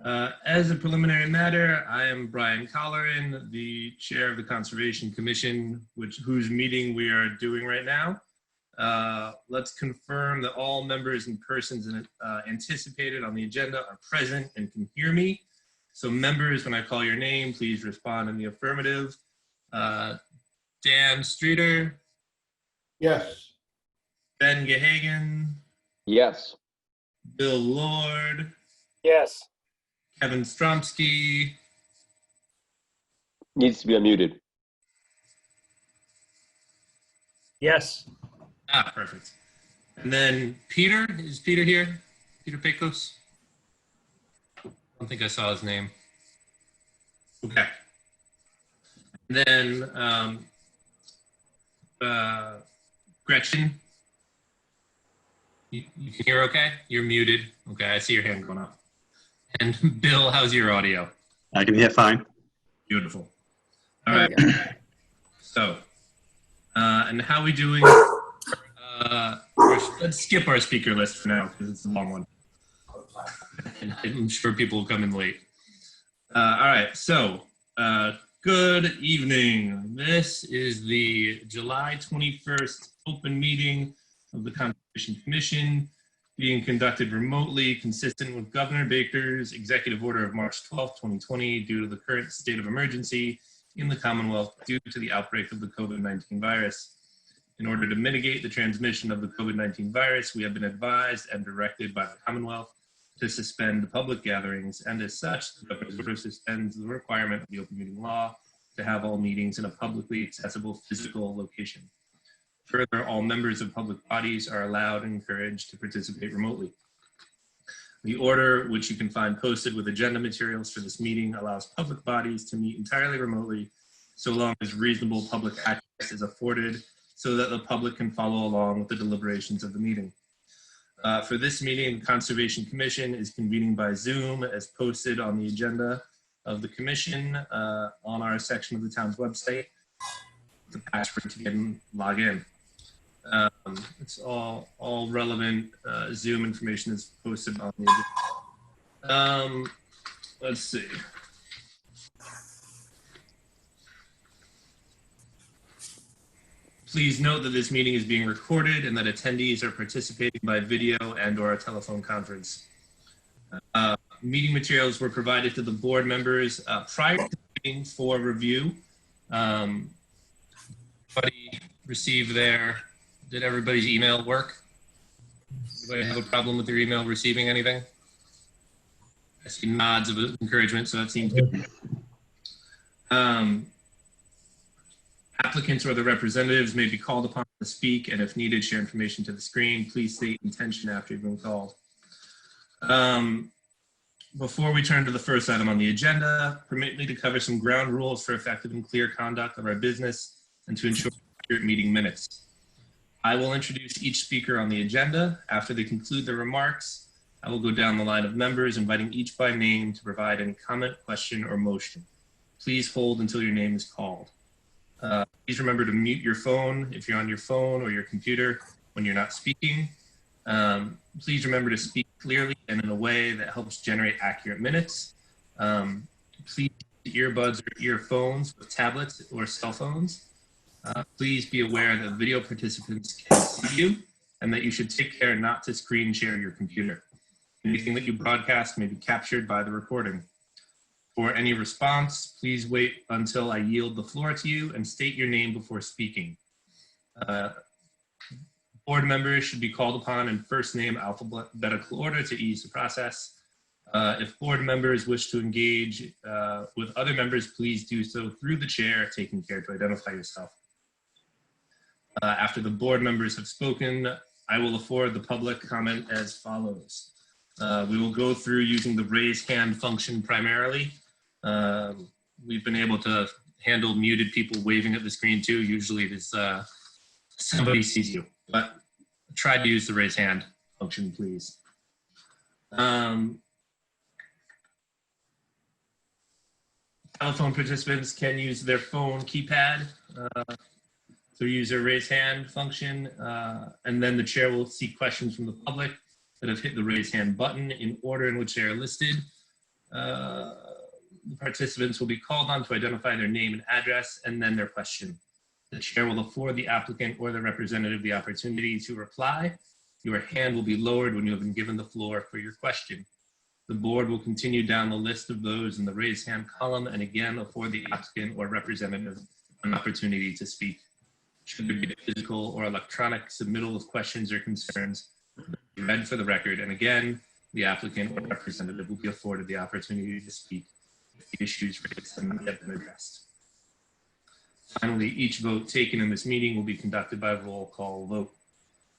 As a preliminary matter, I am Brian Colleran, the chair of the Conservation Commission, whose meeting we are doing right now. Let's confirm that all members and persons anticipated on the agenda are present and can hear me. So members, when I call your name, please respond in the affirmative. Dan Streeter. Yes. Ben Gehagen. Yes. Bill Lord. Yes. Kevin Stromsky. Needs to be unmuted. Yes. Ah, perfect. And then Peter, is Peter here? Peter Pecos? I don't think I saw his name. Okay. And then Gretchen, you can hear okay? You're muted. Okay, I see your hand going up. And Bill, how's your audio? I can hear fine. Beautiful. All right. So, and how are we doing? Let's skip our speaker list for now because it's a long one. And I'm sure people will come in late. All right, so good evening. This is the July 21st open meeting of the Conservation Commission being conducted remotely, consistent with Governor Baker's executive order of March 12, 2020, due to the current state of emergency in the Commonwealth due to the outbreak of the COVID-19 virus. In order to mitigate the transmission of the COVID-19 virus, we have been advised and directed by the Commonwealth to suspend public gatherings, and as such, the governor's order suspends the requirement of the open meeting law to have all meetings in a publicly accessible physical location. Further, all members of public bodies are allowed and encouraged to participate remotely. The order, which you can find posted with agenda materials for this meeting, allows public bodies to meet entirely remotely so long as reasonable public access is afforded so that the public can follow along with the deliberations of the meeting. For this meeting, the Conservation Commission is convening by Zoom as posted on the agenda of the Commission on our section of the town's website. The password to get and log in. It's all relevant Zoom information is posted on the agenda. Let's see. Please note that this meeting is being recorded and that attendees are participating by video and/or a telephone conference. Meeting materials were provided to the board members prior to the meeting for review. Everybody received did everybody's email work? Anybody have a problem with their email receiving anything? I see nods of encouragement, so that seems good. Applicants or the representatives may be called upon to speak, and if needed, share information to the screen. Please state intention after you've been called. Before we turn to the first item on the agenda, permit me to cover some ground rules for effective and clear conduct of our business and to ensure accurate meeting minutes. I will introduce each speaker on the agenda. After they conclude their remarks, I will go down the line of members, inviting each by name to provide any comment, question, or motion. Please hold until your name is called. Please remember to mute your phone if you're on your phone or your computer when you're not speaking. Please remember to speak clearly and in a way that helps generate accurate minutes. Please use earbuds or earphones with tablets or cell phones. Please be aware that video participants can see you and that you should take care not to screen share your computer. Anything that you broadcast may be captured by the recording. For any response, please wait until I yield the floor to you and state your name before speaking. Board members should be called upon in first name alphabetical order to ease the process. If board members wish to engage with other members, please do so through the chair, taking care to identify yourself. After the board members have spoken, I will afford the public comment as follows. We will go through using the raise hand function primarily. We've been able to handle muted people waving at the screen too. Usually it is somebody sees you, but try to use the raise hand function, please. Telephone participants can use their phone keypad to use their raise hand function, and then the chair will seek questions from the public that have hit the raise hand button in order in which they are listed. The participants will be called on to identify their name and address and then their question. The chair will afford the applicant or the representative the opportunity to reply. Your hand will be lowered when you have been given the floor for your question. The board will continue down the list of those in the raised hand column and again afford the applicant or representative an opportunity to speak. Should there be a physical or electronic submittal of questions or concerns, read for the record, and again, the applicant or representative will be afforded the opportunity to speak if the issues raised have not yet been addressed. Finally, each vote taken in this meeting will be conducted by roll call vote.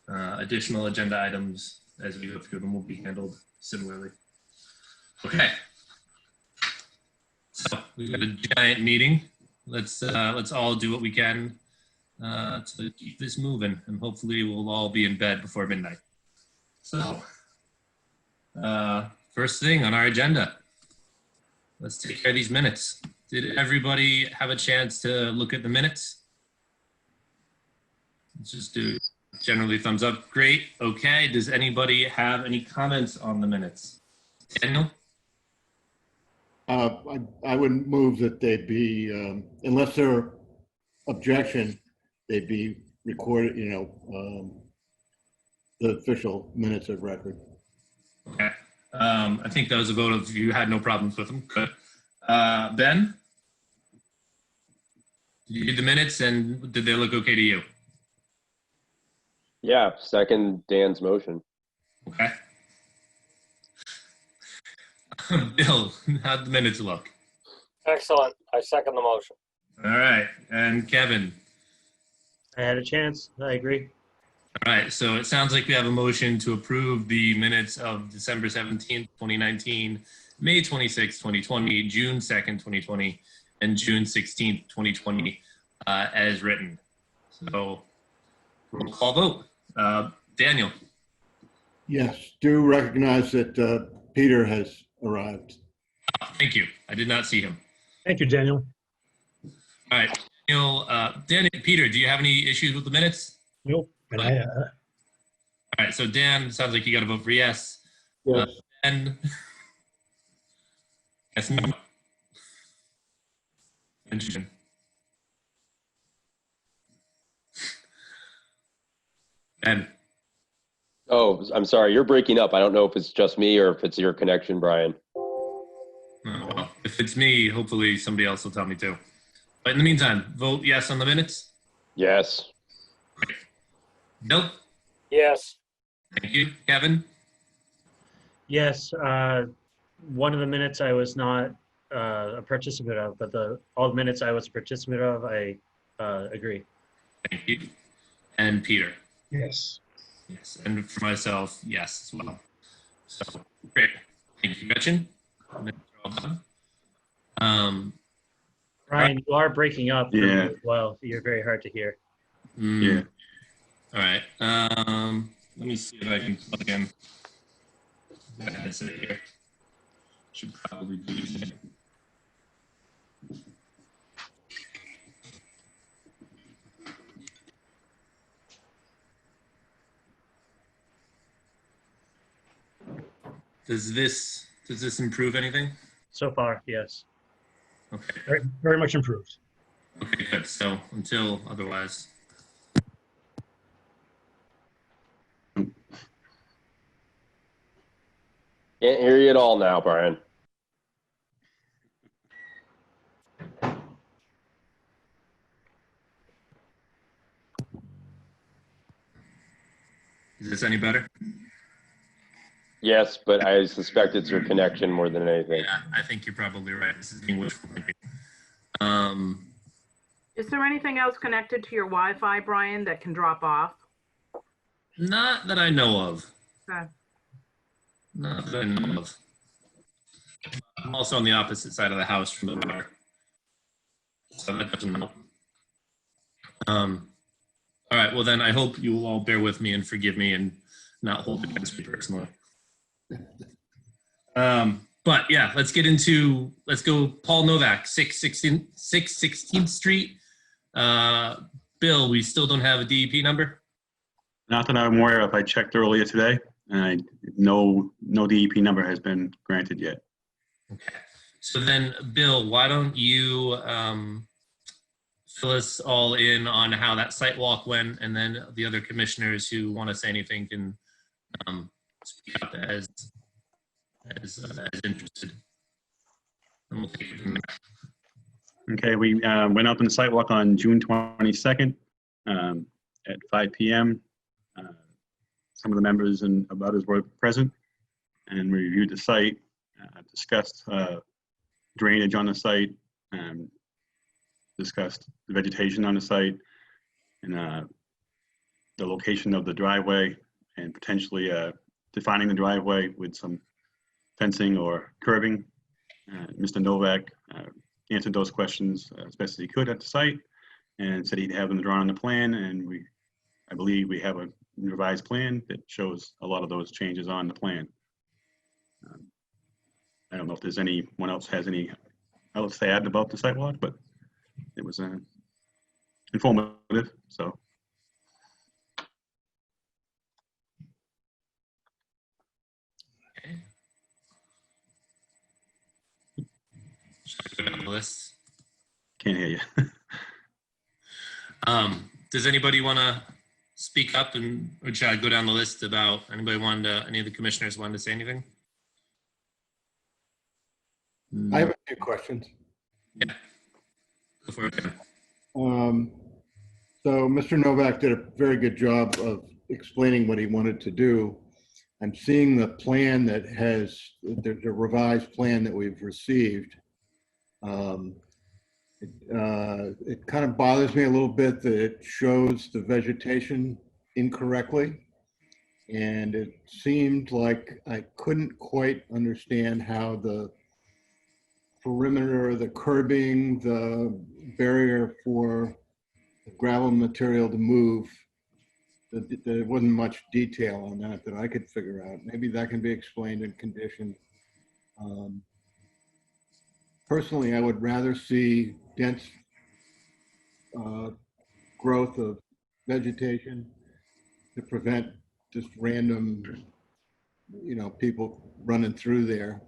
Additional agenda items as we go through them will be handled similarly. Okay. So we've got a giant meeting. Let's all do what we can to keep this moving, and hopefully we'll all be in bed before midnight. So, first thing on our agenda, let's take care of these minutes. Did everybody have a chance to look at the minutes? Let's just do generally thumbs up. Great. Okay. Does anybody have any comments on the minutes? Daniel? I would move that they be, unless there are objection, they'd be recorded, the official minutes of record. Okay. I think that was a vote of you had no problems with them. Good. Ben? Did you read the minutes and did they look okay to you? Yeah, second Dan's motion. Okay. Bill, how'd the minutes look? Excellent. I second the motion. All right. And Kevin? I had a chance. I agree. All right. So it sounds like we have a motion to approve the minutes of December 17th, 2019, May 26th, 2020, June 2nd, 2020, and June 16th, 2020 as written. So roll call vote. Daniel? Yes, do recognize that Peter has arrived. Thank you. I did not see him. Thank you, Daniel. All right. Daniel, Peter, do you have any issues with the minutes? Nope. And All right. So Dan, sounds like you got to vote for yes. Yes. And yes, no. Interesting. Ben. Oh, I'm sorry. You're breaking up. I don't know if it's just me or if it's your connection, Brian. Oh, well, if it's me, hopefully somebody else will tell me too. But in the meantime, vote yes on the minutes. Yes. Great. Bill? yes. Thank you. Kevin? Yes, one of the minutes I was not a participant of, but all the minutes I was a participant of, I agree. Thank you. And Peter? Yes. Yes. And for myself, yes as well. So, great. Thank you, Gretchen. Minutes are all done. Brian, you are breaking up for me Yeah. as well. You're very hard to hear. Yeah. All right. Let me see if I can plug in. Got a headset here. Should probably be using it. Does this improve anything? So far, yes. Okay. Very, very much improved. Okay, good. So until otherwise. Can't hear you at all now, Brian. Is this any better? Yes, but I suspect it's your connection more than anything. Yeah, I think you're probably right. This is English. Is there anything else connected to your Wi-Fi, Brian, that can drop off? Not that I know of. Okay. Not that I know of. I'm also on the opposite side of the house from the bar. So that doesn't help. All right, well then I hope you will all bear with me and forgive me and not hold it against me personally. But yeah, let's go Paul Novak, 616th Street. Bill, we still don't have a DEP number? Not that I'm aware of. I checked earlier today, and no DEP number has been granted yet. Okay. So then, Bill, why don't you fill us all in on how that site walk went, and then the other commissioners who want to say anything can speak up as interested. And we'll take it from there. Okay, we went out on the sidewalk on June 22nd at 5 p.m. Some of the members and abutters were present, and we reviewed the site, discussed drainage on the site, discussed the vegetation on the site, and the location of the driveway, and potentially defining the driveway with some fencing or curbing. Mr. Novak answered those questions as best as he could at the site, and said he'd have them drawn on the plan, and I believe we have a revised plan that shows a lot of those changes on the plan. I don't know if there's anyone else has any else to add about the sidewalk, but it was informative, so. Okay. Should I go down the list? Can't hear you. Does anybody want to speak up, or should I go down the list about any of the commissioners wanted to say anything? I have a few questions. Yeah. Go for it. So Mr. Novak did a very good job of explaining what he wanted to do. I'm seeing the plan that there's a revised plan that we've received. It kind of bothers me a little bit that it shows the vegetation incorrectly. And it seemed like I couldn't quite understand how the perimeter, the curbing, the barrier for the gravel material to move, there wasn't much detail on that I could figure out. Maybe that can be explained in condition. Personally, I would rather see dense growth of vegetation to prevent just random, people running through there.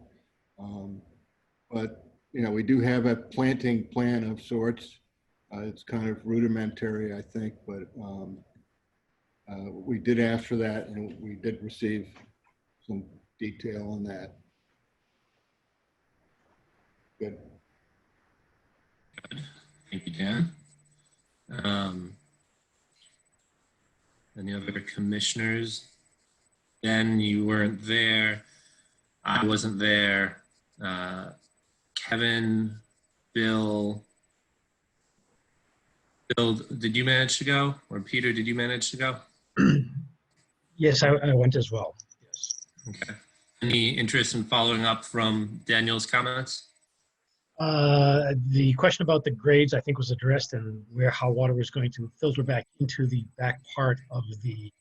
But, we do have a planting plan of sorts. It's kind of rudimentary, I think, but we did ask for that, and we did receive some detail on that. Good. Good. Thank you, Dan. Any other commissioners? Dan, you weren't there. I wasn't there. Kevin, Bill, did you manage to go? Or Peter, did you manage to go? Yes, I went as well. Yes. Okay. Any interest in following up from Daniel's comments? The question about the grades, I think, was addressed, and how water was going to filter back into the back part of the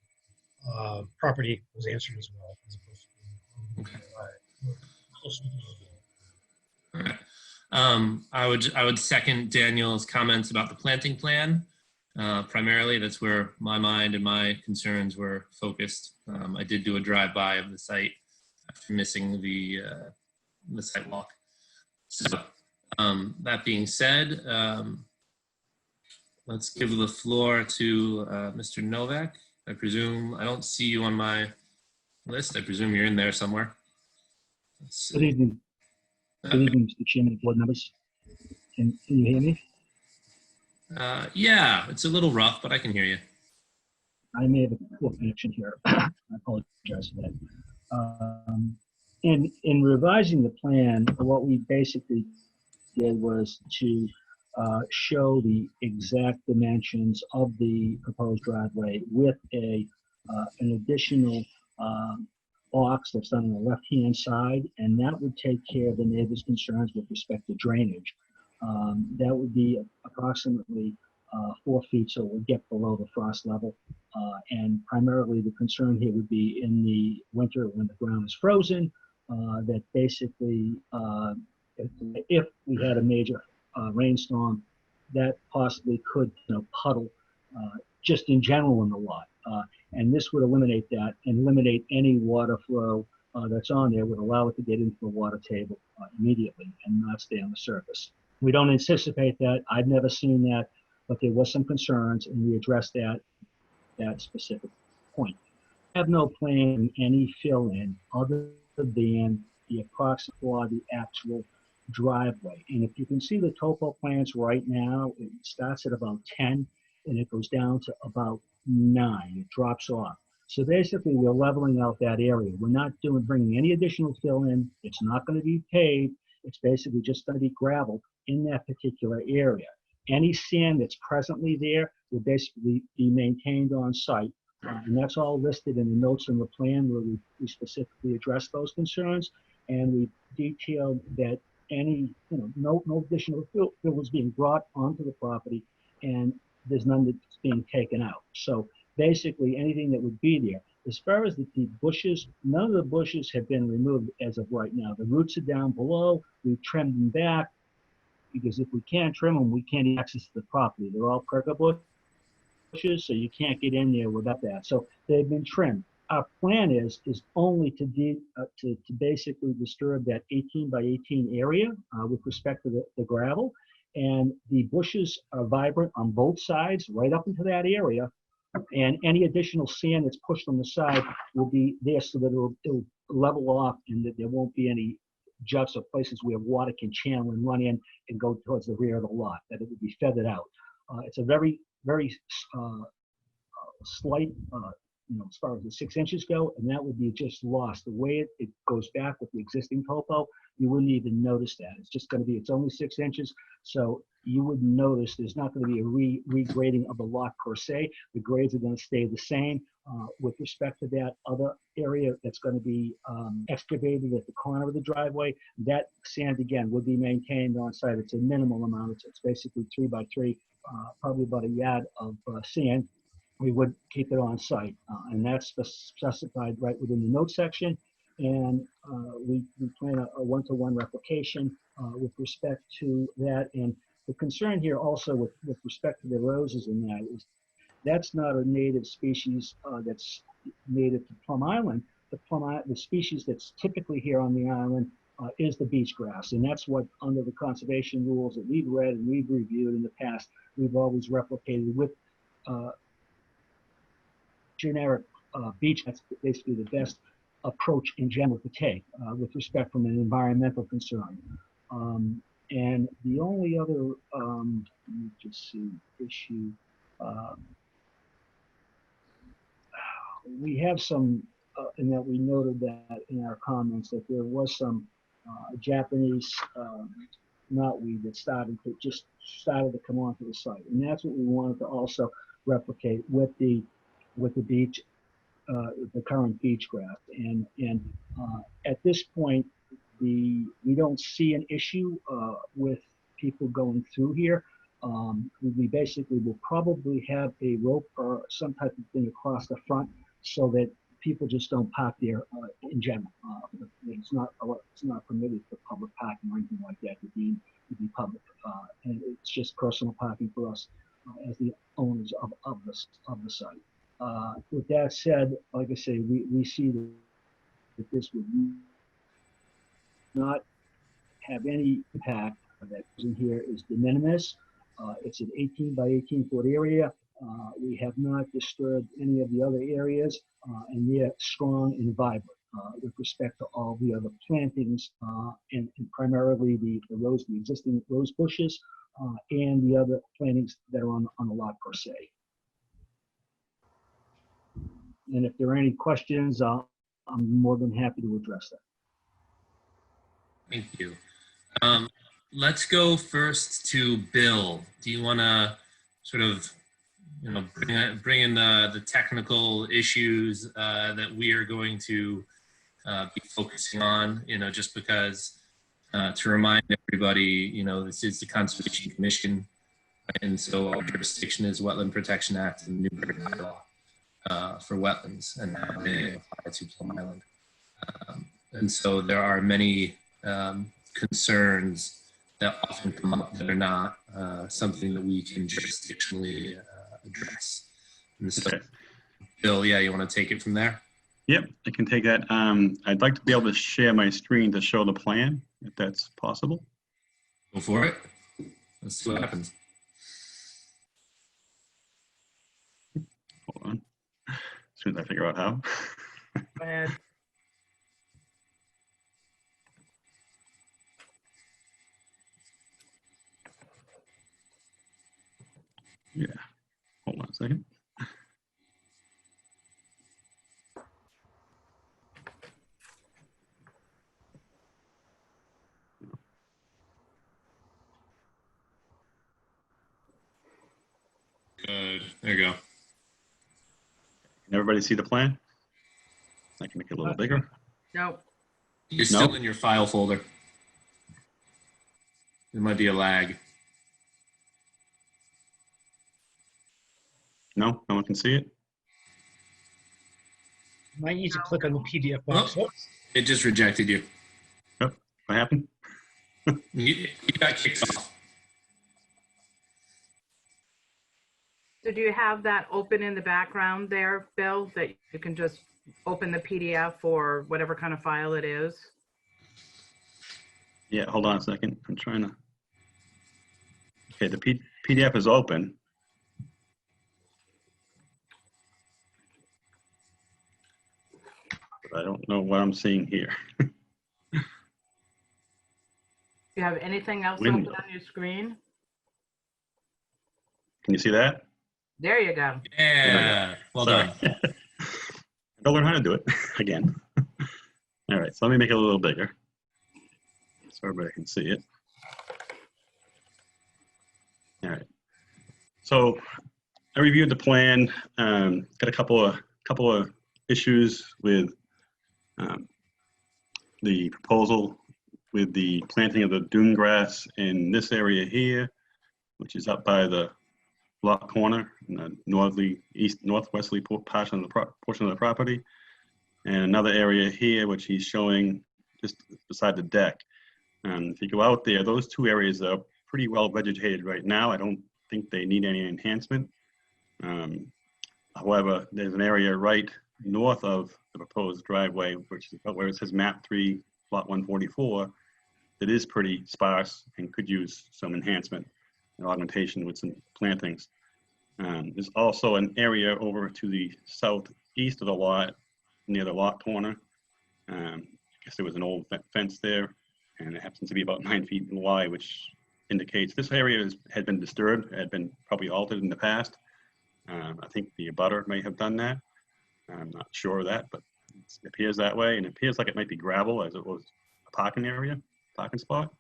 property was answered as well. As opposed to, Okay. close to the building. All right. I would second Daniel's comments about the planting plan. Primarily, that's where my mind and my concerns were focused. I did do a drive-by of the site after missing the site walk. So that being said, let's give the floor to Mr. Novak. I presume, I don't see you on my list. I presume you're in there somewhere. Good evening. Good evening, Mr. Chairman and board members. Can you hear me? Yeah, it's a little rough, but I can hear you. I may have a poor connection here. I apologize for that. In revising the plan, what we basically did was to show the exact dimensions of the proposed driveway with an additional box that's on the left-hand side, and that would take care of the neighbors' concerns with respect to drainage. That would be approximately 4 feet, so it would get below the frost level. And primarily the concern here would be in the winter when the ground is frozen, that basically if we had a major rainstorm, that possibly could puddle just in general in the lot. And this would eliminate that and eliminate any water flow that's on there would allow it to get into the water table immediately and not stay on the surface. We don't anticipate that. I've never seen that, but there was some concerns, and we addressed that specific point. I have no plan any fill-in other than the approximate or the actual driveway. And if you can see the topo plans right now, it starts at about 10 and it goes down to about 9. It drops off. So basically, we're leveling out that area. We're not bringing any additional fill in. It's not going to be paved. It's basically just going to be gravel in that particular area. Any sand that's presently there will basically be maintained on site. And that's all listed in the notes on the plan where we specifically address those concerns. And we detailed that any, no additional fill was being brought onto the property, and there's none that's being taken out. So basically anything that would be there. As far as the bushes, none of the bushes have been removed as of right now. The roots are down below. We've trimmed them back because if we can't trim them, we can't access the property. They're all prickle bushes, so you can't get in there without that. So they've been trimmed. Our plan is only to basically disturb that 18 by 18 area with respect to the gravel. And the bushes are vibrant on both sides, right up into that area. And any additional sand that's pushed on the side will be there so that it'll level off and that there won't be any juts or places where water can channel and run in and go towards the rear of the lot, that it would be feathered out. It's a very, very slight, as far as the 6 inches go, and that would be just lost. The way it goes back with the existing topo, you wouldn't even notice that. It's just going to be, it's only 6 inches, so you wouldn't notice. There's not going to be a regrading of the lot per se. The grades are going to stay the same. With respect to that other area that's going to be excavated at the corner of the driveway, that sand again would be maintained on site. It's a minimal amount. It's basically 3 by 3, probably about a yard of sand. We would keep it on site, and that's specified right within the note section. And we plan a one-to-one replication with respect to that. And the concern here also with respect to the roses in that is that's not a native species that's native to Plum Island. The species that's typically here on the island is the beach grass, and that's what under the conservation rules that we've read and we've reviewed in the past, we've always replicated with generic beach. That's basically the best approach in general to take with respect from an environmental concern. And the only other, let me just see, issue, we have some, in that we noted that in our comments that there was some Japanese knotweed that started to come onto the site. And that's what we wanted to also replicate with the beach, the current beach grass. And at this point, we don't see an issue with people going through here. We basically will probably have a rope or some type of thing across the front so that people just don't park there in general. It's not permitted for public parking or anything like that to be public. And it's just personal parking for us as the owners of the site. With that said, like I say, we see that this would not have any impact. That in here is de minimis. It's an 18 by 18 foot area. We have not disturbed any of the other areas, and they're strong and vibrant with respect to all the other plantings, and primarily the existing rose bushes, and the other plantings that are on the lot per se. And if there are any questions, I'm more than happy to address that. Thank you. Let's go first to Bill. Do you want to sort of, bring in the technical issues that we are going to be focusing on? Just because to remind everybody, this is the Conservation Commission, and so our jurisdiction is Wetland Protection Act and Newbury bylaw for wetlands and how they apply to Plum Island. And so there are many concerns that often come up that are not something that we can jurisdictionally address. And so, Bill, yeah, you want to take it from there? Yep, I can take that. I'd like to be able to share my screen to show the plan, if that's possible. Go for it. Let's see what happens. Hold on. As soon as I figure out how. Go ahead. Yeah, hold on a second. Good. There you go. Can everybody see the plan? I can make it a little bigger. Nope. You're still No. in your file folder. There might be a lag. No, no one can see it. You might need to click on the PDF box. Oh, it just rejected you. What happened? You got kicked off. So do you have that open in the background there, Bill, that you can just open the PDF or whatever kind of file it is? Yeah, hold on a second. I'm trying to. Okay, the PDF is open. But I don't know what I'm seeing here. Do you have anything else Window. open on your screen? Can you see that? There you go. Yeah. Well Sorry. done. I'll learn how to do it again. All right, so let me make it a little bigger so everybody can see it. All right. So I reviewed the plan. Got a couple of issues with the proposal with the planting of the dune grass in this area here, which is up by the lot corner in the northwesterly portion of the property, and another area here which he's showing just beside the deck. If you go out there, those two areas are pretty well vegetated right now. I don't think they need any enhancement. However, there's an area right north of the proposed driveway, which is where it says map 3 lot 144, that is pretty sparse and could use some enhancement and augmentation with some plantings. There's also an area over to the southeast of the lot, near the lot corner. I guess there was an old fence there, and it happens to be about 9 feet wide, which indicates this area had been disturbed, had been probably altered in the past. I think the abutter may have done that. I'm not sure of that, but it appears that way, and it appears like it might be gravel as it was a parking spot.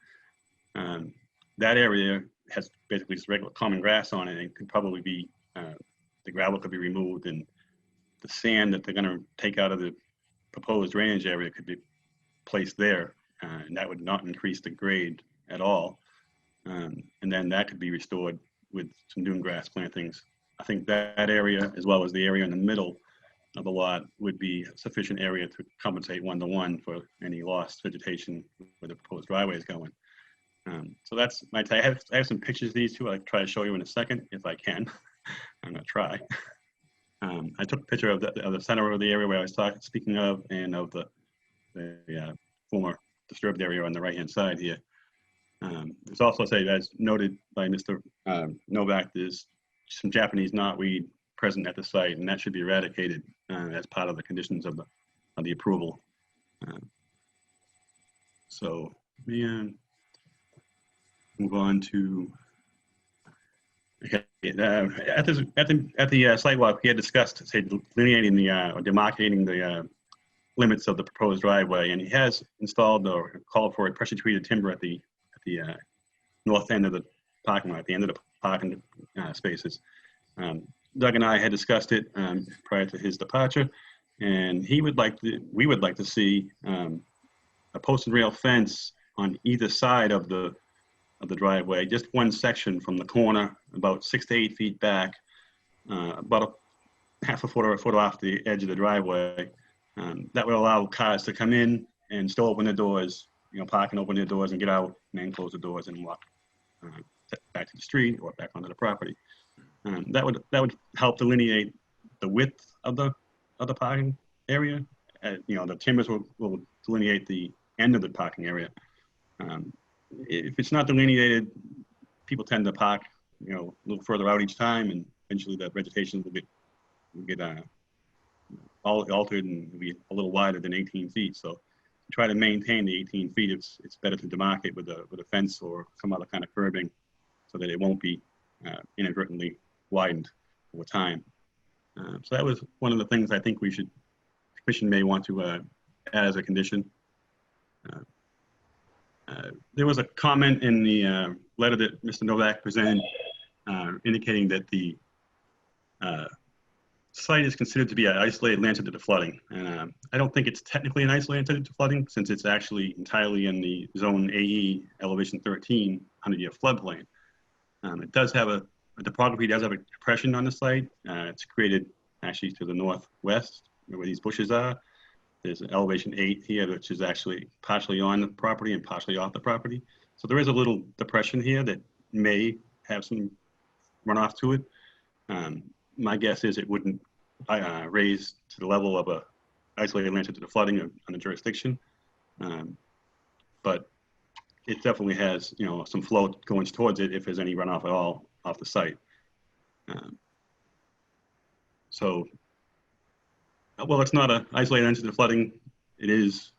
That area has basically just regular common grass on it, and could probably be, the gravel could be removed, and the sand that they're gonna take out of the proposed drainage area could be placed there, and that would not increase the grade at all. And then that could be restored with some dune grass plantings. I think that area, as well as the area in the middle of the lot, would be sufficient area to compensate 1-to-1 for any lost vegetation where the proposed driveway is going. So that's my take. I have some pictures of these two. I'll try to show you in a second if I can. I'm gonna try. I took a picture of the center of the area where I was speaking of, and of the former disturbed area on the right-hand side here. There's also, as noted by Mr. Novak, there's some Japanese knotweed present at the site, and that should be eradicated as part of the conditions of the approval. So let me move on to. Okay, at the sidewalk, we had discussed, delineating or demarcating the limits of the proposed driveway, and he has installed or called for a pressure-treated timber at the north end of the parking lot, at the end of the parking spaces. Doug and I had discussed it prior to his departure, and we would like to see a post and rail fence on either side of the driveway, just one section from the corner, about 6 to 8 feet back, about half a foot or a foot off the edge of the driveway. That would allow cars to come in and still open the doors, park and open their doors and get out, and then close the doors and walk back to the street or back onto the property. That would help delineate the width of the parking area the timbers will delineate the end of the parking area. If it's not delineated, people tend to park, a little further out each time, and eventually the vegetation will get altered and will be a little wider than 18 feet. So to try to maintain the 18 feet, it's better to demarcate with a fence or some other kind of curbing so that it won't be inadvertently widened over time. So that was one of the things I think the commission may want to add as a condition. There was a comment in the letter that Mr. Novak presented indicating that the site is considered to be an isolated land sensitive to flooding. And I don't think it's technically an isolated land sensitive to flooding, since it's actually entirely in the zone AE elevation 13 100-year floodplain. It does have the topography does have a depression on the site. It's created actually to the northwest where these bushes are. There's an elevation 8 here, which is actually partially on the property and partially off the property. So there is a little depression here that may have some runoff to it. My guess is it wouldn't raise to the level of a isolated land sensitive to flooding on the jurisdiction. But it definitely has, some flow going towards it if there's any runoff at all off the site. Well, it's not an isolated land sensitive to flooding. It is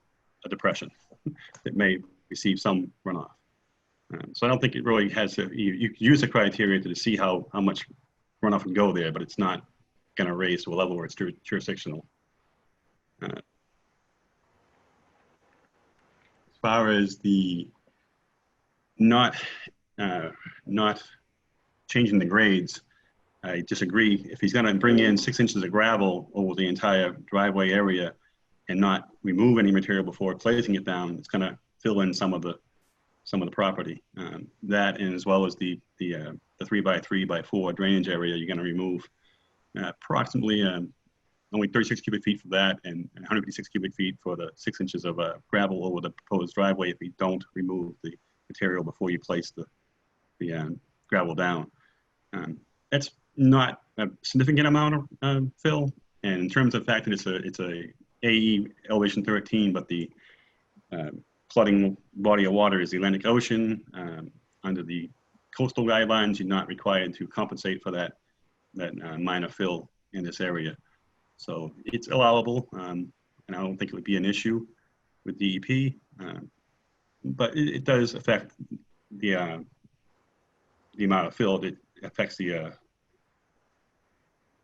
a depression that may receive some runoff. So I don't think it really has to, you use the criteria to see how much runoff can go there, but it's not going to raise to a level where it's jurisdictional. As far as the not changing the grades, I disagree. If he's going to bring in 6 inches of gravel over the entire driveway area and not remove any material before placing it down, it's going to fill in some of the property. That, and as well as the 3x3x4 drainage area, you're going to remove approximately only 36 cubic feet for that, and 156 cubic feet for the 6 inches of gravel over the proposed driveway if you don't remove the material before you place the gravel down. That's not a significant amount of fill, and in terms of the fact that it's a AE elevation 13, but the flooding body of water is the Atlantic Ocean. Under the coastal guidelines, you're not required to compensate for that minor fill in this area. So it's allowable, and I don't think it would be an issue with DEP, but it does affect the amount of fill. It affects the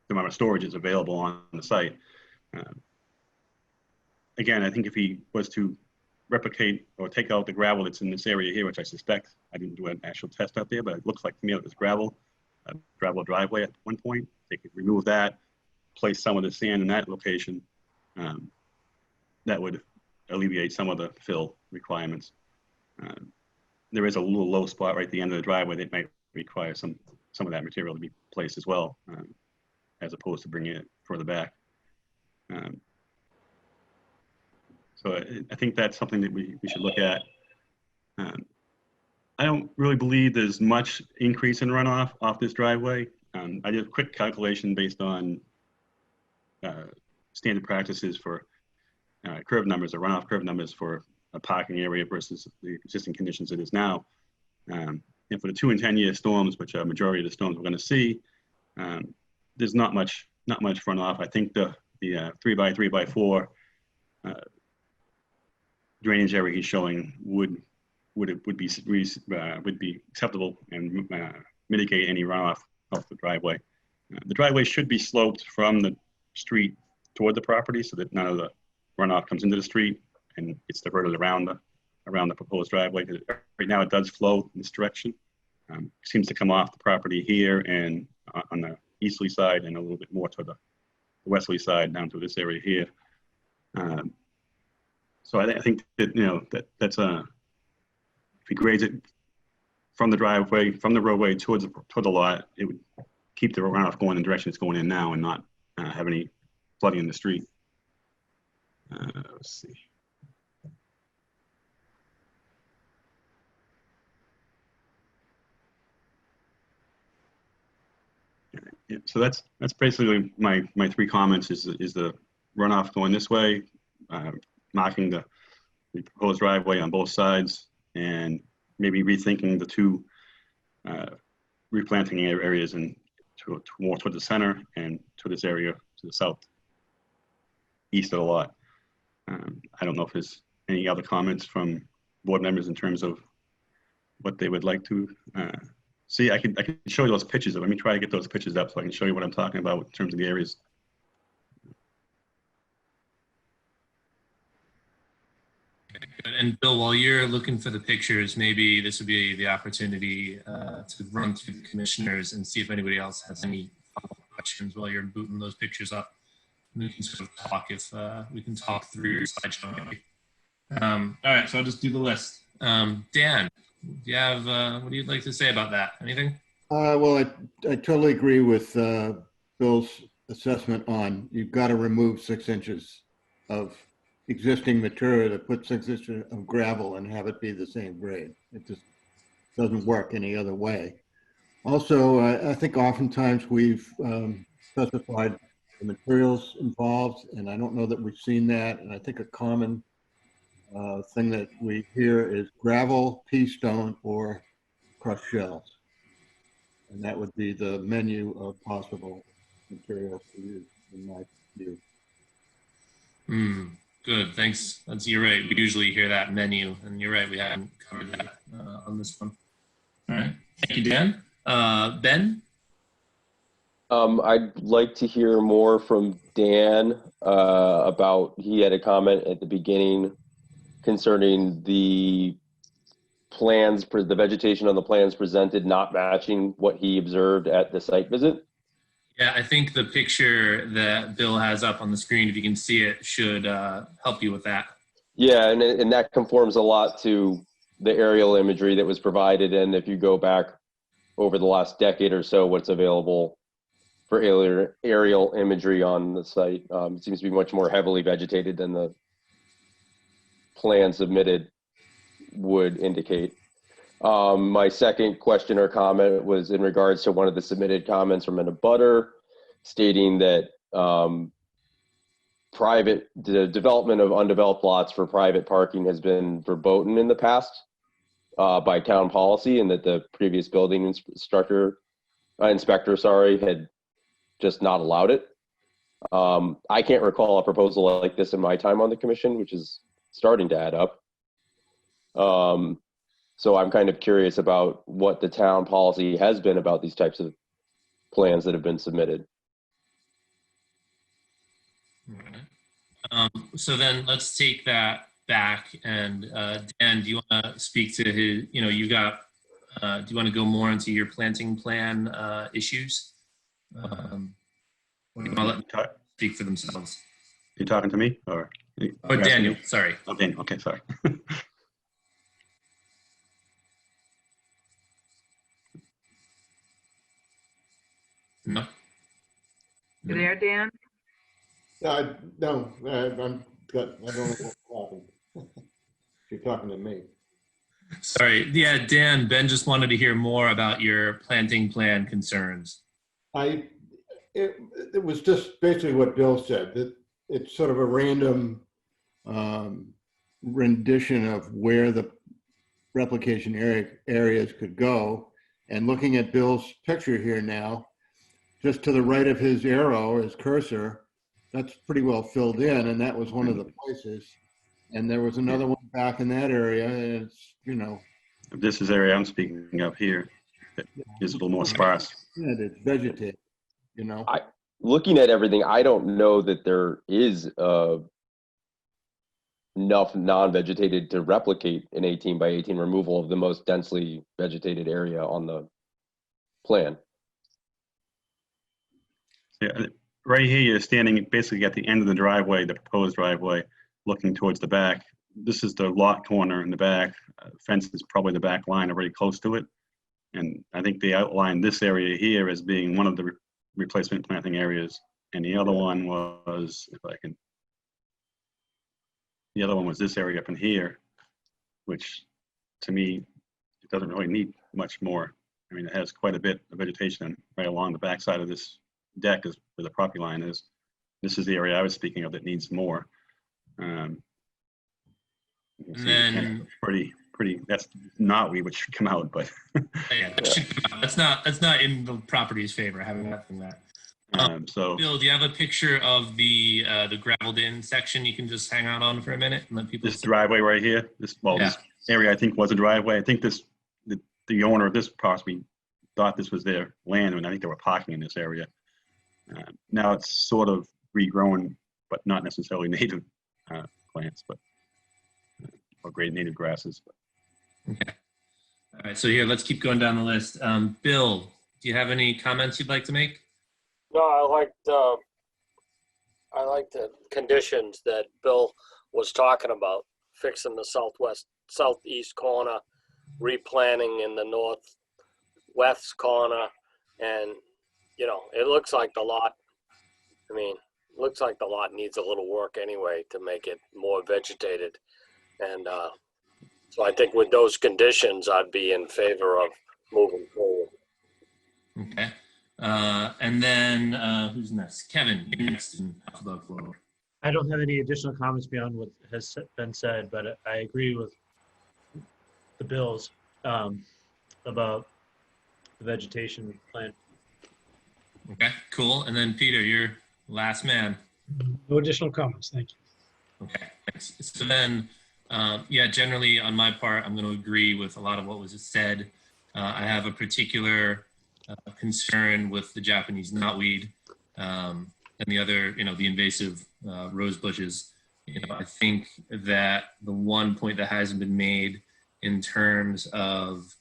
amount of storage is available on the site. Again, I think if he was to replicate or take out the gravel that's in this area here, which I suspect, I didn't do an actual test out there, but it looks like to me it was gravel driveway at one point. They could remove that, place some of the sand in that location. That would alleviate some of the fill requirements. There is a little low spot right at the end of the driveway that might require some of that material to be placed as well, as opposed to bringing it further back. So I think that's something that we should look at. I don't really believe there's much increase in runoff off this driveway. I did a quick calculation based on standard practices for curve numbers or runoff curve numbers for a parking area versus the existing conditions it is now. And for the 2 and 10 year storms, which are a majority of the storms we're going to see, there's not much runoff. I think the 3x3x4 drainage area he's showing would be acceptable and mitigate any runoff off the driveway. The driveway should be sloped from the street toward the property so that none of the runoff comes into the street and it's diverted around the proposed driveway. Right now it does flow in this direction. It seems to come off the property here and on the easterly side and a little bit more to the westerly side down to this area here. So I think that that's if he grades it from the driveway, from the roadway toward the lot, it would keep the runoff going in the direction it's going in now and not have any flooding in the street. Let's see. Yeah, so that's basically my 3 comments is the runoff going this way, marking the proposed driveway on both sides, and maybe rethinking the two replanting areas and more toward the center and to this area to the south east of the lot. I don't know if there's any other comments from board members in terms of what they would like to see. I can show you those pictures. Let me try to get those pictures up so I can show you what I'm talking about in terms of the areas. And Bill, while you're looking for the pictures, maybe this would be the opportunity to run through the commissioners and see if anybody else has any questions while you're booting those pictures up. And we can sort of talk if we can talk through your slideshow maybe. All right, so I'll just do the list. Dan, do you have what do you like to say about that? Anything? Well, I totally agree with Bill's assessment on you've got to remove 6 inches of existing material to put 6 inches of gravel and have it be the same grade. It just doesn't work any other way. Also, I think oftentimes we've specified the materials involved, and I don't know that we've seen that. And I think a common thing that we hear is gravel, pea stone, or crushed shells. And that would be the menu of possible materials to use in my view. Good, thanks. You're right. We usually hear that menu, and you're right. We haven't covered that on this one. All right. Thank you, Dan. Ben? I'd like to hear more from Dan about, he had a comment at the beginning concerning the plans, the vegetation on the plans presented not matching what he observed at the site visit. Yeah, I think the picture that Bill has up on the screen, if you can see it, should help you with that. Yeah, and that conforms a lot to the aerial imagery that was provided. And if you go back over the last decade or so, what's available for aerial imagery on the site, it seems to be much more heavily vegetated than the plan submitted would indicate. My second question or comment was in regards to one of the submitted comments from an abutter stating that the development of undeveloped lots for private parking has been verboten in the past by town policy, and that the previous building inspector had just not allowed it. I can't recall a proposal like this in my time on the commission, which is starting to add up. So I'm kind of curious about what the town policy has been about these types of plans that have been submitted. So then let's take that back. And Dan, do you want to speak to his, do you want to go more into your planting plan issues? Or do you want to let them speak for themselves? You talking to me or? Oh, Daniel, sorry. Oh, Daniel, okay, sorry. No. You there, Dan? No, I don't know what's happened. You're talking to me. Sorry. Yeah, Dan, Ben just wanted to hear more about your planting plan concerns. It was just basically what Bill said, that it's sort of a random rendition of where the replication areas could go. And looking at Bill's picture here now, just to the right of his arrow or his cursor, that's pretty well filled in, and that was one of the places. And there was another one back in that area, and it's, This is the area I'm speaking of here. That is a little more sparse. yeah, it's vegetated, Looking at everything, I don't know that there is enough non-vegetated to replicate an 18 by 18 removal of the most densely vegetated area on the plan. Yeah, right here, you're standing basically at the end of the driveway, the proposed driveway, looking towards the back. This is the lot corner in the back. Fence is probably the back line, already close to it. And I think they outlined this area here as being one of the replacement planting areas. And the other one was, the other one was this area up in here, which to me, it doesn't really need much more. I mean, it has quite a bit of vegetation right along the backside of this deck is where the property line is. This is the area I was speaking of that needs more. Um, you can And see then- pretty. That's knotweed, which should come out, but Yeah, that's not in the property's favor, having nothing there. so Bill, do you have a picture of the gravelled in section you can just hang out on for a minute and let people this see? driveway right here, this area I think was a driveway. I think the owner of this possibly thought this was their land, and I think they were parking in this area. Now it's sort of regrown, but not necessarily native plants, but or great native grasses. Okay. All right, so here, let's keep going down the list. Bill, do you have any comments you'd like to make? No, I like the conditions that Bill was talking about, fixing the southeast corner, replanting in the northwest corner, and it looks like the lot. I mean, looks like the lot needs a little work anyway to make it more vegetated, and so I think with those conditions, I'd be in favor of moving forward. Okay. And then who's next? Kevin, you're next in alphabetical order. I don't have any additional comments beyond what has been said, but I agree with the Bills about the vegetation plan. Okay, cool. And then Peter, you're last man. No additional comments. Thank you. Okay, thanks. So then, yeah, generally on my part, I'm going to agree with a lot of what was said. I have a particular concern with the Japanese knotweed and the other, the invasive rose bushes. I think that the one point that hasn't been made in terms of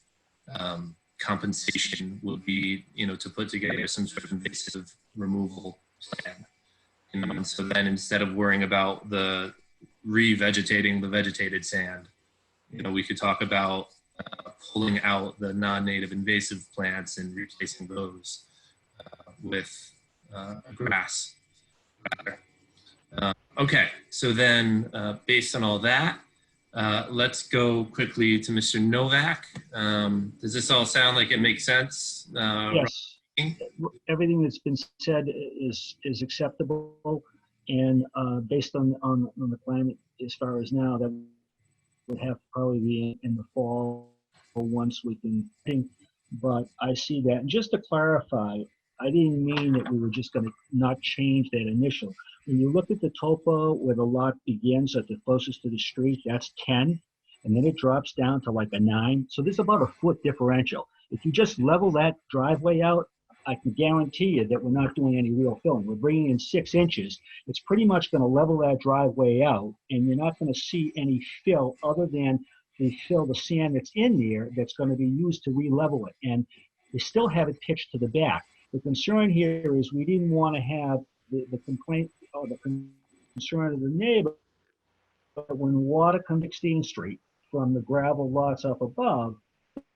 compensation would be, to put together some sort of invasive removal plan. And so then instead of worrying about the revegetating the vegetated sand, we could talk about pulling out the non-native invasive plants and replacing those with grass. Okay, so then based on all that, let's go quickly to Mr. Novak. Does this all sound like it makes sense? Yes. Everything that's been said is acceptable, and based on the climate as far as now, that would have to probably be in the fall once we can think. But I see that. And just to clarify, I didn't mean that we were just going to not change that initial. When you look at the topo where the lot begins at the closest to the street, that's 10, and then it drops down to like a 9. So there's about a foot differential. If you just level that driveway out, I can guarantee you that we're not doing any real filling. We're bringing in 6 inches. It's pretty much going to level that driveway out, and you're not going to see any fill other than the sand that's in there that's going to be used to re-level it. And they still have it pitched to the back. The concern here is we didn't want to have the complaint or the concern of the neighbor that when water comes 16th Street from the gravel lots up above,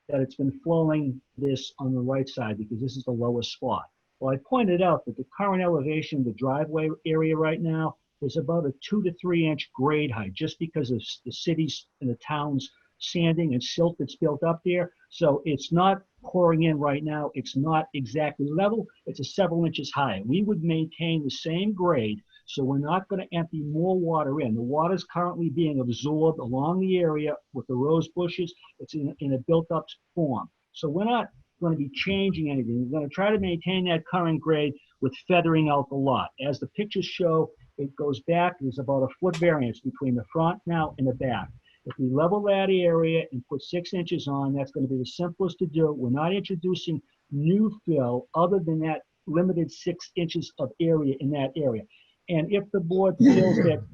that it's been flowing this on the right side because this is the lowest spot. Well, I pointed out that the current elevation of the driveway area right now is about a 2 to 3 inch grade height just because of the city's and the town's sanding and silt that's built up there. So it's not pouring in right now. It's not exactly level. It's several inches high. We would maintain the same grade, so we're not going to empty more water in. The water is currently being absorbed along the area with the rose bushes. It's in a built-up form. So we're not going to be changing anything. We're going to try to maintain that current grade with feathering out the lot. As the pictures show, it goes back. There's about a foot variance between the front now and the back. If we level that area and put 6 inches on, that's going to be the simplest to do. We're not introducing new fill other than that limited 6 inches of area in that area. And if the board feels that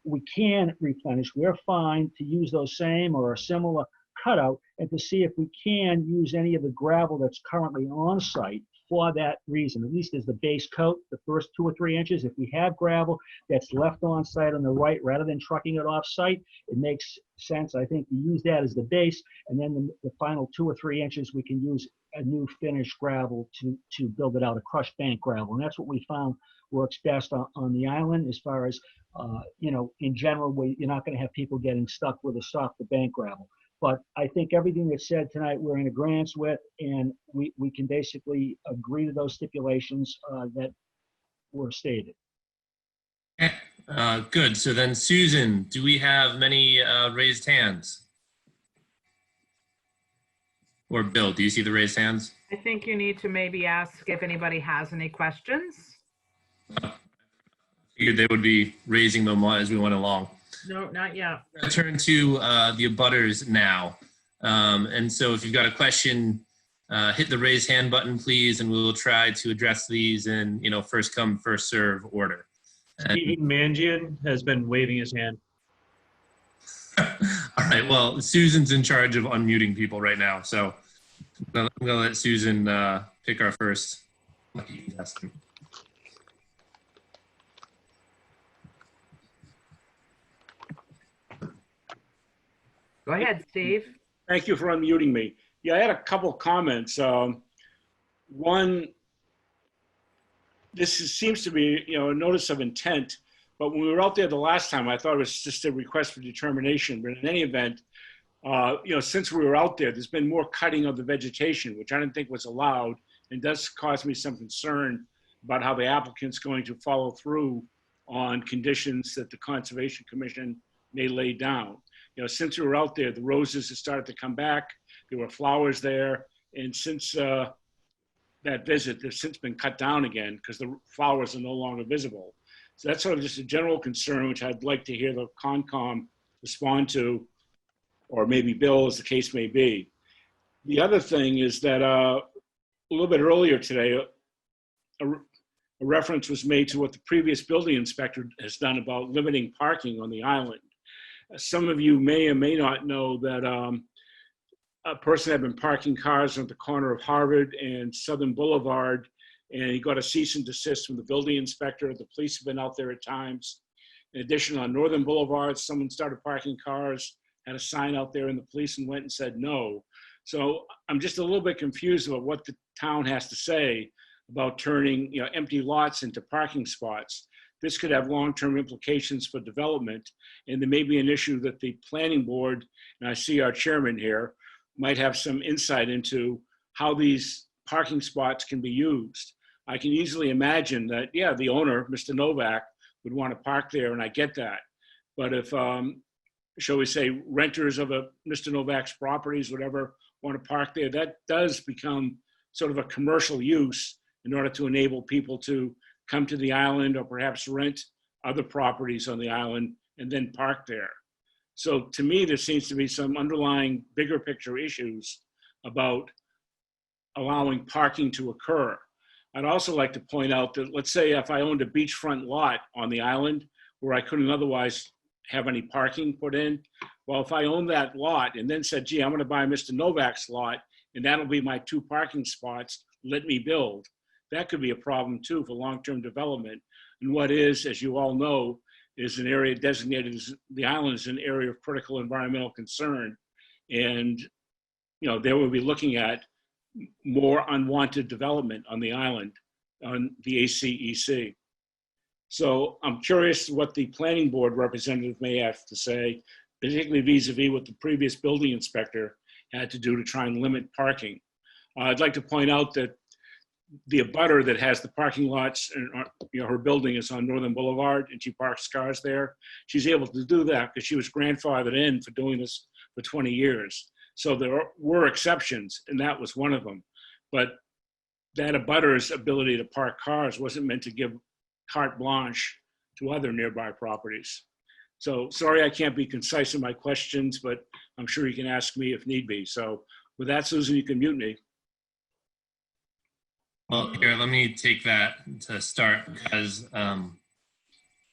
we can replenish, we're fine to use those same or a similar cutout and to see if we can use any of the gravel that's currently on site for that reason, at least as the base coat, the first 2 or 3 inches. If we have gravel that's left on site on the right rather than trucking it off site, it makes sense, I think, to use that as the base, and then the final 2 or 3 inches we can use a new finished gravel to build it out, a crushed bank gravel. And that's what we found works best on the island as far as, in general, you're not going to have people getting stuck with a softer bank gravel. But I think everything that's said tonight we're in agreement with, and we can basically agree to those stipulations that were stated. Okay. Good. So then, Susan, do we have many raised hands? Or Bill, do you see the raised hands? I think you need to maybe ask if anybody has any questions. Figured they would be raising them as we went along. No, not yet. I turn to the abutters now. And so if you've got a question, hit the raise hand button, please, and we'll try to address these in, first come, first serve order. Stephen Mangian has been waving his hand. All right, well, Susan's in charge of unmuting people right now, so I'm gonna let Susan pick our first lucky contestant. Go ahead, Steve. Thank you for unmuting me. Yeah, I had a couple comments. One, seems to be, a notice of intent, but when we were out there the last time, I thought it was just a request for determination. But in any event, since we were out there, there's been more cutting of the vegetation, which I didn't think was allowed, and does cause me some concern about how the applicant's going to follow through on conditions that the Conservation Commission may lay down. Since we were out there, the roses have started to come back. There were flowers there. And since that visit, they've since been cut down again because the flowers are no longer visible. So that's sort of just a general concern, which I'd like to hear the Concom respond to, or maybe Bill, as the case may be. The other thing is that a little bit earlier today, a reference was made to what the previous building inspector has done about limiting parking on the island. Some of you may or may not know that a person had been parking cars at the corner of Harvard and Southern Boulevard, and he got a cease and desist from the building inspector. The police have been out there at times. In addition, on Northern Boulevard, someone started parking cars, had a sign out there, and the police went and said no. So I'm just a little bit confused about what the town has to say about turning empty lots into parking spots. This could have long-term implications for development, and there may be an issue that the planning board, and I see our chairman here, might have some insight into how these parking spots can be used. I can easily imagine that, yeah, the owner, Mr. Novak, would want to park there, and I get that. But if, shall we say, renters of Mr. Novak's properties, whatever, want to park there, that does become sort of a commercial use in order to enable people to come to the island or perhaps rent other properties on the island and then park there. So to me, there seems to be some underlying bigger picture issues about allowing parking to occur. I'd also like to point out that, let's say if I owned a beachfront lot on the island where I couldn't otherwise have any parking put in, well, if I owned that lot and then said, gee, I'm gonna buy Mr. Novak's lot and that'll be my 2 parking spots, let me build. That could be a problem too for long-term development. And what is, as you all know, is an area designated as the island is an area of critical environmental concern. And, they will be looking at more unwanted development on the island, on the ACEC. So I'm curious what the planning board representative may have to say, particularly vis-a-vis what the previous building inspector had to do to try and limit parking. I'd like to point out that the abutter that has the parking lots, and her building is on Northern Boulevard, and she parks cars there. She's able to do that because she was grandfathered in for doing this for 20 years. So there were exceptions, and that was one of them. But that abutter's ability to park cars wasn't meant to give carte blanche to other nearby properties. So sorry I can't be concise in my questions, but I'm sure you can ask me if need be. So with that, Susan, you can mute me. Well, here, let me take that to start, because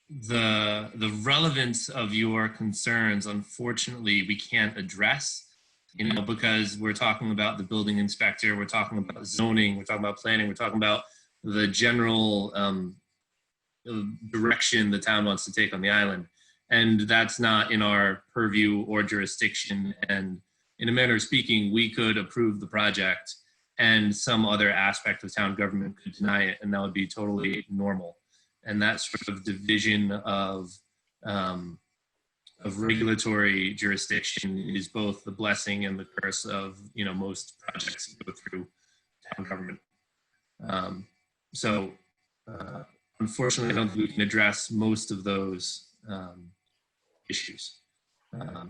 the relevance of your concerns, unfortunately, we can't address, because we're talking about the building inspector, we're talking about zoning, we're talking about planning, we're talking about the general direction the town wants to take on the island. And that's not in our purview or jurisdiction. And in a manner of speaking, we could approve the project and some other aspect of town government could deny it, and that would be totally normal. And that sort of division of regulatory jurisdiction is both the blessing and the curse of most projects that go through town government. unfortunately, I don't think we can address most of those issues. Yeah.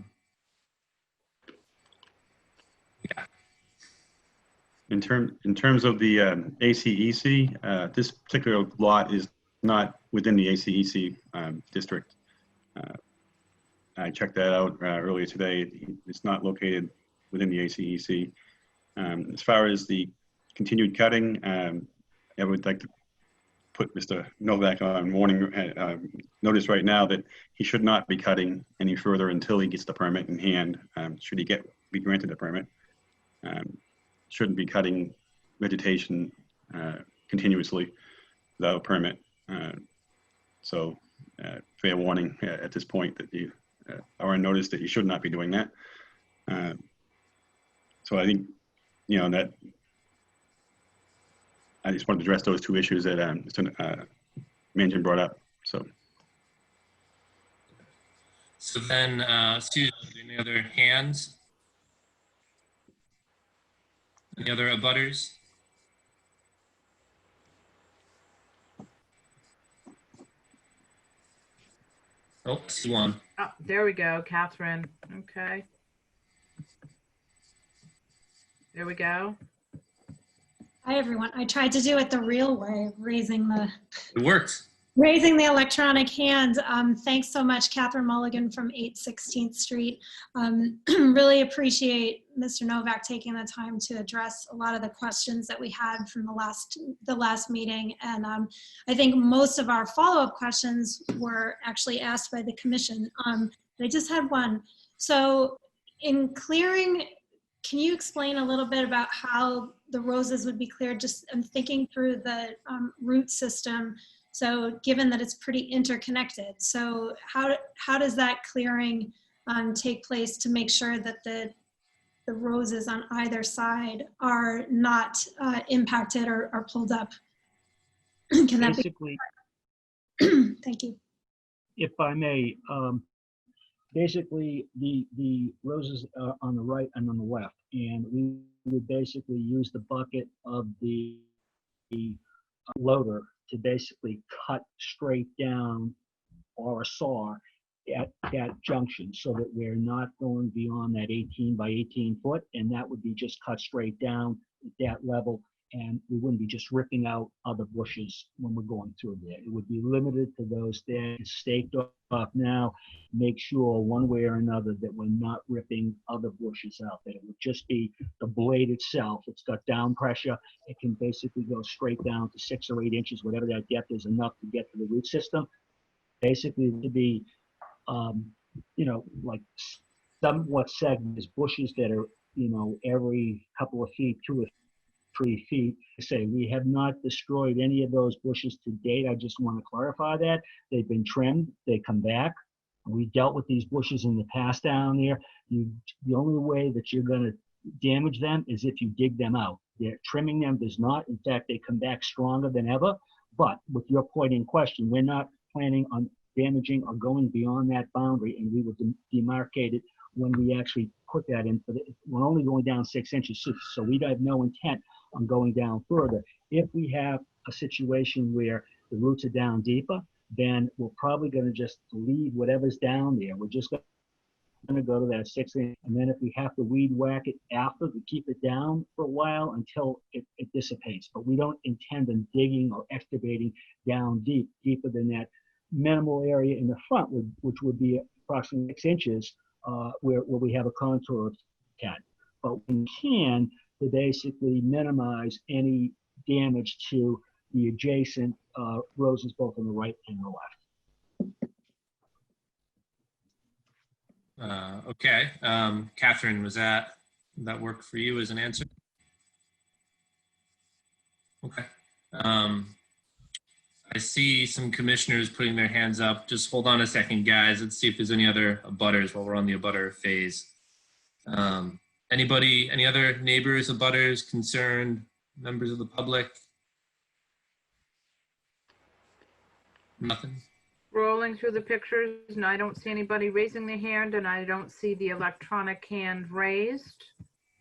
In terms of the ACEC, this particular lot is not within the ACEC district. I checked that out earlier today. It's not located within the ACEC. As far as the continued cutting, I would like to put Mr. Novak on warning notice right now that he should not be cutting any further until he gets the permit in hand. Should he be granted a permit, shouldn't be cutting vegetation continuously without a permit. So fair warning at this point that you are on notice that you should not be doing that. So I think, that I just wanted to address those two issues that Mr. Mangin brought up. So then, Susan, any other hands? Any other abutters? Oh, I see one. Oh, there we go, Catherine. Okay. There we go. Hi, everyone. I tried to do it the real way, raising the It worked. electronic hand. Thanks so much, Catherine Mulligan from 8 16th Street. Really appreciate Mr. Novak taking the time to address a lot of the questions that we had from the last meeting. And I think most of our follow-up questions were actually asked by the commission. I just had one. So in clearing, can you explain a little bit about how the roses would be cleared? Just I'm thinking through the root system. So given that it's pretty interconnected, so how does that clearing take place to make sure that the roses on either side are not impacted or pulled up? Can that Basically, be? Thank you. if I may, basically the roses are on the right and on the left, and we would basically use the bucket of the loader to basically cut straight down, or a saw at that junction, so that we're not going beyond that 18 by 18 foot, and that would be just cut straight down at that level, and we wouldn't be just ripping out other bushes when we're going through there. It would be limited to those that are staked off now. Make sure one way or another that we're not ripping other bushes out, that it would just be the blade itself. It's got down pressure. It can basically go straight down to 6 or 8 inches, whatever that depth is, enough to get to the root system. Basically to be, like somewhat segmented bushes that are, every couple of feet, 2 or 3 feet. Say we have not destroyed any of those bushes to date. I just want to clarify that. They've been trimmed. They come back. We dealt with these bushes in the past down there. The only way that you're going to damage them is if you dig them out. Trimming them does not. In fact, they come back stronger than ever. But with your point in question, we're not planning on damaging or going beyond that boundary, and we will demarcate it when we actually put that in. We're only going down 6 inches, so we have no intent on going down further. If we have a situation where the roots are down deeper, then we're probably going to just leave whatever's down there. We're just going to go to that 6 inch, and then if we have to weed whack it after to keep it down for a while until it dissipates. But we don't intend on digging or excavating down deeper than that minimal area in the front, which would be approximately 6 inches, where we have a contour of cat. But we can to basically minimize any damage to the adjacent roses, both on the right and the left. Okay. Catherine, that work for you as an answer? Okay. I see some commissioners putting their hands up. Just hold on a second, guys. Let's see if there's any other abutters while we're on the abutter phase. Anybody, any other neighbors, abutters, concerned, members of the public? Nothing? Rolling through the pictures, and I don't see anybody raising their hand, and I don't see the electronic hand raised.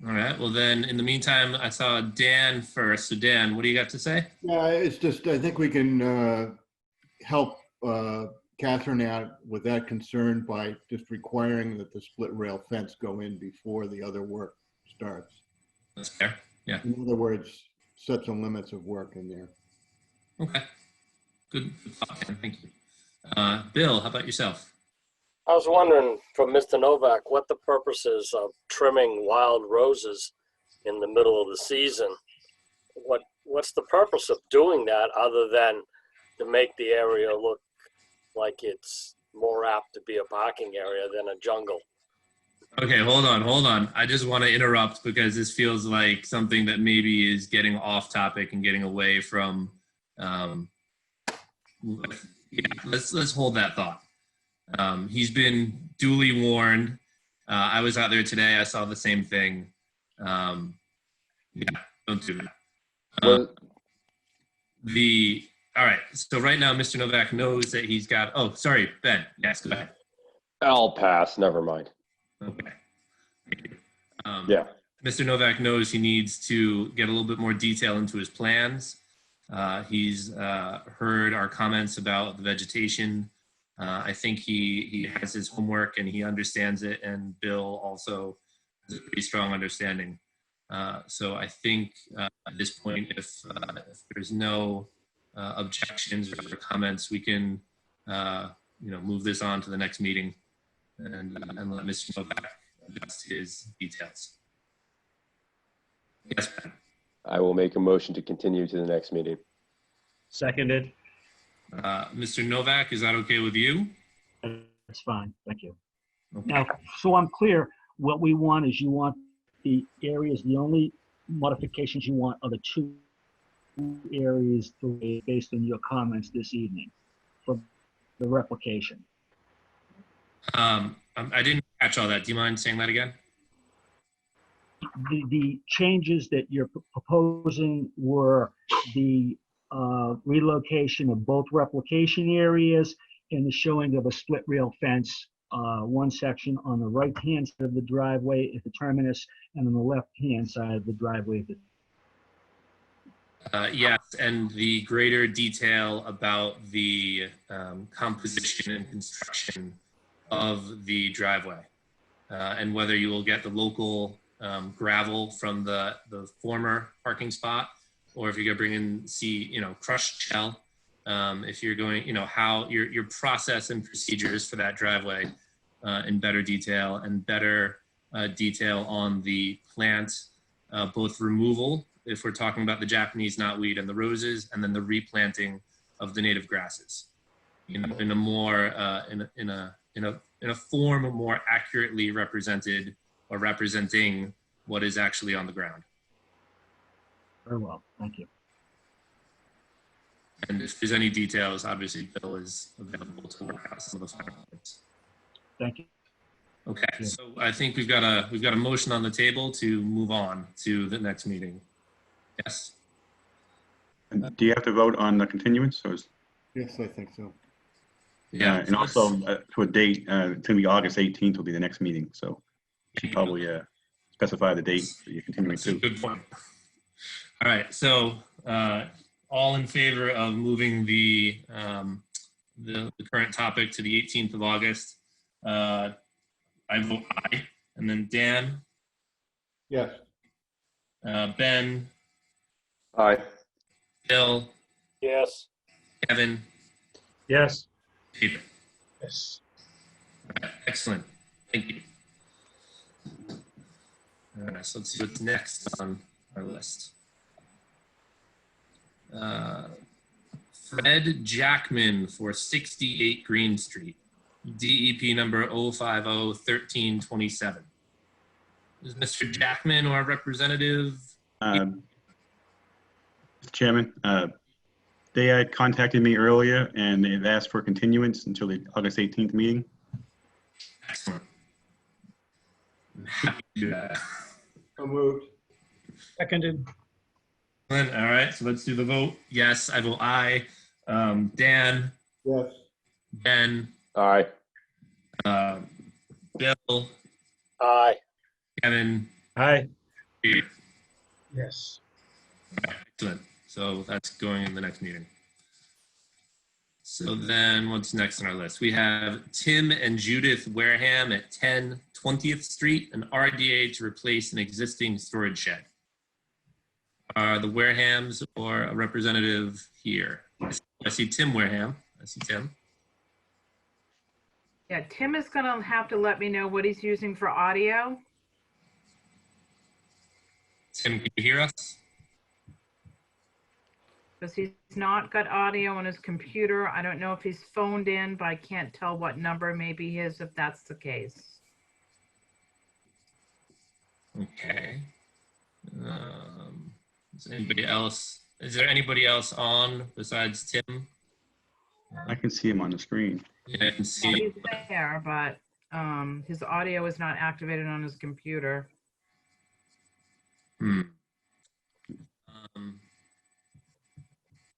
All right. Well, then, in the meantime, I saw Dan first. So, Dan, what do you got to say? Yeah, it's just, I think we can help Catherine out with that concern by just requiring that the split rail fence go in before the other work starts. That's fair. Yeah. In other words, set some limits of work in there. Okay. Good thought, Dan. Thank you. Bill, how about yourself? I was wondering from Mr. Novak what the purpose is of trimming wild roses in the middle of the season. What's the purpose of doing that other than to make the area look like it's more apt to be a parking area than a jungle? Okay, hold on. I just want to interrupt because this feels like something that maybe is getting off topic and getting away from. Let's hold that thought. He's been duly warned. I was out there today. I saw the same thing. Don't do that. All right. So right now, Mr. Novak knows that he's got. Oh, sorry, Ben. Yes, go ahead. I'll pass. Never mind. Okay. Thank you. Yeah. Mr. Novak knows he needs to get a little bit more detail into his plans. He's heard our comments about the vegetation. I think he has his homework and he understands it, and Bill also has a pretty strong understanding. So I think at this point, if there's no objections or comments, we can move this on to the next meeting and let Mr. Novak adjust his details. Yes, Ben. I will make a motion to continue to the next meeting. Seconded. Mr. Novak, is that okay with you? That's fine. Thank you. Okay. Now, so I'm clear, what we want is you want the areas, the only modifications you want are the two areas based on your comments this evening for the replication. I didn't catch all that. Do you mind saying that again? The changes that you're proposing were the relocation of both replication areas and the showing of a split rail fence, one section on the right-hand side of the driveway at the terminus and on the left-hand side of the driveway. Yes, and the greater detail about the composition and construction of the driveway, and whether you will get the local gravel from the former parking spot, or if you're going to bring in crushed shell. If you're going, how your process and procedures for that driveway in better detail, and better detail on the plant, both removal, if we're talking about the Japanese knotweed and the roses, and then the replanting of the native grasses, in a more in a form more accurately represented or representing what is actually on the ground. Very well, thank you. And if there's any details, obviously Bill is available to work out some of those final points. Thank you. Okay, so I think we've got a motion on the table to move on to the next meeting. Yes. Do you have to vote on the continuance? Or is, Yes, I think so. Yeah, and also to a date, it's going to be August 18th will be the next meeting. So you should probably specify the date that you're continuing That's a to. good point. All right, so all in favor of moving the current topic to the 18th of August, I vote aye. And then Dan, Yes. Ben, Aye. Bill, Yes. Kevin, Yes. Peter. Yes. All right, excellent. Thank you. All right, so let's see what's next on our list. Fred Jackman for 68 Green Street, DEP number 0501327. Is Mr. Jackman or representative? Mr. Chairman, they had contacted me earlier and they've asked for continuance until the August 18th meeting. Excellent. I'm happy to do that. So moved. Seconded. All right, so let's do the vote. Yes, I vote aye. Dan, Yes. Ben, Aye. Bill, Aye. Kevin, Aye. Peter. Yes. Excellent. So that's going in the next meeting. So then what's next on our list? We have Tim and Judith Wareham at 10 20th Street, an RDA to replace an existing storage shed. Are the Warehams or a representative here? I see Tim Wareham. I see Tim. Yeah, Tim is gonna have to let me know what he's using for audio. Tim, can you hear us? Because he's not got audio on his computer. I don't know if he's phoned in, but I can't tell what number may be his if that's the case. Okay. Is there anybody else on besides Tim? I can see him on the screen. Yeah, I can Yeah, see. he's there, but his audio is not activated on his computer. Hmm.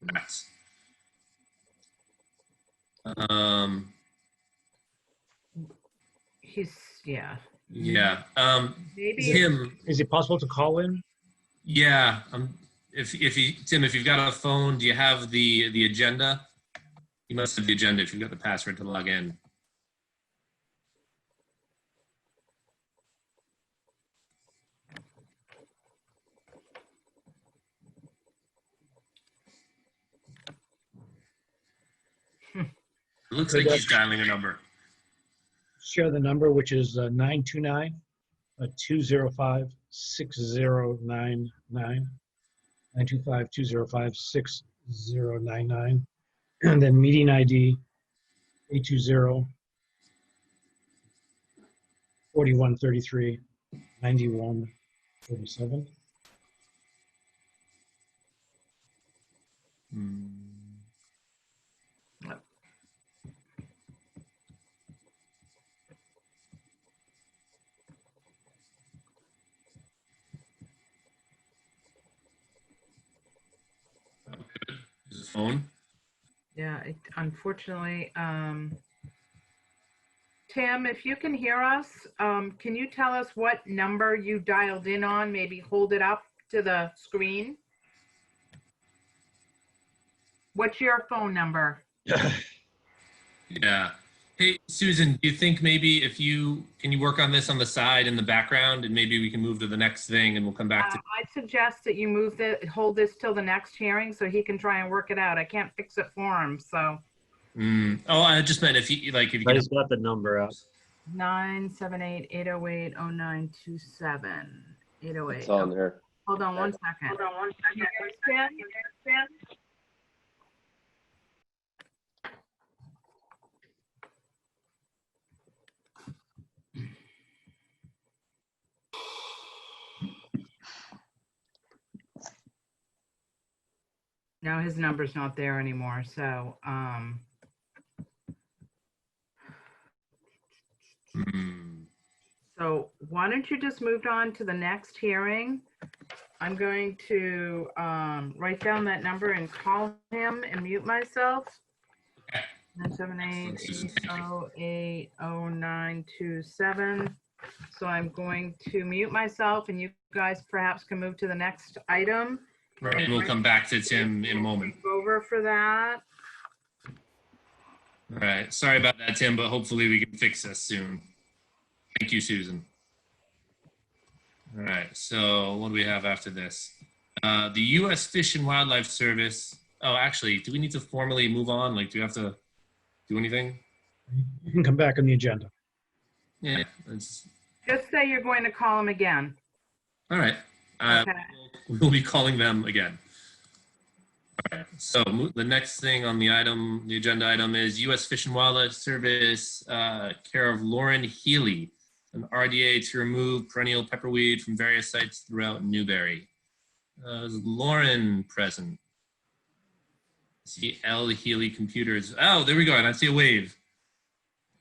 Nice. He's, yeah. Yeah. Maybe Tim. Is it possible to call in? Yeah. Tim, if you've got a phone, do you have the agenda? You must have the agenda if you've got the password to log in. It looks like he's dialing a number. Share the number, which is 929-205-6099. 925-205-6099. And then meeting ID 820-4133-9147. His phone. Yeah, unfortunately, Tim, if you can hear us, can you tell us what number you dialed in on? Maybe hold it up to the screen. What's your phone number? Yeah. Hey, Susan, do you think maybe can you work on this on the side in the background and maybe we can move to the next thing and we'll come back to. I suggest that you hold this till the next hearing so he can try and work it out. I can't fix it for him, so. Oh, I just meant if you I just got the number up. 978-808-0927. 808. It's on there. Hold on one second. You understand? No, his number's not there anymore, so, so why don't you just move on to the next hearing? I'm going to write down that number and call him and mute myself. 978-808-0927. So I'm going to mute myself and you guys perhaps can move to the next item. Right, we'll come back to Tim in a moment. Over for that. All right, sorry about that, Tim, but hopefully we can fix this soon. Thank you, Susan. All right, so what do we have after this? The U.S. Fish and Wildlife Service. Oh, actually, do we need to formally move on? Like, do we have to do anything? You can come back on the agenda. Yeah. Just say you're going to call him again. All right. Okay. We'll be calling them again. All right. So the next thing on the agenda item is U.S. Fish and Wildlife Service, care of Lauren Healy, an RDA to remove perennial pepperweed from various sites throughout Newbury. Is Lauren present? I see L. Healy Computers. Oh, there we go. And I see a wave.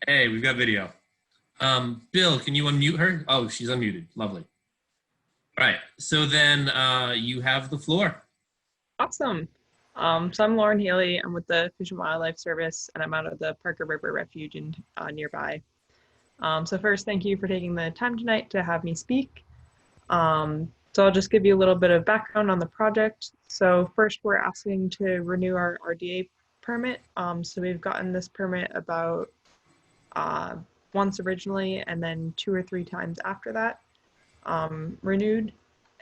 Hey, we've got video. Bill, can you unmute her? Oh, she's unmuted. Lovely. All right, so then you have the floor. Awesome. So I'm Lauren Healy. I'm with the Fish and Wildlife Service, and I'm out of the Parker River Refuge in nearby. So first, thank you for taking the time tonight to have me speak. So I'll just give you a little bit of background on the project. So first, we're asking to renew our RDA permit. So we've gotten this permit about once originally and then 2 or 3 times after that renewed.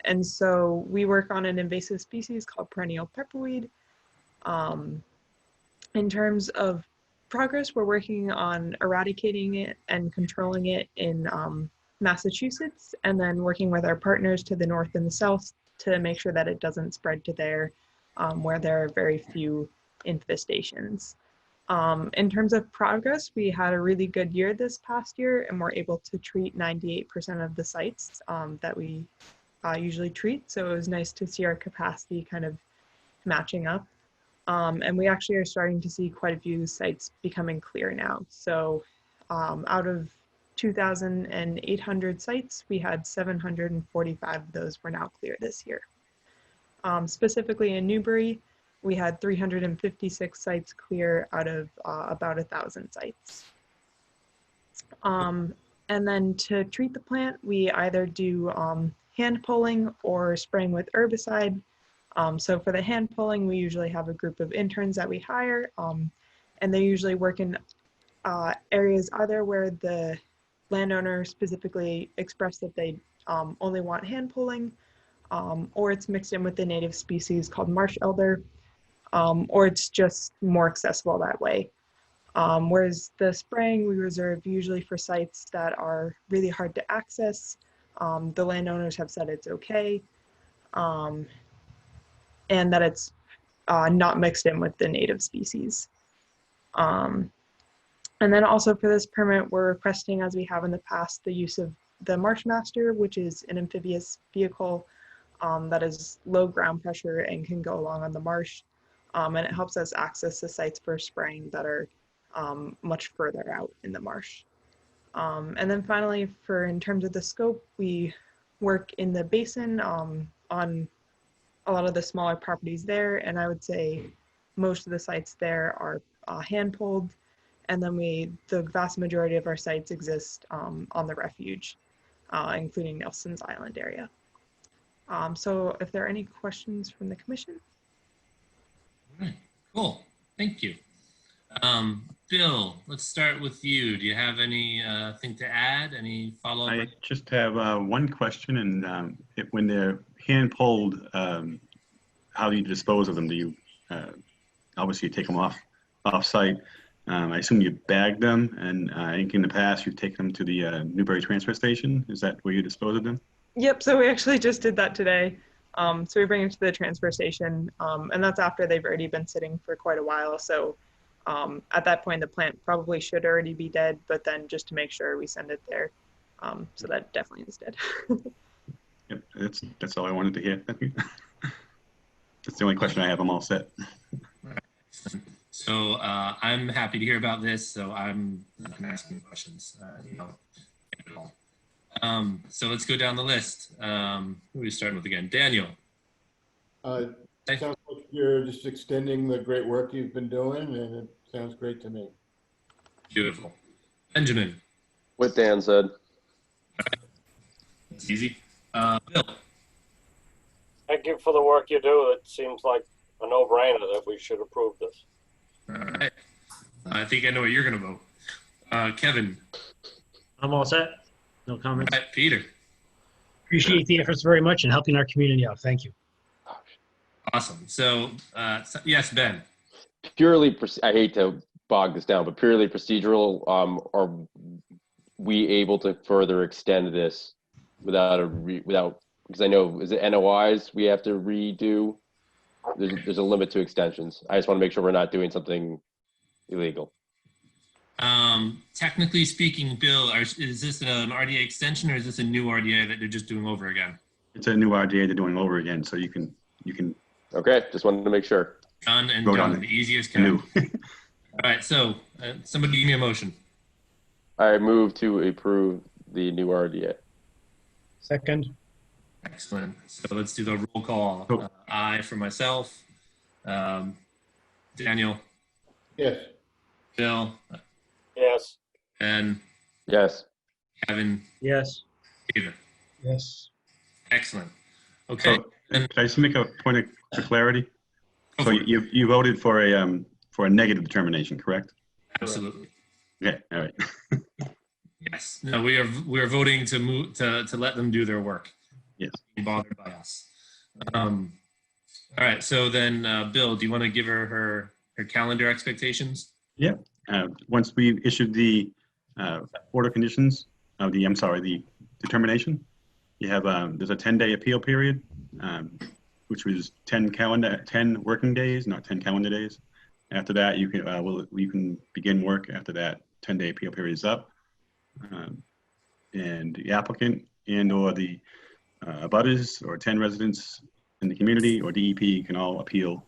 And so we work on an invasive species called perennial pepperweed. In terms of progress, we're working on eradicating it and controlling it in Massachusetts, and then working with our partners to the north and the south to make sure that it doesn't spread to there, where there are very few infestations. In terms of progress, we had a really good year this past year, and we're able to treat 98% of the sites that we usually treat. So it was nice to see our capacity kind of matching up. And we actually are starting to see quite a few sites becoming clear now. So out of 2,800 sites, we had 745 of those were now clear this year. Specifically in Newbury, we had 356 sites clear out of about 1,000 sites. And then to treat the plant, we either do hand pulling or spraying with herbicide. So for the hand pulling, we usually have a group of interns that we hire, and they usually work in areas either where the landowner specifically expressed that they only want hand pulling, or it's mixed in with the native species called marsh elder, or it's just more accessible that way. Whereas the spraying we reserve usually for sites that are really hard to access. The landowners have said it's okay, and that it's not mixed in with the native species. And then also for this permit, we're requesting, as we have in the past, the use of the Marshmaster, which is an amphibious vehicle that is low ground pressure and can go along on the marsh. And it helps us access the sites for spraying that are much further out in the marsh. And then finally, in terms of the scope, we work in the basin on a lot of the smaller properties there. And I would say most of the sites there are hand pulled. And then the vast majority of our sites exist on the refuge, including Nelson's Island area. So if there are any questions from the commission. All right, cool, thank you. Bill, let's start with you. Do you have anything to add? Any follow-up? I just have one question, and when they're hand pulled, how do you dispose of them? Do you obviously you take them off site? I assume you bag them, and I think in the past you've taken them to the Newbury transfer station. Is that where you dispose of them? Yep, so we actually just did that today. So we bring it to the transfer station, and that's after they've already been sitting for quite a while. So at that point, the plant probably should already be dead, but then just to make sure we send it there. So that definitely is dead. Yep, that's all I wanted to hear. Thank you. That's the only question I have. I'm all set. So I'm happy to hear about this. So I'm not going to ask any questions. So let's go down the list. Who are we starting with again? Daniel. Sounds like you're just extending the great work you've been doing, and it sounds great to me. Beautiful. Benjamin. What Dan said. It's easy. Bill. Thank you for the work you do. It seems like a no-brainer that we should approve this. All right. I think I know what you're going to vote. Kevin. I'm all set. No comments. All right, Peter. Appreciate the efforts very much in helping our community out. Thank you. Awesome. So, yes, Ben. Purely, I hate to bog this down, but purely procedural, are we able to further extend this without, because I know, is it NOIs we have to redo? There's a limit to extensions. I just want to make sure we're not doing something illegal. Technically speaking, Bill, is this an RDA extension or is this a new RDA that they're just doing over again? It's a new RDA they're doing over again, so you can. Okay, just wanted to make sure. Done and Vote done. on The it. easiest kind. New. All right. So somebody give me a motion. I move to approve the new RDA. Second. Excellent. So let's do the roll call. I for myself. Daniel. Yes. Bill. Yes. Ben. Yes. Kevin. Yes. Peter. Yes. Excellent. Okay. So, can I just make a point of clarity? Go So for it. you voted for for a negative determination, correct? Absolutely. Okay, all right. Yes. No, we are voting to move to let them do their work. Yes. Be bothered by us. All right. So then, Bill, do you want to give her calendar expectations? Yeah. Once we issued the order conditions of the, the determination, you have there's a 10-day appeal period, which was 10 working days, not 10 calendar days. After that, you can begin work. After that 10-day appeal period is up, and the applicant and/or the abutters or 10 residents in the community or DEP can all appeal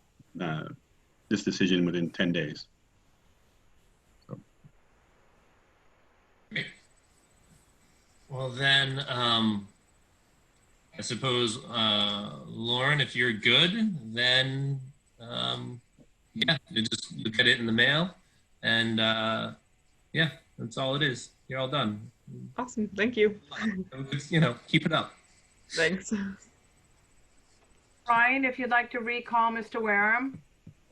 this decision within 10 days. So. Great. Well, then, I suppose, Lauren, if you're good, then yeah, you get it in the mail, and yeah, that's all it is. You're all done. Awesome. Thank you. Keep it up. Thanks. Brian, if you'd like to recall Mr. Wareham.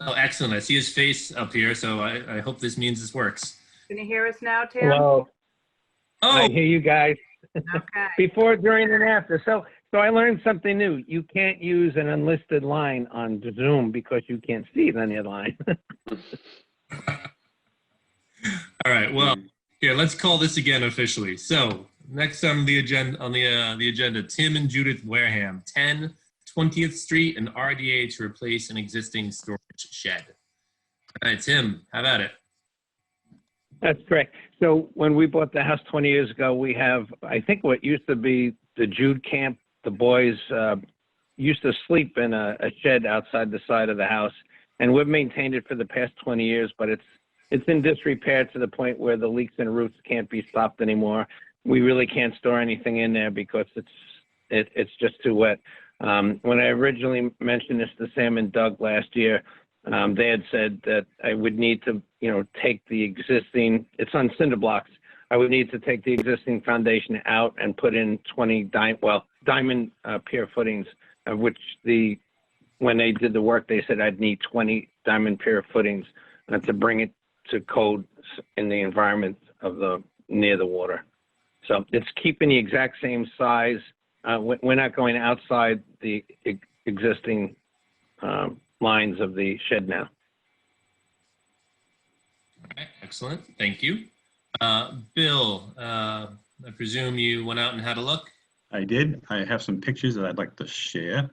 Oh, excellent. I see his face up here, so I hope this means this works. Can you hear us now, Tim? Hello. Oh, I hear you guys. Okay. Before, during, and after. So I learned something new. You can't use an unlisted line on Zoom because you can't see it on your line. all right. Well, here, let's call this again officially. So next on the agenda, Tim and Judith Wareham, 10 20th Street and RDA to replace an existing storage shed. All right, Tim, have at it. That's correct. So when we bought the house 20 years ago, we have, I think, what used to be the Jude camp. The boys used to sleep in a shed outside the side of the house, and we've maintained it for the past 20 years, but it's in disrepair to the point where the leaks and roots can't be stopped anymore. We really can't store anything in there because it's just too wet. When I originally mentioned this to Sam and Doug last year, they had said that I would need to, take the existing, it's on cinder blocks. I would need to take the existing foundation out and put in 20 diamond pier footings, of which when they did the work, they said I'd need 20 diamond pier footings to bring it to code in the environment of near the water. So it's keeping the exact same size. We're not going outside the existing lines of the shed now. All right, excellent. Thank you. Bill, I presume you went out and had a look? I did. I have some pictures that I'd like to share.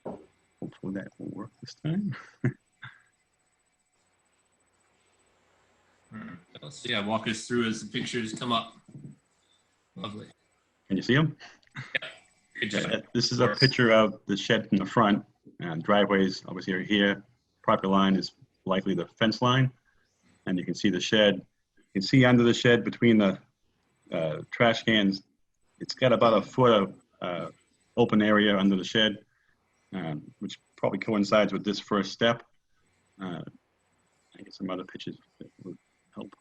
Hopefully that will work this time. So yeah, walk us through as the pictures come up. Lovely. Can you see them? Good job. This is a picture of the shed from the front. Driveways obviously are here. Property line is likely the fence line. And you can see the shed. You can see under the shed between the trash cans, it's got about a foot of open area under the shed, which probably coincides with this first step. I get some other pictures that would help.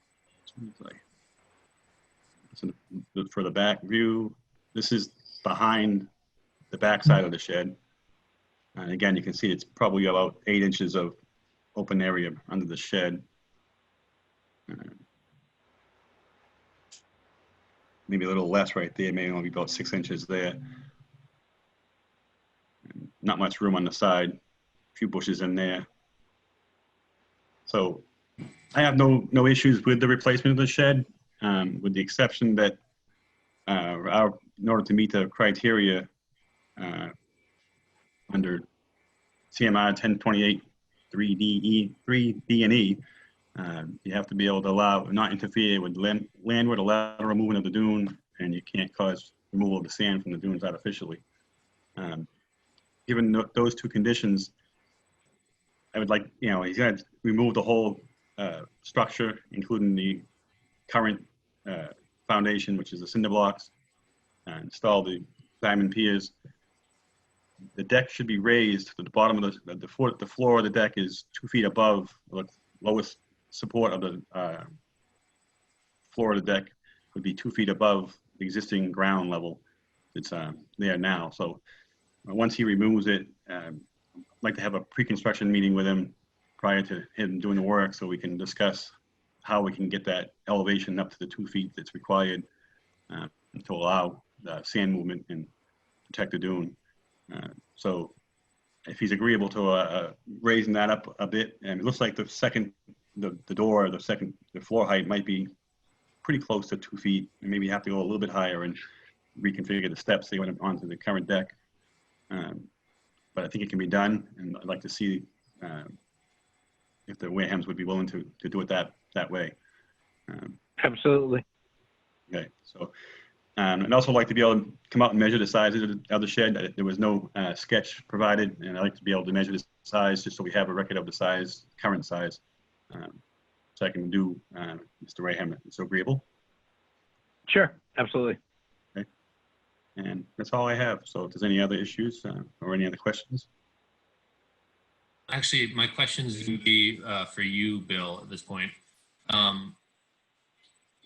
For the back view, this is behind the back side of the shed. And again, you can see it's probably about 8 inches of open area under the shed. Maybe a little less right there, maybe only about 6 inches there. Not much room on the side, a few bushes in there. So I have no issues with the replacement of the shed, with the exception that in order to meet the criteria under CMR 1028 3B and E, you have to be able to not interfere with landward or lateral movement of the dune, and you can't cause removal of the sand from the dunes artificially. Given those two conditions, I would like, he's going to remove the whole structure, including the current foundation, which is the cinder blocks, and install the diamond piers. The deck should be raised to the bottom of the floor of the deck is 2 feet above the lowest support of the floor of the deck would be 2 feet above the existing ground level. It's there now. So once he removes it, I'd like to have a pre-construction meeting with him prior to him doing the work so we can discuss how we can get that elevation up to the 2 feet that's required to allow the sand movement and protect the dune. So if he's agreeable to raising that up a bit, and it looks like the floor height might be pretty close to 2 feet, and maybe have to go a little bit higher and reconfigure the steps they went onto the current deck. But I think it can be done, and I'd like to see if the Warehams would be willing to do it that way. Absolutely. Okay, so I'd also like to be able to come out and measure the size of the shed. There was no sketch provided, and I'd like to be able to measure the size just so we have a record of the size, current size. So I can do Mr. Raham, if it's agreeable. Sure, absolutely. Okay, and that's all I have. So if there's any other issues or any other questions. Actually, my questions would be for you, Bill, at this point.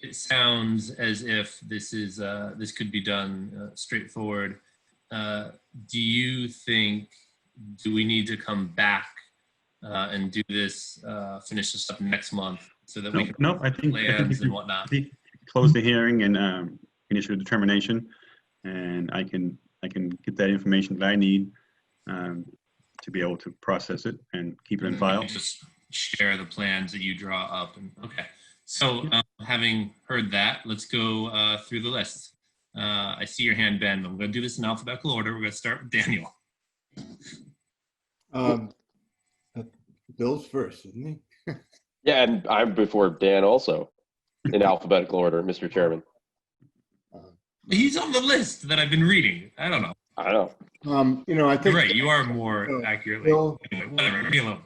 It sounds as if this could be done straightforward. Do you think, do we need to come back and do this, finish this up next month so that we can I think plans and whatnot? Close the hearing and issue a determination, and I can get that information that I need to be able to process it and keep it in file. Just share the plans that you draw up. And okay. So having heard that, let's go through the list. I see your hand, Ben. I'm going to do this in alphabetical order. We're going to start with Daniel. Bill's first, isn't he? Yeah, and I'm before Dan also, in alphabetical order, Mr. Chairman. He's on the list that I've been reading. I don't know. I know. I think You're right. You are more accurately. Bill, Anyway, whatever. Leave me alone.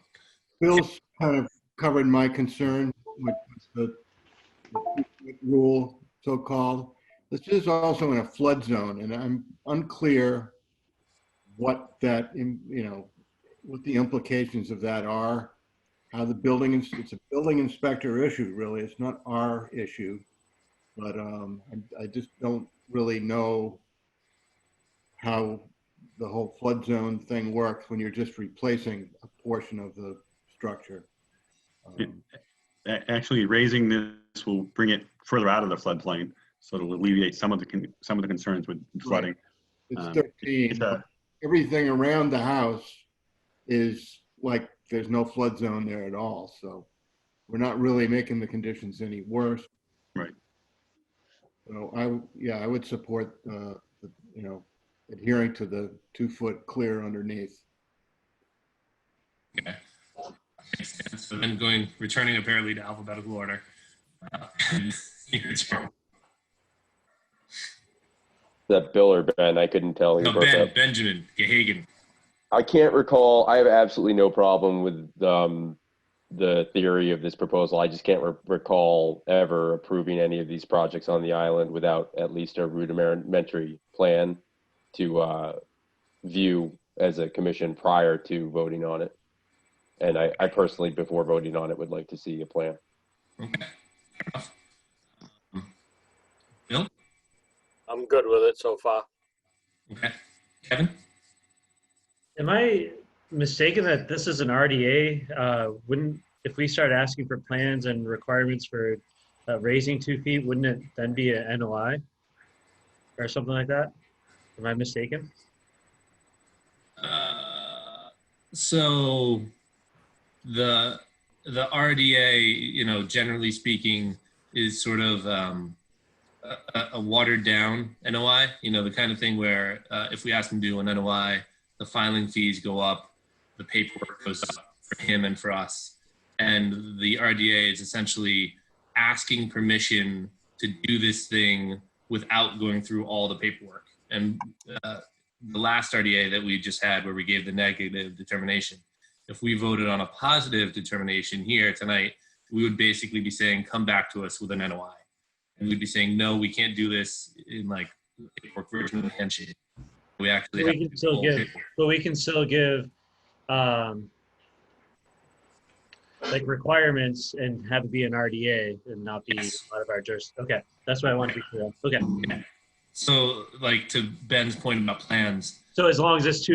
Bill's kind of covered my concern with the rule, so-called. This is also in a flood zone, and I'm unclear what that, what the implications of that are. How the building, it's a building inspector issue, really. It's not our issue, but I just don't really know how the whole flood zone thing works when you're just replacing a portion of the structure. Actually, raising this will bring it further out of the floodplain, so it'll alleviate some of the concerns with flooding. It's 13. Everything around the house is like there's no flood zone there at all. So we're not really making the conditions any worse. Right. So I would support adhering to the 2 foot clear underneath. Okay. So then returning apparently to alphabetical order. Your turn. That Bill or Ben, I couldn't tell. No, Benjamin Gehagen. I can't recall. I have absolutely no problem with the theory of this proposal. I just can't recall ever approving any of these projects on the island without at least a rudimentary plan to view as a commission prior to voting on it. And I personally, before voting on it, would like to see a plan. Okay. Fair enough. Bill? I'm good with it so far. Okay. Kevin? Am I mistaken that this is an RDA? If we start asking for plans and requirements for raising 2 feet, wouldn't it then be a NOI or something like that? Am I mistaken? So the RDA, generally speaking, is sort of a watered down NOI, the kind of thing where if we ask them to do an NOI, the filing fees go up, the paperwork goes up for him and for us. And the RDA is essentially asking permission to do this thing without going through all the paperwork. And the last RDA that we just had where we gave the negative determination, if we voted on a positive determination here tonight, we would basically be saying, come back to us with an NOI. And we'd be saying, no, we can't do this in like paperwork version of the handshake. We actually have to still give, but we can still give like requirements and have it be an RDA and not be out of our jurisdiction. Okay, that's what I want to be clear on. Okay. Yeah. So like to Ben's point about plans. So as long as it's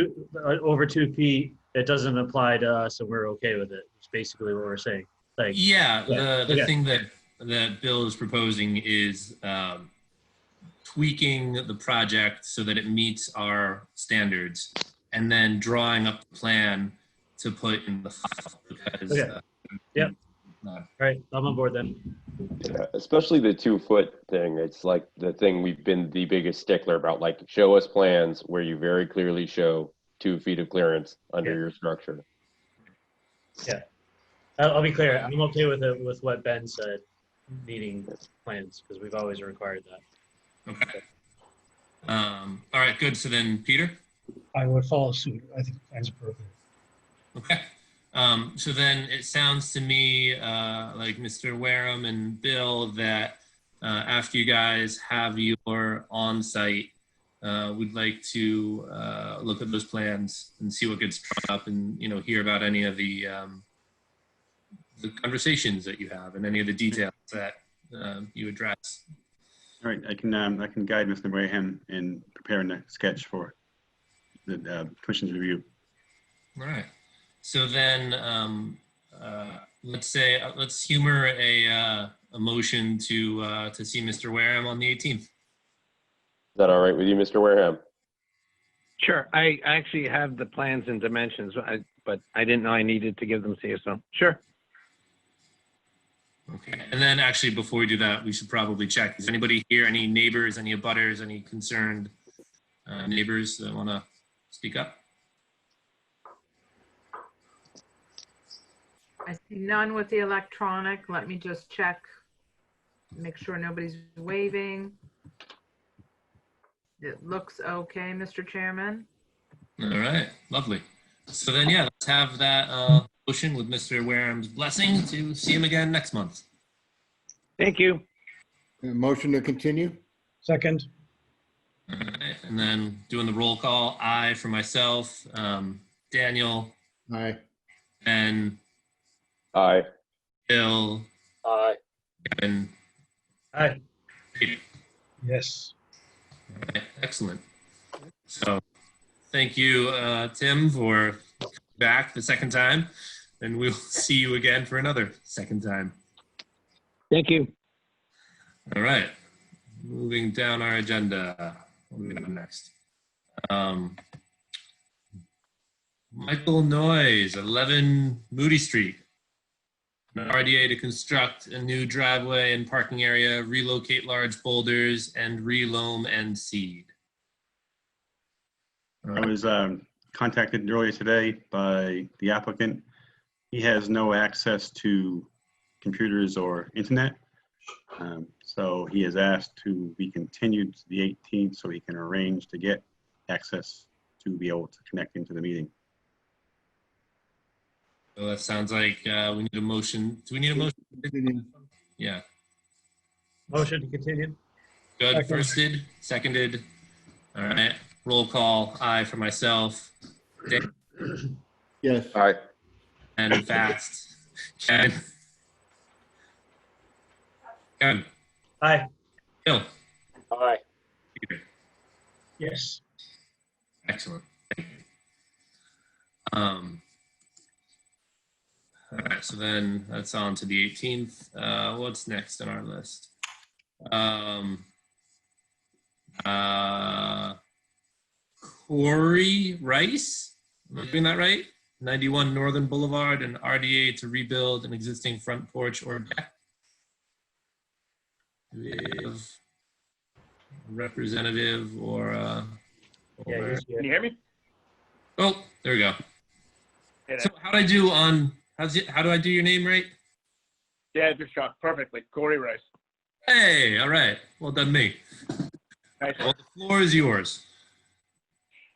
over 2 feet, it doesn't apply to us and we're okay with it. It's basically what we're saying. Like, Yeah, the okay. thing that Bill is proposing is tweaking the project so that it meets our standards, and then drawing up the plan to put in the file. Because, Okay. Yep. All right, I'm on board then. Yeah, especially the 2-foot thing. It's like the thing we've been the biggest stickler about. Like, show us plans where you very clearly show 2 feet of clearance under your structure. Yeah, I'll be clear. I'm okay with it, with what Ben said, needing plans, because we've always required that. Okay. All right, good. So then, Peter? I would follow suit. I think plans appropriate. Okay. So then it sounds to me like Mr. Wareham and Bill that after you guys have your on-site, we'd like to look at those plans and see what gets drawn up, and hear about any of the conversations that you have and any of the details that you address. All right, I can guide Mr. Wareham in preparing a sketch for the commission's review. All right. So then, let's humor a motion to see Mr. Wareham on the 18th. Is that all right with you, Mr. Wareham? Sure. I actually have the plans and dimensions, but I didn't know I needed to give them to you, so sure. Okay. And then actually, before we do that, we should probably check. Is anybody here, any neighbors, any abutters, any concerned neighbors that want to speak up? I see none with the electronic. Let me just check, make sure nobody's waving. It looks okay, Mr. Chairman. All right, lovely. So then, yeah, let's have that motion with Mr. Wareham's blessing to see him again next month. Thank you. Motion to continue? Second. All right, and then doing the roll call, I for myself, Daniel, Aye. Ben, Aye. Bill, Aye. Kevin, Aye. Peter. Yes. All right, excellent. So thank you, Tim, for coming back the second time, and we'll see you again for another second time. Thank you. All right, moving down our agenda. What do we have next? Michael Noyes, 11 Moody Street. An RDA to construct a new driveway and parking area, relocate large boulders, and reloam and seed. I was contacted earlier today by the applicant. He has no access to computers or internet. So he has asked to be continued to the 18th so he can arrange to get access to be able to connect into the meeting. So that sounds like we need a motion. Do we need a motion? Yeah. Motion to continue. Good. Second. Firsted, seconded. All right. Roll call. Aye for myself. Dan, Yes. Aye. and fast. Ken. Kevin. Aye. Bill. Aye. Peter. Yes. Excellent. Thank you. All right, so then that's on to the 18th. What's next on our list? Corey Rice, am I doing that right? 91 Northern Boulevard, and RDA to rebuild an existing front porch or deck. Do we have a representative or Yeah, he's here. Can you hear me? oh, there we go. Hey So there. how do I do on, how do I do your name right? Yeah, just shot perfectly. Corey Rice. Hey, all right. Well done, me. Nice. Well, the floor is yours.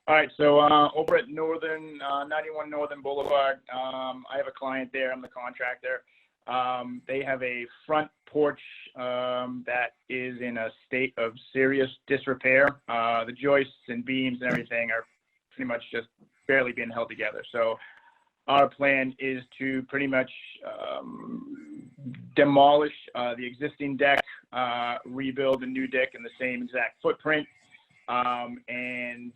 All right, so over at 91 Northern Boulevard, I have a client there. I'm the contractor. They have a front porch that is in a state of serious disrepair. The joists and beams and everything are pretty much just barely being held together. So our plan is to pretty much demolish the existing deck, rebuild a new deck in the same exact footprint, and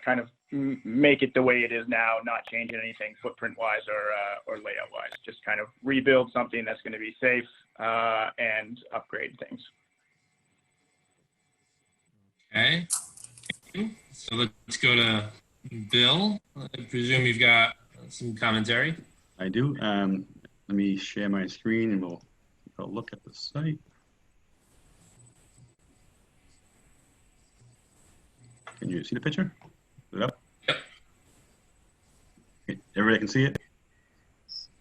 kind of make it the way it is now, not changing anything footprint-wise or layout-wise. Just kind of rebuild something that's going to be safe and upgrade things. Okay. So let's go to Bill. I presume you've got some commentary. I do. Let me share my screen and we'll take a look at the site. Can you see the picture? Is it up? Yep. Okay. Everybody can see it?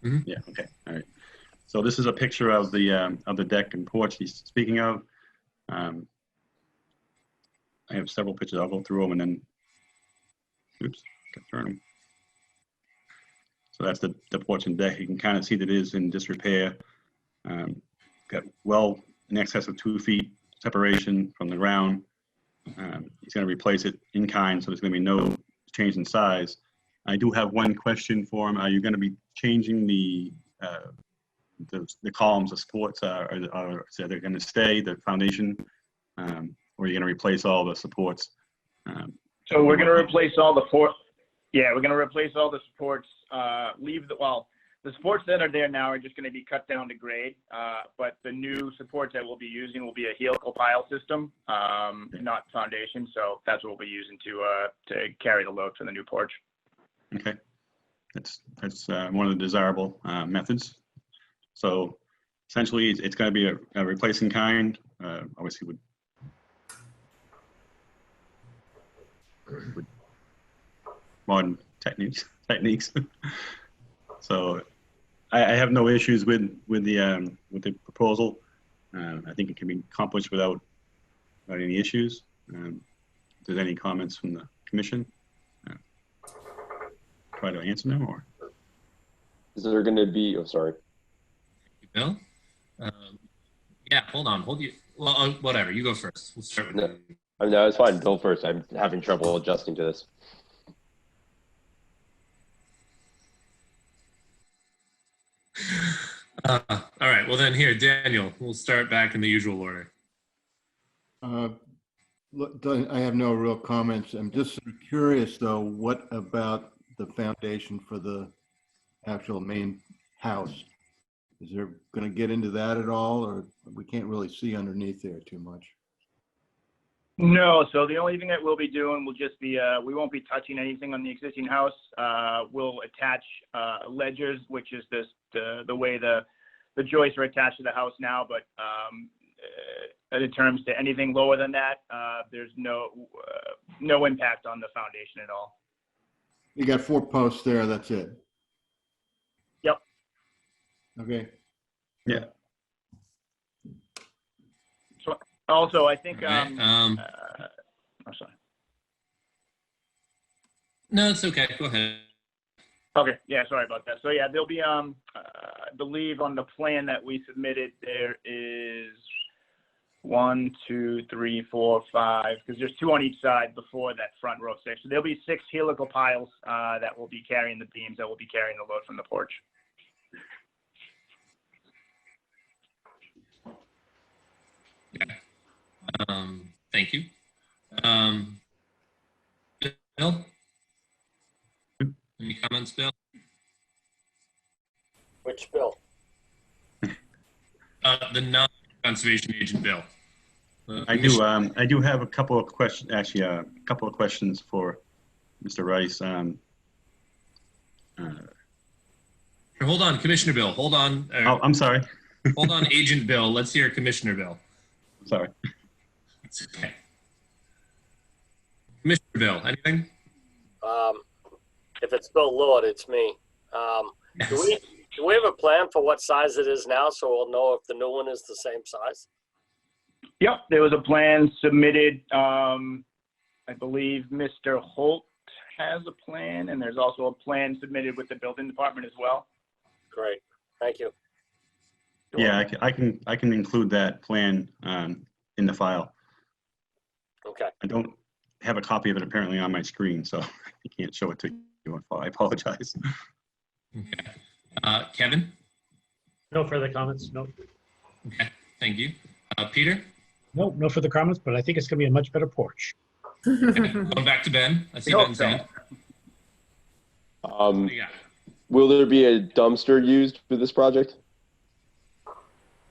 Mm-hmm. Yeah, okay, all right. So this is a picture of the deck and porch he's speaking of. I have several pictures. I'll go through them and then, oops, got to turn them. So that's the porch and deck. You can kind of see that it is in disrepair. Got well in excess of 2 feet separation from the ground. He's going to replace it in kind, so there's going to be no change in size. I do have one question for him. Are you going to be changing the columns of supports? Are they going to stay the foundation, or are you going to replace all the supports? So we're going to replace all the we're going to replace all the supports. The supports that are there now are just going to be cut down to grade, but the new supports that we'll be using will be a helical pile system, not foundation. So that's what we'll be using to carry the load for the new porch. Okay, that's one of the desirable methods. So essentially, it's going to be a replacing kind. Obviously, with modern techniques. So I have no issues with the proposal. I think it can be accomplished without any issues. If there's any comments from the commission, try to answer them. Or is there going to be? Oh, sorry. Bill? Yeah, hold you. Well, whatever. You go first. We'll start with you. No, it's fine. Bill first. I'm having trouble adjusting to this. All right. Well, then here, Daniel. We'll start back in the usual order. Look, I have no real comments. I'm just sort of curious, though, what about the foundation for the actual main house? Is there going to get into that at all, or we can't really see underneath there too much? No, so the only thing that we'll be doing will just be, we won't be touching anything on the existing house. We'll attach ledgers, which is the way the joists are attached to the house now, but in terms to anything lower than that, there's no impact on the foundation at all. You got 4 posts there, that's it? Yep. Okay. Yeah. So also, I think, Right. I'm sorry. No, it's okay. Go ahead. Okay, yeah, sorry about that. So yeah, there'll be, I believe on the plan that we submitted, there is 1, 2, 3, 4, 5, because there's 2 on each side before that front row of 6. So there'll be 6 helical piles that will be carrying the beams, that will be carrying the load from the porch. Thank you. Bill? Any comments, Bill? Which bill? The non-conservation agent bill. I do have a couple of questions. Actually, a couple of questions for Mr. Rice. Hold on, Commissioner Bill. Hold on. Oh, I'm sorry. Hold on, Agent Bill. Let's hear Commissioner Bill. Sorry. It's okay. Commissioner Bill, anything? If it's Bill Lord, it's me. Do we have a plan for what size it is now, so we'll know if the new one is the same size? Yep, there was a plan submitted. I believe Mr. Holt has a plan, and there's also a plan submitted with the building department as well. Great, thank you. Yeah, I can include that plan in the file. Okay. I don't have a copy of it apparently on my screen, so I can't show it to you. I apologize. Okay. Kevin? No further comments. No. Okay, thank you. Peter? No further comments, but I think it's going to be a much better porch. Going back to Ben. I see We hope Ben's so. hand. Yeah. Will there be a dumpster used for this project?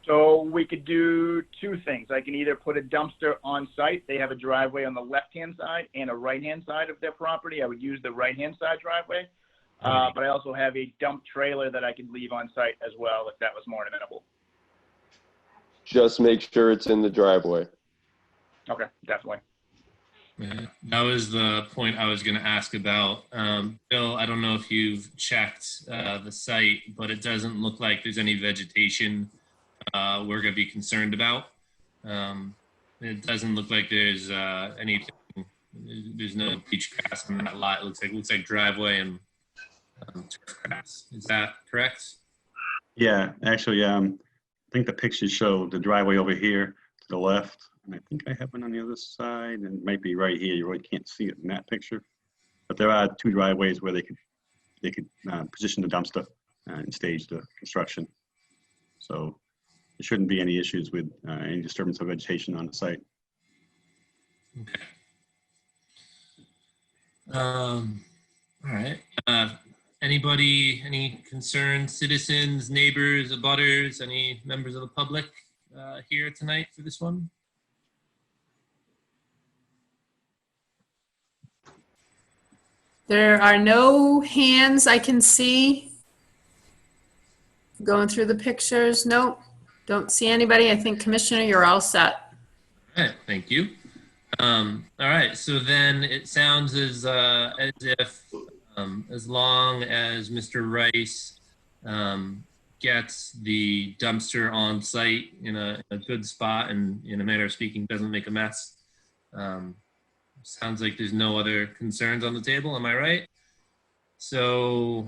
So we could do two things. I can either put a dumpster on site. They have a driveway on the left-hand side and a right-hand side of their property. I would use the right-hand side driveway. But I also have a dump trailer that I could leave on site as well if that was more amenable. Just make sure it's in the driveway. Okay, definitely. Yeah, that was the point I was going to ask about. Bill, I don't know if you've checked the site, but it doesn't look like there's any vegetation we're going to be concerned about. It doesn't look like there's anything. There's no beach grass on that lot. It looks like driveway and turf grass. Is that correct? Yeah, actually, I think the pictures show the driveway over here to the left. And I think I have one on the other side, and it might be right here. You really can't see it in that picture. But there are two driveways where they could position the dumpster and stage the construction. So there shouldn't be any issues with any disturbance of vegetation on the site. Okay. All right. Anybody, any concerned citizens, neighbors, abutters, any members of the public here tonight for this one? There are no hands I can see. Going through the pictures, nope, don't see anybody. I think Commissioner, you're all set. All right, thank you. All right, so then it sounds as if as long as Mr. Rice gets the dumpster on site in a good spot and, in a manner of speaking, doesn't make a mess. Sounds like there's no other concerns on the table. Am I right? So,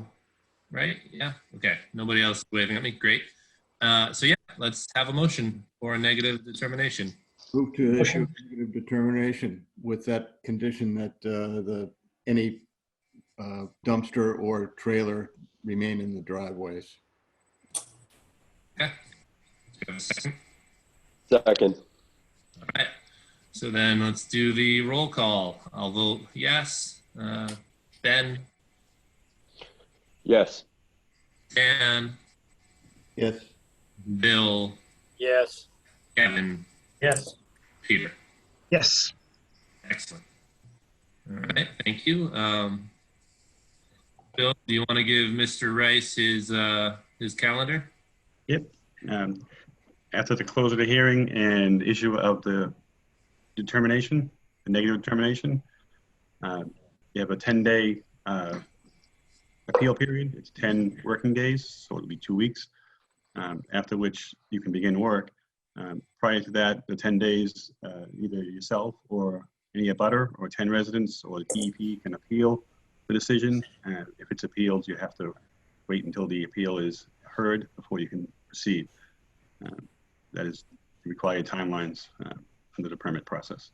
right? Yeah. Okay. Nobody else is waving at me. Great. So yeah, let's have a motion for a negative determination. Move to issue a negative determination with that condition that any dumpster or trailer remain in the driveways. Okay. Let's go a second. Second. All right. So then let's do the roll call. I'll vote yes. Ben? Yes. Dan? Yes. Bill? Yes. Kevin? Yes. Peter? Yes. Excellent. All right, thank you. Bill, do you want to give Mr. Rice his calendar? Yep. After the close of the hearing and issue of the determination, the negative determination, you have a 10-day appeal period. It's 10 working days, so it'll be 2 weeks, after which you can begin work. Prior to that, the 10 days, either yourself or any abutter or 10 residents or the DEP can appeal the decision. If it's appealed, you have to wait until the appeal is heard before you can proceed. That is the required timelines under the permit process.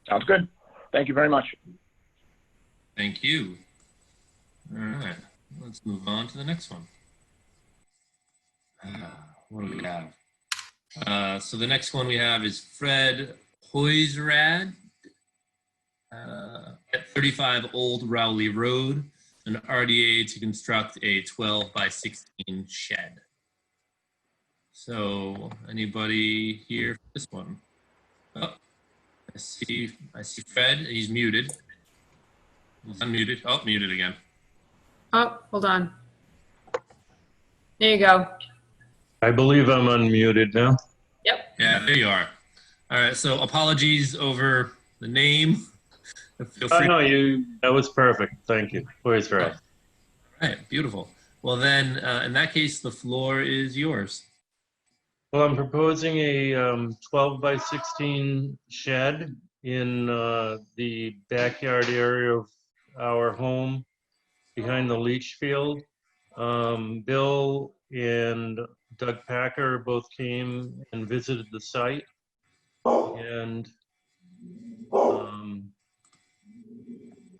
Sounds good. Thank you very much. Thank you. All right, let's move on to the next one. What do we have? So the next one we have is Fred Hoysrad at 35 Old Rowley Road, an RDA to construct a 12 by 16 shed. So anybody here for this one? Oh, I see Fred, he's muted. He's unmuted. Oh, muted again. Oh, hold on. There you go. I believe I'm unmuted now. Yep. Yeah, there you are. All right, so apologies over the name. Feel free. No, that was perfect. Thank you. Please, right. All right, beautiful. Well then, in that case, the floor is yours. Well, I'm proposing a 12 by 16 shed in the backyard area of our home behind the leach field. Bill and Doug Packer both came and visited the site, and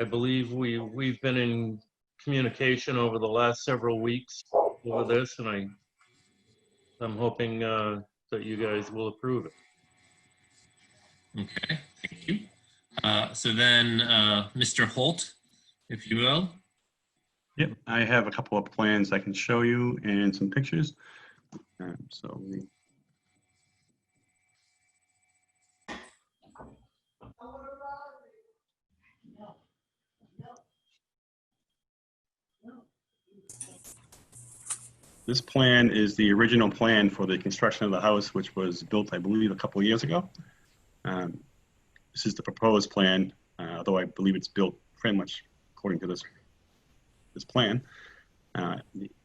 I believe we've been in communication over the last several weeks over this, and I'm hoping that you guys will approve it. Okay, thank you. So then, Mr. Holt, if you will. Yep, I have a couple of plans I can show you and some pictures. So this plan is the original plan for the construction of the house, which was built, I believe, a couple of years ago. This is the proposed plan, although I believe it's built pretty much according to this plan.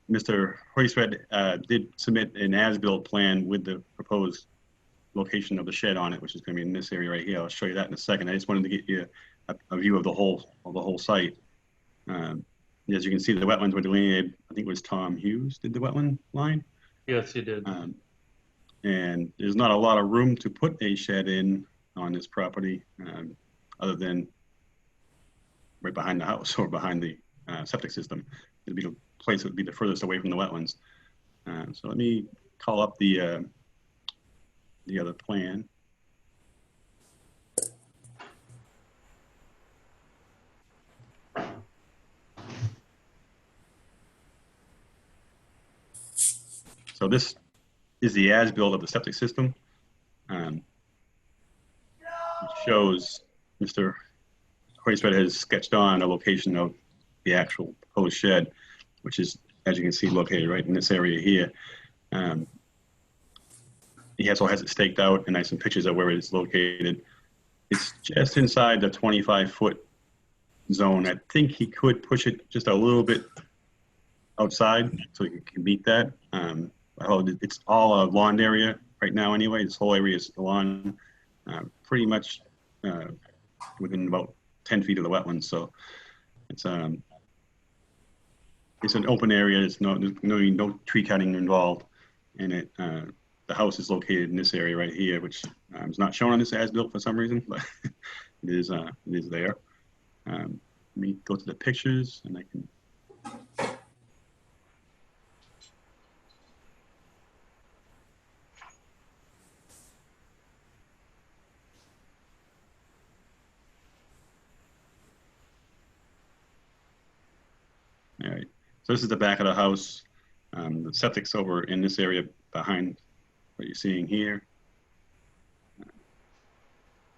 Mr. Hoysred did submit an as-built plan with the proposed location of the shed on it, which is going to be in this area right here. I'll show you that in a second. I just wanted to get you a view of the whole site. As you can see, the wetlands were delineated. I think it was Tom Hughes did the wetland line. Yes, he did. And there's not a lot of room to put a shed in on this property, other than right behind the house or behind the septic system. It'd be the place that would be the furthest away from the wetlands. So let me call up the other plan. So this is the as-built of the septic system. It shows Mr. Hoysred has sketched on a location of the actual proposed shed, which is, as you can see, located right in this area here. He also has it staked out, and I have some pictures of where it's located. It's just inside the 25-foot zone. I think he could push it just a little bit outside so he can meet that. It's all a lawn area right now anyway. This whole area is lawn, pretty much within about 10 feet of the wetlands. So it's an open area. There's no tree cutting involved in it. The house is located in this area right here, which is not shown on this as-built for some reason, but it is there. Let me go to the pictures, and I can. All right, so this is the back of the house. The septic's over in this area behind what you're seeing here.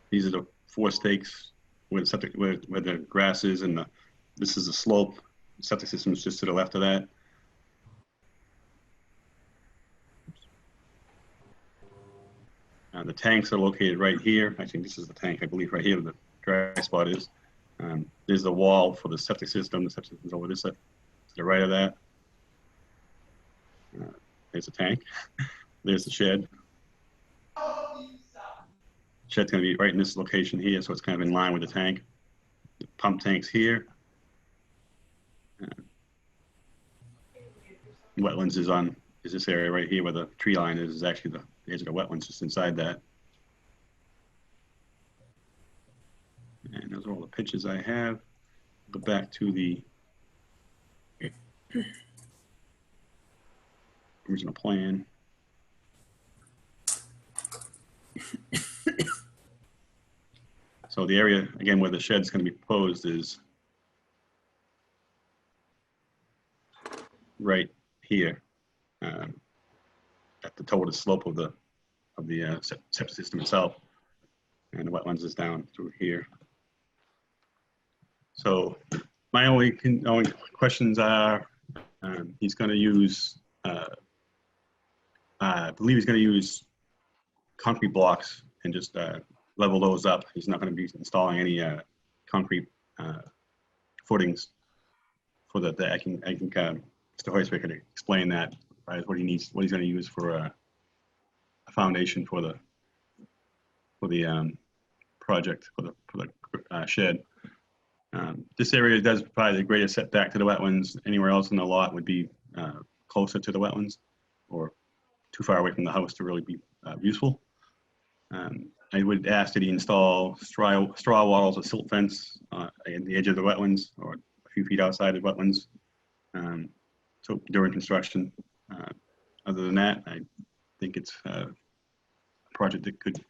These are the 4 stakes where the septic, where the grass is, and this is the slope. The septic system is just to the left of that. The tanks are located right here. Actually, this is the tank, I believe, right here. The dry spot is. There's the wall for the septic system. The septic system is over this side, to the right of that. There's the tank. There's the shed. Shed's going to be right in this location here, so it's kind of in line with the tank. The pump tank's here. Wetlands is this area right here where the tree line is actually the edge of the wetlands just inside that. And those are all the pictures I have. Go back to the original plan. So the area, again, where the shed's going to be proposed is right here, at the total slope of the septic system itself, and the wetlands is down through here. So my only questions are, he's going to use, I believe he's going to use concrete blocks and just level those up. He's not going to be installing any concrete footings for the. I think Mr. Hoysred could explain that, right? What he's going to use for a foundation for the project for the shed. This area does provide the greatest setback to the wetlands. Anywhere else in the lot would be closer to the wetlands or too far away from the house to really be useful. I would ask that he install straw walls or silt fence at the edge of the wetlands or a few feet outside of wetlands. So during construction, other than that, I think it's a project that could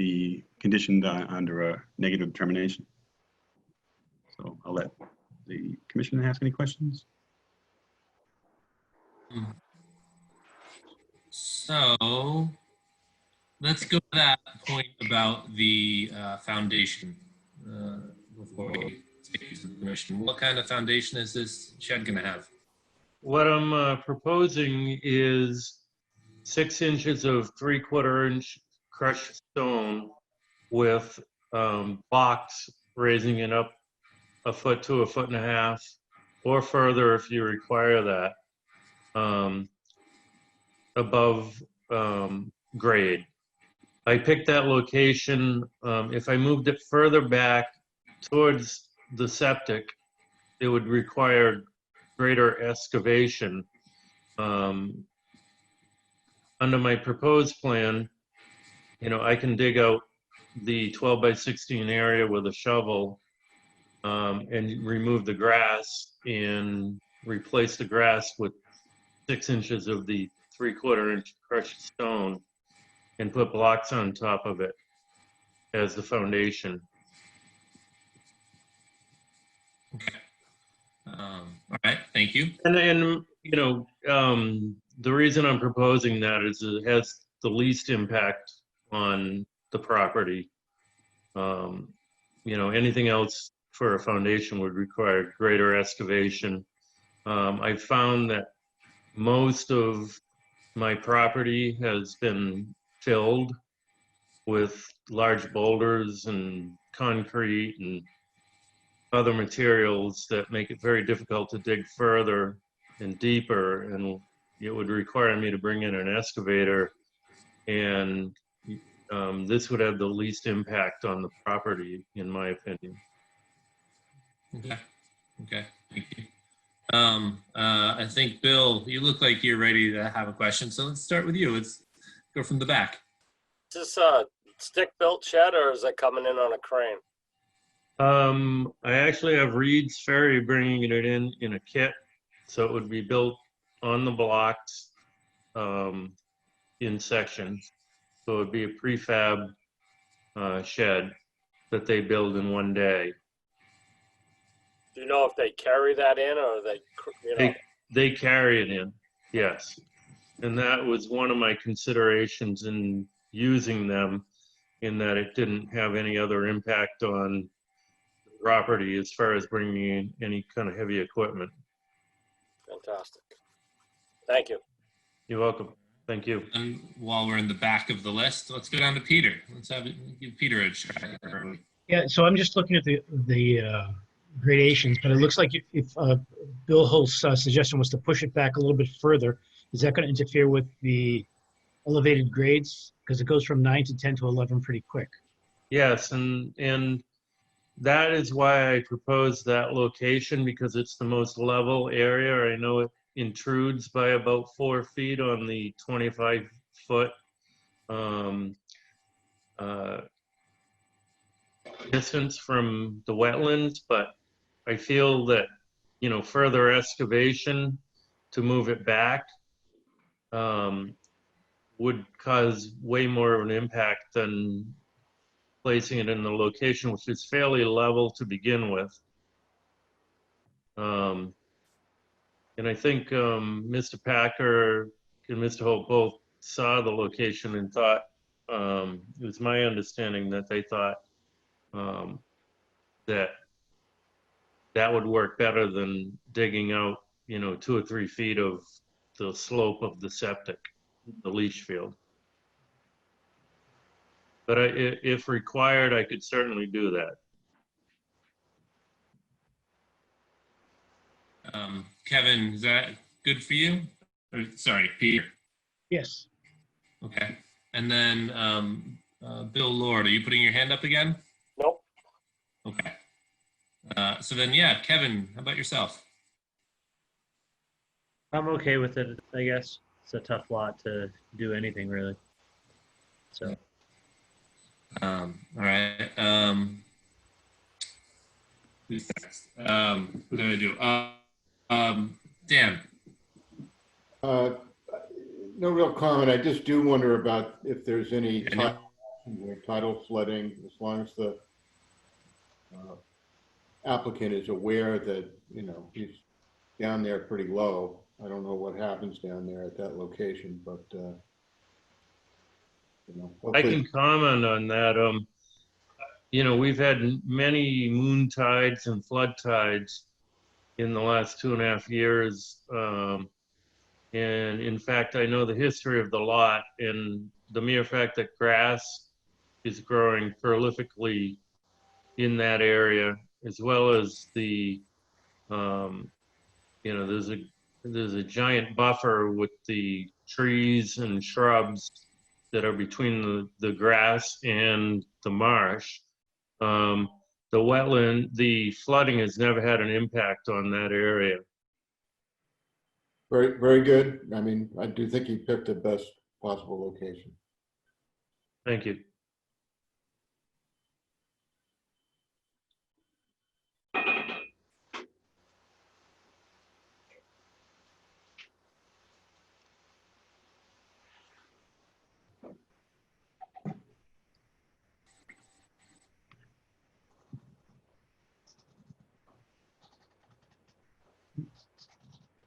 be conditioned under a negative determination. So I'll let the commissioner ask any questions. So let's go to that point about the foundation before we take the permission. What kind of foundation is this shed going to have? What I'm proposing is 6 inches of 3/4 inch crushed stone with blocks raising it up 1 foot to 1.5 feet or further if you require that, above grade. I picked that location. If I moved it further back towards the septic, it would require greater excavation. Under my proposed plan, I can dig out the 12 by 16 area with a shovel and remove the grass and replace the grass with 6 inches of the 3/4 inch crushed stone and put blocks on top of it as the foundation. Okay. All right, thank you. And the reason I'm proposing that is it has the least impact on the property. Anything else for a foundation would require greater excavation. I found that most of my property has been filled with large boulders and concrete and other materials that make it very difficult to dig further and deeper, and it would require me to bring in an excavator, and this would have the least impact on the property, in my opinion. Okay. Okay. Thank you. I think Bill, you look like you're ready to have a question, so let's start with you. Let's go from the back. Is this a stick-built shed, or is it coming in on a crane? I actually have Reed's Ferry bringing it in a kit, so it would be built on the blocks in sections. So it would be a prefab shed that they build in one day. Do you know if they carry that in, or They carry it in, yes. And that was one of my considerations in using them, in that it didn't have any other impact on the property as far as bringing in any kind of heavy equipment. Fantastic. Thank you. You're welcome. Thank you. And while we're in the back of the list, let's go down to Peter. Let's give Peter a try. Yeah, so I'm just looking at the gradations, but it looks like if Bill Holt's suggestion was to push it back a little bit further, is that going to interfere with the elevated grades? Because it goes from 9 to 10 to 11 pretty quick. Yes, and that is why I proposed that location, because it's the most level area. I know it intrudes by about 4 feet on the 25-foot distance from the wetlands, but I feel that, further excavation to move it back would cause way more of an impact than placing it in the location, which is fairly level to begin with. And I think Mr. Packer and Mr. Holt both saw the location and thought, it was my understanding that they thought that would work better than digging out, 2 or 3 feet of the slope of the septic, the leach field. But if required, I could certainly do that. Kevin, is that good for you? Or, sorry, Peter. Yes. Okay. And then Bill Lord, are you putting your hand up again? Nope. Okay. So then, yeah, Kevin, how about yourself? I'm okay with it, I guess. It's a tough lot to do anything, really. So. All right. Who's next? Who did I do? Dan. No real comment. I just do wonder about if there's any time where tidal flooding, as long as the applicant is aware that, you know, he's down there pretty low. I don't know what happens down there at that location, but, you know. I hopefully- can comment on that. You know, we've had many moon tides and flood tides in the last 2.5 years. And in fact, I know the history of the lot, and the mere fact that grass is growing prolifically in that area, as well as the, you know, there's a giant buffer with the trees and shrubs that are between the grass and the marsh. The wetland, the flooding has never had an impact on that area. Very, very good. I mean, I do think you picked the best possible location. Thank you.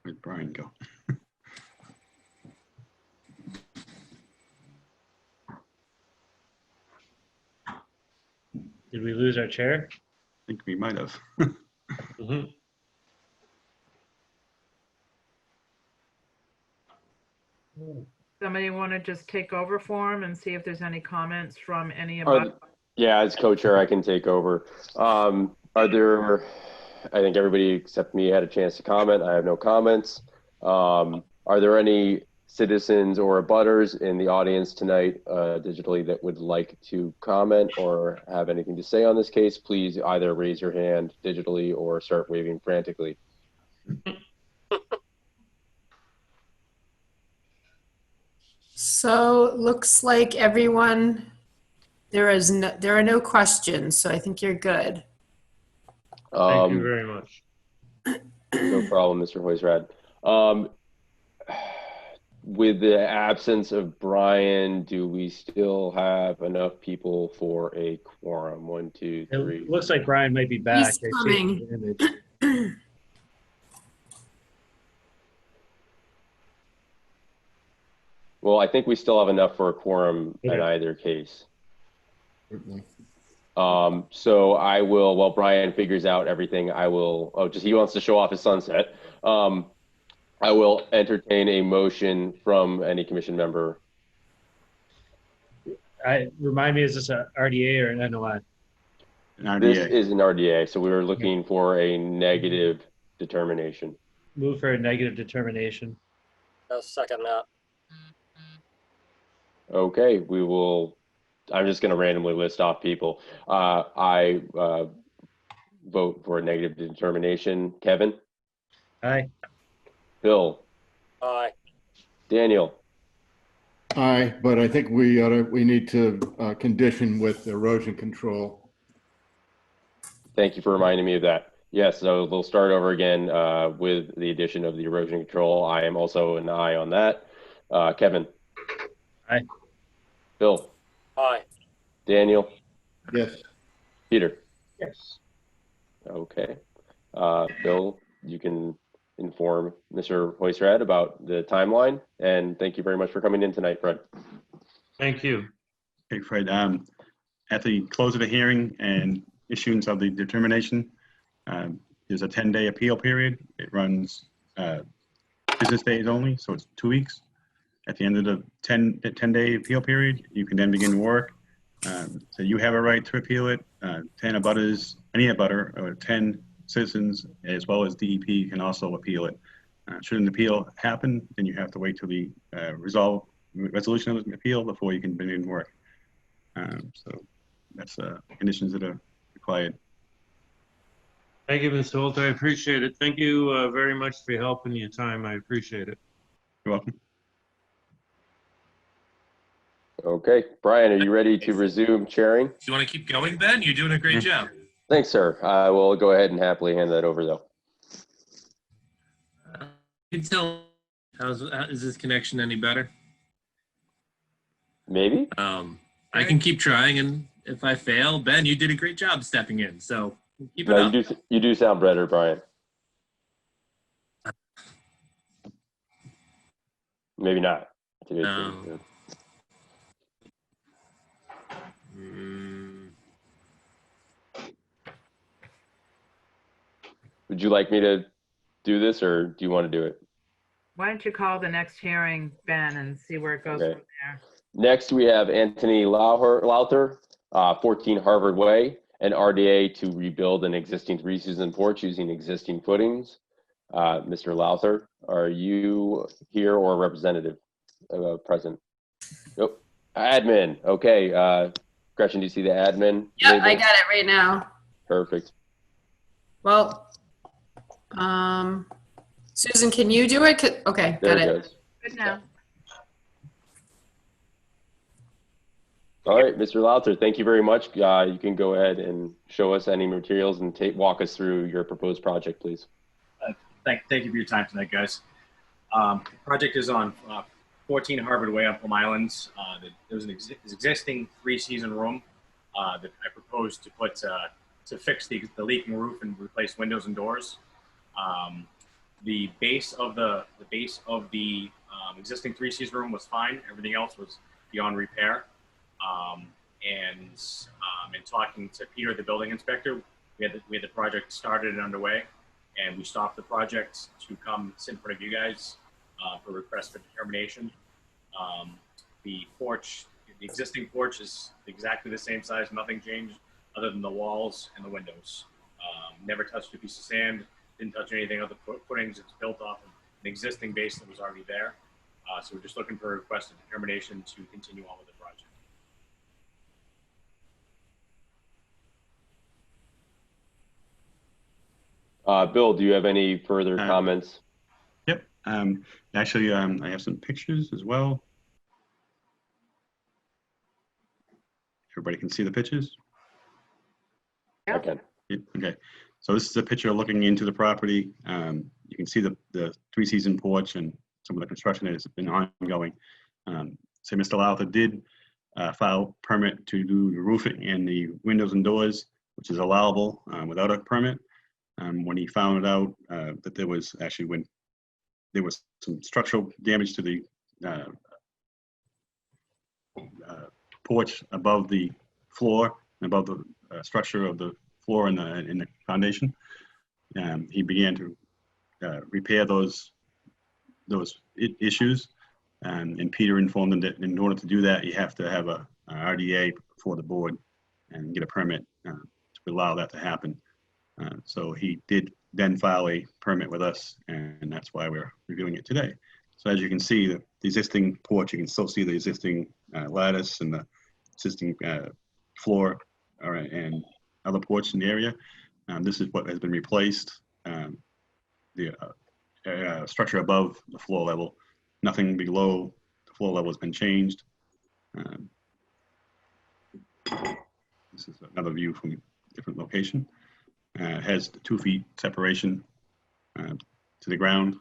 Where'd Brian go? Did we lose our chair? I think we might have. Mhm. Somebody want to just take over for him and see if there's any comments from any of Are- us? Yeah, as co-chair, I can take over. Are there, I think everybody except me had a chance to comment. I have no comments. Are there any citizens or abutters in the audience tonight digitally that would like to comment or have anything to say on this case? Please either raise your hand digitally or start waving frantically. So it looks like everyone, there are no questions, so I think you're good. Thank you very much. No problem, Mr. Hoysrad. With the absence of Brian, do we still have enough people for a quorum? 1, 2, 3. It looks like Brian might be back. He's I see coming. the image. Well, I think we still have enough for a quorum in Okay. either case. Certainly. So I will, while Brian figures out everything, I will, he wants to show off his sunset. I will entertain a motion from any commission member. Remind me, is this a RDA or an NOI? An This RDA. is an RDA, so we were looking for a negative determination. Move for a negative determination. I'll second that. Okay, we will, I'm just gonna randomly list off people. I vote for a negative determination. Kevin? Aye. Bill? Aye. Daniel? Aye, but I think we need to condition with erosion control. Thank you for reminding me of that. Yes, so we'll start over again with the addition of the erosion control. I am also an aye on that. Kevin? Aye. Bill? Aye. Daniel? Yes. Peter? Yes. Okay. Bill, you can inform Mr. Hoysrad about the timeline, and thank you very much for coming in tonight, Fred. Thank you. Okay, Fred, at the close of the hearing and issuance of the determination, there's a 10-day appeal period. It runs business days only, so it's 2 weeks. At the end of the 10-day appeal period, you can then begin work. So you have a right to appeal it. 10 abutters, any abutter, or 10 citizens, as well as DEP, can also appeal it. Should an appeal happen, then you have to wait till the resolution of the appeal before you can begin work. So that's conditions that are required. Thank you, Mr. Holt. I appreciate it. Thank you very much for your help and your time. I appreciate it. You're welcome. Okay, Brian, are you ready to resume chairing? If you want to keep going, Ben, you're doing a great job. Thanks, sir. I will go ahead and happily hand that over, though. You can tell, is this connection any better? Maybe? I can keep trying, and if I fail, Ben, you did a great job stepping in. So keep it No, up. you do sound better, Brian. Maybe not. No. Would you like me to do this, or do you want to do it? Why don't you call the next hearing, Ben, and see where it goes Okay. from there? Next, we have Anthony Lowther, 14 Harvard Way, an RDA to rebuild an existing three-season porch using existing footings. Mr. Lowther, are you here or representative present? Nope. Admin. Okay. Gretchen, do you see the admin? Yep, label? I got it right now. Perfect. Well, Susan, can you do it? Okay, There got it it. goes. Good now. All right, Mr. Lowther, thank you very much. You can go ahead and show us any materials and walk us through your proposed project, please. Thank you for your time tonight, guys. The project is on 14 Harvard Way on Plum Islands. There was an existing three-season room that I proposed to put to fix the leaking roof and replace windows and doors. The base of the existing three-season room was fine. Everything else was beyond repair. In talking to Peter, the building inspector, we had the project started and underway, and we stopped the project to come sit in front of you guys for request for determination. The existing porch is exactly the same size, nothing changed other than the walls and the windows. Never touched a piece of sand, didn't touch anything other footings. It's built off of an existing base that was already there. So we're just looking for a request of determination to continue on with the project. Bill, do you have any further comments? Yep. Actually, I have some pictures as well. Everybody can see the pictures? Okay. Okay. So this is a picture looking into the property. You can see the three-season porch and some of the construction that has been ongoing. So Mr. Lowther did file permit to do the roofing and the windows and doors, which is allowable without a permit. When he found out that there was some structural damage to the porch above the floor, above the structure of the floor in the foundation, he began to repair those issues. And Peter informed him that in order to do that, you have to have a RDA before the board and get a permit to allow that to happen. So he did then file a permit with us, and that's why we're reviewing it today. So as you can see, the existing porch, you can still see the existing lattice and the existing floor, all right, and other porch in the area. This is what has been replaced. The structure above the floor level, nothing below the floor level has been changed. This is another view from a different location. It has 2 feet separation to the ground.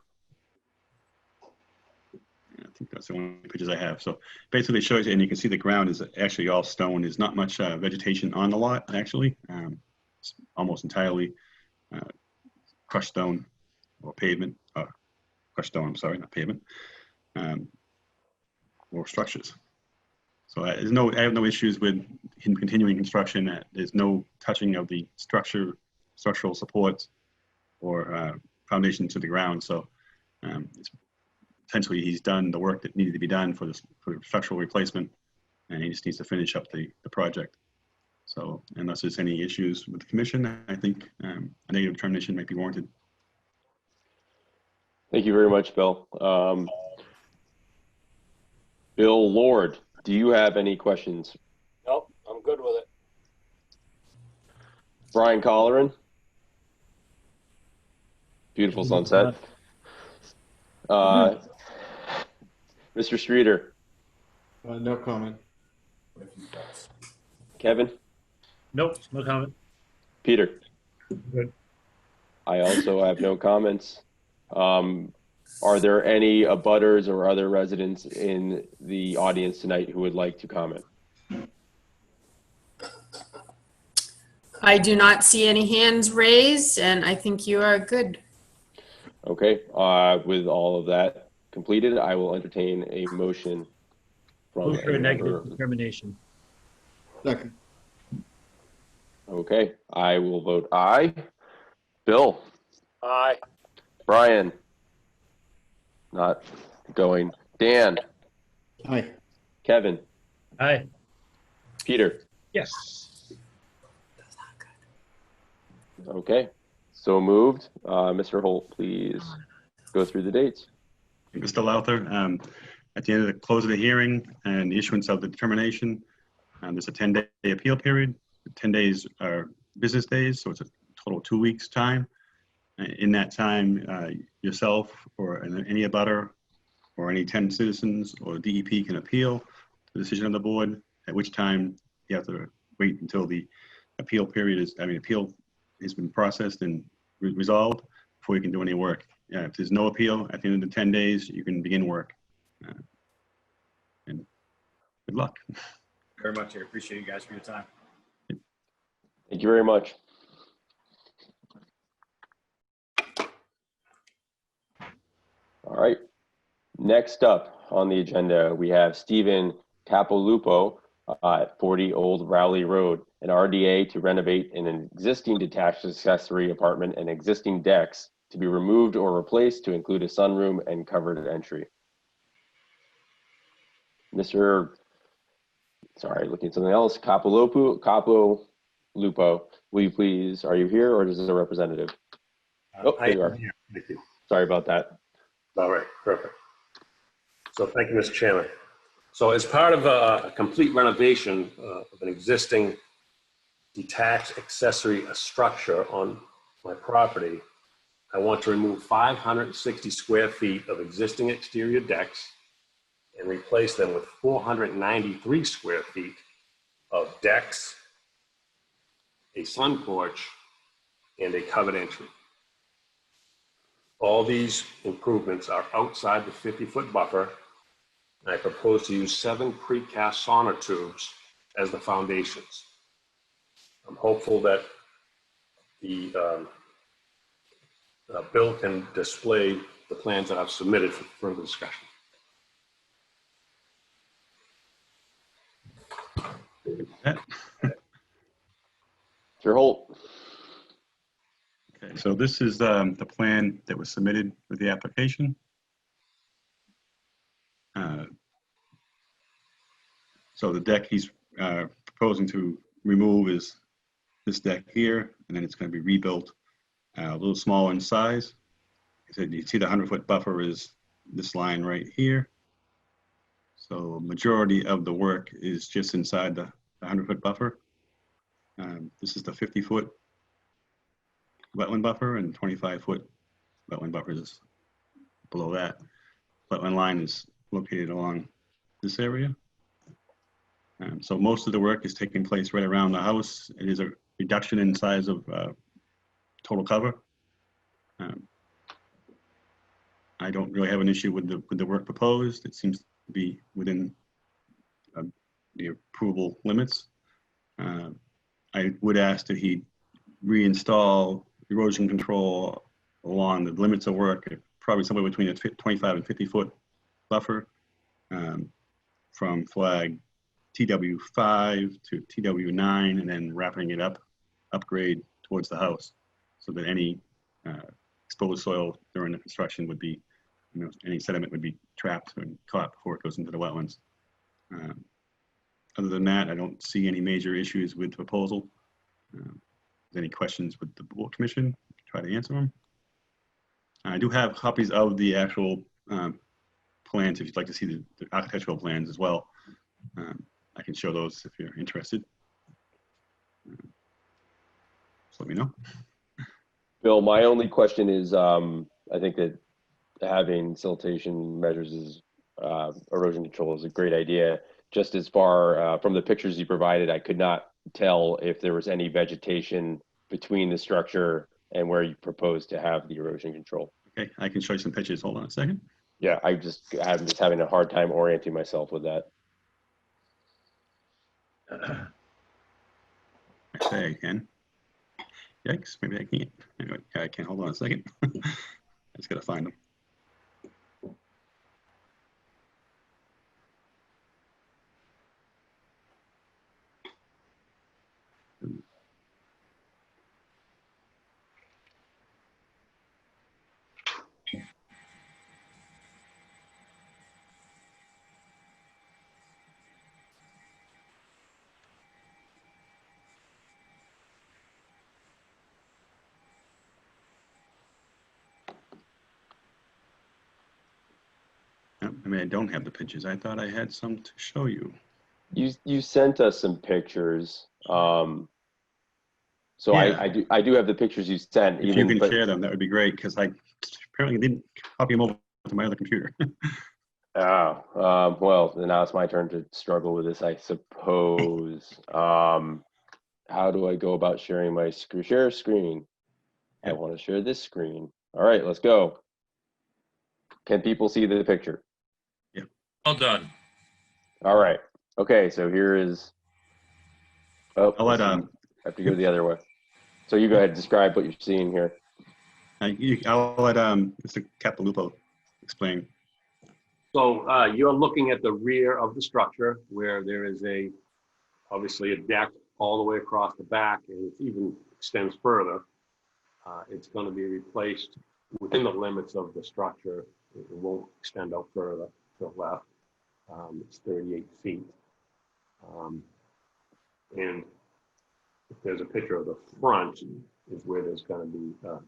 I think that's the only pictures I have. So basically it shows you, and you can see the ground is actually all stone. There's not much vegetation on the lot, actually. It's almost entirely crushed stone or pavement. Crushed stone, I'm sorry, not pavement. Or structures. So I have no issues with him continuing construction. There's no touching of the structural supports or foundation to the ground. So essentially he's done the work that needed to be done for structural replacement, and he just needs to finish up the project. So unless there's any issues with the commission, I think a negative determination might be warranted. Thank you very much, Bill. Bill Lord, do you have any questions? Nope, I'm good with it. Brian Colleran? Beautiful sunset. Mr. Streeter? No comment. Kevin? Nope, no comment. Peter? Good. I also have no comments. Are there any abutters or other residents in the audience tonight who would like to comment? I do not see any hands raised, and I think you are good. Okay, with all of that completed, I will entertain a motion from Move for a a negative member. determination. Second. Okay, I will vote aye. Bill, Aye. Brian, not going. Dan, Aye. Kevin, Aye. Peter. Yes. Okay, so moved. Mr. Holt, please go through the dates. Mr. Lowther, at the end of the close of the hearing and the issuance of the determination, there's a 10-day appeal period. 10 days are business days, so it's a total of 2 weeks' time. In that time, yourself or any abutter or any 10 citizens or DEP can appeal the decision of the board, at which time you have to wait until the appeal has been processed and resolved before you can do any work. If there's no appeal at the end of the 10 days, you can begin work. And good luck. Very much. I appreciate you guys for your time. Thank you very much. All right. Next up on the agenda, we have Stephen Capolupo at 40 Old Rowley Road, an RDA to renovate an existing detached accessory apartment and existing decks to be removed or replaced to include a sunroom and covered entry. Mr. Sorry, looking at something else. Capolupo, will you please, are you here or is this a representative? Oh, there you are. Here. Thank you. Sorry about that. All right, perfect. So thank you, Mr. Chairman. So as part of a complete renovation of an existing detached accessory structure on my property, I want to remove 560 square feet of existing exterior decks and replace them with 493 square feet of decks, a sun porch, and a covered entry. All these improvements are outside the 50-foot buffer, and I propose to use 7 precast sonotubes as the foundations. I'm hopeful that the bill can display the plans that I've submitted for further discussion. Mr. Holt. Okay, so this is the plan that was submitted with the application. So the deck he's proposing to remove is this deck here, and then it's going to be rebuilt a little smaller in size. So you see the 100-foot buffer is this line right here. So majority of the work is just inside the 100-foot buffer. This is the 50-foot wetland buffer, and 25-foot wetland buffer is below that. Wetland line is located along this area. So most of the work is taking place right around the house. It is a reduction in size of total cover. I don't really have an issue with the work proposed. It seems to be within the approval limits. I would ask that he reinstall erosion control along the limits of work, probably somewhere between a 25 and 50-foot buffer from flag TW5 to TW9, and then wrapping it upgrade towards the house, so that any exposed soil during the construction would be, any sediment would be trapped and caught before it goes into the wetlands. Other than that, I don't see any major issues with the proposal. Any questions with the board commission, try to answer them. I do have copies of the actual plans if you'd like to see the architectural plans as well. I can show those if you're interested. Just let me know. Bill, my only question is, I think that having siltation measures is erosion control is a great idea. Just as far from the pictures you provided, I could not tell if there was any vegetation between the structure and where you propose to have the erosion control. Okay, I can show you some pictures. Hold on a second. Yeah, I'm just having a hard time orienting myself with that. Okay, I can. Yikes, maybe I can't. Anyway, I can't. Hold on a second. I just gotta find them. I mean, I don't have the pictures. I thought I had some to show you. You sent us some pictures. So Yeah. I do have the pictures you sent. If you can share them, that would be great, because I apparently didn't copy them over to my other computer. Well, then now it's my turn to struggle with this, I suppose. How do I go about sharing my share screen? I want to share this screen. All right, let's go. Can people see the picture? Yeah. Well done. All right. Okay, so here is. Oh, I'll let, I have to go the other way. So you go ahead and describe what you're seeing here. I'll let Mr. Capilupo explain. So you're looking at the rear of the structure where there is obviously a deck all the way across the back, and it even extends further. It's going to be replaced within the limits of the structure. It won't extend out further to the left. It's 38 feet. And if there's a picture of the front, is where there's going to be a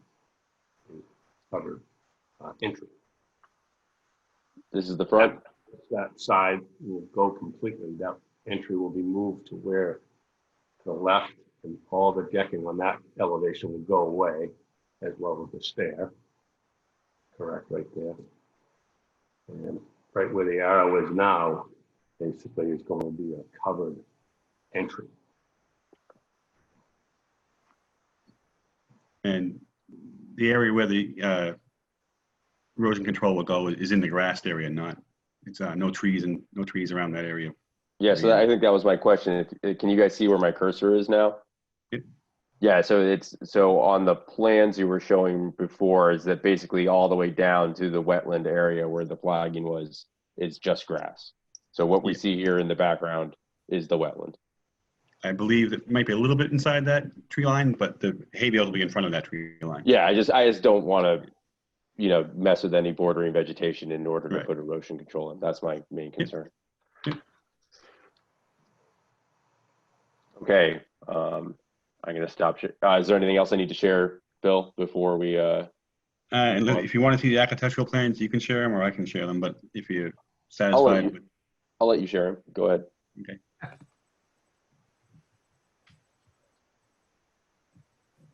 covered entry. This is the front? That side will go completely. That entry will be moved to where to the left, and all the decking on that elevation will go away, as well as the stair. Correct, right there. And right where the arrow is now, basically is going to be a covered entry. And the area where the erosion control will go is in the grassed area, it's no trees around that area. Yeah, so I think that was my question. Can you guys see where my cursor is now? Yep. Yeah, so on the plans you were showing before, is that basically all the way down to the wetland area where the flagging was is just grass. So what we see here in the background is the wetland. I believe it might be a little bit inside that tree line, but the hay bales will be in front of that tree line. Yeah, I just don't want to, mess with any bordering vegetation in order to put erosion control in. That's my main concern. Okay, I'm going to stop. Is there anything else I need to share, Bill, before we? And if you want to see the architectural plans, you can share them, or I can share them. But if you're satisfied, I'll let you share them. Go ahead. Okay.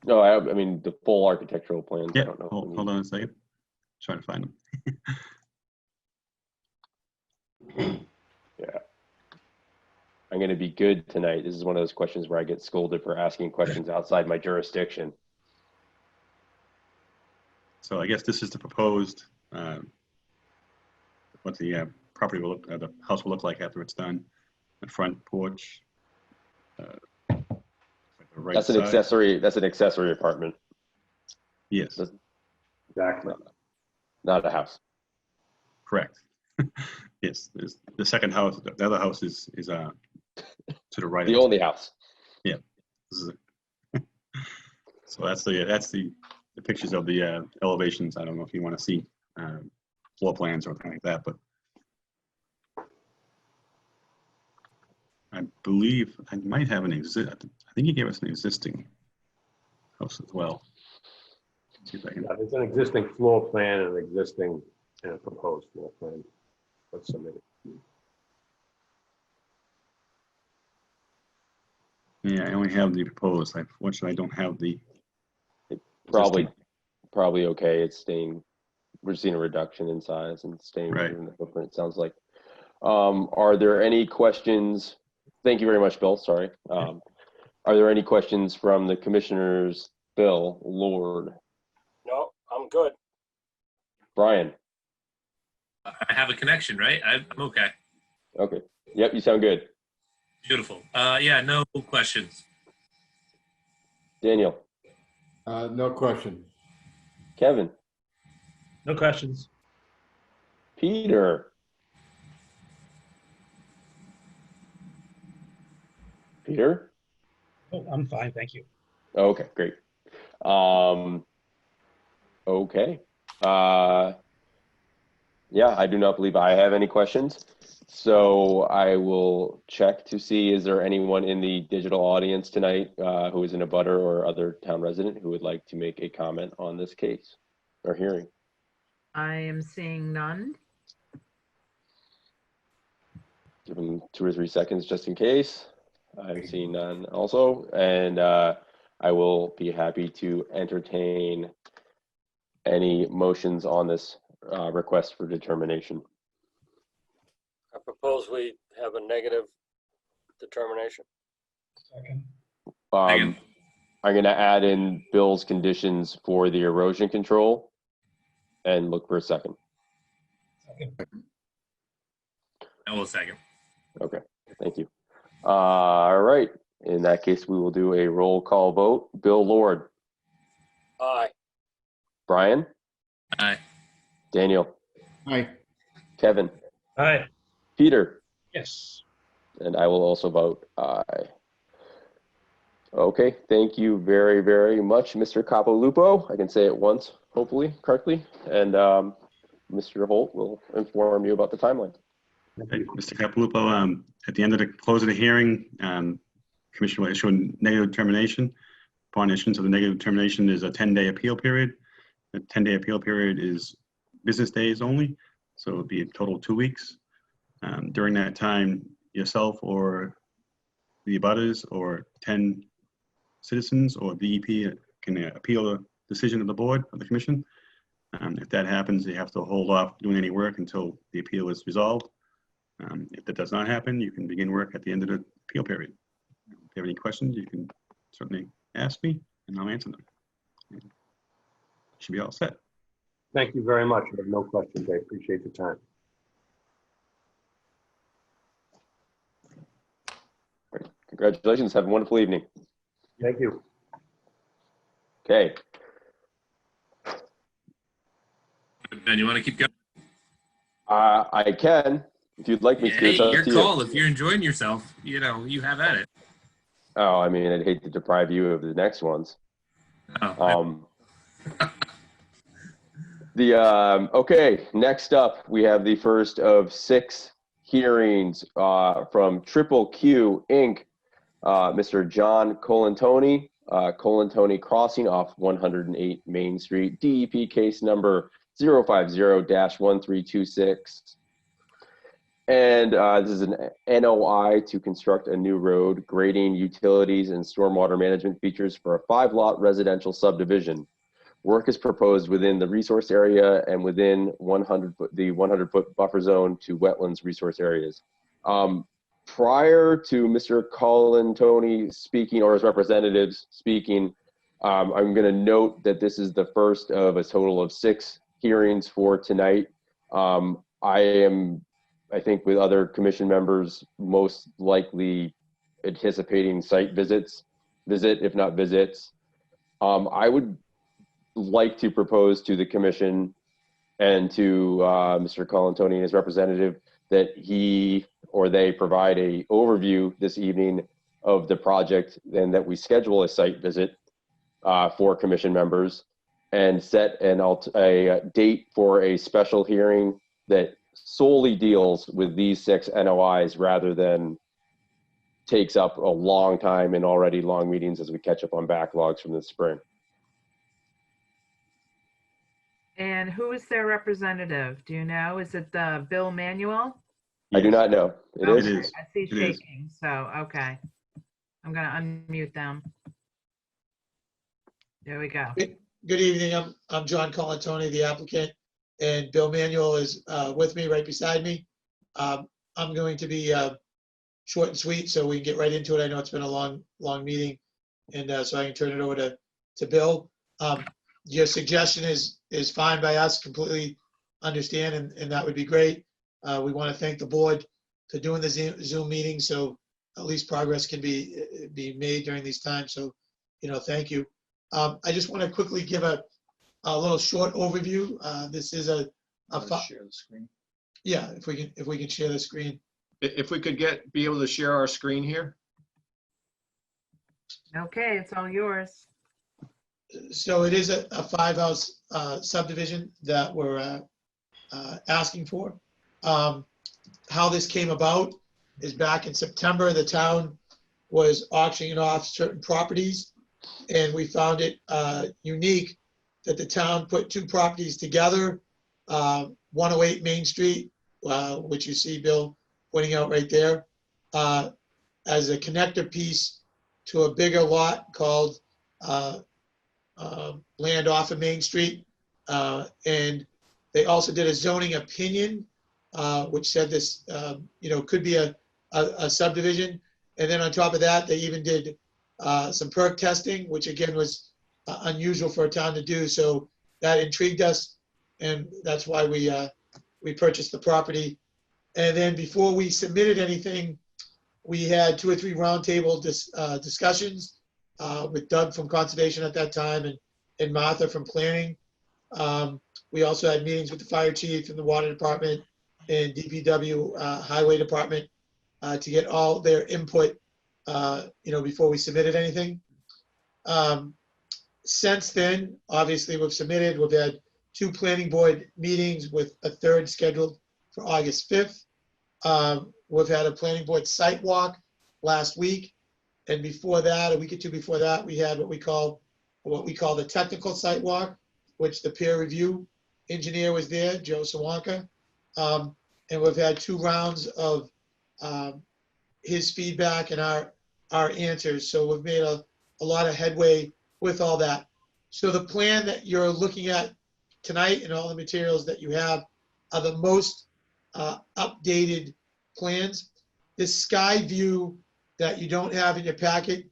No, I mean the full architectural plans. Yeah. I don't know. Hold on a second. Trying to find them. Yeah. I'm going to be good tonight. This is one of those questions where I get scolded for asking questions outside my jurisdiction. So I guess this is the proposed, what the property will look, the house will look like after it's done. The front porch. The right That's an side. accessory. That's an accessory apartment. Yes. Exactly. Not a house. Correct. Yes. There's the second house. The other house is to the right. The only house. Yeah. This is so that's the pictures of the elevations. I don't know if you want to see floor plans or anything like that, but I believe I might have I think he gave us an existing house as well. Let's see if I can. Yeah, there's an existing floor plan and an existing and a proposed floor plan. Let's submit it. Yeah, I only have the proposed. Unfortunately, I don't have the. Probably okay. It's staying. We're seeing a reduction in size and staying within the footprint. It sounds like. Are there any questions? Thank you very much, Bill. Sorry. Are there any questions from the commissioners? Bill, Lord, No, I'm good. Brian. I have a connection, right? I'm okay. Okay. Yep, you sound good. Beautiful. Yeah, no questions. Daniel. No question. Kevin, No questions. Peter. Peter? Oh, I'm fine, thank you. Okay, great. Okay. Yeah, I do not believe I have any questions. So I will check to see, is there anyone in the digital audience tonight who is in a butter or other town resident who would like to make a comment on this case or hearing? I am seeing none. Give them 2 or 3 seconds just in case. I'm seeing none also. And I will be happy to entertain any motions on this request for determination. I propose we have a negative determination. I'm going to add in Bill's conditions for the erosion control and look for a second. I will second. Okay, thank you. All right. In that case, we will do a roll call vote. Bill Lord. Aye. Brian. Aye. Daniel. Aye. Kevin. Aye. Peter. Yes. And I will also vote aye. Okay, thank you very, very much, Mr. Capolupo. I can say it once, hopefully, correctly. And Mr. Holt will inform you about the timeline. Okay, Mr. Capolupo, at the end of the close of the hearing, Commission will issue a negative determination. Upon issuance of the negative determination, there's a 10-day appeal period. The 10-day appeal period is business days only, so it'll be a total of 2 weeks. During that time, yourself or the abutters or 10 citizens or DEP can appeal the decision of the board of the commission. If that happens, you have to hold off doing any work until the appeal is resolved. If that does not happen, you can begin work at the end of the appeal period. If you have any questions, you can certainly ask me and I'll answer them. Should be all set. Thank you very much. I have no questions. I appreciate the time. Congratulations. Have a wonderful evening. Thank you. Okay. Ben, you want to keep going? I can, if you'd like me to. It's Hey, up your to call. you. If you're enjoying yourself, you know, you have at it. Oh, I mean, I'd hate to deprive you of the next ones. Oh, Okay, next up, we have the first of 6 hearings from Triple Q Inc. Mr. John Colantoni, Colantoni Crossing off 108 Main Street, DEP case number 050-1326. And this is an NOI to construct a new road, grading, utilities, and stormwater management features for a 5-lot residential subdivision. Work is proposed within the resource area and within the 100-foot buffer zone to wetlands resource areas. Prior to Mr. Colantoni speaking, or his representatives speaking, I'm going to note that this is the first of a total of 6 hearings for tonight. I think with other commission members, most likely anticipating site visits, if not visits. I would like to propose to the commission and to Mr. Colantoni and his representative that he or they provide a overview this evening of the project, and that we schedule a site visit for commission members and set a date for a special hearing that solely deals with these 6 NOIs rather than takes up a long time and already long meetings as we catch up on backlogs from the spring. And who is their representative? Do you know? Is it Bill Manuel? I do not know. It Okay, is. I see It is. shaking, so, okay. I'm gonna unmute them. There we go. Good evening. I'm John Colantoni, the applicant, and Bill Manuel is with me, right beside me. I'm going to be short and sweet so we can get right into it. I know it's been a long meeting, and so I can turn it over to Bill. Your suggestion is fine by us, completely understand, and that would be great. We want to thank the board for doing the Zoom meeting, so at least progress can be made during these times. So, thank you. I just want to quickly give a little short overview. This is a Share the screen. yeah, if we can share the screen. If we could be able to share our screen here. Okay, it's all yours. So it is a 5-house subdivision that we're asking for. How this came about is back in September, the town was auctioning off certain properties, and we found it unique that the town put 2 properties together, 108 Main Street, which you see Bill pointing out right there, as a connector piece to a bigger lot called land off of Main Street. And they also did a zoning opinion, which said this, could be a subdivision. And then on top of that, they even did some perk testing, which again was unusual for a town to do. So that intrigued us, and that's why we purchased the property. And then before we submitted anything, we had 2 or 3 roundtable discussions with Doug from Conservation at that time and Martha from Planning. We also had meetings with the fire chief and the water department and DPW highway department to get all their input, before we submitted anything. Since then, obviously, we've submitted. We've had 2 planning board meetings with a 3rd scheduled for August 5th. We've had a planning board site walk last week. And before that, a week or 2 before that, we had what we call the technical site walk, which the peer review engineer was there, Joe Sawanka. And we've had 2 rounds of his feedback and our answers. So we've made a lot of headway with all that. So the plan that you're looking at tonight and all the materials that you have are the most updated plans. This sky view that you don't have in your packet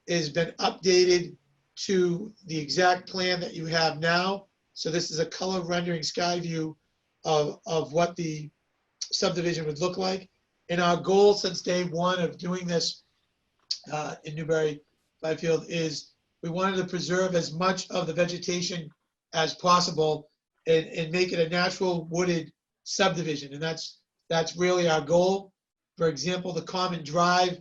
has been updated to the exact plan that you have now. So this is a color rendering sky view of what the subdivision would look like. And our goal since day one of doing this in Newbury Byfield is we wanted to preserve as much of the vegetation as possible and make it a natural wooded subdivision. And that's really our goal. For example, the common drive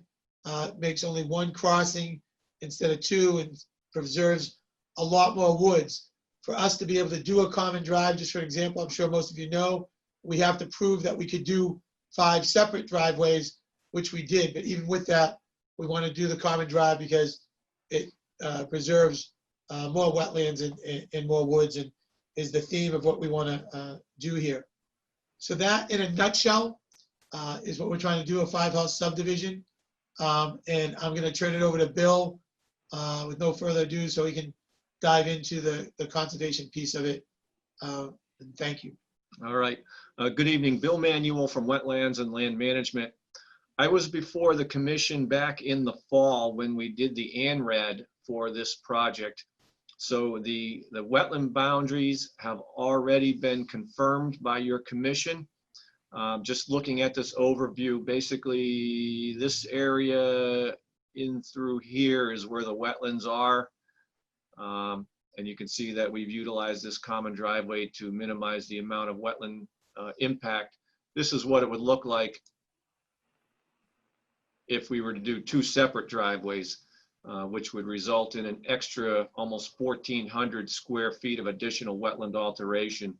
makes only 1 crossing instead of 2 and preserves a lot more woods. For us to be able to do a common drive, just for example, I'm sure most of you know, we have to prove that we could do 5 separate driveways, which we did. But even with that, we want to do the common drive because it preserves more wetlands and more woods, and is the theme of what we want to do here. So that, in a nutshell, is what we're trying to do, a 5-house subdivision. And I'm going to turn it over to Bill with no further ado so he can dive into the conservation piece of it. And thank you. All right. Good evening. Bill Manuel from Wetlands and Land Management. I was before the commission back in the fall when we did the ANRAD for this project. So the wetland boundaries have already been confirmed by your commission. Just looking at this overview, basically this area in through here is where the wetlands are. And you can see that we've utilized this common driveway to minimize the amount of wetland impact. This is what it would look like if we were to do 2 separate driveways, which would result in an extra almost 1,400 square feet of additional wetland alteration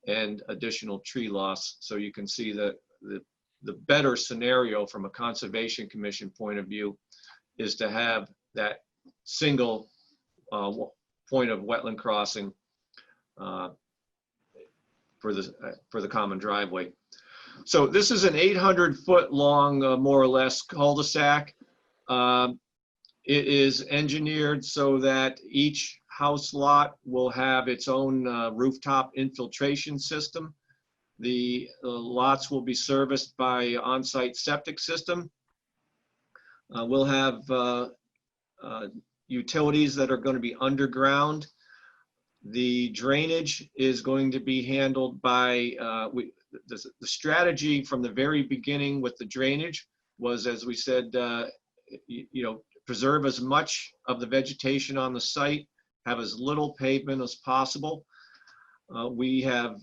and additional tree loss. So you can see that the better scenario from a Conservation Commission point of view is to have that single point of wetland crossing for the common driveway. So this is an 800-foot long, more or less, cul-de-sac. It is engineered so that each house lot will have its own rooftop infiltration system. The lots will be serviced by on-site septic system. We'll have utilities that are going to be underground. The drainage is going to be handled by, the strategy from the very beginning with the drainage was, as we said, preserve as much of the vegetation on the site have as little pavement as possible. We have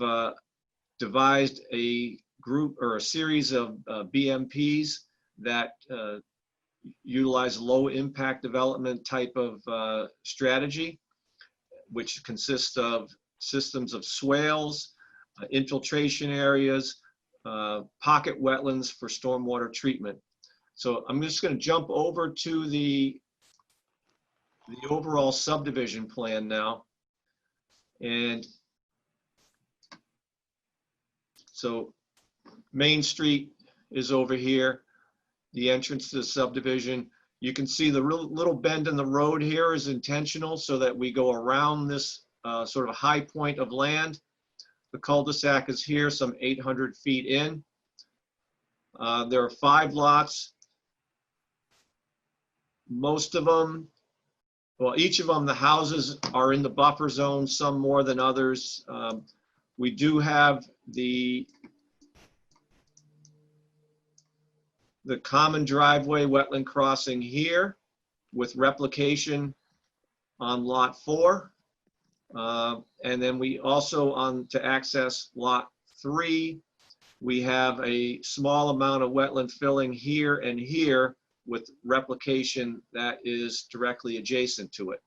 devised a group or a series of BMPs that utilize low impact development type of strategy, which consists of systems of swales, infiltration areas, pocket wetlands for stormwater treatment. So I'm just going to jump over to the overall subdivision plan now. And so Main Street is over here, the entrance to the subdivision. You can see the little bend in the road here is intentional so that we go around this sort of high point of land. The cul-de-sac is here, some 800 feet in. There are 5 lots. Most of them, well, each of them, the houses are in the buffer zone, some more than others. We do have the common driveway wetland crossing here with replication on lot 4. And then we also, to access lot 3, we have a small amount of wetland filling here and here with replication that is directly adjacent to it.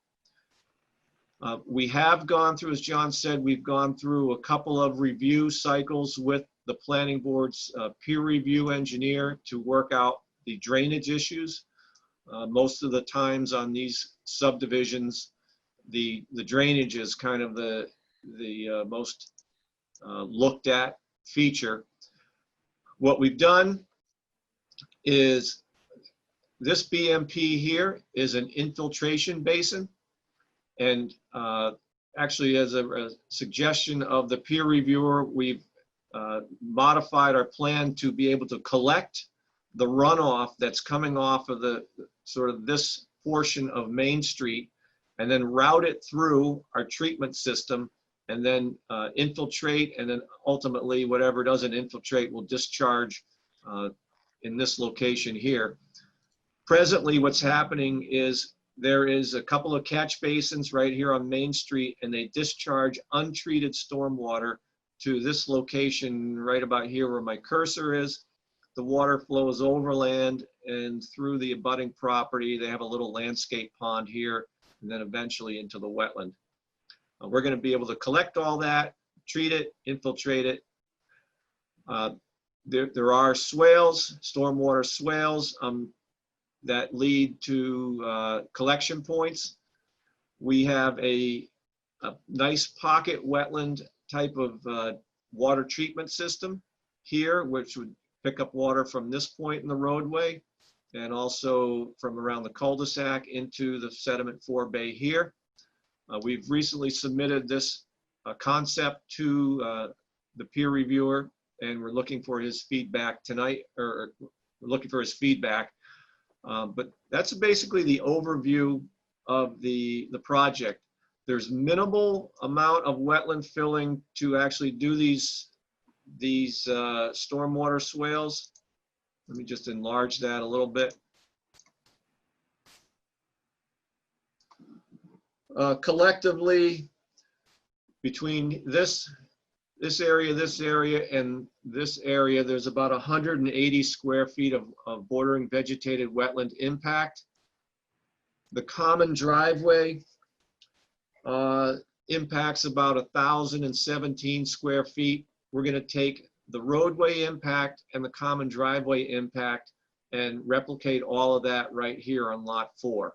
We have gone through, as John said, we've gone through a couple of review cycles with the planning board's peer review engineer to work out the drainage issues. Most of the times on these subdivisions, the drainage is kind of the most looked at feature. What we've done is this BMP here is an infiltration basin. And actually, as a suggestion of the peer reviewer, we've modified our plan to be able to collect the runoff that's coming off of the sort of this portion of Main Street and then route it through our treatment system and then infiltrate, and then ultimately whatever doesn't infiltrate will discharge in this location here. Presently, what's happening is there is a couple of catch basins right here on Main Street, and they discharge untreated stormwater to this location right about here where my cursor is. The water flows overland and through the abutting property. They have a little landscape pond here, and then eventually into the wetland. We're going to be able to collect all that, treat it, infiltrate it. There are swales, stormwater swales, that lead to collection points. We have a nice pocket wetland type of water treatment system here, which would pick up water from this point in the roadway and also from around the cul-de-sac into the sediment forebay here. We've recently submitted this concept to the peer reviewer, and we're looking for his feedback tonight, or we're looking for his feedback. But that's basically the overview of the project. There's minimal amount of wetland filling to actually do these stormwater swales. Let me just enlarge that a little bit. Collectively, between this area, and this area, there's about 180 square feet of bordering vegetated wetland impact. The common driveway impacts about 1,017 square feet. We're going to take the roadway impact and the common driveway impact and replicate all of that right here on lot 4.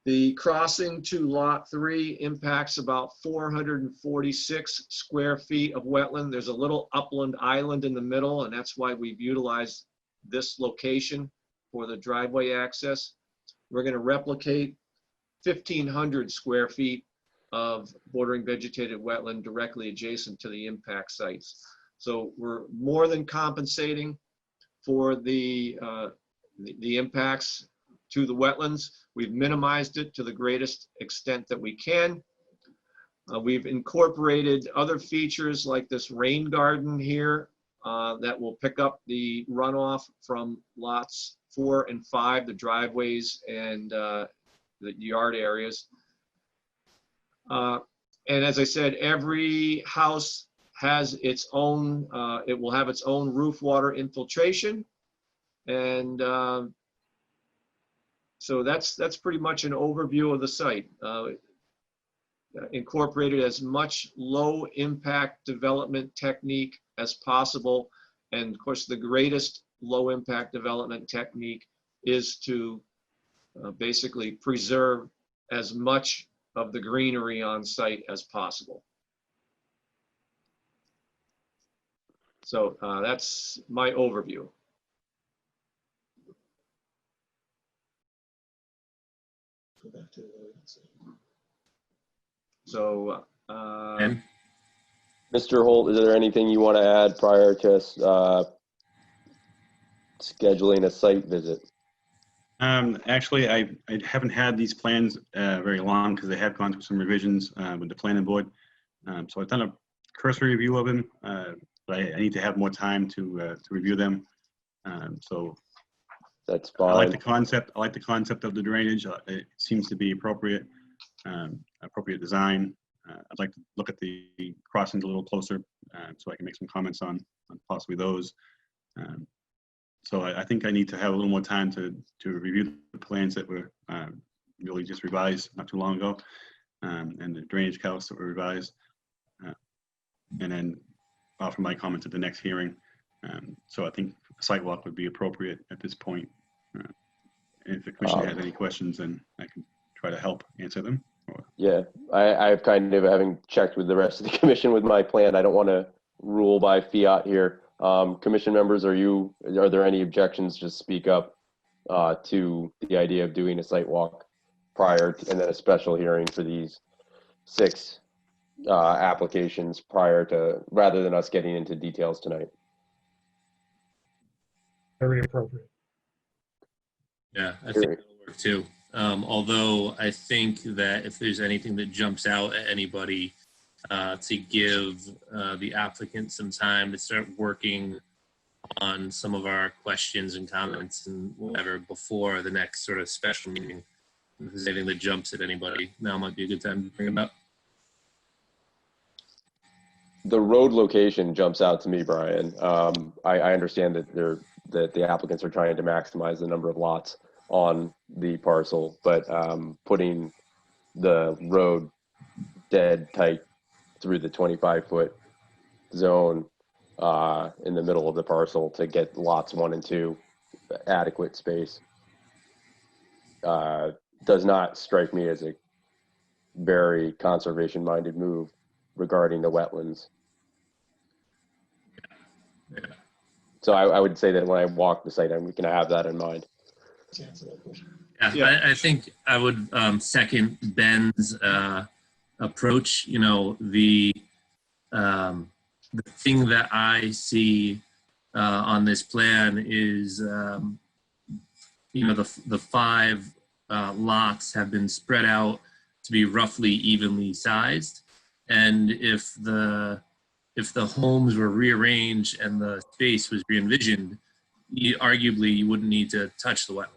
The crossing to lot 3 impacts about 446 square feet of wetland. There's a little upland island in the middle, and that's why we've utilized this location for the driveway access. We're going to replicate 1,500 square feet of bordering vegetated wetland directly adjacent to the impact sites. So we're more than compensating for the impacts to the wetlands. We've minimized it to the greatest extent that we can. We've incorporated other features like this rain garden here that will pick up the runoff from lots 4 and 5, the driveways and the yard areas. And as I said, every house has its own, it will have its own roof water infiltration. And so that's pretty much an overview of the site. Incorporated as much low impact development technique as possible. And of course, the greatest low impact development technique is to basically preserve as much of the greenery on site as possible. So that's my overview. So, Mr. Holt, is there anything you want to add prior to scheduling a site visit? Actually, I haven't had these plans very long because they have gone through some revisions with the planning board. So I've done a cursory review of them, but I need to have more time to review them. So that's fine. I like the concept. I like the concept of the drainage. It seems to be appropriate, appropriate design. I'd like to look at the crossings a little closer so I can make some comments on possibly those. So I think I need to have a little more time to review the plans that were really just revised not too long ago, and the drainage calcs that were revised, and then offer my comments at the next hearing. So I think a site walk would be appropriate at this point. If the commission has any questions, then I can try to help answer them. Yeah, I've kind of, having checked with the rest of the commission with my plan, I don't want to rule by fiat here. Commission members, are there any objections? Just speak up to the idea of doing a site walk prior to, and then a special hearing for these 6 applications prior to, rather than us getting into details tonight. Very appropriate. Yeah, I think that'll work too. Although I think that if there's anything that jumps out at anybody, to give the applicant some time to start working on some of our questions and comments and whatever before the next sort of special meeting. If there's anything that jumps at anybody, now might be a good time to bring it up. The road location jumps out to me, Brian. I understand that the applicants are trying to maximize the number of lots on the parcel, but putting the road dead tight through the 25-foot zone in the middle of the parcel to get lots 1 and 2 adequate space does not strike me as a very conservation-minded move regarding the wetlands. Yeah. So I would say that when I walk the site, I'm going to have that in mind. Yeah, I think I would second Ben's approach. You know, the thing that I see on this plan is, you know, the 5 lots have been spread out to be roughly evenly sized, and if the homes were rearranged and the space was re-envisioned, arguably you wouldn't need to touch the wetlands.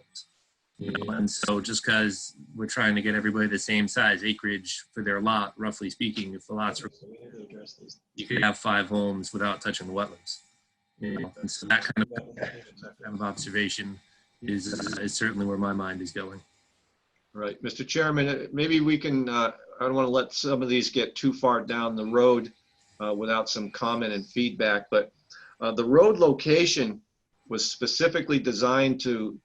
You know? And so just because we're trying to get everybody the same size acreage for their lot, roughly speaking, if the lots were, you could have 5 homes without touching the wetlands. You know? And so that kind of observation is certainly where my mind is going. Right, Mr. Chairman, maybe we can, I don't want to let some of these get too far down the road without some comment and feedback, but the road location was specifically designed to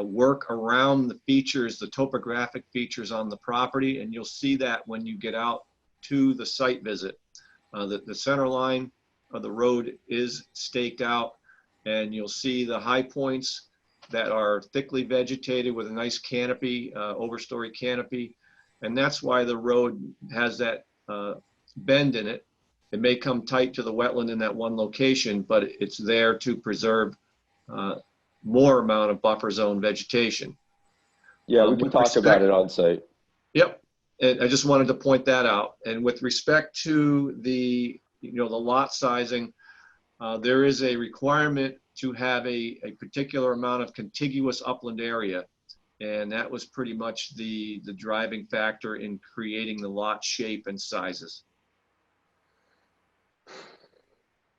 work around the features, the topographic features on the property, and you'll see that when you get out to the site visit. The center line of the road is staked out, and you'll see the high points that are thickly vegetated with a nice canopy, overstory canopy, and that's why the road has that bend in it. It may come tight to the wetland in that one location, but it's there to preserve more amount of buffer zone vegetation. Yeah, we can talk about it on site. Yep, and I just wanted to point that out. And with respect to the, you know, the lot sizing, there is a requirement to have a particular amount of contiguous upland area And that was pretty much the driving factor in creating the lot shape and sizes.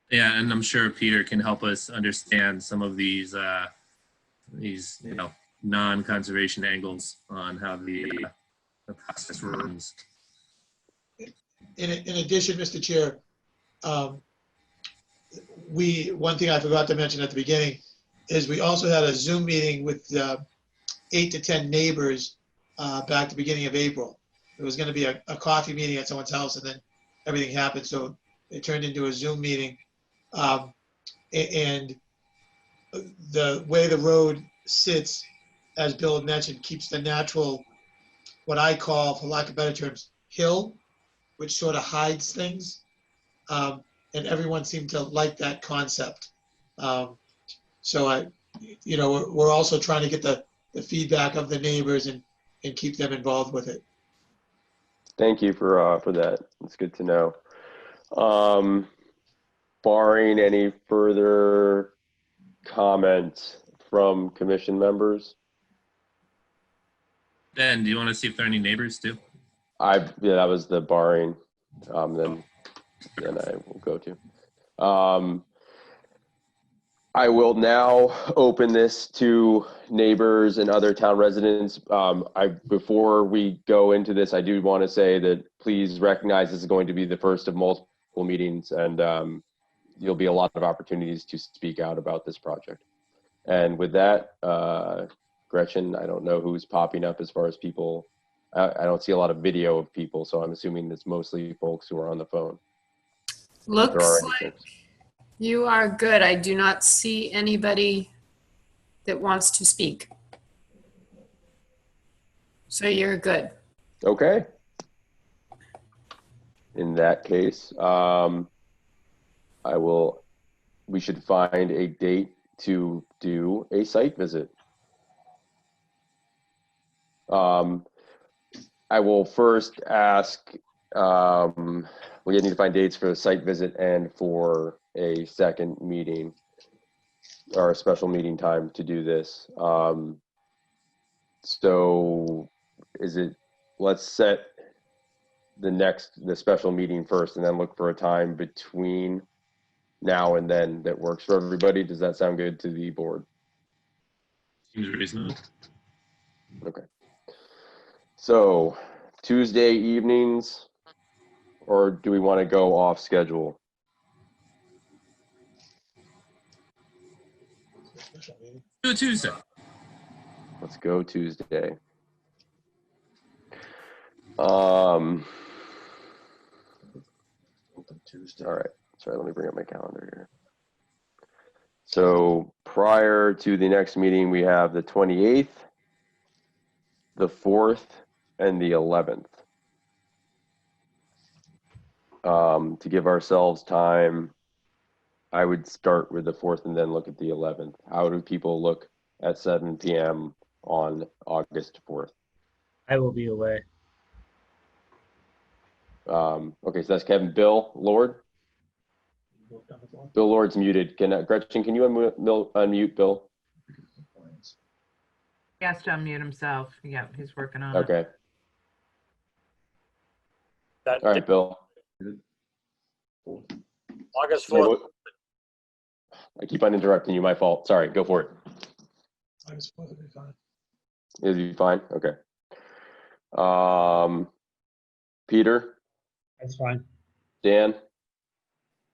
Yeah, and I'm sure Peter can help us understand some of these non-conservation angles on how the process runs. In addition, Mr. Chair, one thing I forgot to mention at the beginning is we also had a Zoom meeting with 8 to 10 neighbors back at the beginning of April. It was going to be a coffee meeting at someone's house, and then everything happened, so it turned into a Zoom meeting. And the way the road sits, as Bill had mentioned, keeps the natural, what I call, for lack of better terms, hill, which sort of hides things. And everyone seemed to like that concept. So we're also trying to get the feedback of the neighbors and keep them involved with it. Thank you for that. It's good to know. Barring any further comments from commission members. Ben, do you want to see if there are any neighbors too? Yeah, that was the barring. Then I will go to. I will now open this to neighbors and other town residents. Before we go into this, I do want to say that please recognize this is going to be the first of multiple meetings, and you'll be a lot of opportunities to speak out about this project. And with that, Gretchen, I don't know who's popping up as far as people. I don't see a lot of video of people, so I'm assuming it's mostly folks who are on the phone. Looks like you are good. I do not see anybody that wants to speak. So you're good. Okay. In that case, we should find a date to do a site visit. I will first ask, we need to find dates for the site visit and for a second meeting or a special meeting time to do this. So let's set the special meeting first and then look for a time between now and then that works for everybody. Does that sound good to the board? Seems reasonable. Okay. So Tuesday evenings, or do we want to go off schedule? Do Tuesday. Let's go Tuesday. All right. Sorry, let me bring up my calendar here. So prior to the next meeting, we have the 28th, the 4th, and the 11th. To give ourselves time, I would start with the 4th and then look at the 11th. How do people look at 7 p.m. on August 4th? I will be away. Okay, so that's Kevin. Bill Lord? Bill Lord's muted. Gretchen, can you unmute Bill? He has to unmute himself. Yeah, he's working on it. Okay. All right, Bill. August 4th. I keep on interrupting you. My fault. Sorry. Go for it. August 4th will be fine. It'll be fine. Okay. Peter? That's fine. Dan?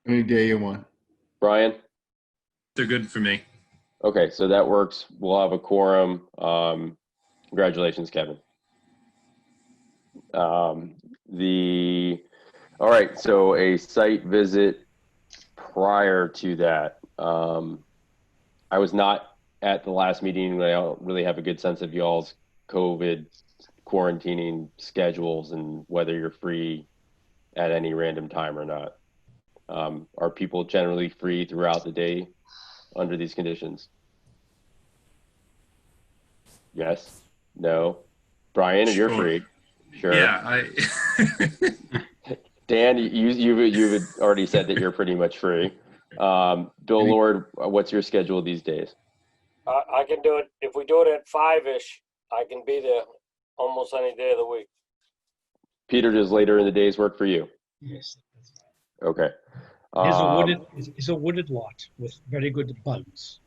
Any day you want. Brian? They're good for me. Okay, so that works. We'll have a quorum. Congratulations, Kevin. All right, so a site visit prior to that. I was not at the last meeting. I don't really have a good sense of y'all's COVID quarantining schedules and whether you're free at any random time or not. Are people generally free throughout the day under these conditions? Yes? No? Brian, you're free. Sure. Yeah, Dan, you've already said that you're pretty much free. Bill Lord, what's your schedule these days? I can do it. If we do it at 5-ish, I can be there almost any day of the week. Peter, does later in the days work for you? Yes. Okay. It's a wooded lot with very good buds.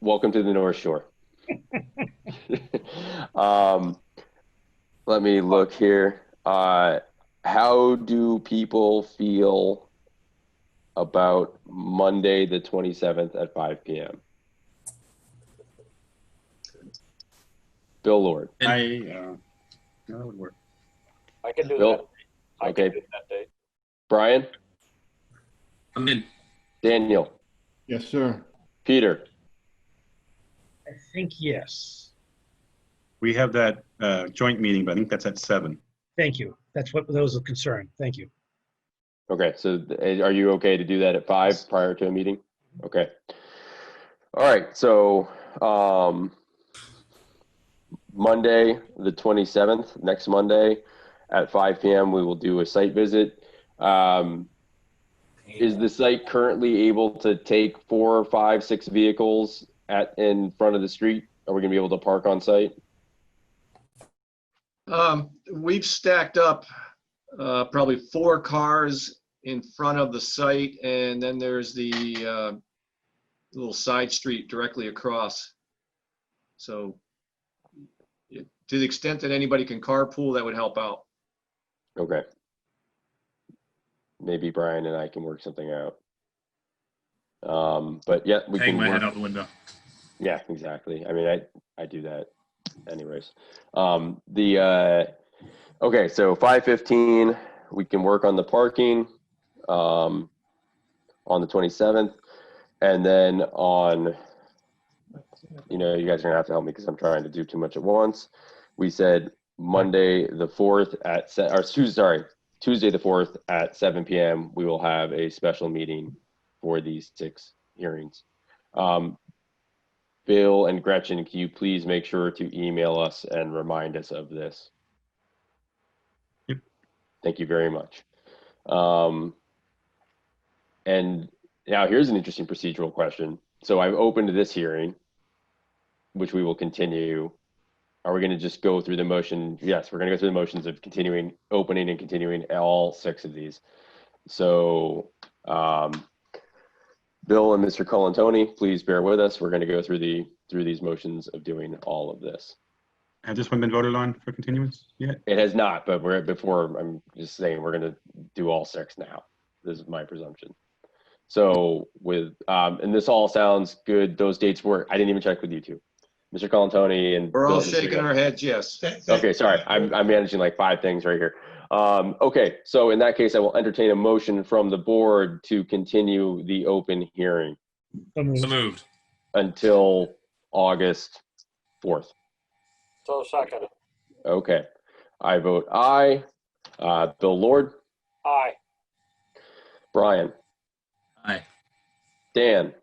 Welcome to the North Shore. Let me look here. How do people feel about Monday, the 27th at 5 p.m.? Bill Lord. That would work. I can do Bill? that. I Okay. can do that date. Brian? I'm in. Daniel? Yes, sir. Peter? I think yes. We have that joint meeting, but I think that's at 7. Thank you. That was a concern. Thank you. Okay, so are you okay to do that at 5 prior to a meeting? Okay. All right, so Monday, the 27th, next Monday at 5 p.m., we will do a site visit. Is the site currently able to take 4, 5, 6 vehicles in front of the street? Are we gonna be able to park on site? We've stacked up probably 4 cars in front of the site, and then there's the little side street directly across. So to the extent that anybody can carpool, that would help out. Okay. Maybe Brian and I can work something out. But yeah, we Hang can my work. head out the window. Yeah, exactly. I mean, I do that anyways. Okay, so 5:15, we can work on the parking on the 27th. And then on, you guys are gonna have to help me because I'm trying to do too much at once. We said Monday the 4th Tuesday the 4th at 7 p.m. we will have a special meeting for these 6 hearings. Bill and Gretchen, can you please make sure to email us and remind us of this? Yep. Thank you very much. And now here's an interesting procedural question. So I've opened this hearing, which we will continue. Are we going to just go through the motion? Yes, we're going to go through the motions of opening and continuing all 6 of these. So Bill and Mr. Colantoni, please bear with us. We're going to go through these motions of doing all of this. Has this one been voted on for continuance yet? It has not, but I'm just saying we're going to do all 6 now. This is my presumption. So and this all sounds good. Those dates work. I didn't even check with you two, Mr. Colantoni and We're all Bill. shaking our heads, yes. Okay, sorry. I'm managing like 5 things right here. Okay, so in that case, I will entertain a motion from the board to continue the open hearing So moved. until August 4th. So second. Okay, I vote aye. Bill Lord, Aye. Brian, Aye. Dan,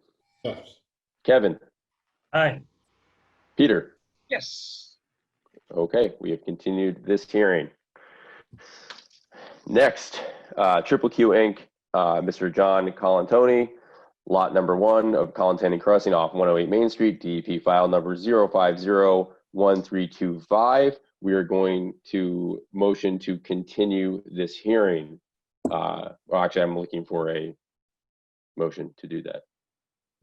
Yes. Kevin, Aye. Peter. Yes. Okay, we have continued this hearing. Next, Triple Q Inc., Mr. John Colantoni, lot number 1 of Colantoni Crossing off 108 Main Street, DEP file number 0501325. We are going to motion to continue this hearing. Well, actually, I'm looking for a motion to do that.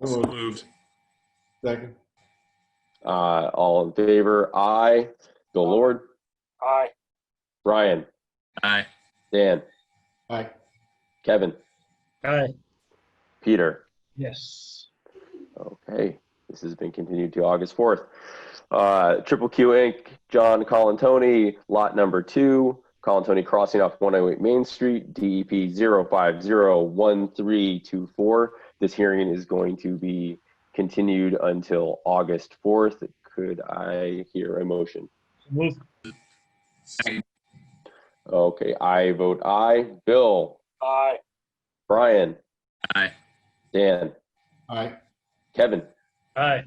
So moved. Second. All in favor? Aye. Bill Lord, Aye. Brian, Aye. Dan, Aye. Kevin, Aye. Peter. Yes. Okay, this has been continued to August 4th. Triple Q Inc., John Colantoni, lot number 2, Colantoni Crossing off 108 Main Street, DEP 0501324. This hearing is going to be continued until August 4th. Could I hear a motion? Move. Second. Okay, I vote aye. Bill, Aye. Brian, Aye. Dan, Aye. Kevin, Aye.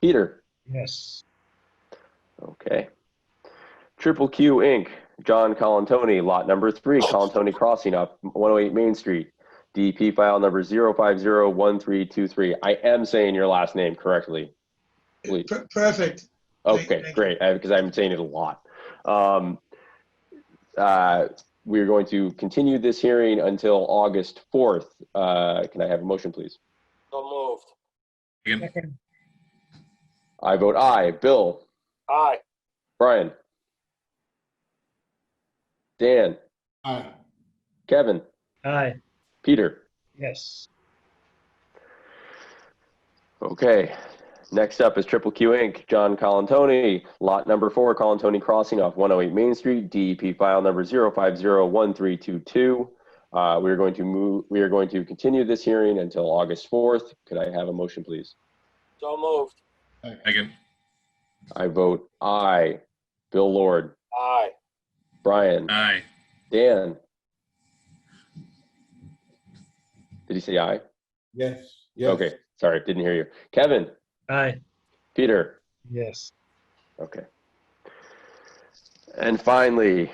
Peter. Yes. Okay. Triple Q Inc., John Colantoni, lot number 3, Colantoni Crossing off 108 Main Street, DEP file number 0501323. I am saying your last name correctly. Please. Perfect. Okay, great, because I'm saying it a lot. We're going to continue this hearing until August 4th. Can I have a motion, please? So moved. Second. I vote aye. Bill? Aye. Brian? Dan? Aye. Kevin? Aye. Peter? Yes. Okay, next up is Triple Q Inc., John Colantoni, lot number 4, Colantoni Crossing off 108 Main Street, DEP file number 0501322. We are going to continue this hearing until August 4th. Could I have a motion, please? So moved. Second. I vote aye. Bill Lord? Aye. Brian? Aye. Dan? Did he say aye? Yes. Yes. Okay, sorry, didn't hear you. Kevin? Aye. Peter? Yes. Okay. And finally,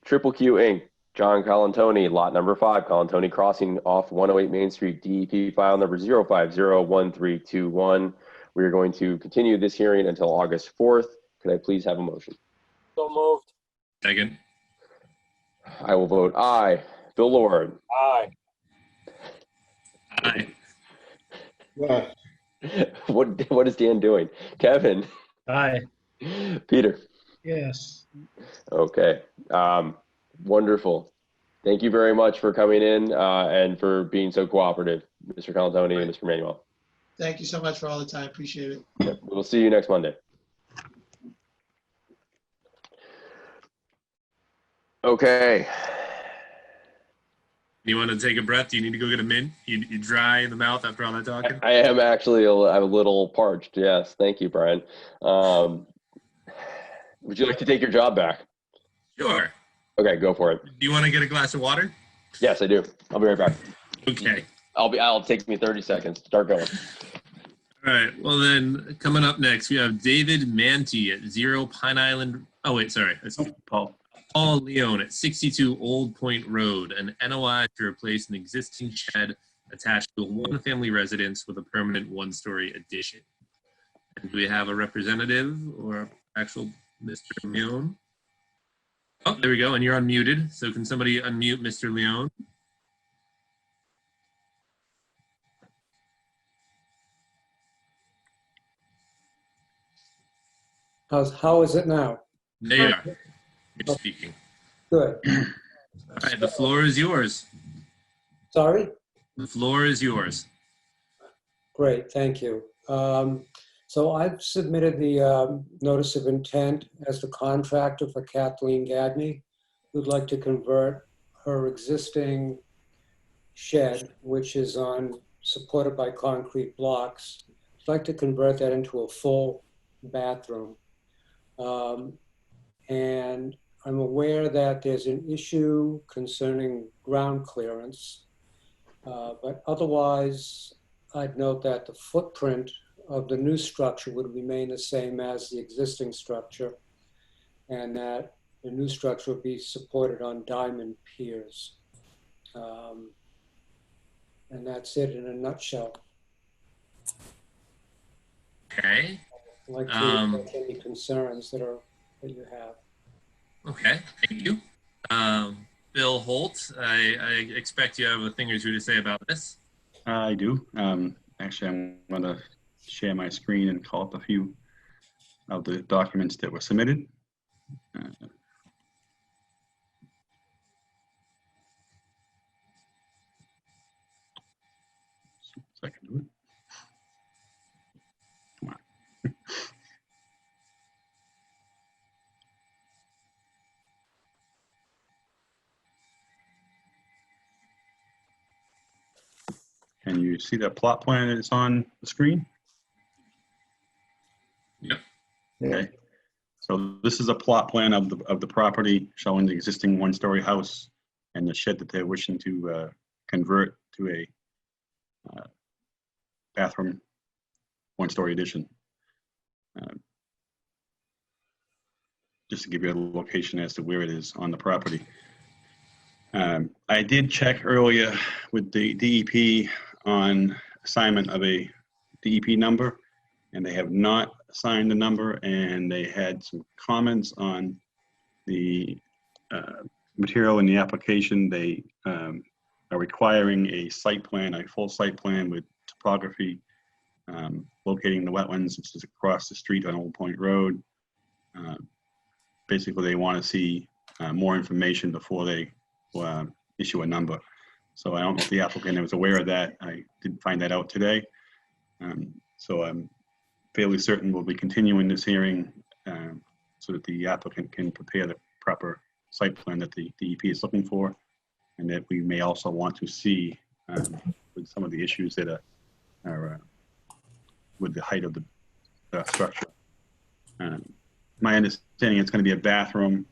Triple Q Inc., John Colantoni, lot number 5, Colantoni Crossing off 108 Main Street, DEP file number 0501321. We are going to continue this hearing until August 4th. Could I please have a motion? So moved. Second. I will vote aye. Bill Lord? Aye. Aye. Yes. What is Dan doing? Kevin? Aye. Peter? Yes. Okay. Wonderful. Thank you very much for coming in and for being so cooperative, Mr. Colantoni and Mr. Manuel. Thank you so much for all the time. Appreciate it. Yep, we'll see you next Monday. Okay. You want to take a breath? Do you need to go get a mint? You dry in the mouth after all that talking? I am actually a little parched. Yes. Thank you, Brian. Would you like to take your job back? Sure. Okay, go for it. Do you want to get a glass of water? Yes, I do. I'll be right back. Okay. I'll take me 30 seconds. Start going. All right. Well, then coming up next, we have David Manti at 0 Pine Island. Oh, wait, sorry. That's Paul. Paul Leone at 62 Old Point Road, an NOI to replace an existing shed attached to a one-family residence with a permanent one-story addition. And do we have a representative or actual Mr. Leone? Oh, there we go. And you're unmuted. So can somebody unmute Mr. Leone? How is it now? There you are. You're speaking. Good. All right, the floor is yours. Sorry? The floor is yours. Great, thank you. So I've submitted the notice of intent as the contractor for Kathleen Gagne, who'd like to convert her existing shed, which is supported by concrete blocks. I'd like to convert that into a full bathroom. And I'm aware that there's an issue concerning ground clearance, but otherwise, I'd note that the footprint of the new structure would remain the same as the existing structure, and that the new structure would be supported on diamond piers. And that's it in a nutshell. Okay. I'd like to address any concerns that you have. Okay, thank you. Bill Holt, I expect you have a thing or two to say about this. I do. Actually, I'm going to share my screen and call up a few of the documents that were submitted. So I can do it. Come on. Can you see that plot plan that's on the screen? Yep. Okay. So this is a plot plan of the property showing the existing one-story house and the shed that they're wishing to convert to a bathroom one-story addition. Just to give you a location as to where it is on the property. I did check earlier with the DEP on assignment of a DEP number, and they have not assigned the number, and they had some comments on the material in the application. They are requiring a site plan, a full site plan with topography, locating the wetlands, which is across the street on Old Point Road. Basically, they want to see more information before they issue a number. So I don't know if the applicant was aware of that. I did find that out today. So I'm fairly certain we'll be continuing this hearing so that the applicant can prepare the proper site plan that the DEP is looking for, and that we may also want to see with some of the issues that are with the height of the structure. My understanding it's going to be a bathroom.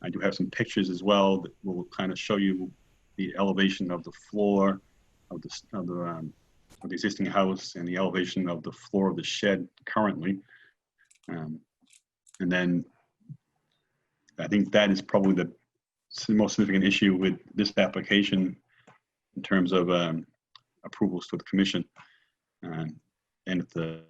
I do have some pictures as well that will kind of show you the elevation of the floor of the existing house and the elevation of the floor of the shed currently. And then I think that is probably the most significant issue with this application in terms of approvals to the commission. And if the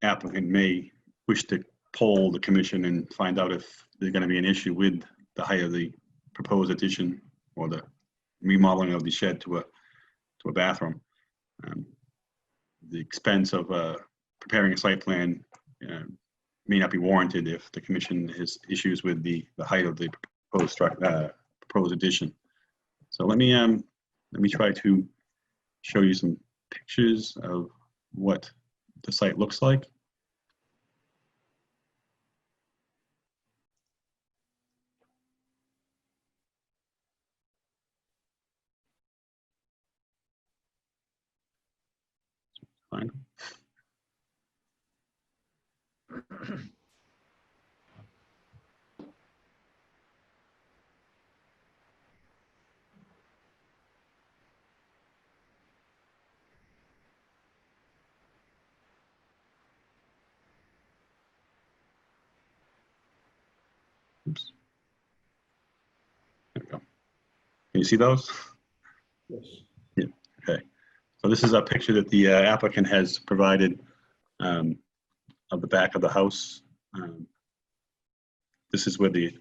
applicant may wish to poll the commission and find out if there's going to be an issue with the height of the proposed addition or the remodeling of the shed to a bathroom. The expense of preparing a site plan may not be warranted if the commission has issues with the height of the proposed addition. So let me try to show you some pictures of what the site looks like. Fine. Oops. There we go. Can you see those? Yes. Yeah. Okay. So this is a picture that the applicant has provided of the back of the house. This is where the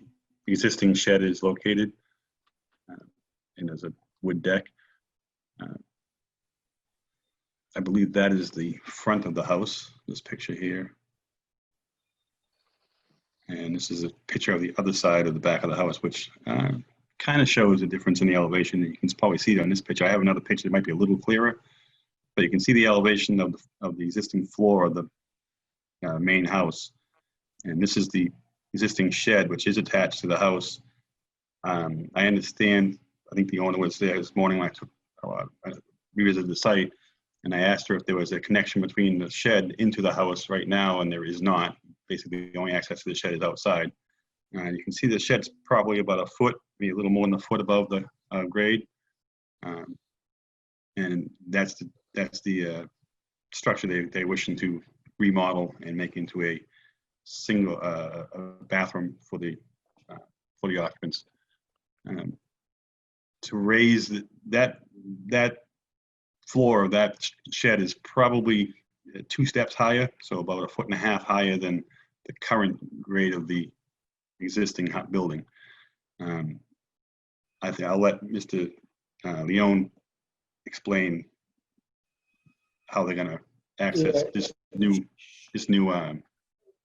existing shed is located, and there's a wood deck. I believe that is the front of the house, this picture here. And this is a picture of the other side of the back of the house, which kind of shows a difference in the elevation. You can probably see it on this picture. I have another picture that might be a little clearer, but you can see the elevation of the existing floor of the main house. And this is the existing shed, which is attached to the house. I understand, I think the owner was there this morning when I revisited the site, and I asked her if there was a connection between the shed into the house right now, and there is not. Basically, the only access to the shed is outside. You can see the shed's probably about a foot, maybe a little more than a foot above the grade. And that's the structure they're wishing to remodel and make into a single bathroom for the occupants. To raise that floor of that shed is probably 2 steps higher, so about 1.5 feet higher than the current grade of the existing building. I think I'll let Mr. Leone explain how they're going to access this new.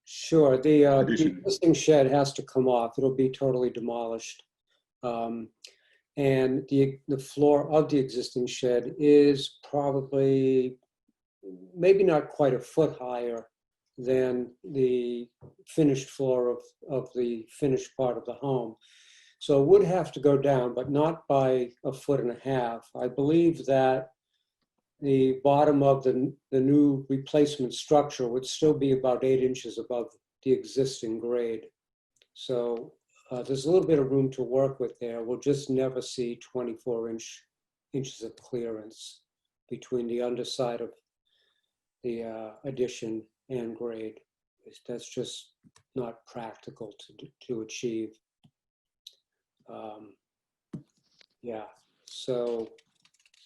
Sure. The addition. existing shed has to come off. It'll be totally demolished. And the floor of the existing shed is probably maybe not quite 1 foot higher than the finished floor of the finished part of the home. So it would have to go down, but not by 1.5 feet. I believe that the bottom of the new replacement structure would still be about 8 inches above the existing grade. So there's a little bit of room to work with there. We'll just never see 24 inches of clearance between the underside of the addition and grade. That's just not practical to achieve. Yeah, so.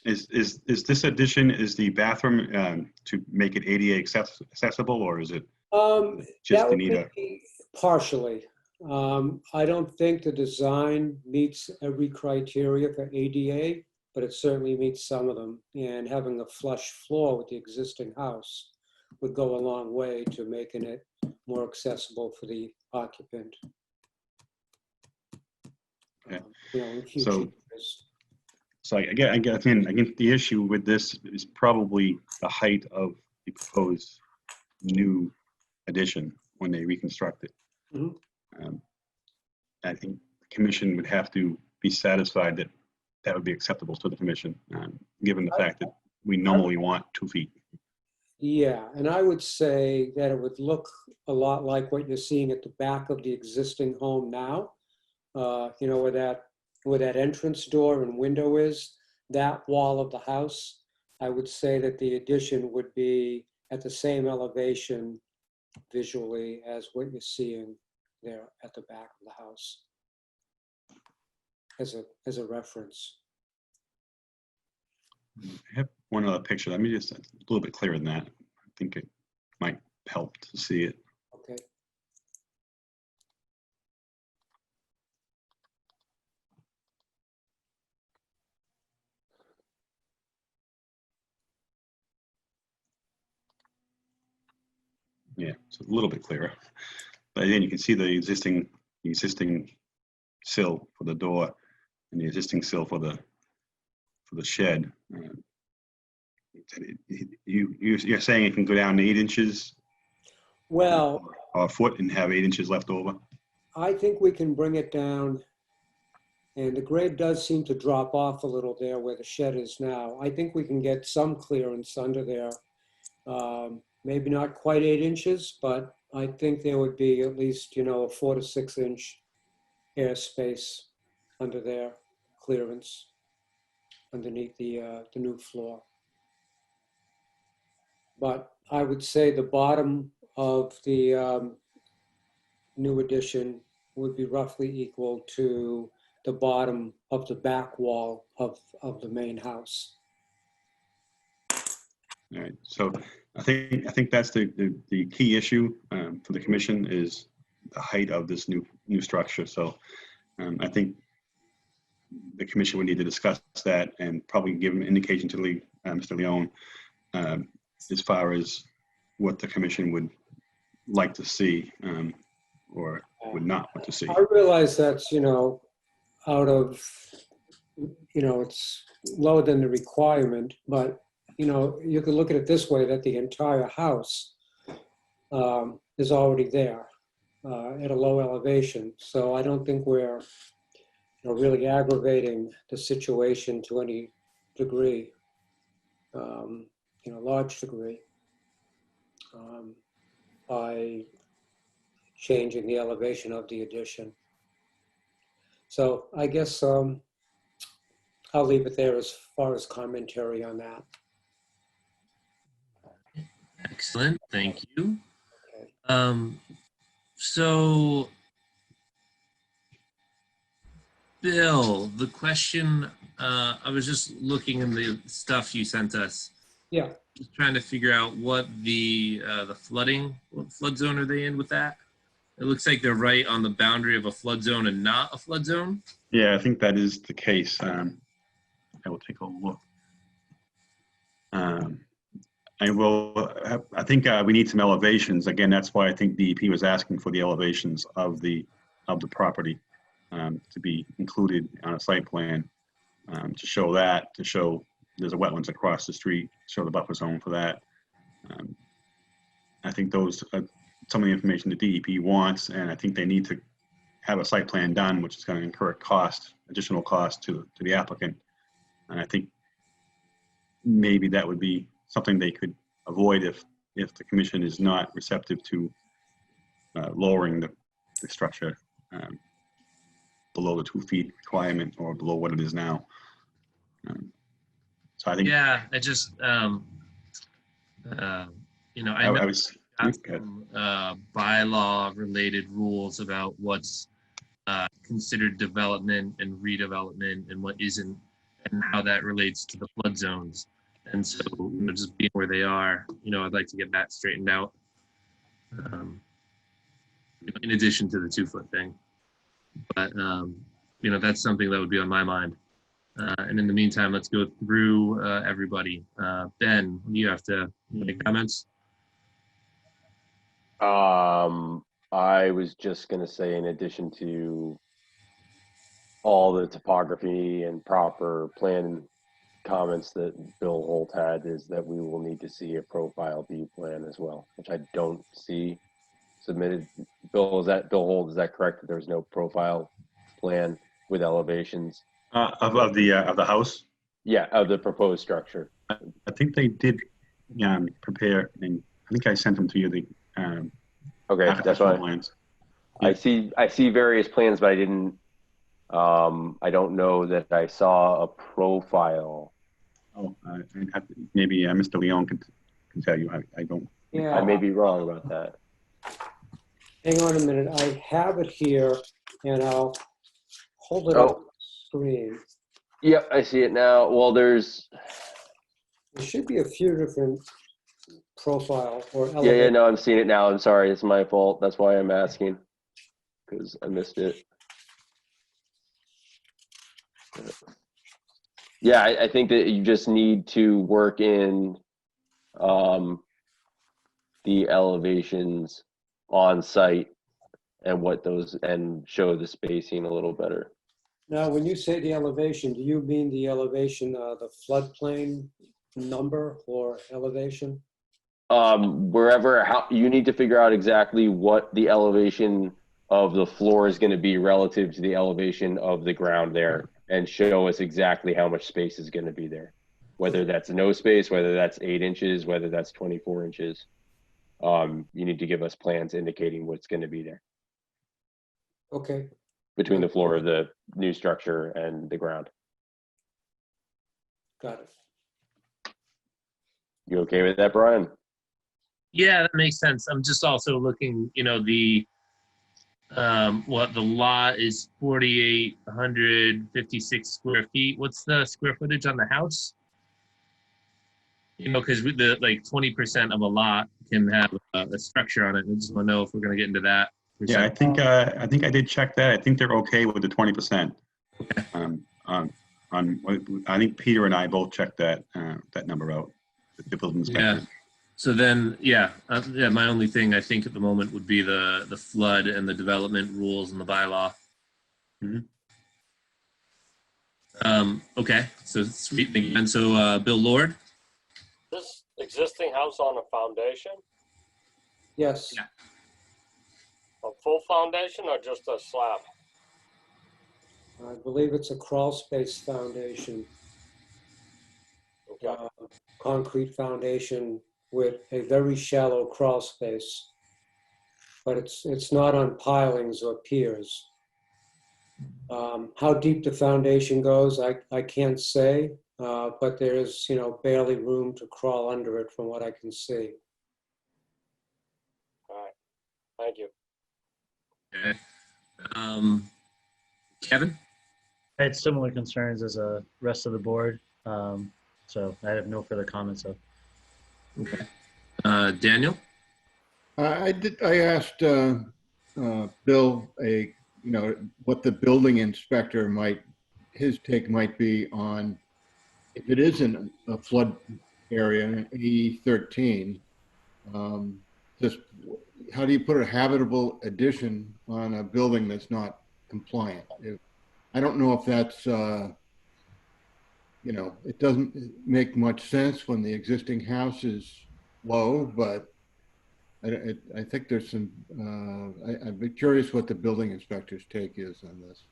Is this addition, is the bathroom to make it ADA accessible, or is it Just That would need a, be partially. I don't think the design meets every criteria for ADA, but it certainly meets some of them. And having a flush floor with the existing house would go a long way to making it more accessible for the occupant. yeah. You know, in future So, years. so again, the issue with this is probably the height of the proposed new addition when they reconstruct it. Mhm. I think the commission would have to be satisfied that that would be acceptable to the commission, given the fact that we normally want 2 feet. Yeah, and I would say that it would look a lot like what you're seeing at the back of the existing home now. You know, where that entrance door and window is, that wall of the house. I would say that the addition would be at the same elevation visually as what you're seeing there at the back of the house as a reference. I have one other picture. Let me just, a little bit clearer than that. I think it might help to see it. Okay. Yeah, it's a little bit clearer. But then you can see the existing sill for the door and the existing sill for the shed. You're saying it can go down to 8 inches Well, or a foot and have 8 inches left over? I think we can bring it down, and the grade does seem to drop off a little there where the shed is now. I think we can get some clearance under there. Maybe not quite 8 inches, but I think there would be at least, you know, a 4 to 6 inch airspace under there, clearance underneath the new floor. But I would say the bottom of the new addition would be roughly equal to the bottom of the back wall of the main house. All right, so I think that's the key issue for the commission is the height of this new structure. So I think the commission would need to discuss that and probably give an indication to Mr. Leone as far as what the commission would like to see or would not want to see. I realize that's, you know, out of, you know, it's lower than the requirement, but, you know, you could look at it this way, that the entire house is already there at a low elevation. So I don't think we're, you know, really aggravating the situation to any degree, you know, large degree, by changing the elevation of the addition. So I guess I'll leave it there as far as commentary on that. Excellent, thank you. So, Bill, the question, I was just looking in the stuff you sent us. Yeah. Just trying to figure out what the flooding, what flood zone are they in with that? It looks like they're right on the boundary of a flood zone and not a flood zone. Yeah, I think that is the case. I will take a look. I think we need some elevations. Again, that's why I think DEP was asking for the elevations of the property to be included on a site plan to show there's a wetlands across the street, show the buffer zone for that. I think those are some of the information the DEP wants, and I think they need to have a site plan done, which is going to incur additional cost to the applicant. And I think maybe that would be something they could avoid if the commission is not receptive to lowering the structure below the 2 feet requirement or below what it is now. So I think. Yeah, I just, you know, I was bylaw related rules about what's considered development and redevelopment and what isn't, and how that relates to the flood zones. And so, you know, just being where they are, you know, I'd like to get that straightened out. In addition to the 2-foot thing. But, that's something that would be on my mind. And in the meantime, let's go through everybody. Ben, you have to make comments. I was just going to say, in addition to all the topography and proper plan comments that Bill Holt had, is that we will need to see a profile view plan as well, which I don't see submitted. Bill Holt, is that correct, that there's no profile plan with elevations? Of the house? Yeah, of the proposed structure. I think they did prepare, and I think I sent them to you, the okay, that's architectural fine. plans. I see various plans, but I didn't, I don't know that I saw a profile. Oh, maybe Mr. Leon can tell you. I don't. Yeah. I may be wrong about that. Hang on a minute. I have it here, and I'll hold it up on the screen. Yep, I see it now. Well, there should be a few different profile or Yeah, elevation. no, I'm seeing it now. I'm sorry, it's my fault. That's why I'm asking, because I missed it. Yeah, I think that you just need to work in the elevations on site and show the spacing a little better. Now, when you say the elevation, do you mean the elevation, the floodplain number or elevation? How you need to figure out exactly what the elevation of the floor is going to be relative to the elevation of the ground there, and show us exactly how much space is going to be there, whether that's no space, whether that's 8 inches, whether that's 24 inches. You need to give us plans indicating what's going to be there Okay. between the floor of the new structure and the ground. Got it. You okay with that, Brian? Yeah, that makes sense. I'm just also looking, the lot is 4,856 square feet. What's the square footage on the house? Because the 20% of a lot can have a structure on it. I just want to know if we're going to get into that. Yeah, I think I did check that. I think they're okay with the 20%. I think Peter and I both checked that number out. The building inspector. Yeah. So then, my only thing I think at the moment would be the flood and the development rules and the bylaw. Okay, so sweet thing. And so, Bill Lord? This existing house on a foundation, Yes. a full foundation or just a slab? I believe it's a crawl space foundation. Concrete foundation with a very shallow crawl space, but it's not on pilings or piers. How deep the foundation goes, I can't say, but there's barely room to crawl under it from what I can see. All right, thank you. Okay. Kevin? I had similar concerns as the rest of the board, so I have no further comments. Okay. Daniel? I asked Bill what the building inspector his take might be on if it isn't a flood area in E13. Just how do you put a habitable addition on a building that's not compliant? I don't know if that's it doesn't make much sense when the existing house is low, but I think there's some, I'd be curious what the building inspector's take is on this.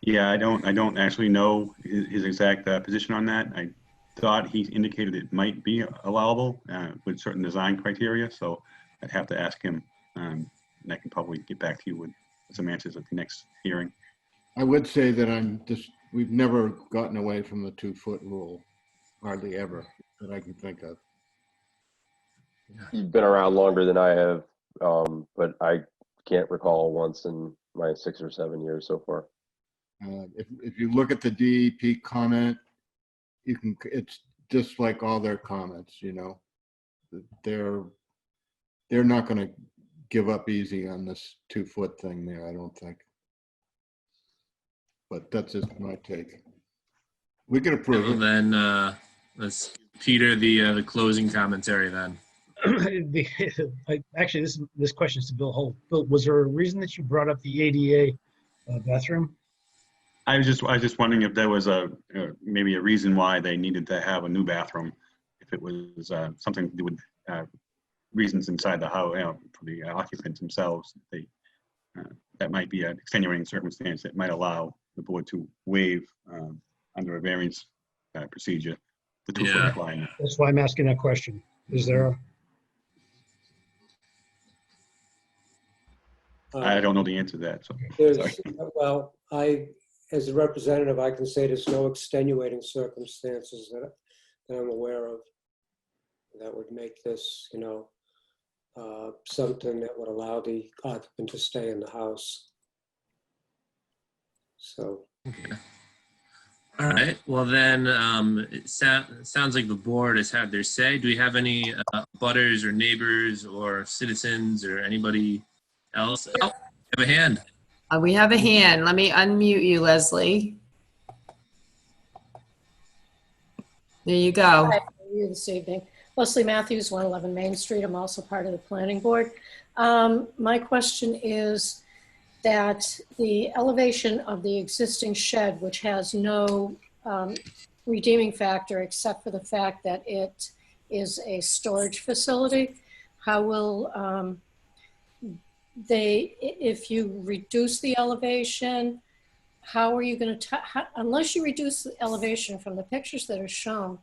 Yeah, I don't actually know his exact position on that. I thought he indicated it might be allowable with certain design criteria, so I'd have to ask him, and I can probably get back to you with some answers at the next hearing. I would say that we've never gotten away from the 2-foot rule, hardly ever, that I can think of. You've been around longer than I have, but I can't recall once in my 6 or 7 years so far. If you look at the DEP comment, it's just like all their comments, they're not going to give up easy on this 2-foot thing there, I don't think. But that's just my take. We can approve Well, it. then let's give Peter the closing commentary then. Actually, this question is to Bill Holt. Bill, was there a reason that you brought up the ADA bathroom? I was just wondering if there was maybe a reason why they needed to have a new bathroom. If it was something to do with reasons inside the house, for the occupants themselves. That might be an extenuating circumstance that might allow the board to waive under a variance procedure the 2-foot requirement. That's why I'm asking that question. Is there? I don't know the answer to that. So Well, as a representative, I can say there's no extenuating circumstances that I'm aware of that would make this, something that would allow the occupant to stay in the house. So. Okay. All right. Well, then it sounds like the board has had their say. Do we have any butters or neighbors or citizens or anybody else? Oh, we have a hand. We have a hand. Let me unmute you, Leslie. There you go. Hi, how are you this evening? Leslie Matthews, 111 Main Street. I'm also part of the planning board. My question is that the elevation of the existing shed, which has no redeeming factor except for the fact that it is a storage facility, how will if you reduce the elevation, how are you going to, unless you reduce the elevation from the pictures that are shown,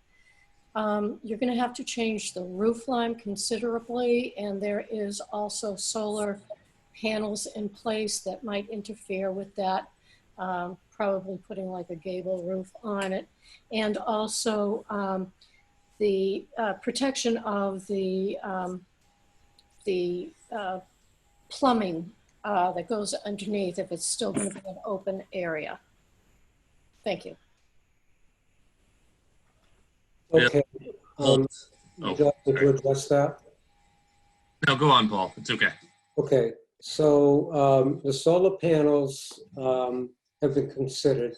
you're going to have to change the roof line considerably, and there is also solar panels in place that might interfere with that, probably putting like a gable roof on it. And also the protection of the plumbing that goes underneath if it's still going to be an open area. Thank you. Okay. Would Oh, you like me to address that? no, go on, Paul. It's okay. Okay, so the solar panels have been considered,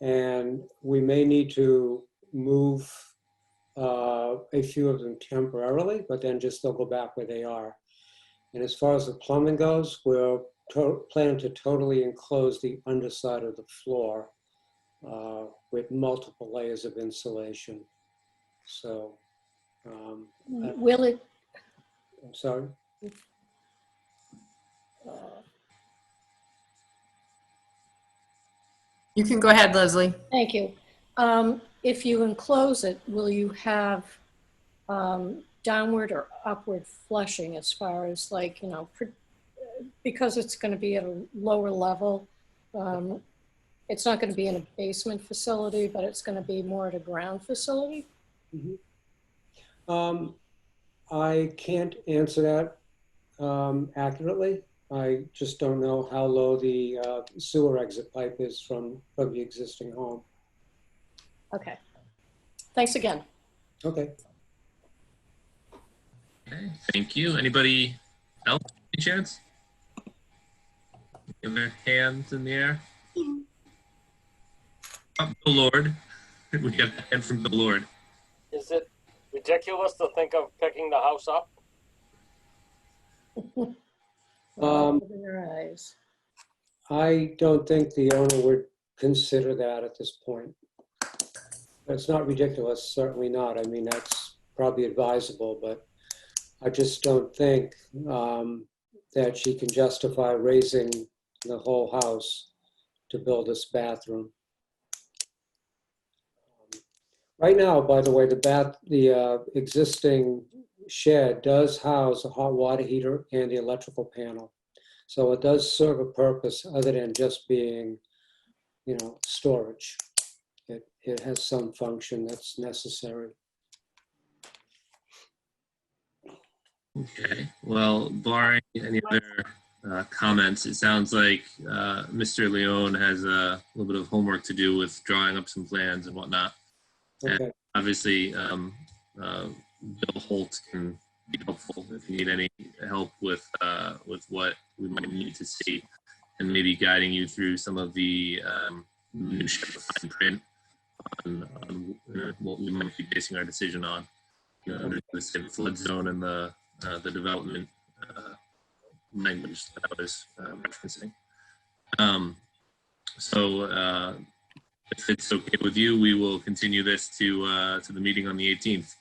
and we may need to move a few of them temporarily, but then just they'll go back where they are. And as far as the plumbing goes, we're planning to totally enclose the underside of the floor with multiple layers of insulation. So, Will it? I'm sorry? You can go ahead, Leslie. Thank you. If you enclose it, will you have downward or upward flushing as far as like, because it's going to be at a lower level, it's not going to be in a basement facility, but it's going to be more at a ground facility? Mm-hmm. I can't answer that accurately. I just don't know how low the sewer exit pipe is from the existing home. Okay. Thanks again. Okay. Okay, thank you. Anybody else? Any chance? Give their hands in the air. Bill Lord. We have a hand from Bill Lord. Is it ridiculous to think of picking the house up? Open your eyes. I don't think the owner would consider that at this point. It's not ridiculous, certainly not. I mean, that's probably advisable, but I just don't think that she can justify raising the whole house to build this bathroom. Right now, by the way, the existing shed does house a hot water heater and the electrical panel. So it does serve a purpose other than just being, storage. It has some function that's necessary. Okay. Well, barring any other comments, it sounds like Mr. Leone has a little bit of homework to do with drawing up some plans and whatnot. Okay. And obviously, Bill Holt can be helpful if you need any help with what we might need to see, and maybe guiding you through some of the minutia of fine print on what we might be basing our decision on, under the same flood zone and the development language that I was referencing. So if it's okay with you, we will continue this to the meeting on the 18th.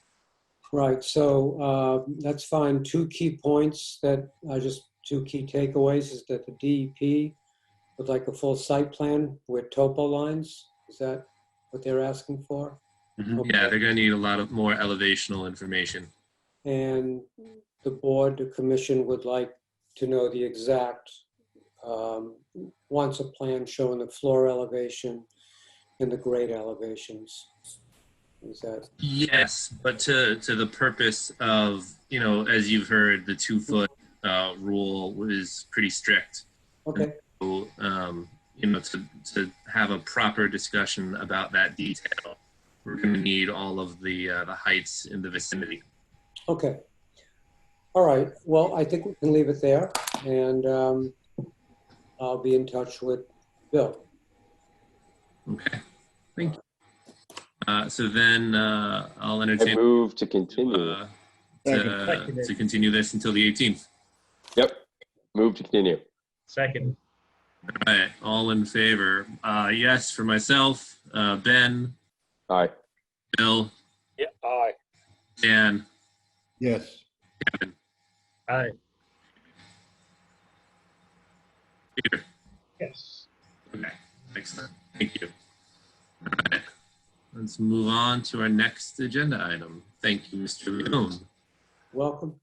Right, so that's fine. Two key points that are just two key takeaways is that the DEP would like a full site plan with topo lines. Is that what they're asking for? Okay. Yeah, they're going to need a lot of more elevational information. And the board, the commission would like to know the exact, wants a plan showing the floor elevation and the grade elevations. Is that? Yes, but to the purpose of, as you've heard, the 2-foot rule is pretty strict. Okay. So, to have a proper discussion about that detail, we're going to need all of the heights in the vicinity. Okay. All right. Well, I think we can leave it there, and I'll be in touch with Bill. Okay. Thank you. So then I'll entertain. I move to continue. To continue this until the 18th. Yep. Move to continue. Second. All right. All in favor? Yes, for myself. Ben. Aye. Bill. Yeah, aye. Dan. Yes. Kevin. Aye. Peter. Yes. Okay. Excellent. Thank you. All right. Let's move on to our next agenda item. Thank you, Mr. Leone. Welcome.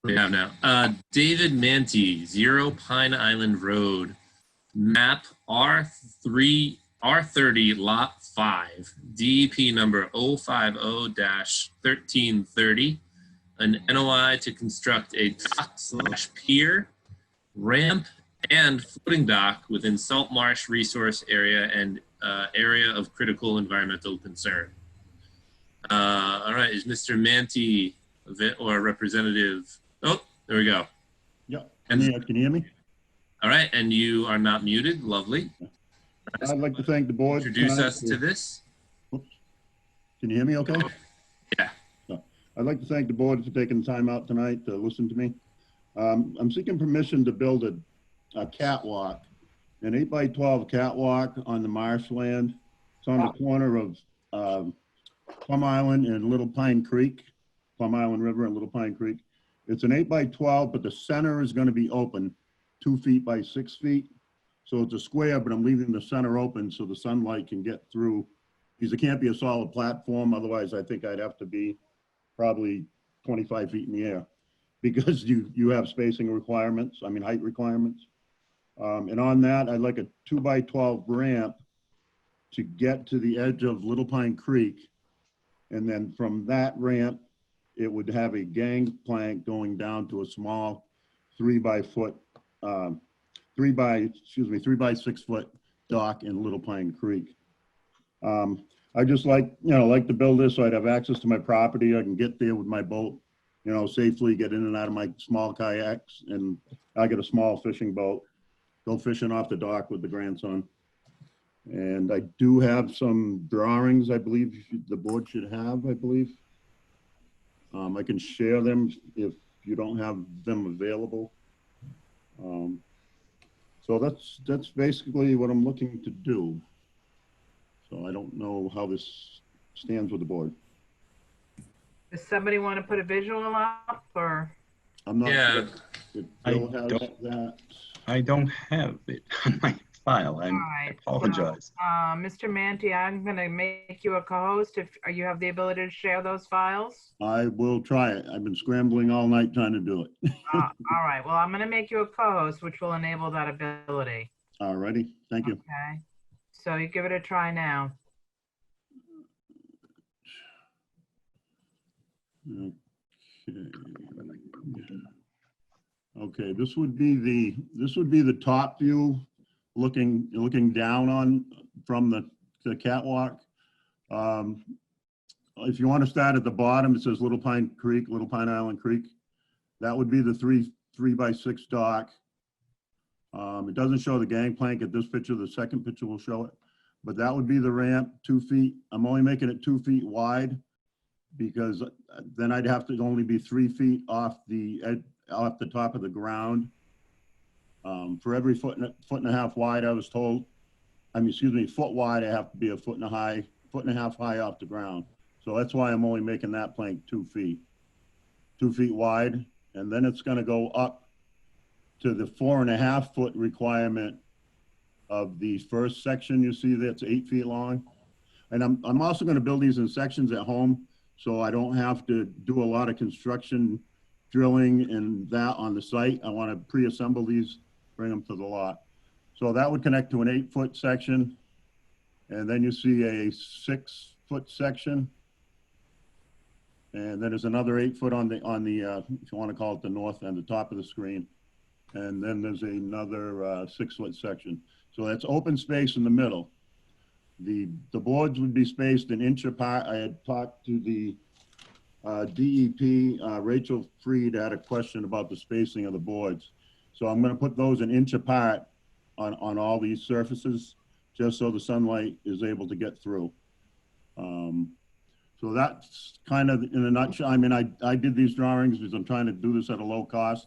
We have now David Manti, 0 Pine Island Road, map R30 lot 5, DEP number 050-1330, an NOI to construct a dock/pier, ramp, and floating dock within Salt Marsh Resource Area and area of critical environmental concern. All right, is Mr. Manti or Representative? Oh, there we go. Yeah. And Can you hear me? all right, and you are not muted. Lovely. I'd like to thank the board. Introduce tonight us to this. Oops. Can you hear me okay? Yeah. So, I'd like to thank the board for taking the time out tonight to listen to me. I'm seeking permission to build a catwalk, an 8x12 catwalk on the marshland. It's on the corner of Plum Island and Little Pine Creek, Plum Island River and Little Pine Creek. It's an 8x12, but the center is going to be open, 2 feet by 6 feet. So it's a square, but I'm leaving the center open so the sunlight can get through. Because it can't be a solid platform. Otherwise, I think I'd have to be probably 25 feet in the air because you have spacing requirements, height requirements. And on that, I'd like a 2x12 ramp to get to the edge of Little Pine Creek. And then from that ramp, it would have a gangplank going down to a small 3x6 foot dock in Little Pine Creek. I just like to build this so I'd have access to my property. I can get there with my boat, safely get in and out of my small kayaks, and I get a small fishing boat, go fishing off the dock with the grandson. And I do have some drawings I believe the board should have, I believe. I can share them if you don't have them available. So that's basically what I'm looking to do. So I don't know how this stands with the board. Does somebody want to put a visual up or? I'm not Yeah. sure if Bill has that. I don't have it on my file. I right, apologize. So, Mr. Manti, I'm going to make you a co-host if you have the ability to share those files. I will try it. I've been scrambling all night trying to do it. All right. Well, I'm going to make you a co-host, which will enable that ability. All righty. Thank you. Okay. So you give it a try now. Okay, this would be the top view looking down from the catwalk. On if you want to start at the bottom, it says Little Pine Creek, Little Pine Island Creek. That would be the 3x6 dock. It doesn't show the gangplank at this picture. The second picture will show it. But that would be the ramp, 2 feet. I'm only making it 2 feet wide because then I'd have to only be 3 feet off the top of the ground. For every foot and a half wide, I was told, foot wide, I have to be a foot and a half high off the ground. So that's why I'm only making that plank 2 feet, 2 feet wide. And then it's gonna go up to the 4.5 foot requirement of the first section. You see that's 8 feet long. And I'm also gonna build these in sections at home, so I don't have to do a lot of construction drilling and that on the site. I wanna pre-assemble these, bring them to the lot. So that would connect to an 8 foot section. And then you see a 6 foot section. And then there's another 8 foot on the if you want to call it the north end, the top of the screen. And then there's another 6 foot section. So that's open space in the middle. The boards would be spaced an inch apart. I had talked to the DEP, Rachel Freed had a question about the spacing of the boards. So I'm going to put those an inch apart on all these surfaces, just so the sunlight is able to get through. So that's kind of in a nutshell. I mean, I did these drawings because I'm trying to do this at a low cost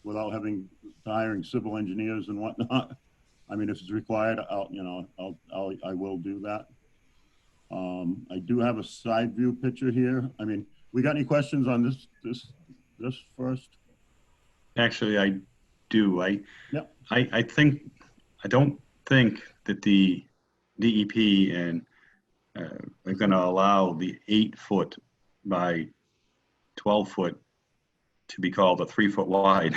without hiring civil engineers and whatnot. I mean, if it's required, I will do that. I do have a side view picture here. I mean, we got any questions on this first? Actually, I do. Yep. I don't think that the DEP and are going to allow the 8 foot by 12 foot to be called a 3 foot wide.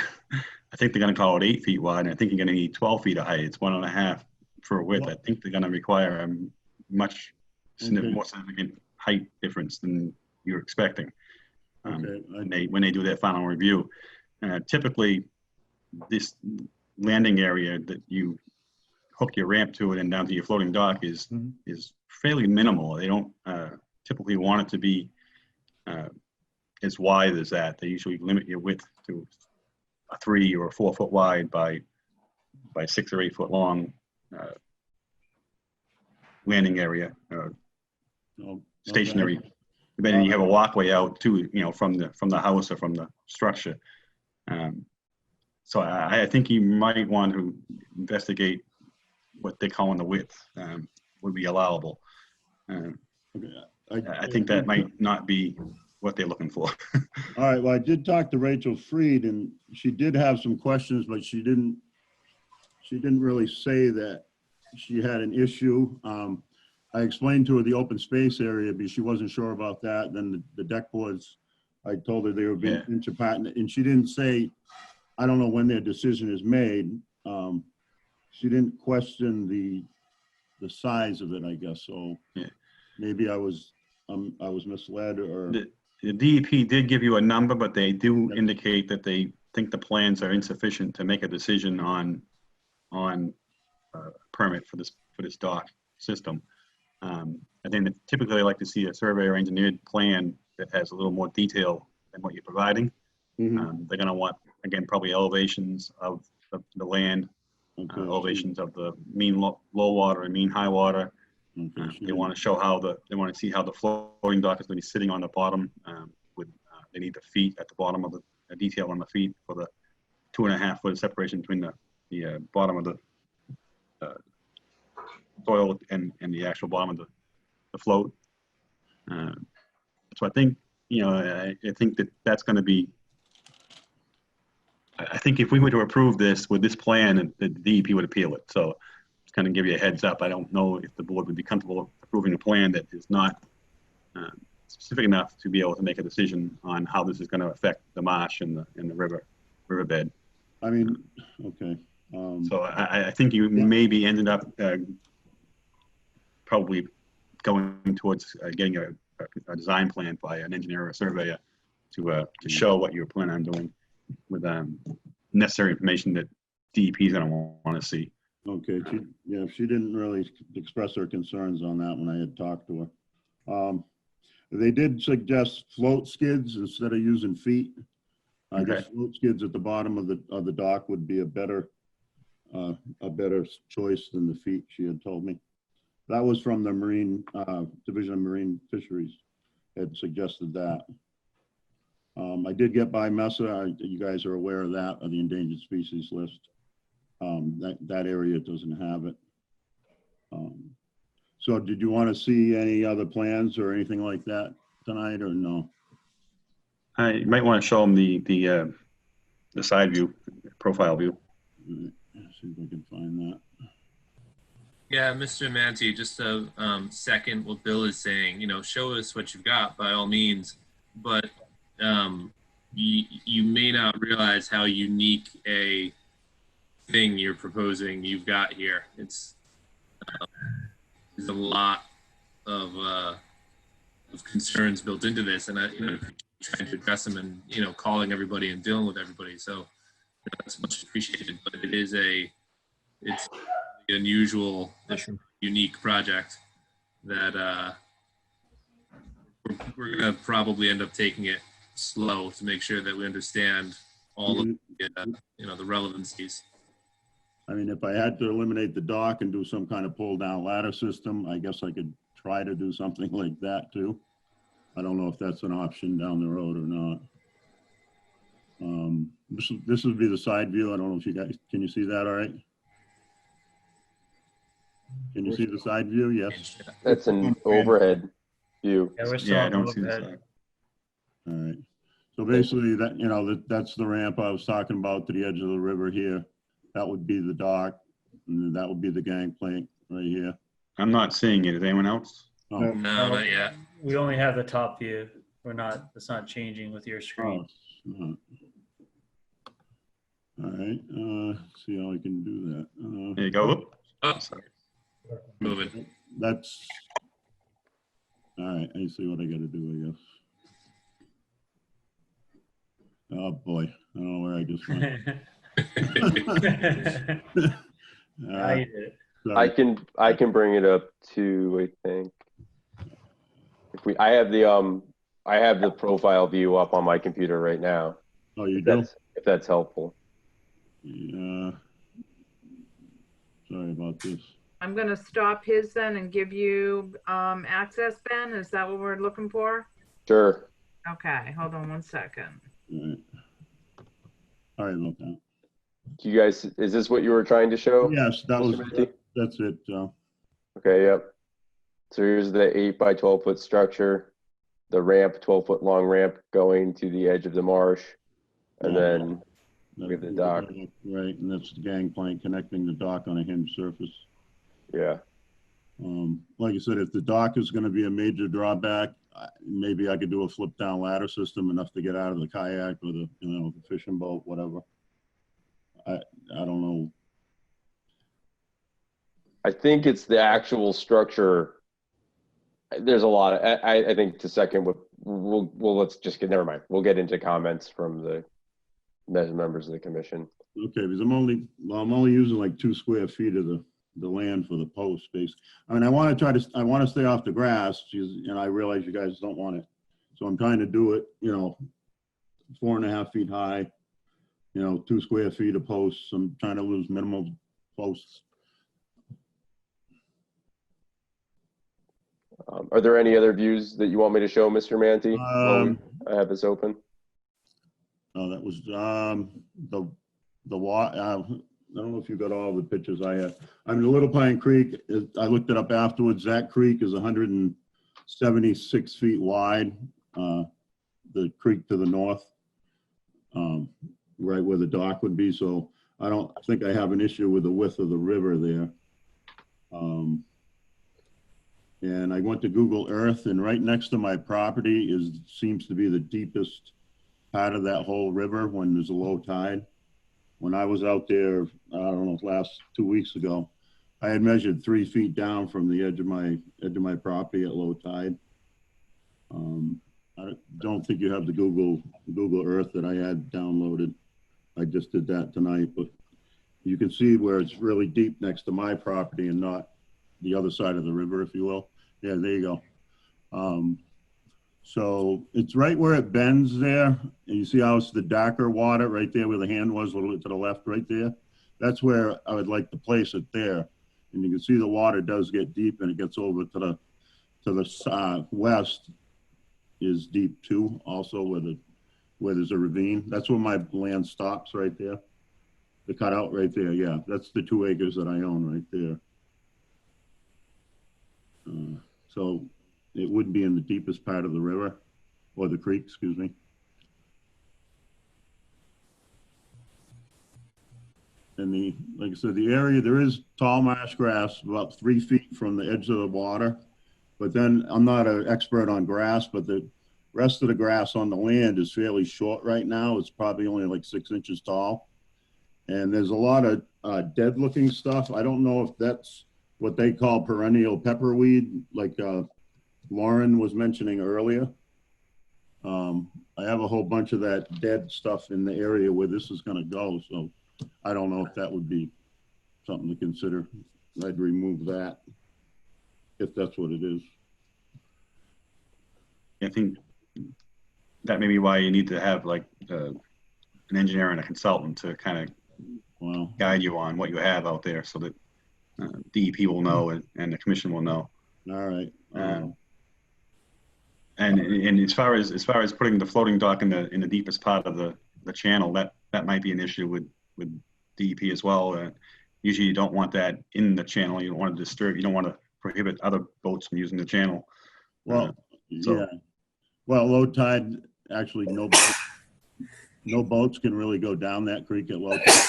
I think they're going to call it 8 feet wide. And I think you're going to need 12 feet of height. It's 1.5 for width. I think they're going to require a much more significant height difference than you're expecting when they do their final review. Typically, this landing area that you hook your ramp to it and down to your floating dock is fairly minimal. They don't typically want it to be as wide as that. They usually limit your width to a 3 or 4 foot wide by 6 or 8 foot long landing area, stationary. Then you have a walkway out to, from the house or from the structure. So I think you might want to investigate what they call in the width would be allowable. I think that might not be what they're looking for. All right, well, I did talk to Rachel Freed and she did have some questions, but she didn't really say that she had an issue. I explained to her the open space area because she wasn't sure about that. Then the deck boards, I told her they were being inch apart, and she didn't say, I don't know when their decision is made. She didn't question the size of it, I guess. So maybe I was misled or. The DEP did give you a number, but they do indicate that they think the plans are insufficient to make a decision on permit for this dock system. I think that typically they like to see a survey or engineered plan that has a little more detail than what you're providing. They're going to want, again, probably elevations of the land, elevations of the mean low water and mean high water. They want to show they want to see how the floating dock is going to be sitting on the bottom. They need the feet at the bottom of the detail on the feet for the 2.5 foot separation between the bottom of the soil and the actual bottom of the float. So I think, I think that's going to be, I think if we were to approve this with this plan, the DEP would appeal it. So just kind of give you a heads up. I don't know if the board would be comfortable approving a plan that is not specific enough to be able to make a decision on how this is going to affect the marsh and the riverbed. I mean, okay. So I think you maybe ended up probably going towards getting a design plan by an engineer or a surveyor to show what you're planning on doing with necessary information that DEP is going to want to see. Okay. She didn't really express her concerns on that when I had talked to her. They did suggest float skids instead of using feet. I guess Okay. float skids at the bottom of the dock would be a better choice than the feet, she had told me. That was from the Marine, Division of Marine Fisheries had suggested that. I did get by MESA, you guys are aware of that, of the endangered species list. That area doesn't have it. So did you want to see any other plans or anything like that tonight, or no? You might want to show them the side view, profile view. Let's see if I can find that. Yeah, Mr. Manti, just to second what Bill is saying, show us what you've got by all means, but you may not realize how unique a thing you're proposing you've got here. It's there's a lot of concerns built into this, and trying to address them and calling everybody and dealing with everybody. So that's much appreciated, but it's an unusual, unique project that we're gonna probably end up taking it slow to make sure that we understand all of the relevancies. I mean, if I had to eliminate the dock and do some kind of pull down ladder system, I guess I could try to do something like that too. I don't know if that's an option down the road or not. This would be the side view. I don't know if you guys, can you see that all right? Can you see the side view? Yes. That's an overhead view. Yeah, I don't see the side. All right. So basically that's the ramp I was talking about to the edge of the river here. That would be the dock, and that would be the gangplank right here. I'm not seeing it. Is anyone else? Oh. No, not yet. We only have the top view. It's not changing with your screen. Oh, all right. See how I can do that. There you go. Oh, sorry. Moving. That's all right. I see what I got to do, I guess. Oh boy, I don't know where I just went. I can bring it up to, I think, I have the profile view up on my computer right now. Oh, you do? If that's helpful. Yeah. Sorry about this. I'm going to stop his then and give you access, Ben. Is that what we're looking for? Sure. Okay, hold on one second. All right. Sorry about that. Do you guys, is this what you were trying to show? Yes, that's it. Okay, yep. So here's the 8 by 12 foot structure, the ramp, 12-foot long ramp going to the edge of the marsh, and then we have the dock. Right, and that's the gangplank connecting the dock on a hinged surface. Yeah. Like I said, if the dock is going to be a major drawback, maybe I could do a flip down ladder system enough to get out of the kayak or the the fishing boat, whatever. I don't know. I think it's the actual structure. There's a lot of, I think to second what let's just get, never mind. We'll get into comments from the members of the commission. Okay, because I'm only using like 2 square feet of the land for the post space. I mean, I want to stay off the grass, and I realize you guys don't want it. So I'm trying to do it, 4.5 feet high, 2 square feet of posts. I'm trying to lose minimal posts. Are there any other views that you want me to show, Mr. Manti? I have this open. Oh, that was the water. I don't know if you got all the pictures I had. I mean, the Little Pine Creek, I looked it up afterwards. That creek is 176 feet wide. The creek to the north, right where the dock would be. So I don't think I have an issue with the width of the river there. And I went to Google Earth, and right next to my property seems to be the deepest part of that whole river when there's a low tide. When I was out there, I don't know, last 2 weeks ago, I had measured 3 feet down from the edge of my property at low tide. I don't think you have the Google Earth that I had downloaded. I just did that tonight, but you can see where it's really deep next to my property and not the other side of the river, if you will. Yeah, there you go. So it's right where it bends there. And you see how it's the darker water right there where the hand was, a little bit to the left right there. That's where I would like to place it there. And you can see the water does get deep and it gets over to the west is deep too, also where there's a ravine. That's where my land stops right there. The cutout right there, yeah. That's the 2 acres that I own right there. So it would be in the deepest part of the river, or the creek, excuse me. And like I said, the area, there is tall marsh grass about 3 feet from the edge of the water. But then I'm not an expert on grass, but the rest of the grass on the land is fairly short right now. It's probably only like 6 inches tall. And there's a lot of dead looking stuff. I don't know if that's what they call perennial pepperweed, like Lauren was mentioning earlier. I have a whole bunch of that dead stuff in the area where this is gonna go. So I don't know if that would be something to consider. I'd remove that if that's what it is. I think that may be why you need to have like an engineer and a consultant to kind of guide you on what you have out there, so that DEP will know and the commission will know. All right. And as far as putting the floating dock in the deepest part of the channel, that might be an issue with DEP as well. Usually you don't want that in the channel. You don't want to disturb. You don't want to prohibit other boats from using the channel. Well, yeah. Well, low tide, actually, no boats can really go down that creek at low tide.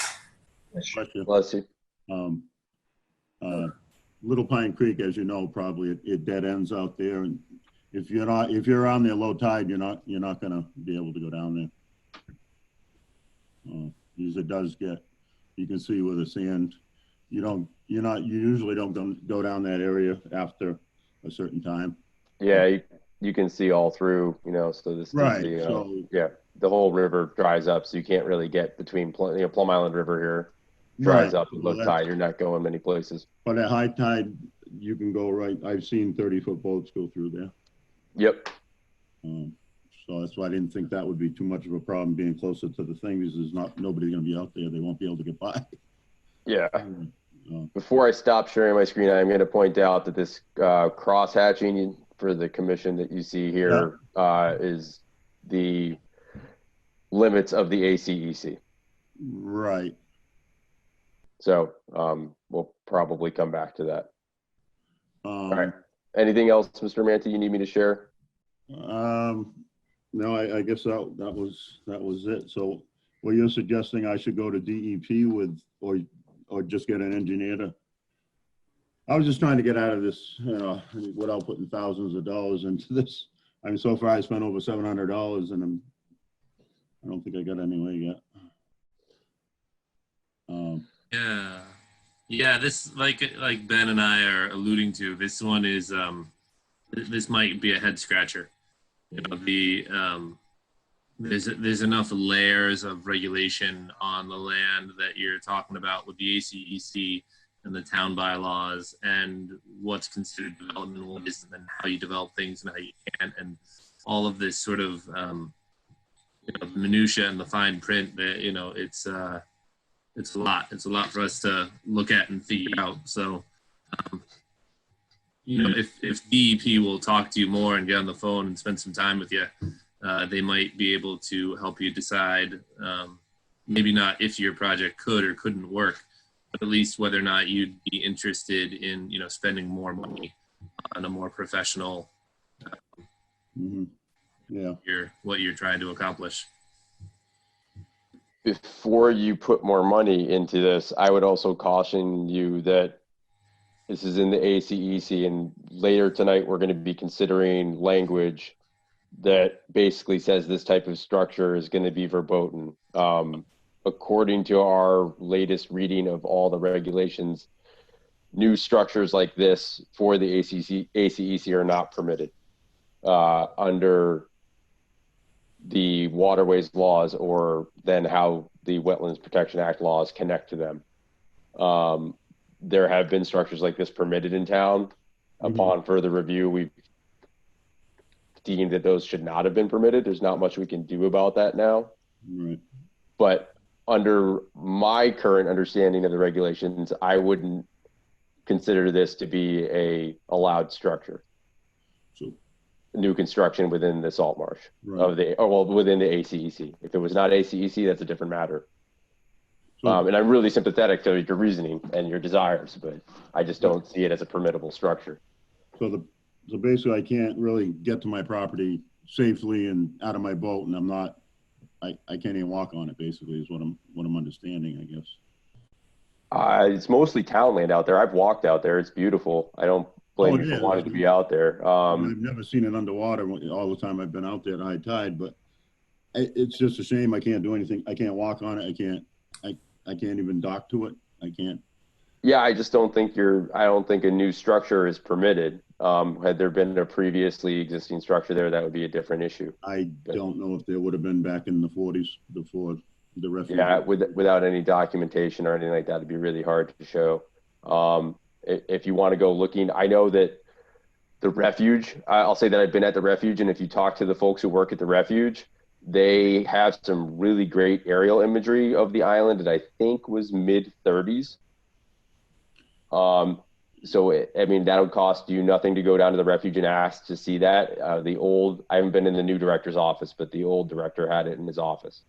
Bless you. Little Pine Creek, as you know, probably it dead ends out there, and if you're on there low tide, you're not going to be able to go down there. Because it does get, you can see where the sand. You usually don't go down that area after a certain time. Yeah, you can see all through, so this right. is the whole river dries up, so you can't really get between Plum Island River here dries up at low tide. You're not going many places. But at high tide, you can go right. I've seen 30-foot boats go through there. Yep. So that's why I didn't think that would be too much of a problem being closer to the thing, because there's nobody going to be out there. They won't be able to get by. Yeah. Before I stop sharing my screen, I'm going to point out that this cross hatching for the commission that you see here is the limits of the ACEC. Right. So we'll probably come back to that. All right. Anything else, Mr. Manti, you need me to share? No, I guess that was it. So what you're suggesting, I should go to DEP with, or just get an engineer to. I was just trying to get out of this, without putting thousands of dollars into this. I mean, so far I spent over $700, and I don't think I got anywhere yet. Yeah. This, like Ben and I are alluding to, this one is this might be a head scratcher. There's enough layers of regulation on the land that you're talking about with the ACEC and the town bylaws and what's considered development, what is, and how you develop things and how you can't, and all of this sort of minutia and the fine print that it's a lot. It's a lot for us to look at and figure out. So, if DEP will talk to you more and get on the phone and spend some time with you, they might be able to help you decide, maybe not if your project could or couldn't work, but at least whether or not you'd be interested in, spending more money on a more professional, what you're trying to accomplish. Before you put more money into this, I would also caution you that this is in the ACEC, and later tonight we're going to be considering language that basically says this type of structure is going to be verboten. According to our latest reading of all the regulations, new structures like this for the ACEC are not permitted under the waterways laws, or then how the Wetlands Protection Act laws connect to them. There have been structures like this permitted in town. Upon further review, we've deemed that those should not have been permitted. There's not much we can do about that now. Right. But under my current understanding of the regulations, I wouldn't consider this to be a allowed structure. So new construction within the salt marsh Right. within the ACEC. If it was not ACEC, that's a different matter. So- And I'm really sympathetic to your reasoning and your desires, but I just don't see it as a permittable structure. So basically I can't really get to my property safely and out of my boat, and I can't even walk on it, basically, is what I'm understanding, I guess. It's mostly town land out there. I've walked out there. It's beautiful. I don't blame you yeah. for wanting to be out there. I've never seen it underwater all the time I've been out there at high tide, but it's just a shame I can't do anything. I can't walk on it. I can't even dock to it. I can't. Yeah, I just don't think I don't think a new structure is permitted. Had there been a previously existing structure there, that would be a different issue. I don't know if there would have been back in the 40s before the refuge. Yeah, without any documentation or anything like that, it'd be really hard to show. If you want to go looking, I know that the refuge, I'll say that I've been at the refuge, and if you talk to the folks who work at the refuge, they have some really great aerial imagery of the island that I think was mid-30s. I mean, that would cost you nothing to go down to the refuge and ask to see that. I haven't been in the new director's office, but the old director had it in his office.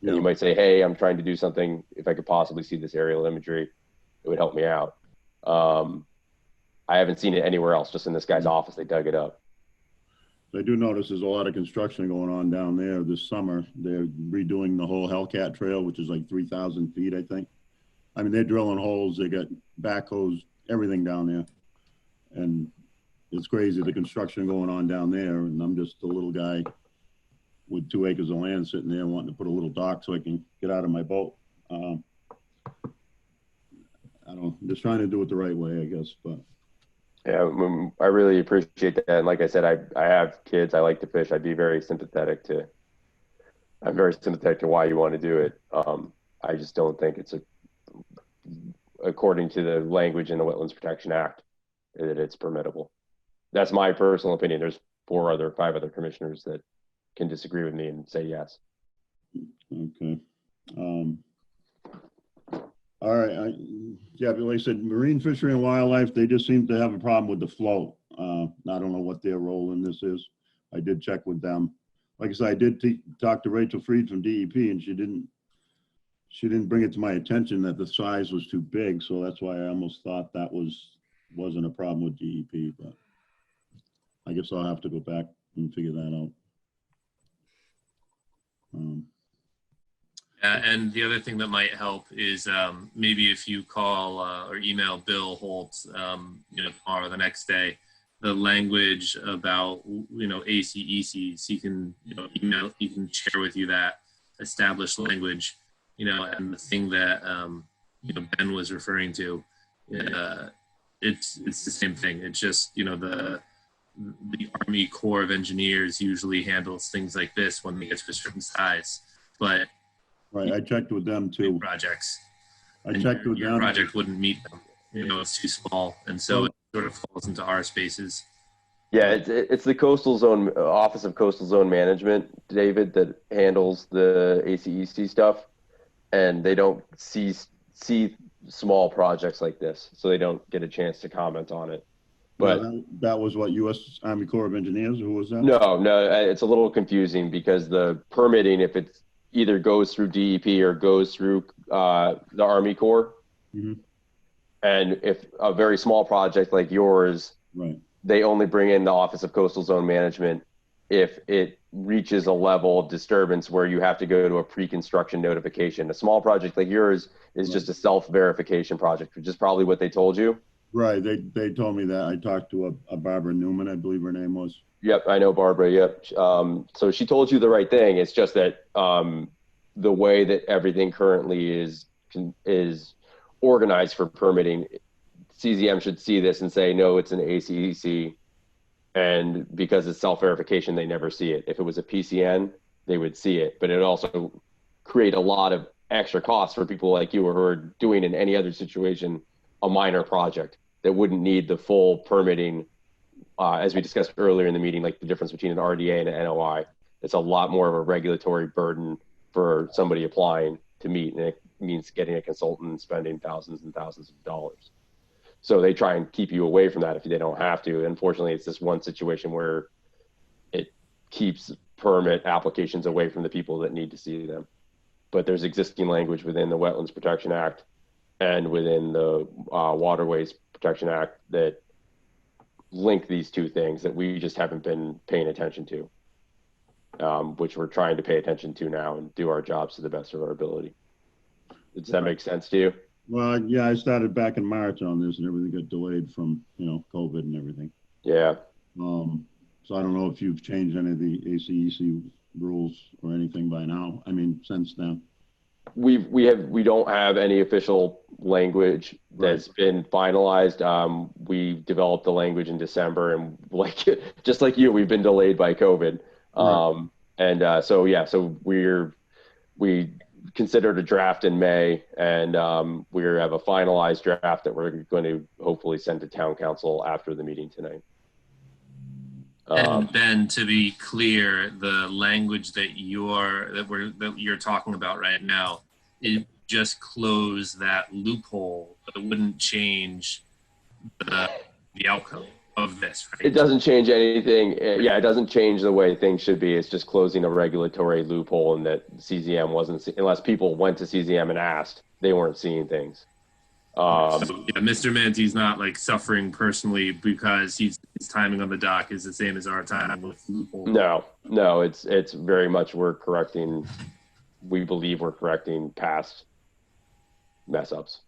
Yeah. And you might say, hey, I'm trying to do something. If I could possibly see this aerial imagery, it would help me out. I haven't seen it anywhere else, just in this guy's office. They dug it up. I do notice there's a lot of construction going on down there this summer. They're redoing the whole Hellcat Trail, which is like 3,000 feet, I think. I mean, they're drilling holes. They got backhoes, everything down there. And it's crazy, the construction going on down there. And I'm just a little guy with 2 acres of land sitting there wanting to put a little dock so I can get out of my boat. I'm just trying to do it the right way, I guess, but. Yeah, I really appreciate that. And like I said, I have kids. I like to fish. I'm very sympathetic to why you want to do it. I just don't think it's according to the language in the Wetlands Protection Act, that it's permittable. That's my personal opinion. There's 5 other commissioners that can disagree with me and say yes. Okay. All right. But like I said, Marine Fishery and Wildlife, they just seem to have a problem with the float. I don't know what their role in this is. I did check with them. Like I said, I did talk to Rachel Freed from DEP, and she didn't bring it to my attention that the size was too big. So that's why I almost thought that wasn't a problem with DEP, but I guess I'll have to go back and figure that out. And the other thing that might help is maybe if you call or email Bill Holt, tomorrow or the next day, the language about, ACECs, he can, email, he can share with you that established language, and the thing that, Ben was referring to, it's the same thing. It's just, the Army Corps of Engineers usually handles things like this when they get to a certain size, but right, I checked with them too. Projects. I checked with your them. project wouldn't meet them. It's too small, and so it sort of falls into our spaces. Yeah, it's the Coastal Zone Office of Coastal Zone Management, David, that handles the ACEC stuff, and they don't see small projects like this, so they don't get a chance to comment on it. But that was what, U.S. Army Corps of Engineers? Who was that? No, it's a little confusing because the permitting, if it's either goes through DEP or goes through the Army Corps, mm-hmm. and if a very small project like yours, right, they only bring in the Office of Coastal Zone Management if it reaches a level of disturbance where you have to go to a pre-construction notification. A small project like yours is just a self-verification project, which is probably what they told you. Right, they told me that. I talked to a Barbara Newman, I believe her name was. Yep, I know Barbara, yep. So she told you the right thing. It's just that the way that everything currently is organized for permitting, CZM should see this and say, no, it's an ACEC. And because it's self-verification, they never see it. If it was a PCN, they would see it. But it also create a lot of extra costs for people like you who are doing in any other situation a minor project that wouldn't need the full permitting as we discussed earlier in the meeting, like the difference between an RDA and an NOI. It's a lot more of a regulatory burden for somebody applying to meet, and it means getting a consultant and spending thousands and thousands of dollars. So they try and keep you away from that if they don't have to. Unfortunately, it's this one situation where it keeps permit applications away from the people that need to see them. But there's existing language within the Wetlands Protection Act and within the Waterways Protection Act that link these two things that we just haven't been paying attention to, which we're trying to pay attention to now and do our jobs to the best of our ability. Does that make sense to you? Well, yeah, I started back in March on this and everything got delayed from, COVID and everything. Yeah. So I don't know if you've changed any of the ACEC rules or anything by now. I mean, since then. We don't have any official language that's been finalized. We developed the language in December, and just like you, we've been delayed by COVID. So we considered a draft in May, and we have a finalized draft that we're going to hopefully send to town council after the meeting tonight. And Ben, to be clear, the language that you're talking about right now, it just close that loophole, but it wouldn't change the outcome of this. Right? It doesn't change anything. Yeah, it doesn't change the way things should be. It's just closing a regulatory loophole, and that CZM wasn't, unless people went to CZM and asked, they weren't seeing things. Mr. Mante's not like suffering personally because his timing on the dock is the same as our time with loophole. No, it's very much we believe we're correcting past mess ups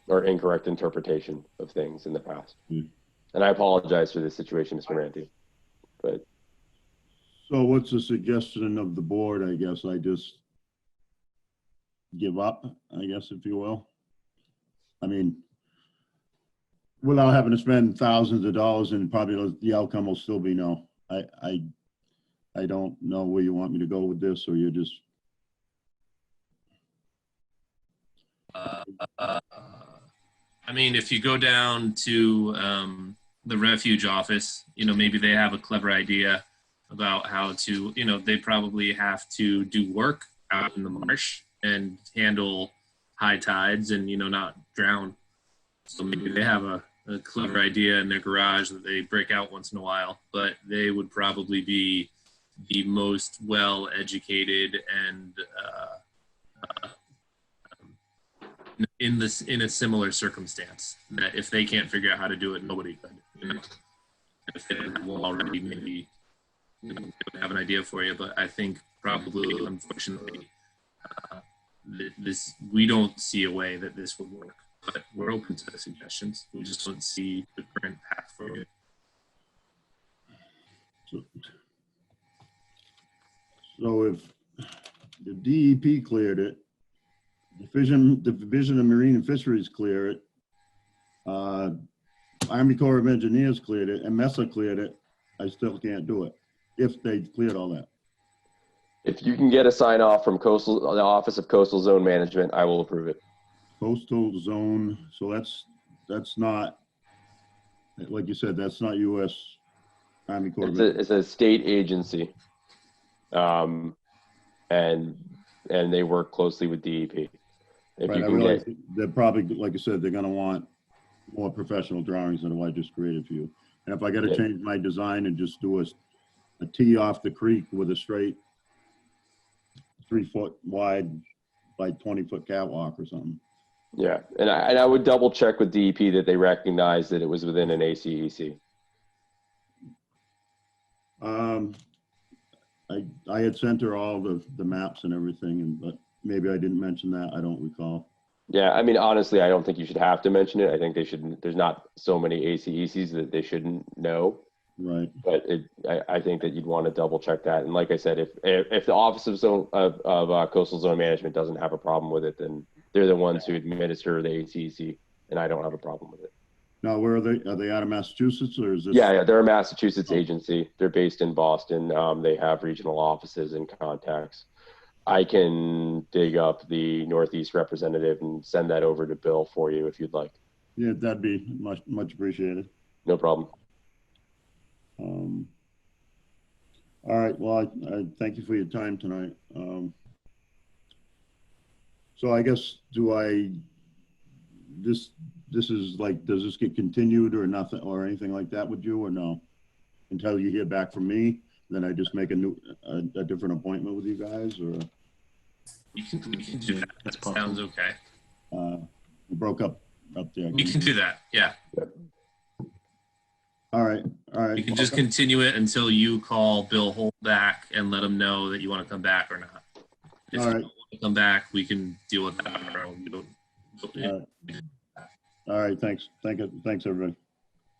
or incorrect interpretation of things in the past. And I apologize for this situation, Mr. Mante. But so what's the suggestion of the board? I guess I just give up, I guess, if you will. I mean, without having to spend thousands of dollars, and probably the outcome will still be no. I don't know where you want me to go with this, or you're just. I mean, if you go down to the refuge office, maybe they have a clever idea about how to, they probably have to do work out in the marsh and handle high tides and, not drown. So maybe they have a clever idea in their garage that they break out once in a while, but they would probably be the most well-educated and in a similar circumstance, that if they can't figure out how to do it, nobody could. If they will already maybe they would have an idea for you, but I think probably, unfortunately, we don't see a way that this would work, but we're open to the suggestions. We just don't see the current path for it. So if the DEP cleared it, the Division of Marine and Fisheries clear it, Army Corps of Engineers cleared it, and MESA cleared it, I still can't do it if they cleared all that. If you can get a sign off from the Office of Coastal Zone Management, I will approve it. Coastal Zone, so that's not, like you said, that's not U.S. Army Corps. It's a state agency, and they work closely with DEP. If Right, you I can realize get, they're probably, like I said, they're gonna want more professional drawings than what I just created for you. And if I gotta change my design and just do a tee off the creek with a straight 3-foot wide by 20-foot catwalk or something. yeah, and I would double check with DEP that they recognize that it was within an ACEC. I had sent her all the maps and everything, but maybe I didn't mention that. I don't recall. Yeah, I mean, honestly, I don't think you should have to mention it. I think they shouldn't. There's not so many ACECs that they shouldn't know. Right. But I think that you'd want to double check that. And like I said, if the Office of Coastal Zone Management doesn't have a problem with it, then they're the ones who administer the ACEC, and I don't have a problem with it. Now, where are they? Are they out of Massachusetts, or is this? Yeah, they're a Massachusetts agency. They're based in Boston. They have regional offices and contacts. I can dig up the Northeast representative and send that over to Bill for you if you'd like. Yeah, that'd be much appreciated. No problem. All right, well, I thank you for your time tonight. So I guess, this is like, does this get continued or nothing, or anything like that with you, or no? Until you hear back from me, then I just make a different appointment with you guys, or? We can do that. That sounds okay. We broke up there. We can do that. Yeah. All right, all right. We can just continue it until you call Bill Holt back and let him know that you want to come back or not. If All you right. don't want to come back, we can deal with that. We don't- All right, thanks. Thanks, everybody.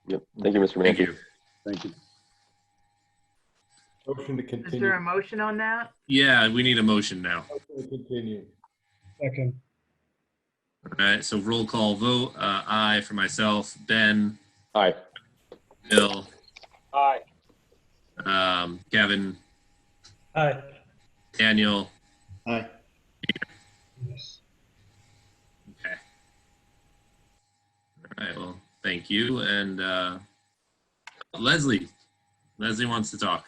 Yep. Thank you, Mr. Mankey. Thank you. Thank you. Motion to Is continue. there a motion on that? Yeah, we need a motion now. Motion to continue. Second. All right, so roll call vote. Aye for myself. Ben. Aye. Bill. Aye. Kevin. Aye. Daniel. Aye. Yes. Okay. All right, well, thank you. And Leslie. Leslie wants to talk.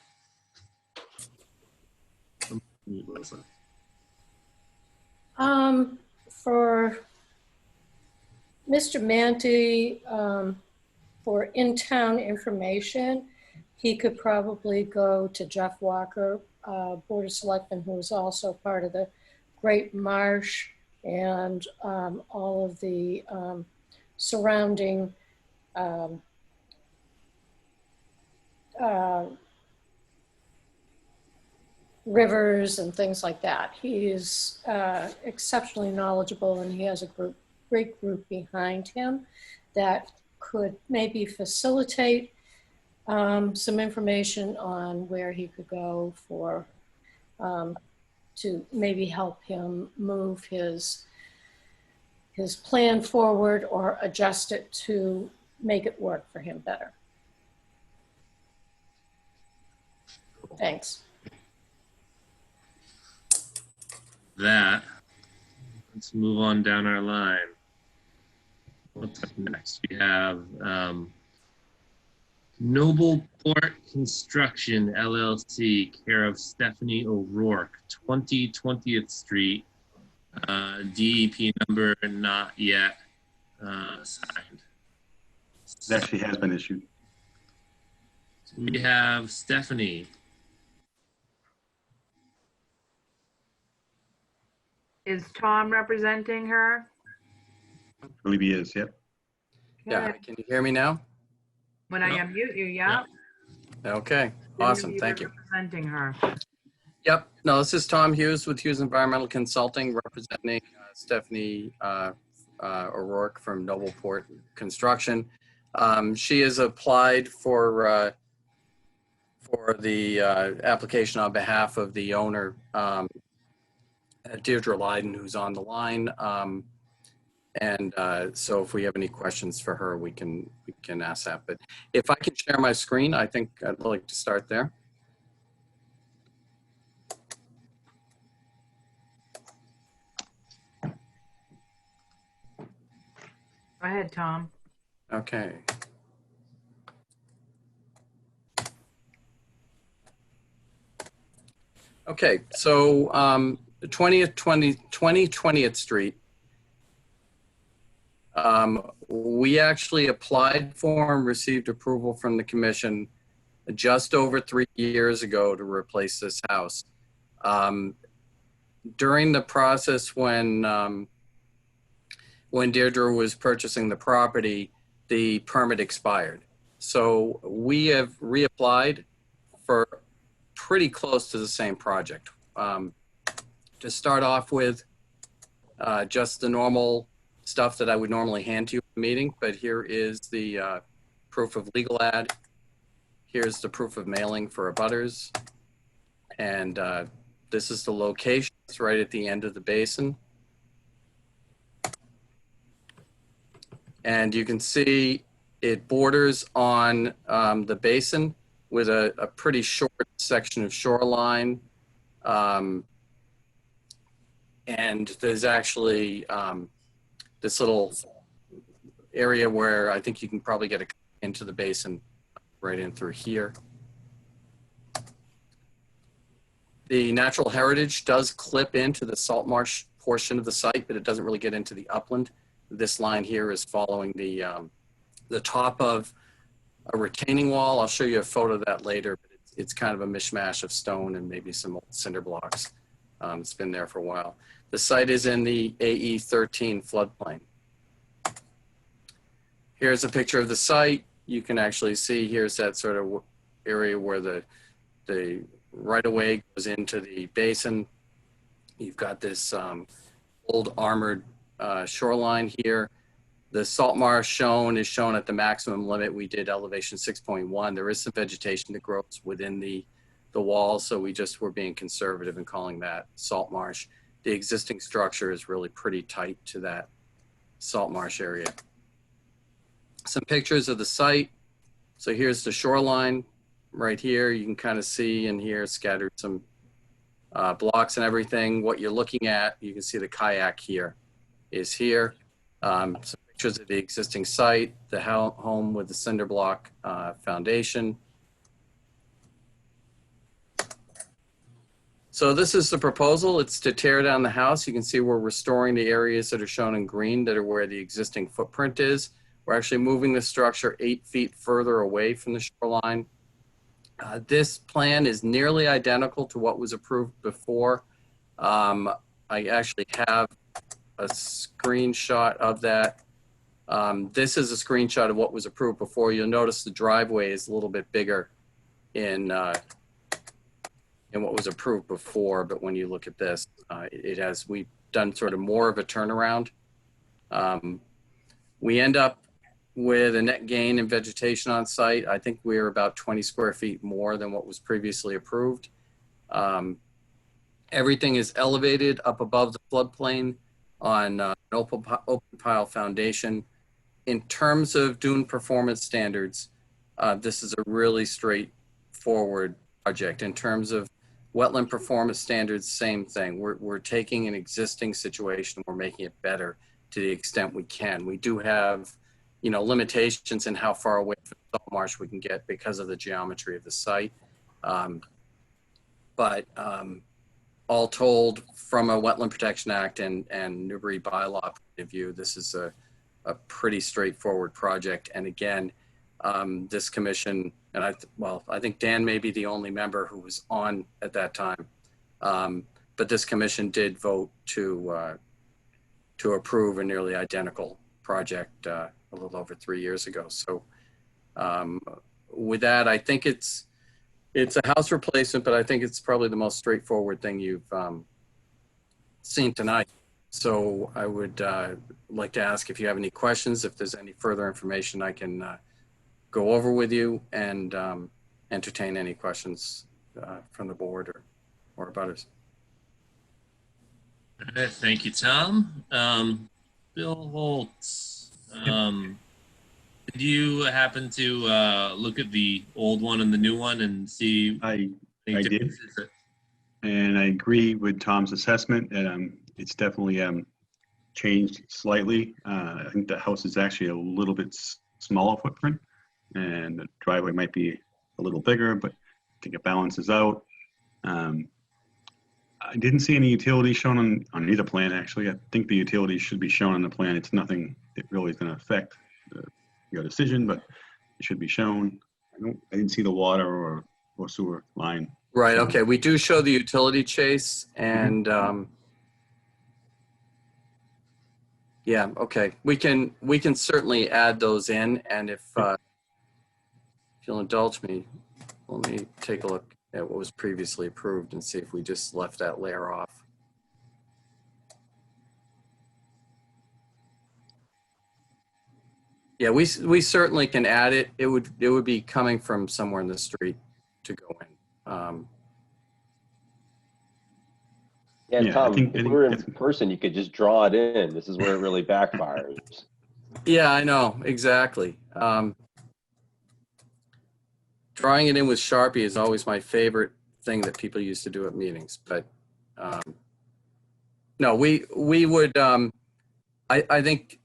Leslie. For Mr. Manti, for in-town information, he could probably go to Jeff Walker, Board of Selectmen, who is also part of the Great Marsh and all of the surrounding rivers and things like that. He is exceptionally knowledgeable, and he has a great group behind him that could maybe facilitate some information on where he could go for to maybe help him move his plan forward or adjust it to make it work for him better. Thanks. That. Let's move on down our line. What's up next? We have Nobleport Construction LLC, care of Stephanie O'Rourke, 20th Street. DEP number not yet signed. It actually has been issued. So we have Stephanie. Is Tom representing her? I believe he is, yep. Yeah, can you hear me now? When I unmute you, yeah? Okay, awesome, thank you. Representing her. Yep, no, this is Tom Hughes with Hughes Environmental Consulting, representing Stephanie O'Rourke from Nobleport Construction. She has applied for the application on behalf of the owner, Deirdre Lydon, who's on the line. So if we have any questions for her, we can ask that. But if I can share my screen, I think I'd like to start there. Go ahead, Tom. Okay. Okay, so 20th Street. We actually applied for and received approval from the commission just over 3 years ago to replace this house. During the process when Deirdre was purchasing the property, the permit expired. So we have reapplied for pretty close to the same project. To start off with, just the normal stuff that I would normally hand to you in a meeting, but here is the proof of legal ad. Here's the proof of mailing for abutters. And this is the location. It's right at the end of the basin. And you can see it borders on the basin with a pretty short section of shoreline. And there's actually this little area where I think you can probably get a into the basin right in through here. The natural heritage does clip into the salt marsh portion of the site, but it doesn't really get into the upland. This line here is following the top of a retaining wall. I'll show you a photo of that later, but it's kind of a mishmash of stone and maybe some old cinder blocks. It's been there for a while. The site is in the AE 13 floodplain. Here's a picture of the site. You can actually see here's that sort of area where the right-of-way goes into the basin. You've got this old armored shoreline here. The salt marsh shown is shown at the maximum limit. We did elevation 6.1. There is some vegetation that grows within the wall, so we just were being conservative in calling that salt marsh. The existing structure is really pretty tight to that salt marsh area. Some pictures of the site. So here's the shoreline right here. You can kind of see in here scattered some blocks and everything. What you're looking at, you can see the kayak here is here. Some pictures of the existing site, the home with the cinder block foundation. So this is the proposal. It's to tear down the house. You can see we're restoring the areas that are shown in green that are where the existing footprint is. We're actually moving the structure 8 feet further away from the shoreline. This plan is nearly identical to what was approved before. I actually have a screenshot of that. This is a screenshot of what was approved before. You'll notice the driveway is a little bit bigger in what was approved before, but when you look at this, we've done sort of more of a turnaround. We end up with a net gain in vegetation on site. I think we're about 20 square feet more than what was previously approved. Everything is elevated up above the floodplain on an open pile foundation. In terms of dune performance standards, this is a really straightforward project. In terms of wetland performance standards, same thing. We're taking an existing situation, we're making it better to the extent we can. We do have, limitations in how far away from the salt marsh we can get because of the geometry of the site. But all told, from a Wetland Protection Act and Newbury bylaw point of view, this is a pretty straightforward project. And again, this commission, and I think Dan may be the only member who was on at that time, but this commission did vote to approve a nearly identical project a little over 3 years ago. So with that, I think it's a house replacement, but I think it's probably the most straightforward thing you've seen tonight. So I would like to ask if you have any questions, if there's any further information I can go over with you, and entertain any questions from the board or about us. All right, thank you, Tom. Bill Holtz, did you happen to look at the old one and the new one and see? I did, and I agree with Tom's assessment that it's definitely changed slightly. I think the house is actually a little bit smaller footprint, and the driveway might be a little bigger, but I think it balances out. I didn't see any utilities shown on either plan, actually. I think the utilities should be shown on the plan. It's nothing that really is going to affect your decision, but it should be shown. I didn't see the water or sewer line. Right, okay. We do show the utility chase, and yeah, okay. We can certainly add those in, and if you'll indulge me, let me take a look at what was previously approved and see if we just left that layer off. Yeah, we certainly can add it. It would be coming from somewhere in the street to go in. Yeah, Tom, if we were in person, you could just draw it in. This is where it really backfires. Yeah, I know, exactly. Drawing it in with Sharpie is always my favorite thing that people used to do at meetings, but no, we would, I think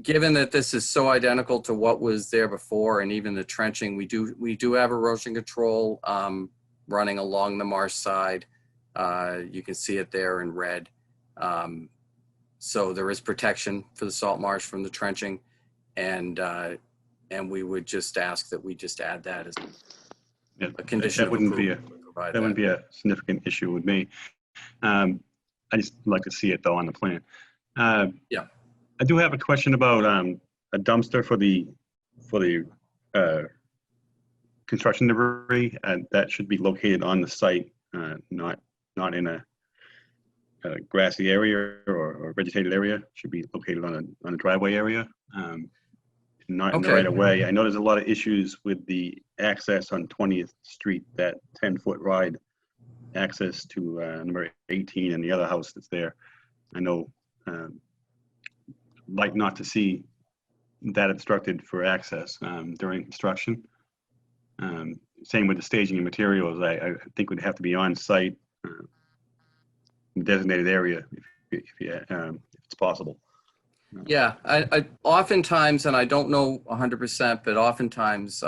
given that this is so identical to what was there before, and even the trenching, we do have erosion control running along the marsh side. You can see it there in red. So there is protection for the salt marsh from the trenching, and we would just ask that we just add that as a condition. That wouldn't be wouldn't be a significant issue with me. I just like to see it though on the plan. Yeah. I do have a question about a dumpster for the construction debris, and that should be located on the site, not in a grassy area or vegetated area. It should be located on a driveway area, not in the right of way. I know there's a lot of issues with the access on 20th Street, that 10-foot wide access to number 18 and the other house that's there. I know. Like not to see that obstructed for access during construction. Same with the staging and materials. I think would have to be on site, designated area if it's possible. Yeah, I oftentimes, and I don't know 100%, but oftentimes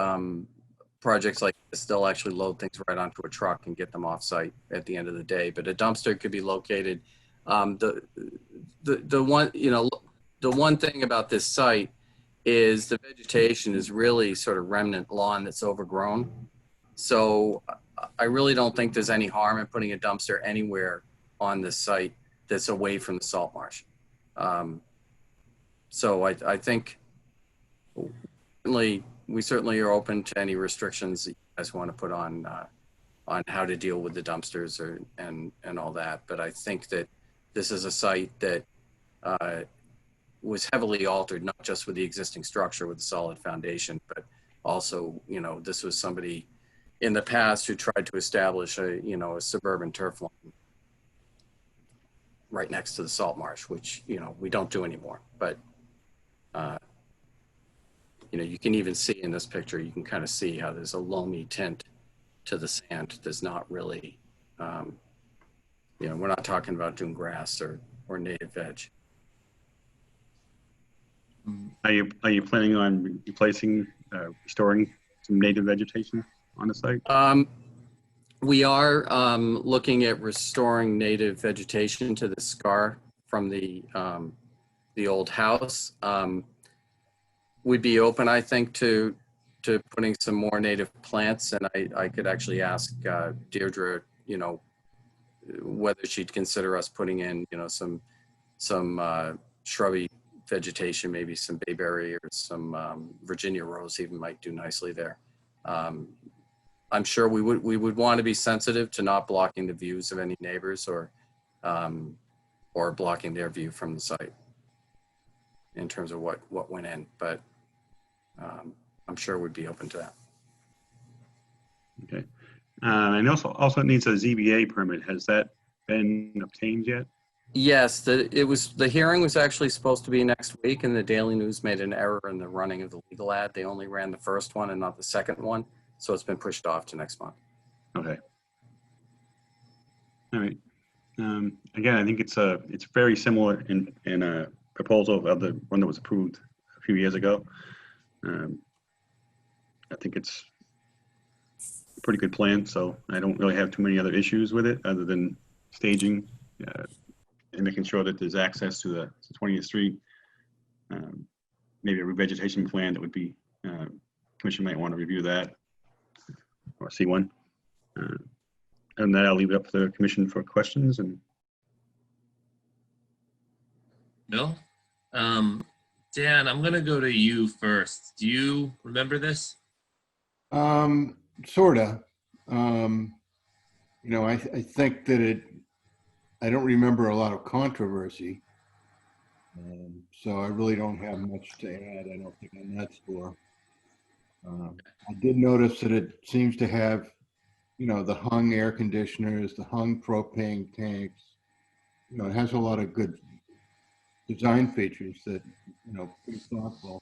projects like this, they'll actually load things right onto a truck and get them off site at the end of the day. But a dumpster could be located. The one thing about this site is the vegetation is really sort of remnant lawn that's overgrown. So I really don't think there's any harm in putting a dumpster anywhere on this site that's away from the salt marsh. So I think we certainly are open to any restrictions that you guys want to put on how to deal with the dumpsters and all that. But I think that this is a site that was heavily altered, not just with the existing structure with the solid foundation, but also, this was somebody in the past who tried to establish a suburban turf line right next to the salt marsh, which, we don't do anymore. But, you can even see in this picture, you can kind of see how there's a loamy tint to the sand. There's not really, we're not talking about doing grass or native veg. Are you planning on restoring some native vegetation on the site? We are looking at restoring native vegetation to the scar from the old house. We'd be open, I think, to putting some more native plants, and I could actually ask Deirdre, whether she'd consider us putting in, some shrubby vegetation, maybe some bayberry or some Virginia rose even might do nicely there. I'm sure we would want to be sensitive to not blocking the views of any neighbors or blocking their view from the site in terms of what went in, but I'm sure we'd be open to that. Okay. And also it needs a ZBA permit. Has that been obtained yet? Yes, the hearing was actually supposed to be next week, and the Daily News made an error in the running of the legal ad. They only ran the first one and not the second one, so it's been pushed off to next month. Okay. All right. Again, I think it's very similar in a proposal of the one that was approved a few years ago. I think it's a pretty good plan, so I don't really have too many other issues with it other than staging and making sure that there's access to 20th Street. Maybe a revegetation plan that would be, commission might want to review that or see one. And then I'll leave it up to the commission for questions. And Bill? Dan, I'm going to go to you first. Do you remember this? Sorta. I think that I don't remember a lot of controversy. So I really don't have much to add, I don't think, on that score. I did notice that it seems to have, the hung air conditioners, the hung propane tanks. It has a lot of good design features that, pretty thoughtful.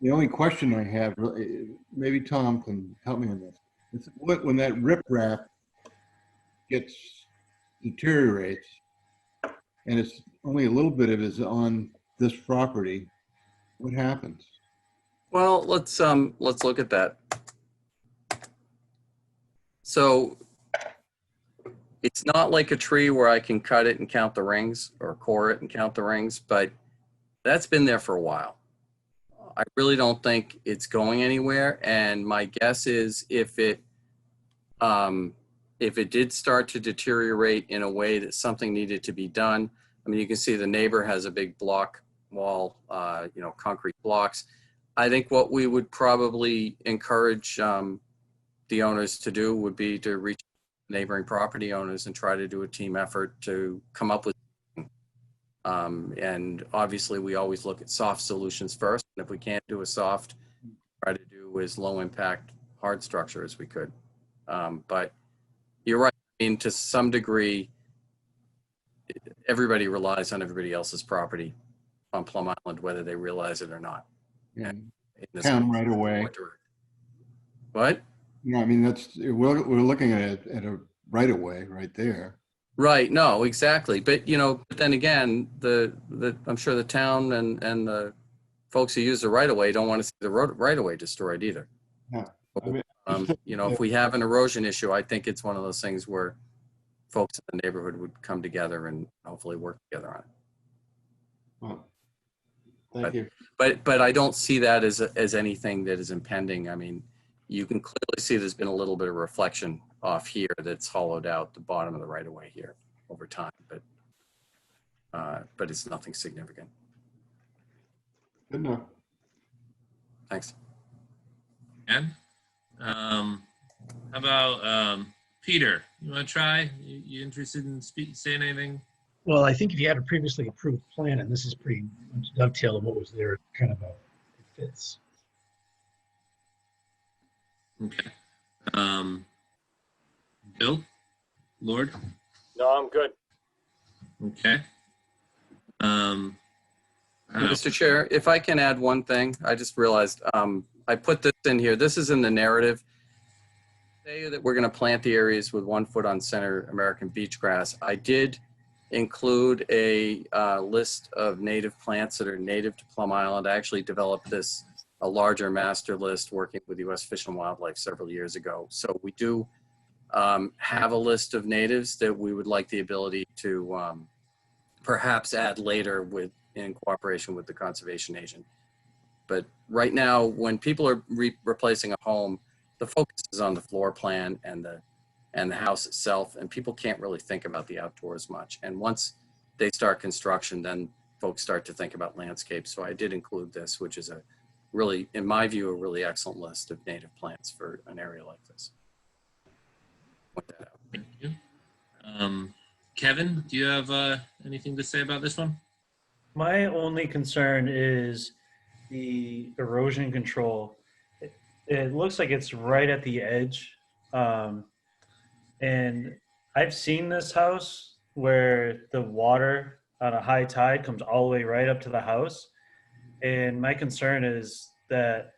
The only question I have, maybe Tom can help me on this. It's when that riprap deteriorates, and it's only a little bit of it is on this property, what happens? Well, let's look at that. So it's not like a tree where I can cut it and count the rings or core it and count the rings, but that's been there for a while. I really don't think it's going anywhere. And my guess is if it did start to deteriorate in a way that something needed to be done, I mean, you can see the neighbor has a big block wall, concrete blocks. I think what we would probably encourage the owners to do would be to reach neighboring property owners and try to do a team effort to come up with. And obviously, we always look at soft solutions first. And if we can't do a soft, try to do as low impact hard structure as we could. But you're right. I mean, to some degree, everybody relies on everybody else's property on Plum Island, whether they realize it or not. Yeah. Town right away. What? No, I mean, we're looking at a right away right there. Right. No, exactly. But, but then again, I'm sure the town and the folks who use the right of way don't want to see the right of way destroyed either. Yeah. I mean, if we have an erosion issue, I think it's one of those things where folks in the neighborhood would come together and hopefully work together on it. Well, thank you. But I don't see that as anything that is impending. I mean, you can clearly see there's been a little bit of reflection off here that's hollowed out the bottom of the right of way here over time, but it's nothing significant. Good enough. Thanks. And how about Peter? You want to try? You interested in saying anything? Well, I think if you had a previously approved plan, and this is pretty much dovetail of what was there, kind of it fits. Okay. Bill? Lord? No, I'm good. Okay. Mr. Chair, if I can add one thing, I just realized I put this in here. This is in the narrative. Say that we're going to plant the areas with 1 foot on center American beach grass. I did include a list of native plants that are native to Plum Island. I actually developed a larger master list working with U.S. Fish and Wildlife several years ago. So we do have a list of natives that we would like the ability to perhaps add later in cooperation with the conservation agent. But right now, when people are replacing a home, the focus is on the floor plan and the house itself, and people can't really think about the outdoors much. And once they start construction, then folks start to think about landscape. So I did include this, which is really, in my view, a really excellent list of native plants for an area like this. Point that out. Thank you. Kevin, do you have anything to say about this one? My only concern is the erosion control. It looks like it's right at the edge. And I've seen this house where the water on a high tide comes all the way right up to the house. And my concern is that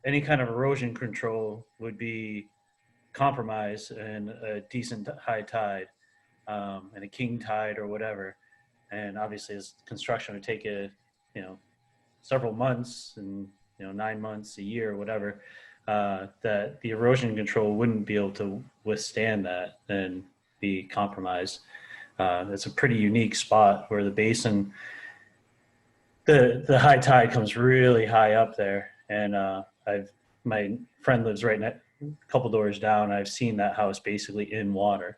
any kind of erosion control would be compromised in a decent high tide and a king tide or whatever. And obviously as construction would take several months and 9 months, a year, whatever, that the erosion control wouldn't be able to withstand that and be compromised. It's a pretty unique spot where the basin, the high tide comes really high up there. And my friend lives right a couple doors down. I've seen that house basically in water.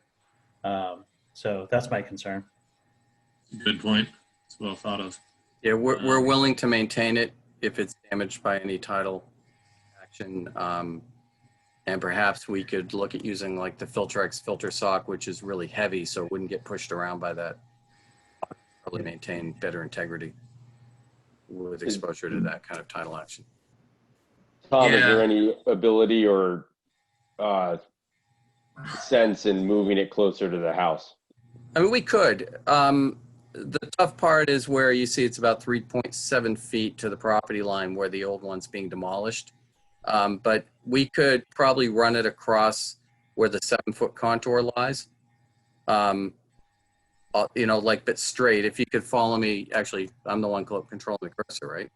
So that's my concern. Good point. It's well thought of. Yeah, we're willing to maintain it if it's damaged by any tidal action. And perhaps we could look at using like the Filtrex filter sock, which is really heavy, so it wouldn't get pushed around by that. Probably maintain better integrity with exposure to that kind of tidal action. Tom, is there any ability or sense in moving it closer to the house? I mean, we could. The tough part is where you see it's about 3.7 feet to the property line where the old one's being demolished. But we could probably run it across where the 7-foot contour lies. you know, like but straight. If you could follow me, actually, I'm the one controlling the cursor, right?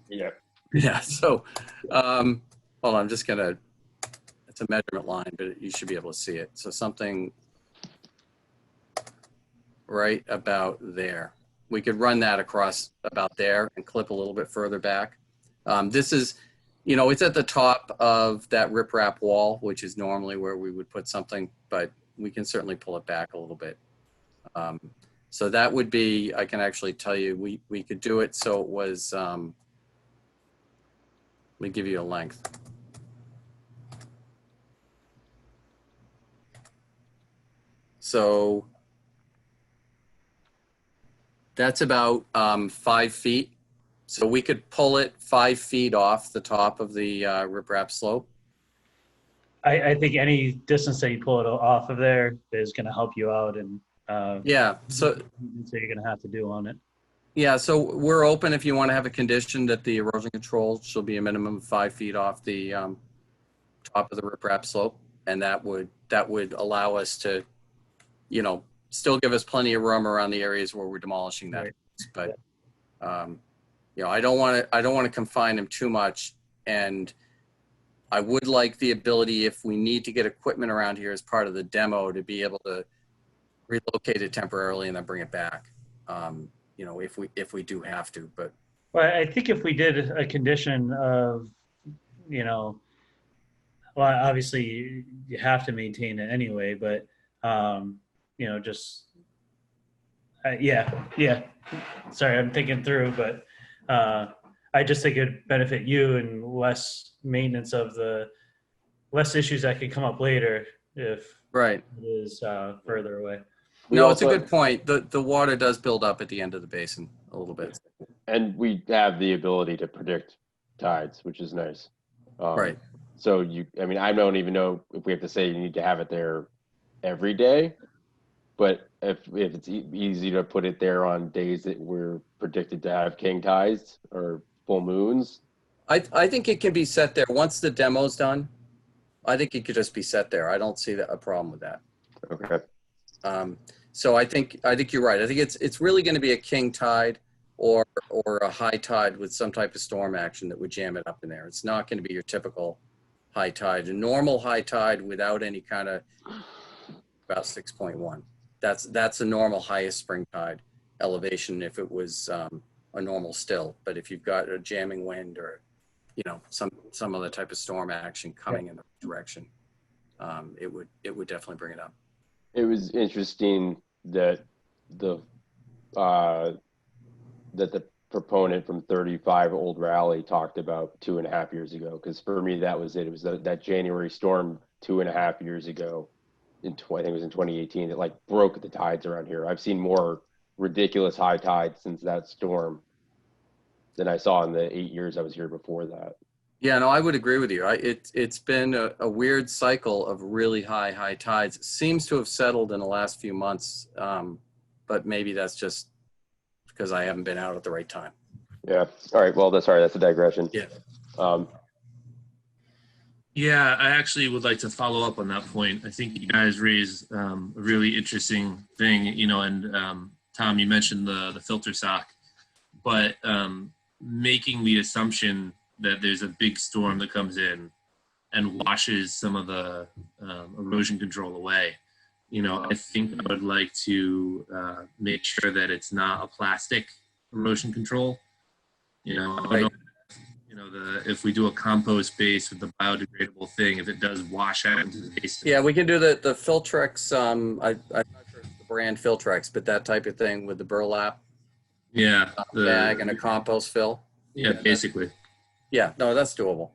Yeah. Yeah. So, hold on. I'm just gonna. It's a measurement line, but you should be able to see it. So something right about there. We could run that across about there and clip a little bit further back. This is, you know, it's at the top of that riprap wall, which is normally where we would put something, but we can certainly pull it back a little bit. So that would be, I can actually tell you, we could do it so it was, let me give you a length. So that's about 5 feet. So we could pull it 5 feet off the top of the riprap slope. I think any distance that you pull it off of there is going to help you out, and yeah, so you're going to have to do on it. Yeah, so we're open if you want to have a condition that the erosion control shall be a minimum of 5 feet off the top of the riprap slope, and that would allow us to, you know, still give us plenty of room around the areas where we're demolishing that. Right. But you know, I don't want to confine them too much, and I would like the ability, if we need to get equipment around here as part of the demo, to be able to relocate it temporarily and then bring it back. You know, if we do have to, but. Well, I think if we did a condition of, you know, well, obviously you have to maintain it anyway, but, you know, just, yeah. Sorry, I'm thinking through, but I just think it'd benefit you and less maintenance of less issues that could come up later if right. it is further away. No, it's a good point. The water does build up at the end of the basin a little bit. And we have the ability to predict tides, which is nice. Right. So I mean, I don't even know if we have to say you need to have it there every day, but if it's easy to put it there on days that we're predicted to have king tides or full moons. I think it can be set there once the demo's done. I think it could just be set there. I don't see a problem with that. Okay. So I think you're right. I think it's really going to be a king tide or a high tide with some type of storm action that would jam it up in there. It's not going to be your typical high tide. A normal high tide without any kind of about 6.1. That's a normal highest spring tide elevation if it was a normal still. But if you've got a jamming wind or, you know, some other type of storm action coming in the direction, it would definitely bring it up. It was interesting that the proponent from 35 Old Raleigh talked about 2.5 years ago, because for me that was it. It was that January storm 2.5 years ago. I think it was in 2018. It like broke the tides around here. I've seen more ridiculous high tides since that storm than I saw in the 8 years I was here before that. Yeah, no, I would agree with you. It's been a weird cycle of really high tides. It seems to have settled in the last few months, but maybe that's just because I haven't been out at the right time. Yeah. All right. Well, that's a digression. Yeah. Yeah, I actually would like to follow up on that point. I think you guys raised a really interesting thing, you know, and Tom, you mentioned the filter sock, but making the assumption that there's a big storm that comes in and washes some of the erosion control away. You know, I think I would like to make sure that it's not a plastic erosion control. You know, I don't know, you know, if we do a compost base with the biodegradable thing, if it does wash out into the basin. Yeah, we can do the Filtrex. I'm not sure it's the brand Filtrex, but that type of thing with the burlap. Yeah, bag and a compost fill. Yeah, basically. Yeah, no, that's doable.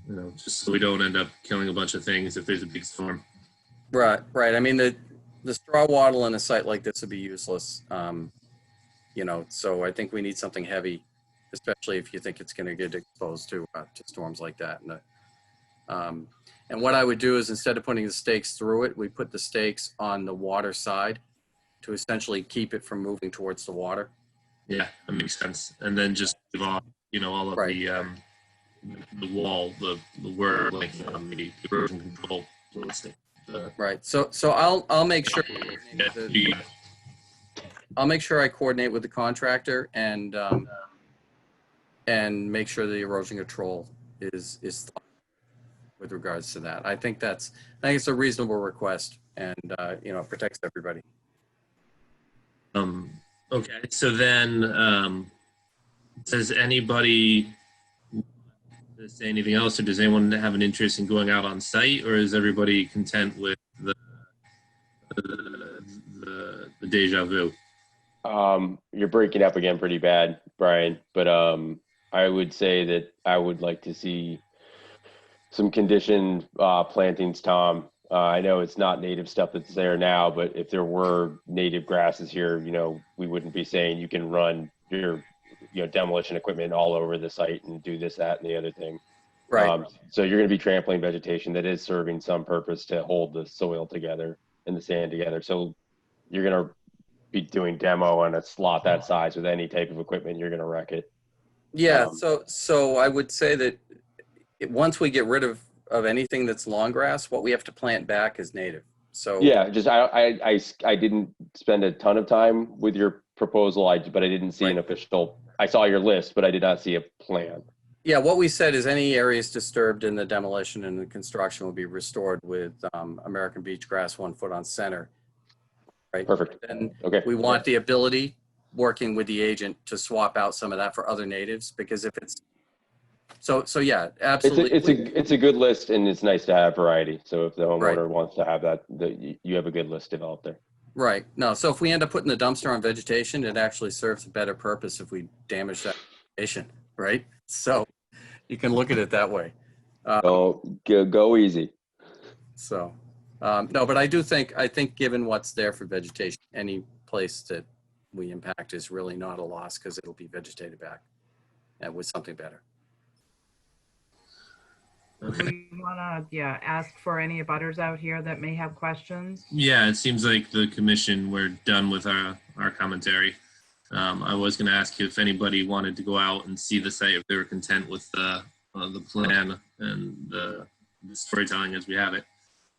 You know, just so we don't end up killing a bunch of things if there's a big storm. Right. I mean, the straw wattle in a site like this would be useless. You know, so I think we need something heavy, especially if you think it's going to get exposed to storms like that. And what I would do is, instead of putting the stakes through it, we put the stakes on the water side to essentially keep it from moving towards the water. Yeah, that makes sense. And then just leave off, you know, all of the wall, the word length on the erosion control. Right. So I'll make sure I'll make sure I coordinate with the contractor and make sure the erosion control is thought with regards to that. I think it's a reasonable request, and it protects everybody. Okay, so then, does anybody say anything else, or does anyone have an interest in going out on site, or is everybody content with the deja vu? You're breaking up again pretty bad, Brian, but I would say that I would like to see some conditioned plantings, Tom. I know it's not native stuff that's there now, but if there were native grasses here, we wouldn't be saying you can run your demolition equipment all over the site and do this, that, and the other thing. Right. So you're going to be trampling vegetation that is serving some purpose to hold the soil together and the sand together. So you're going to be doing demo on a slot that size with any type of equipment, you're going to wreck it. Yeah. So I would say that once we get rid of anything that's long grass, what we have to plant back is native. So yeah, just I didn't spend a ton of time with your proposal, but I didn't see an official. I saw your list, but I did not see a plan. Yeah, what we said is any areas disturbed in the demolition and the construction will be restored with American beach grass 1 foot on center. Right. Perfect. And okay, we want the ability, working with the agent, to swap out some of that for other natives, because if it's so yeah, absolutely. It's a good list, and it's nice to have variety. So if the homeowner Right. wants to have that, you have a good list developed there. Right. No, so if we end up putting the dumpster on vegetation, it actually serves a better purpose if we damage that vegetation, right? So you can look at it that way. Go easy. So, no, but I think given what's there for vegetation, any place that we impact is really not a loss, because it'll be vegetated back and with something better. Do you want to, ask for any abutters out here that may have questions? Yeah, it seems like the commission, we're done with our commentary. I was going to ask you if anybody wanted to go out and see the site, if they were content with the plan and the storytelling as we have it.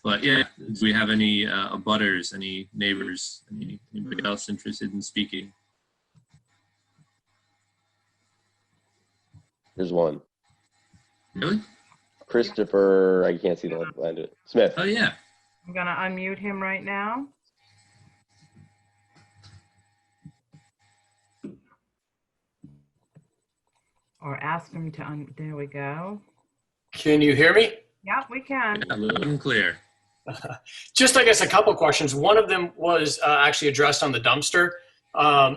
But yeah, do we have any abutters, any neighbors, anybody else interested in speaking? There's one. Really? Christopher, I can't see the land. Smith. Oh yeah. I'm going to unmute him right now. Or ask him to, there we go. Can you hear me? Yeah, we can. Yeah, loud and clear. Just, I guess, a couple questions. One of them was actually addressed on the dumpster.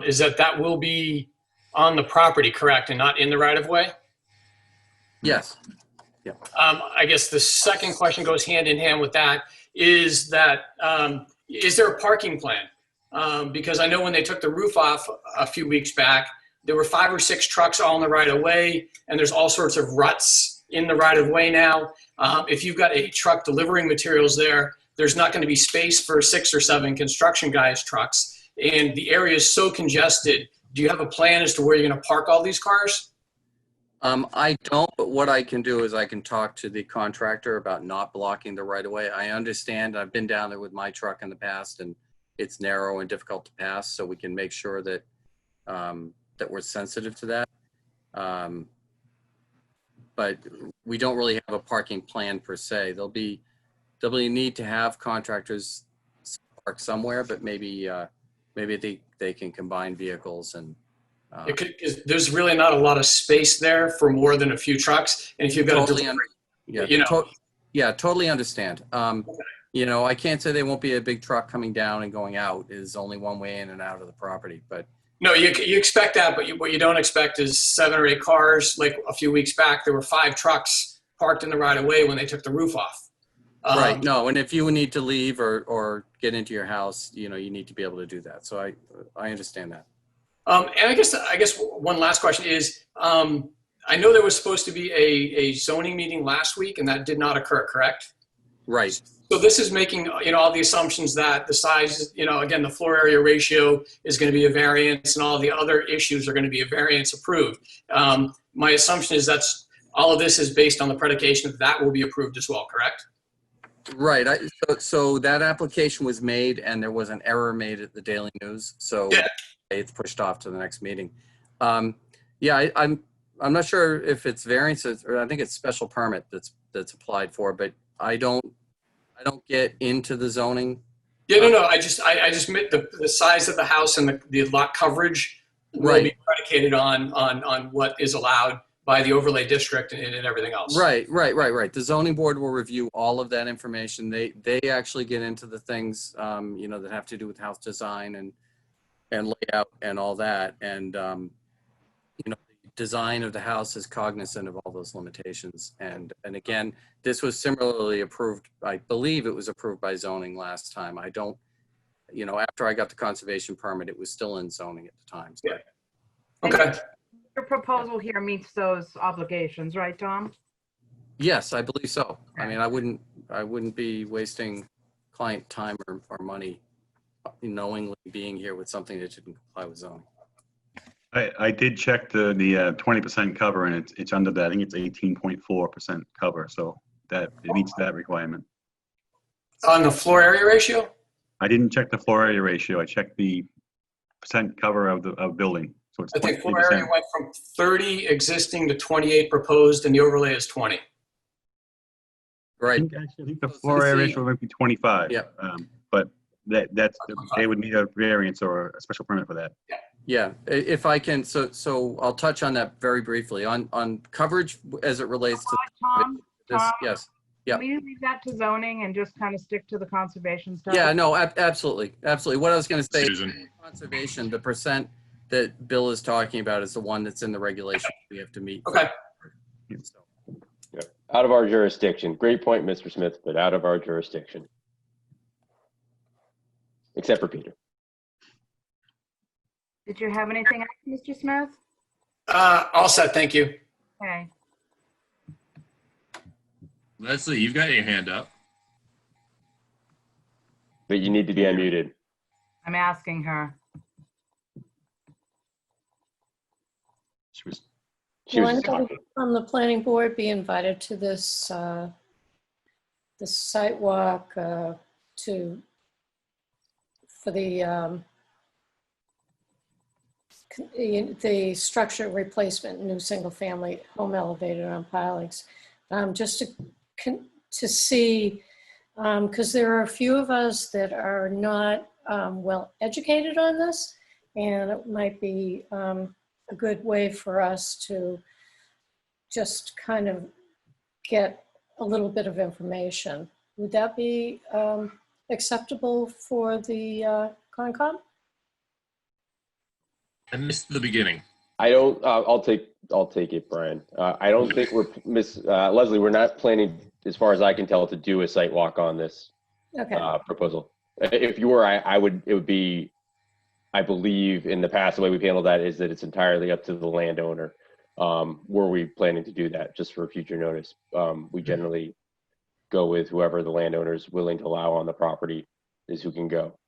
Is that will be on the property, correct, and not in the right of way? Yes. Yeah. I guess the second question goes hand in hand with that. Is there a parking plan? Because I know when they took the roof off a few weeks back, there were 5 or 6 trucks all in the right of way, and there's all sorts of ruts in the right of way now. If you've got a truck delivering materials there, there's not going to be space for 6 or 7 construction guys' trucks, and the area is so congested. Do you have a plan as to where you're going to park all these cars? I don't, but what I can do is I can talk to the contractor about not blocking the right of way. I understand. I've been down there with my truck in the past, and it's narrow and difficult to pass, so we can make sure that that we're sensitive to that. But we don't really have a parking plan per se. There'll be need to have contractors park somewhere, but maybe they can combine vehicles and. There's really not a lot of space there for more than a few trucks, and if you've got totally totally understand. I can't say there won't be a big truck coming down and going out. Is only one way in and out of the property, but. No, you expect that, but what you don't expect is 7 or 8 cars. Like a few weeks back, there were 5 trucks parked in the right of way when they took the roof off. Right. No, and if you need to leave or get into your house, you need to be able to do that. So I understand that. And I guess one last question is, I know there was supposed to be a zoning meeting last week, and that did not occur, correct? Right. So this is making, all the assumptions that the size, again, the floor area ratio is going to be a variance, and all the other issues are going to be a variance approved. My assumption is all of this is based on the predication that will be approved as well, correct? Right. So that application was made and there was an error made at the Daily News. So it's pushed off to the next meeting. Yeah, I'm not sure if it's variances or I think it's special permit that's applied for, but I don't get into the zoning. Yeah, no. I just meant the size of the house and the lot coverage will be predicated on what is allowed by the overlay district and everything else. Right. The zoning board will review all of that information. They actually get into the things, that have to do with house design and layout and all that. And, the design of the house is cognizant of all those limitations. And again, this was similarly approved. I believe it was approved by zoning last time. I don't, after I got the conservation permit, it was still in zoning at the time. So. Yeah. Okay. Your proposal here meets those obligations, right, Tom? Yes, I believe so. I mean, I wouldn't be wasting client time or money knowingly being here with something that didn't comply with zoning. I did check the 20% cover, and it's under that. I think it's 18.4% cover, so that it meets that requirement. On the floor area ratio? I didn't check the floor area ratio. I checked the percent cover of building. So it's I think floor 20%. area went from 30 existing to 28 proposed, and the overlay is 20. Right. I think the floor area ratio might be 25. Yeah. But that's they would need a variance or a special permit for that. Yeah, if I can, so I'll touch on that very briefly. On coverage as it relates to Tom, this, Tom, yes. Yeah. Can we leave that to zoning and just kind of stick to the conservation stuff? Yeah, no, absolutely. What I was going to say, Susan. conservation, the percent that Bill is talking about is the one that's in the regulation we have to meet. Okay. Yeah. Out of our jurisdiction. Great point, Mr. Smith, but out of our jurisdiction. Except for Peter. Did you have anything else, Mr. Smith? All set, thank you. Okay. Leslie, you've got your hand up. But you need to be unmuted. I'm asking her. She was Will just anybody talking. from the planning board be invited to this site walk for the structure replacement, new single-family home elevator on pilings, just to see, because there are a few of us that are not well educated on this, and it might be a good way for us to just kind of get a little bit of information. Would that be acceptable for the Concom? I missed the beginning. I don't. I'll take it, Brian. I don't think we're Leslie. We're not planning, as far as I can tell, to do a site walk on this proposal. If you were, I would. It would be. I believe in the past, the way we've handled that is that it's entirely up to the landowner. Were we planning to do that just for future notice? We generally go with whoever the landowner is willing to allow on the property is who can go.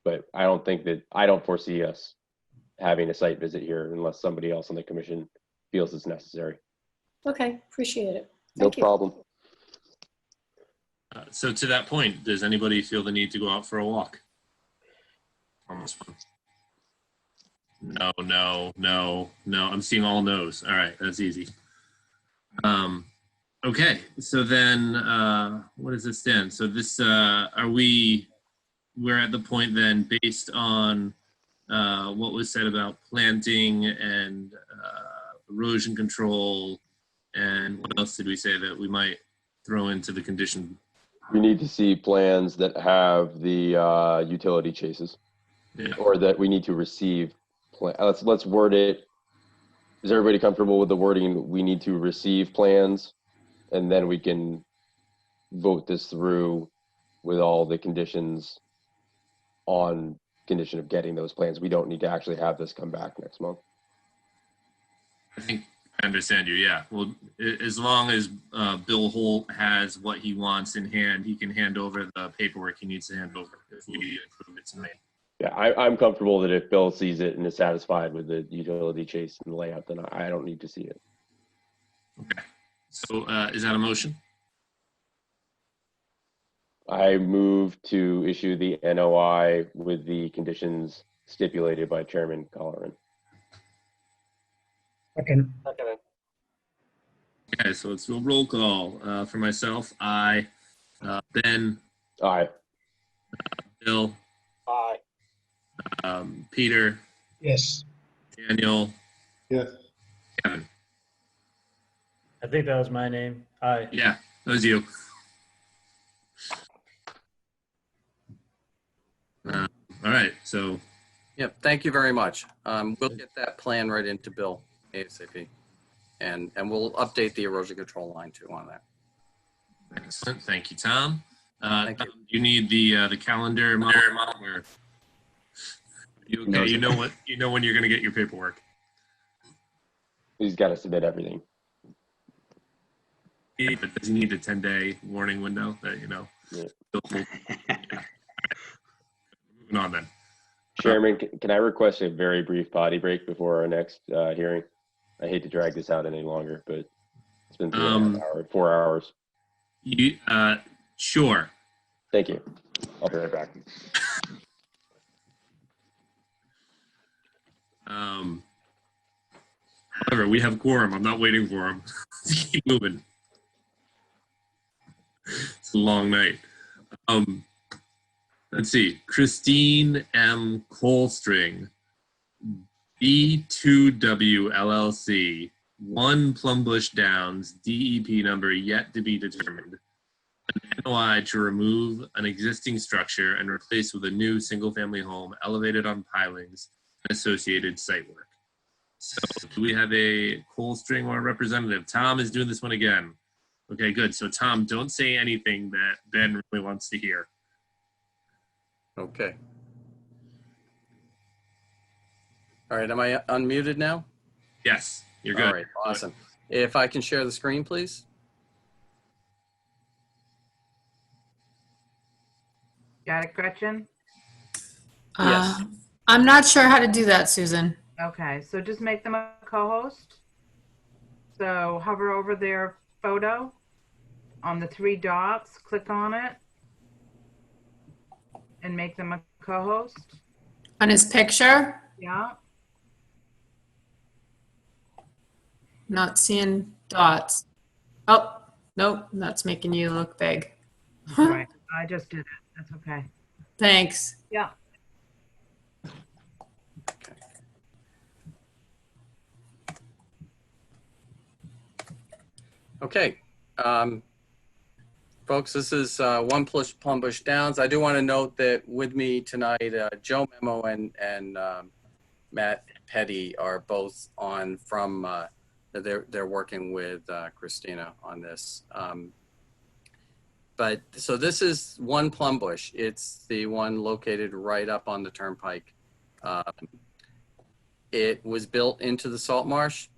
But I don't foresee us having a site visit here unless somebody else on the commission feels it's necessary. Okay, appreciate it. No problem. So to that point, does anybody feel the need to go out for a walk on this one? No. I'm seeing all no's. All right, that's easy. Okay, so then what does this stand? So this, we're at the point then based on what was said about planting and erosion control, and what else did we say that we might throw into the condition? We need to see plans that have the utility chases, or that we need to receive. Let's word it. Is everybody comfortable with the wording? We need to receive plans, and then we can vote this through with all the conditions on condition of getting those plans. We don't need to actually have this come back next month. I think I understand you, yeah. Well, as long as Bill Holt has what he wants in hand, he can hand over the paperwork he needs to hand over if we approve it tonight. Yeah, I'm comfortable that if Bill sees it and is satisfied with the utility chase and the layout, then I don't need to see it. Okay. So is that a motion? I move to issue the NOI with the conditions stipulated by Chairman Colleran. Second. Seconded. Okay, so let's do a roll call. For myself, I, Ben, Aye. Bill, Aye. Peter, Yes. Daniel, Yes. Kevin. I think that was my name. Aye. Yeah, that was you. All right, so Yep, thank you very much. We'll get that plan right into Bill ASAP. And we'll update the erosion control line too on that. excellent. Thank you, Tom. Thank you. Tom, you need the calendar model. Or you okay? You know when you're going to get your paperwork. He's got to submit everything. But does he need a 10-day warning window that Yeah. Yeah. Moving on then. Chairman, can I request a very brief potty break before our next hearing? I hate to drag this out any longer, but it's been 4 hours. You sure? Thank you. I'll be right back. However, we have quorum. I'm not waiting for him. Keep moving. It's a long night. Let's see. Christine M. Colstring, B2W LLC, 1 Plumbush Downs, DEP number yet to be determined. An NOI to remove an existing structure and replace with a new single-family home elevated on pilings and associated site work. So do we have a Colstring or representative? Tom is doing this one again. Okay, good. So Tom, don't say anything that Ben really wants to hear. Okay. All right, am I unmuted now? Yes, you're good. All right, awesome. If I can share the screen, please. Got it, Gretchen? Yes. I'm not sure how to do that, Susan. Okay, so just make them a co-host. So hover over their photo on the 3 dots, click on it, and make them a co-host. On his picture, Yeah. not seeing dots. Oh, nope, that's making you look big. Right. I just did it. That's okay. Thanks. Yeah. Okay. Folks, this is 1 Plumbush Downs. I do want to note that with me tonight, Joe Memo and Matt Petty are both on from, they're working with Christina on this. But so this is 1 Plumbush. It's the one located right up on the turnpike. It was built into the salt marsh.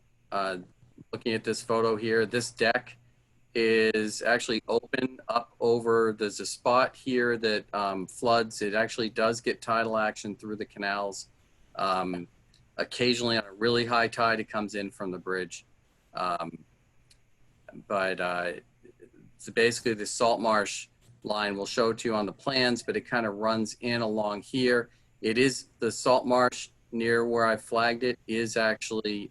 Looking at this photo here, this deck is actually open up over, there's a spot here that floods. It actually does get tidal action through the canals. Occasionally on a really high tide, it comes in from the bridge. So basically the salt marsh line we'll show to you on the plans, but it kind of runs in along here. It is the salt marsh near where I flagged it is actually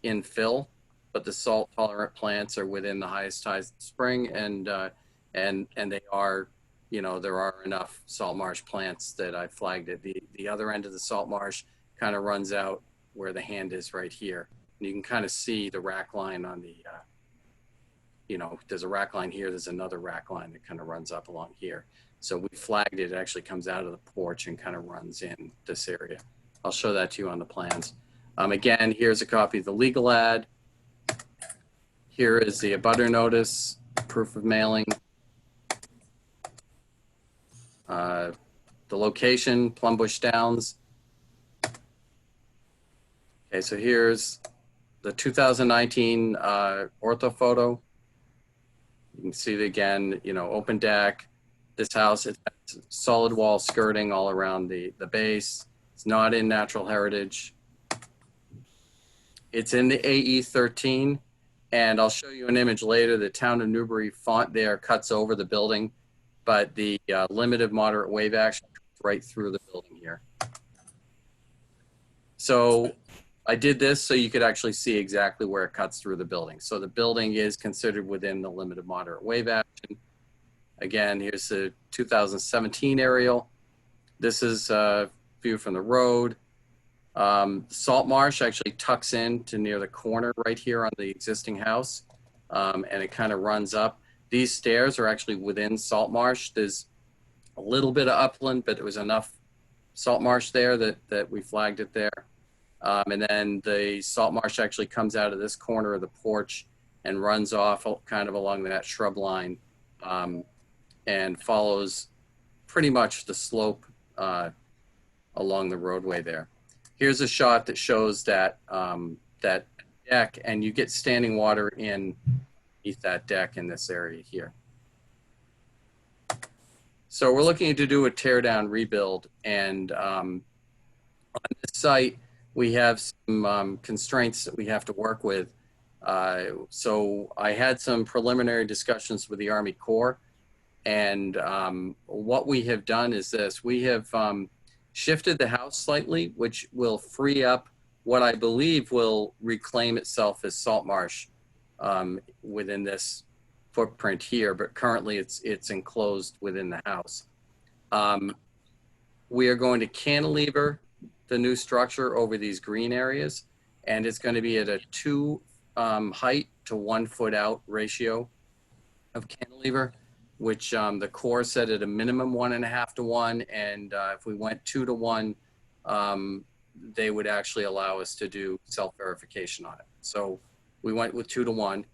in fill, but the salt tolerant plants are within the highest tide spring, and they are, there are enough salt marsh plants that I flagged it. The other end of the salt marsh kind of runs out where the hand is right here. And you can kind of see the rack line on the, there's a rack line here, there's another rack line that kind of runs up along here. So we flagged it, it actually comes out of the porch and kind of runs in this area. I'll show that to you on the plans. Again, here's a copy of the legal ad. Here is the abutter notice, proof of mailing. The location, Plumbush Downs. Okay, so here's the 2019 ortho photo. You can see it again, open deck. This house, it has solid wall skirting all around the base. It's not in natural heritage. It's in the AE 13, and I'll show you an image later. The Town of Newbury font there cuts over the building, but the limited moderate wave action goes right through the building here. So I did this so you could actually see exactly where it cuts through the building. So the building is considered within the limited moderate wave action. Again, here's the 2017 aerial. This is a view from the road. Salt marsh actually tucks in to near the corner right here on the existing house, and it kind of runs up. These stairs are actually within salt marsh. There's a little bit of upland, but there was enough salt marsh there that we flagged it there. And then the salt marsh actually comes out of this corner of the porch and runs off kind of along that shrub line, and follows pretty much the slope along the roadway there. Here's a shot that shows that that deck, and you get standing water in beneath that deck in this area here. So we're looking to do a tear down rebuild, and on this site we have some constraints that we have to work with. So I had some preliminary discussions with the Army Corps, and what we have done is this: we have shifted the house slightly, which will free up what I believe will reclaim itself as salt marsh within this footprint here, but currently it's enclosed within the house. We are going to cantilever the new structure over these green areas, and it's going to be at a 2 height to 1 foot out ratio of cantilever, which the Corps said at a minimum 1.5 to 1, and if we went 2 to 1, they would actually allow us to do self-verification on it. So we went with 2 to 1.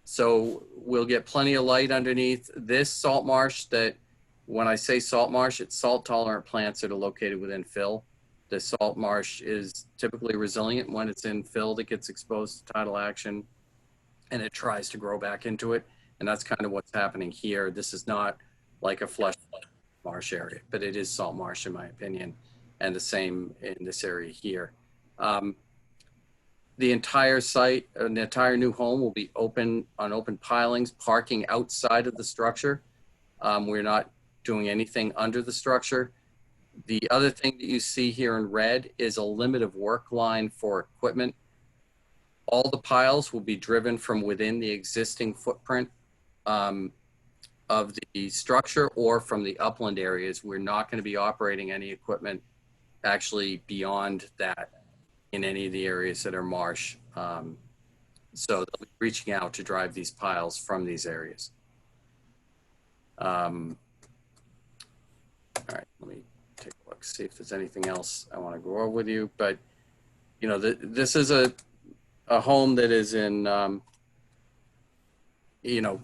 So we'll get plenty of light underneath this salt marsh. That when I say salt marsh, it's salt tolerant plants that are located within fill. The salt marsh is typically resilient. When it's in fill, it gets exposed to tidal action and it tries to grow back into it. And that's kind of what's happening here. This is not like a flush marsh area, but it is salt marsh in my opinion, and the same in this area here. The entire site, the entire new home will be open on open pilings, parking outside of the structure. We're not doing anything under the structure. The other thing that you see here in red is a limit of work line for equipment. All the piles will be driven from within the existing footprint of the structure or from the upland areas. We're not going to be operating any equipment actually beyond that in any of the areas that are marsh. So they'll be reaching out to drive these piles from these areas. All right, let me take a look, see if there's anything else I want to go over with you. But, you know, this is a home that is in, you know,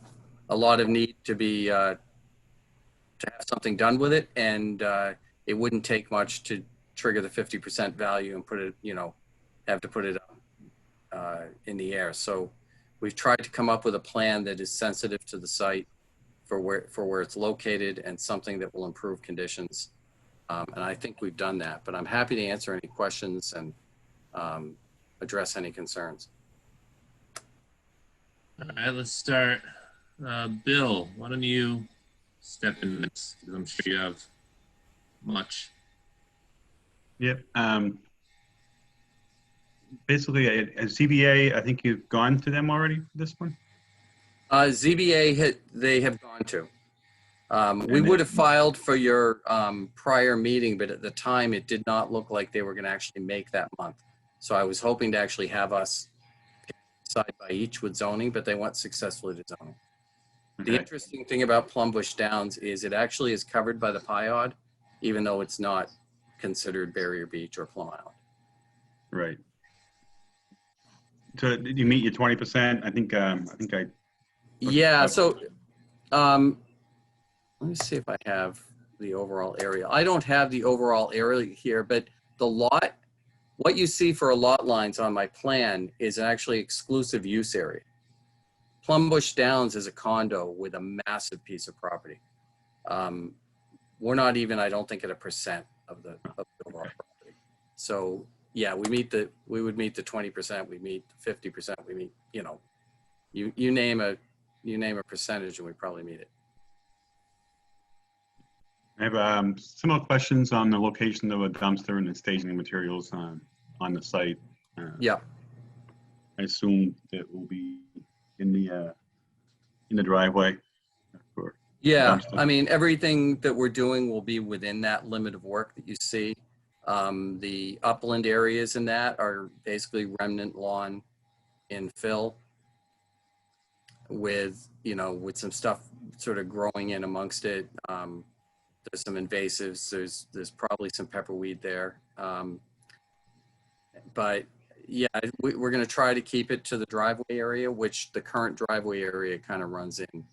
a lot of need to be, to have something done with it. And it wouldn't take much to trigger the 50% value and put it, you know, have to put it in the air. So we've tried to come up with a plan that is sensitive to the site for where it's located and something that will improve conditions. And I think we've done that, but I'm happy to answer any questions and address any concerns. All right, let's start. Bill, why don't you step in this? Because I'm sure you have much. Yep. Basically, a ZBA, I think you've gone to them already for this one? ZBA, they have gone to. We would have filed for your prior meeting, but at the time it did not look like they were going to actually make that month. So I was hoping to actually have us side by each with zoning, but they went successfully to zoning. Okay. The interesting thing about Plumbush Downs is it actually is covered by the PIOD, even though it's not considered Barrier Beach or Plum Island. Right. So did you meet your 20%? I think I. Yeah. So let me see if I have the overall area. I don't have the overall area here, but the lot, what you see for lot lines on my plan is actually exclusive use area. Plumbush Downs is a condo with a massive piece of property. We're not even, I don't think, at 1% of the overall property. So yeah, we would meet the 20%, we meet the 50%, we meet, you know, you name a you name a percentage and we probably meet it. I have similar questions on the location of a dumpster and the staging of materials on the site. Yeah. I assume it will be in the driveway. Yeah, dumpster. I mean, everything that we're doing will be within that limit of work that you see. The upland areas in that are basically remnant lawn infill with, you know, with some stuff sort of growing in amongst it. There's some invasives. There's probably some pepperweed there. But yeah, we're going to try to keep it to the driveway area, which the current driveway area kind of runs in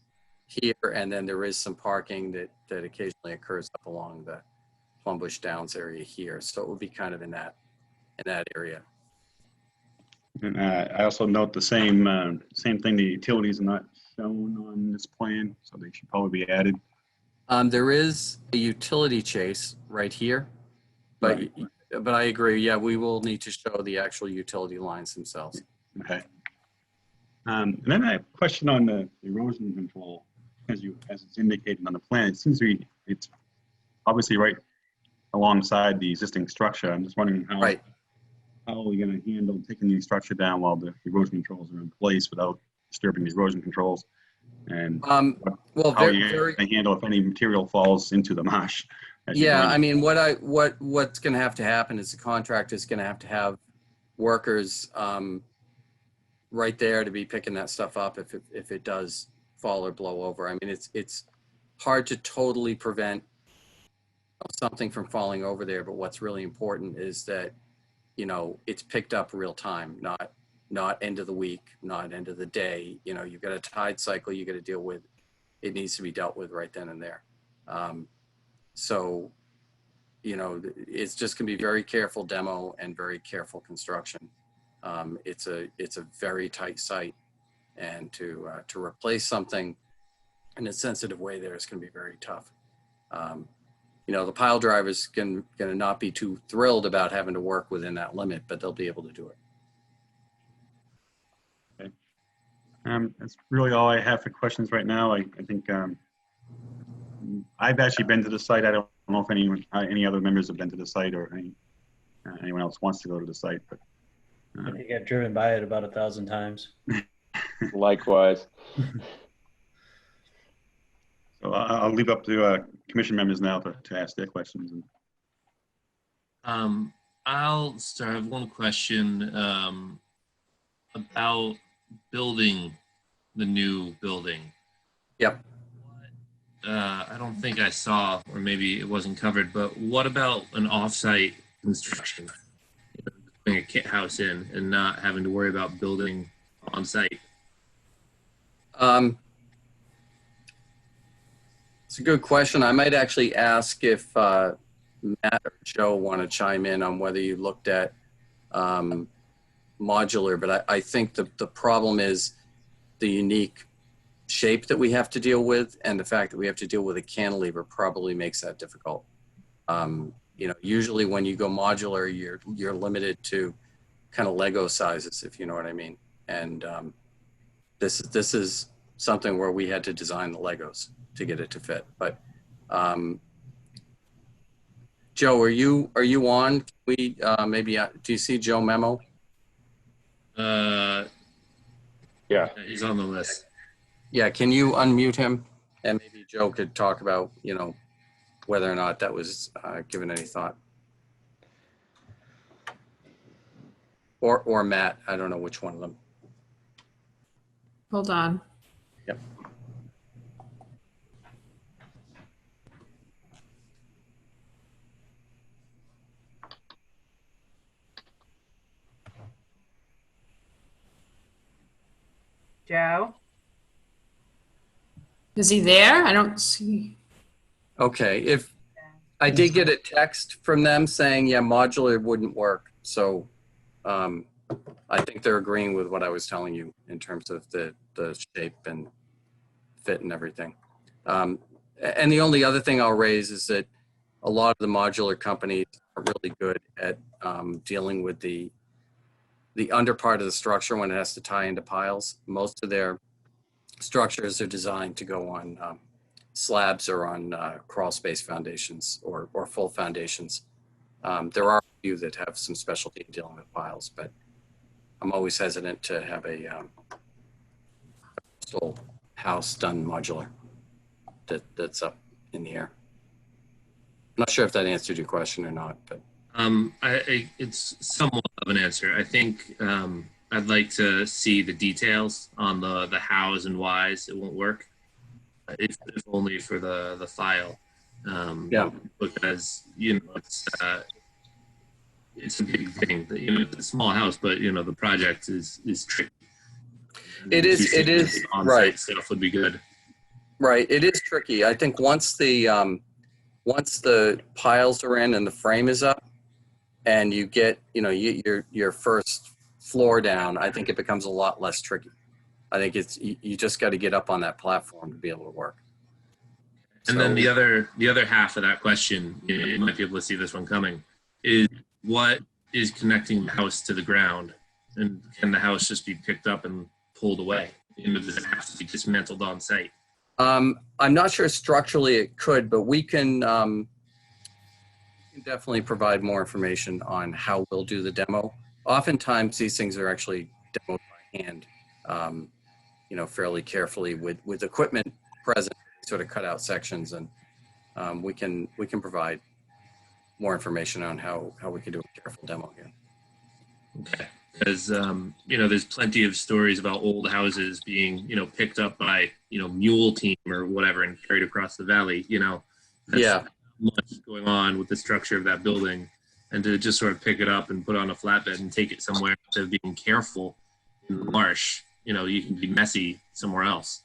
here. And then there is some parking that occasionally occurs up along the Plumbush Downs area here. So it will be kind of in that area. And I also note the same thing. The utilities are not shown on this plan, so they should probably be added. There is a utility chase right here, but Right. but I agree. Yeah, we will need to show the actual utility lines themselves. Okay. And then I have a question on the erosion control, as it's indicated on the plan. It seems to be it's obviously right alongside the existing structure. I'm just wondering how are we going to handle taking the structure down while the erosion controls are in place without disturbing the erosion controls? And well, how are you going to handle if any material falls into the marsh? Yeah, I mean, what's going to have to happen is the contractor is going to have workers right there to be picking that stuff up if it does fall or blow over. I mean, it's hard to totally prevent something from falling over there, but what's really important is that, you know, it's picked up real time, not end of the week, not end of the day. You know, you've got a tide cycle you got to deal with. It needs to be dealt with right then and there. So, you know, it's just going to be very careful demo and very careful construction. It's a very tight site, and to replace something in a sensitive way there is going to be very tough. You know, the pile drivers going to not be too thrilled about having to work within that limit, but they'll be able to do it. That's really all I have for questions right now. I think I've actually been to the site. I don't know if any other members have been to the site or anyone else wants to go to the site. But I think I've driven by it about 1,000 times. Likewise. So I'll leave up to commission members now to ask their questions. I'll start. I have one question about building the new building. Yep. I don't think I saw, or maybe it wasn't covered, but what about an off-site construction? Putting a kit house in and not having to worry about building on site? It's a good question. I might actually ask if Matt or Joe want to chime in on whether you looked at modular, but I think the problem is the unique shape that we have to deal with, and the fact that we have to deal with a cantilever probably makes that difficult. You know, usually when you go modular, you're limited to kind of Lego sizes, if you know what I mean. And this is something where we had to design the Legos to get it to fit. But Joe, are you on? Can we maybe do you see Joe Memo? Yeah, he's on the list. Yeah, can you unmute him? And maybe Joe could talk about, you know, whether or not that was given any thought. Or Matt, I don't know which one of them. Hold on. Yep. Joe? Is he there? I don't see. Okay, if I did get a text from them saying, yeah, modular wouldn't work. So I think they're agreeing with what I was telling you in terms of the shape and fit and everything. And the only other thing I'll raise is that a lot of the modular companies are really good at dealing with the under part of the structure when it has to tie into piles. Most of their structures are designed to go on slabs or on crawl space foundations or full foundations. There are a few that have some specialty in dealing with piles, but I'm always hesitant to have a coastal house done modular that's up in the air. I'm not sure if that answered your question or not, but it's somewhat of an answer. I think I'd like to see the details on the hows and whys it won't work, if only for the file. Yeah. Because it's a big thing. It's a small house, but the project is tricky. It is right. Stuff would be good. Right. It is tricky. I think once the piles are in and the frame is up, and you get your first floor down, I think it becomes a lot less tricky. I think you just got to get up on that platform to be able to work. And then the other half of that question, you might be able to see this one coming, is what is connecting the house to the ground, and can the house just be picked up and pulled away? Does it have to be dismantled on site? I'm not sure structurally it could, but we can definitely provide more information on how we'll do the demo. Oftentimes these things are actually demoed by hand, fairly carefully with equipment present, sort of cut out sections, and we can provide more information on how we can do a careful demo here. Okay. Because there's plenty of stories about old houses being picked up by mule team or whatever and carried across the valley. That's much going on with the structure of that building, and to just sort of pick it up and put it on a flatbed and take it somewhere instead of being careful in the marsh, you can be messy somewhere else.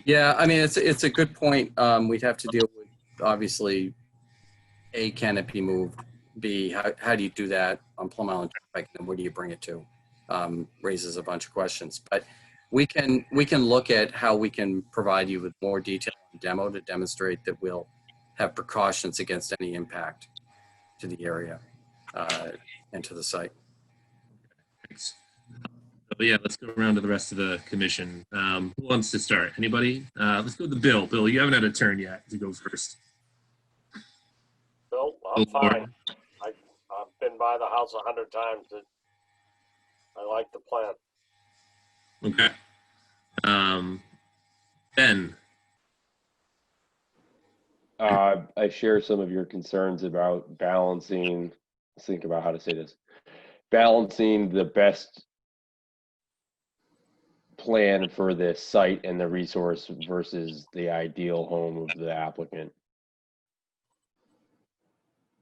Yeah, I mean, it's a good point. We'd have to deal with, obviously, A, can it be moved? B, how do you do that on Plum Island Turnpike, and where do you bring it to? Raises a bunch of questions. But we can look at how we can provide you with more detail on demo to demonstrate that we'll have precautions against any impact to the area and to the site. Thanks. So yeah, let's go around to the rest of the commission. Who wants to start? Anybody? Let's go with Bill. Bill, you haven't had a turn yet to go first. Bill, I'm fine. I've been by the house 100 times. I like the plan. Okay. Ben. I share some of your concerns about balancing, let's think about how to say this, balancing the best plan for the site and the resource versus the ideal home of the applicant.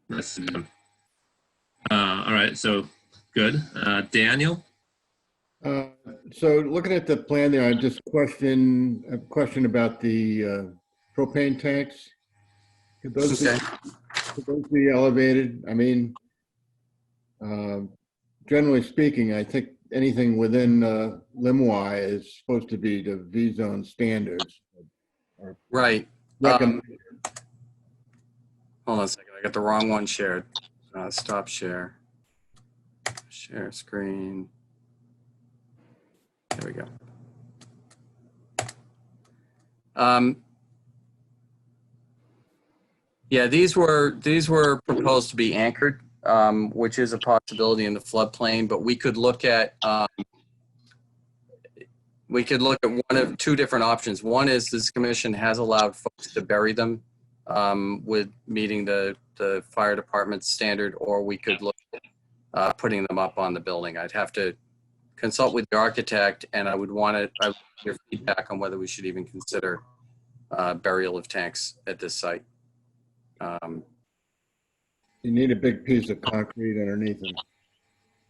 That's good. All right, so good. Daniel? So looking at the plan there, I just a question about the propane tanks. Could those be elevated? I mean, generally speaking, I think anything within LIMWI is supposed to be to V-zone standards. Right. Hold on a second. I got the wrong one shared. Stop share. Share screen. There we go. Yeah, these were proposed to be anchored, which is a possibility in the floodplain. But we could look at one of two different options. One is this commission has allowed folks to bury them with meeting the fire department's standard, or we could look at putting them up on the building. I'd have to consult with the architect, and I would want your feedback on whether we should even consider burial of tanks at this site. You need a big piece of concrete underneath them.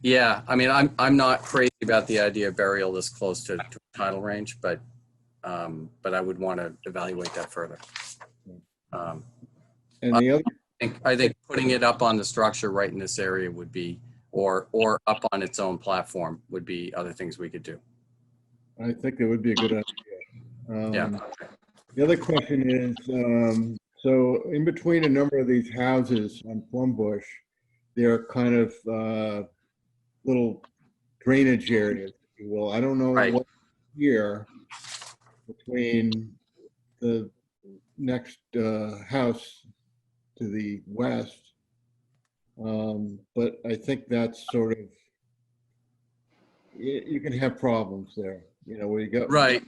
Yeah, I mean, I'm not crazy about the idea of burial this close to tidal range, but I would want to evaluate that further. And the other, I think putting it up on the structure right in this area would be, or up on its own platform would be other things we could do. I think that would be a good idea. Yeah. The other question is, so in between a number of these houses on Plumbush, there are kind of little drainage areas, if you will. I don't know what here, between the next house to the west. But I think that's sort of, you can have problems there, you know, where you go. Right.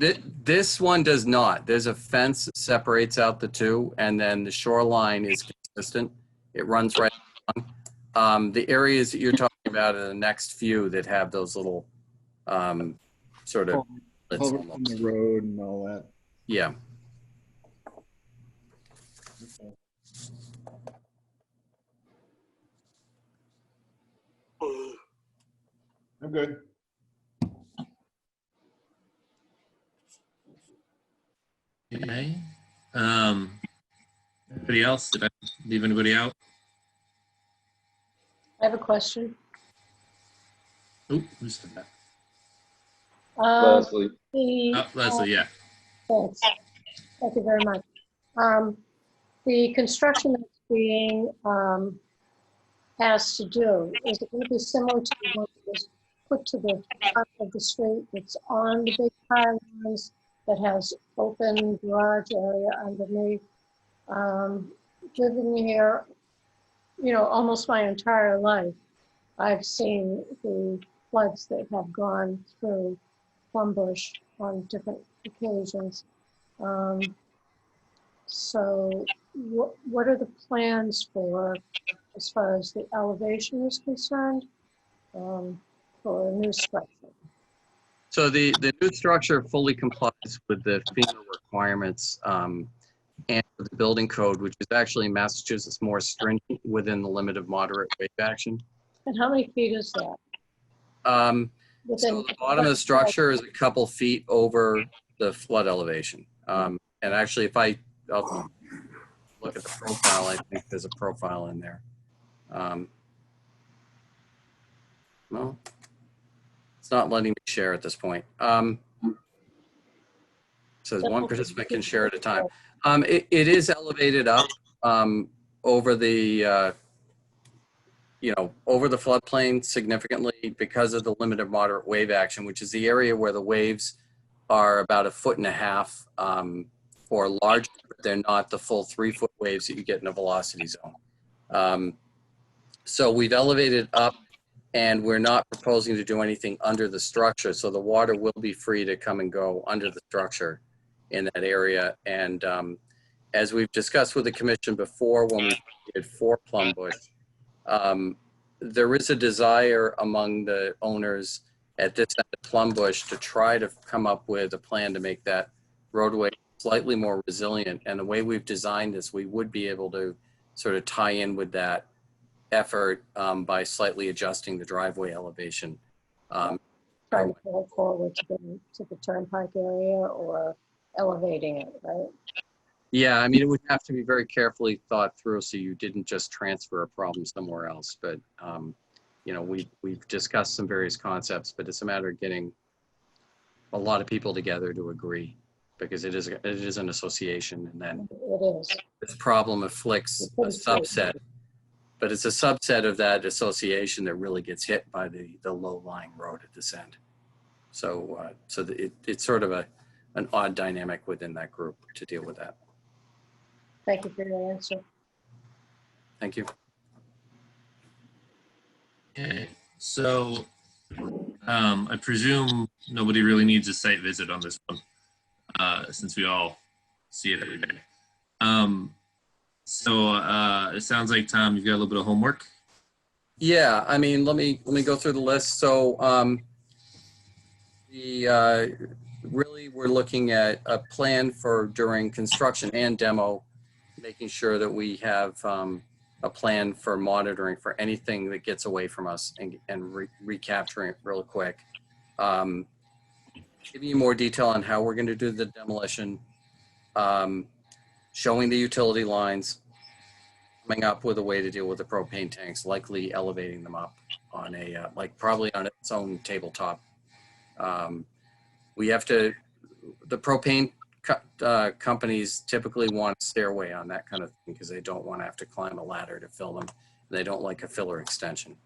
This one does not. There's a fence that separates out the two, and then the shoreline is consistent. It runs right on. The areas that you're talking about are the next few that have those little sort of slits Culvert from almost. the road and all that. Yeah. I'm good. Okay. Anybody else? Did I leave anybody out? I have a question. Oh, who said that? Leslie. Oh, Leslie, yeah. Thanks. Thank you very much. The construction that's being asked to do, is it going to be similar to the one that was put to the front of the street that's on the big pylons that has open garage area underneath? Living here, you know, almost my entire life, I've seen the floods that have gone through Plum Bush on different occasions. So what are the plans for, as far as the elevation is concerned, for a new structure? So the new structure fully complies with the FEMA requirements and with the building code, which is actually Massachusetts more stringent within the limit of moderate wave action. And how many feet is that? So the bottom of the structure is a couple feet over the flood elevation. And actually, if I'll look at the profile, I think there's a profile in there. Well, it's not letting me share at this point. It says one participant can share at a time. It is elevated up over the, over the floodplain significantly because of the limit of moderate wave action, which is the area where the waves are about 1.5 feet or larger, but they're not the full 3-foot waves that you get in a velocity zone. So we've elevated up, and we're not proposing to do anything under the structure. So the water will be free to come and go under the structure in that area. And as we've discussed with the commission before, when we did for Plum Bush, there is a desire among the owners at this end of Plum Bush to try to come up with a plan to make that roadway slightly more resilient. And the way we've designed this, we would be able to sort of tie in with that effort by slightly adjusting the driveway elevation. Trying to pull it forward to the turnpike area or elevating it, right? Yeah, I mean, it would have to be very carefully thought through so you didn't just transfer a problem somewhere else. But, we've discussed some various concepts, but it's a matter of getting a lot of people together to agree, because it is an association, and then this problem afflicts a subset. But it's a subset of that association that really gets hit by the low-lying road at this end. So, it's sort of an odd dynamic within that group to deal with that. Thank you for your answer. Thank you. Okay, so I presume nobody really needs a site visit on this one, since we all see it every day. So it sounds like, Tom, you've got a little bit of homework. Yeah, I mean, let me go through the list. So really we're looking at a plan for during construction and demo, making sure that we have a plan for monitoring for anything that gets away from us and recapturing it real quick. Giving you more detail on how we're going to do the demolition, showing the utility lines, coming up with a way to deal with the propane tanks, likely elevating them up on a, probably on its own tabletop. We have to, the propane companies typically want a stairway on that kind of thing because they don't want to have to climb a ladder to fill them. They don't like a filler extension.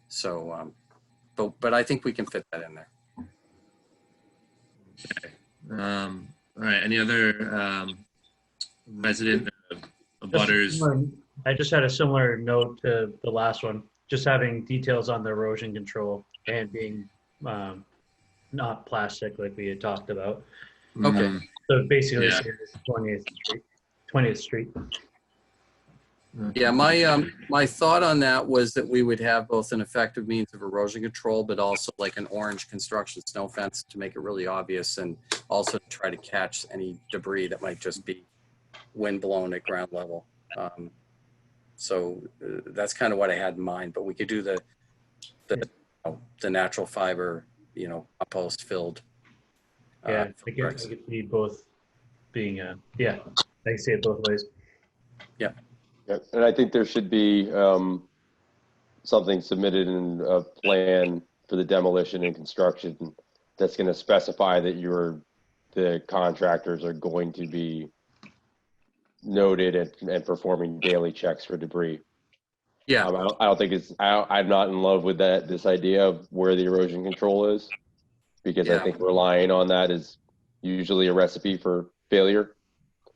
So, but I think we can fit that in there. Okay. All right. Any other resident butters? I just had a similar note to the last one, just having details on the erosion control and being not plastic like we had talked about. Okay. So basically, Yeah. 20th Street. Yeah, my thought on that was that we would have both an effective means of erosion control, but also like an orange construction snow fence to make it really obvious, and also to try to catch any debris that might just be wind blown at ground level. So that's kind of what I had in mind, but we could do the natural fiber, compost filled. Yeah, I could see both being, yeah, I can see it both ways. Yeah. Yeah, and I think there should be something submitted in a plan for the demolition and construction that's going to specify that the contractors are going to be noted and performing daily checks for debris. Yeah. I don't think I'm not in love with this idea of where the erosion control is, because I think relying on that is usually a recipe for failure.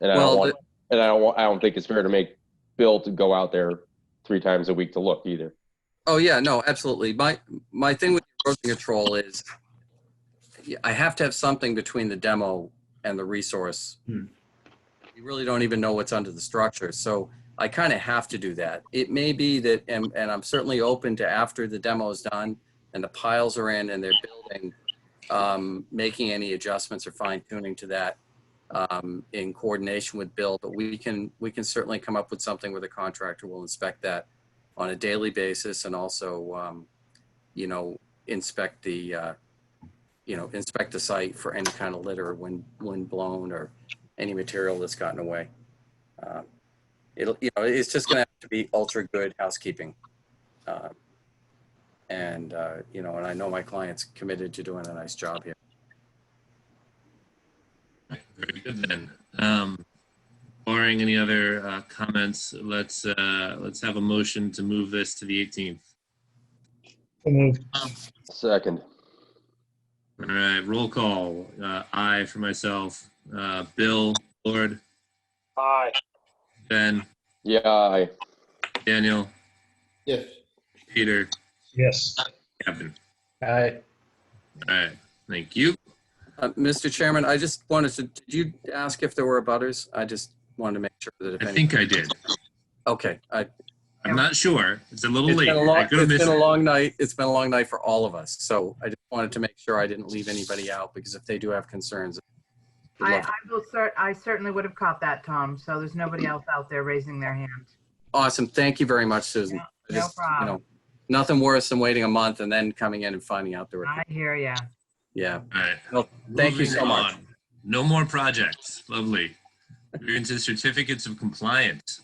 And I don't think it's fair to make Bill to go out there 3 times a week to look either. Oh yeah, no, absolutely. My thing with erosion control is I have to have something between the demo and the resource. You really don't even know what's under the structure. So I kind of have to do that. It may be that, and I'm certainly open to, after the demo is done and the piles are in and they're building, making any adjustments or fine tuning to that in coordination with Bill, but we can certainly come up with something where the contractor will inspect that on a daily basis, and also, inspect the site for any kind of litter, wind blown, or any material that's gotten away. It's just going to have to be ultra good housekeeping. And I know my client's committed to doing a nice job here. Very good then. Barring any other comments, let's have a motion to move this to the 18th. Moved. Second. All right, roll call. Aye for myself. Bill, Lord, Aye. Ben, Yeah, aye. Daniel, Yes. Peter, Yes. Kevin. Aye. All right, thank you. Mr. Chairman, I just wanted to, did you ask if there were abutters? I just wanted to make sure that if I think I did. Okay. I'm not sure. It's a little late. It's been a long night. It's been a long night for all of us. So I just wanted to make sure I didn't leave anybody out, because if they do have concerns. I certainly would have caught that, Tom. So there's nobody else out there raising their hand. Awesome. Thank you very much, Susan. No problem. Nothing worse than waiting a month and then coming in and finding out there were. I hear ya. Yeah. All right. Well, thank you so Moving much. on. No more projects. Lovely. We're into certificates of compliance.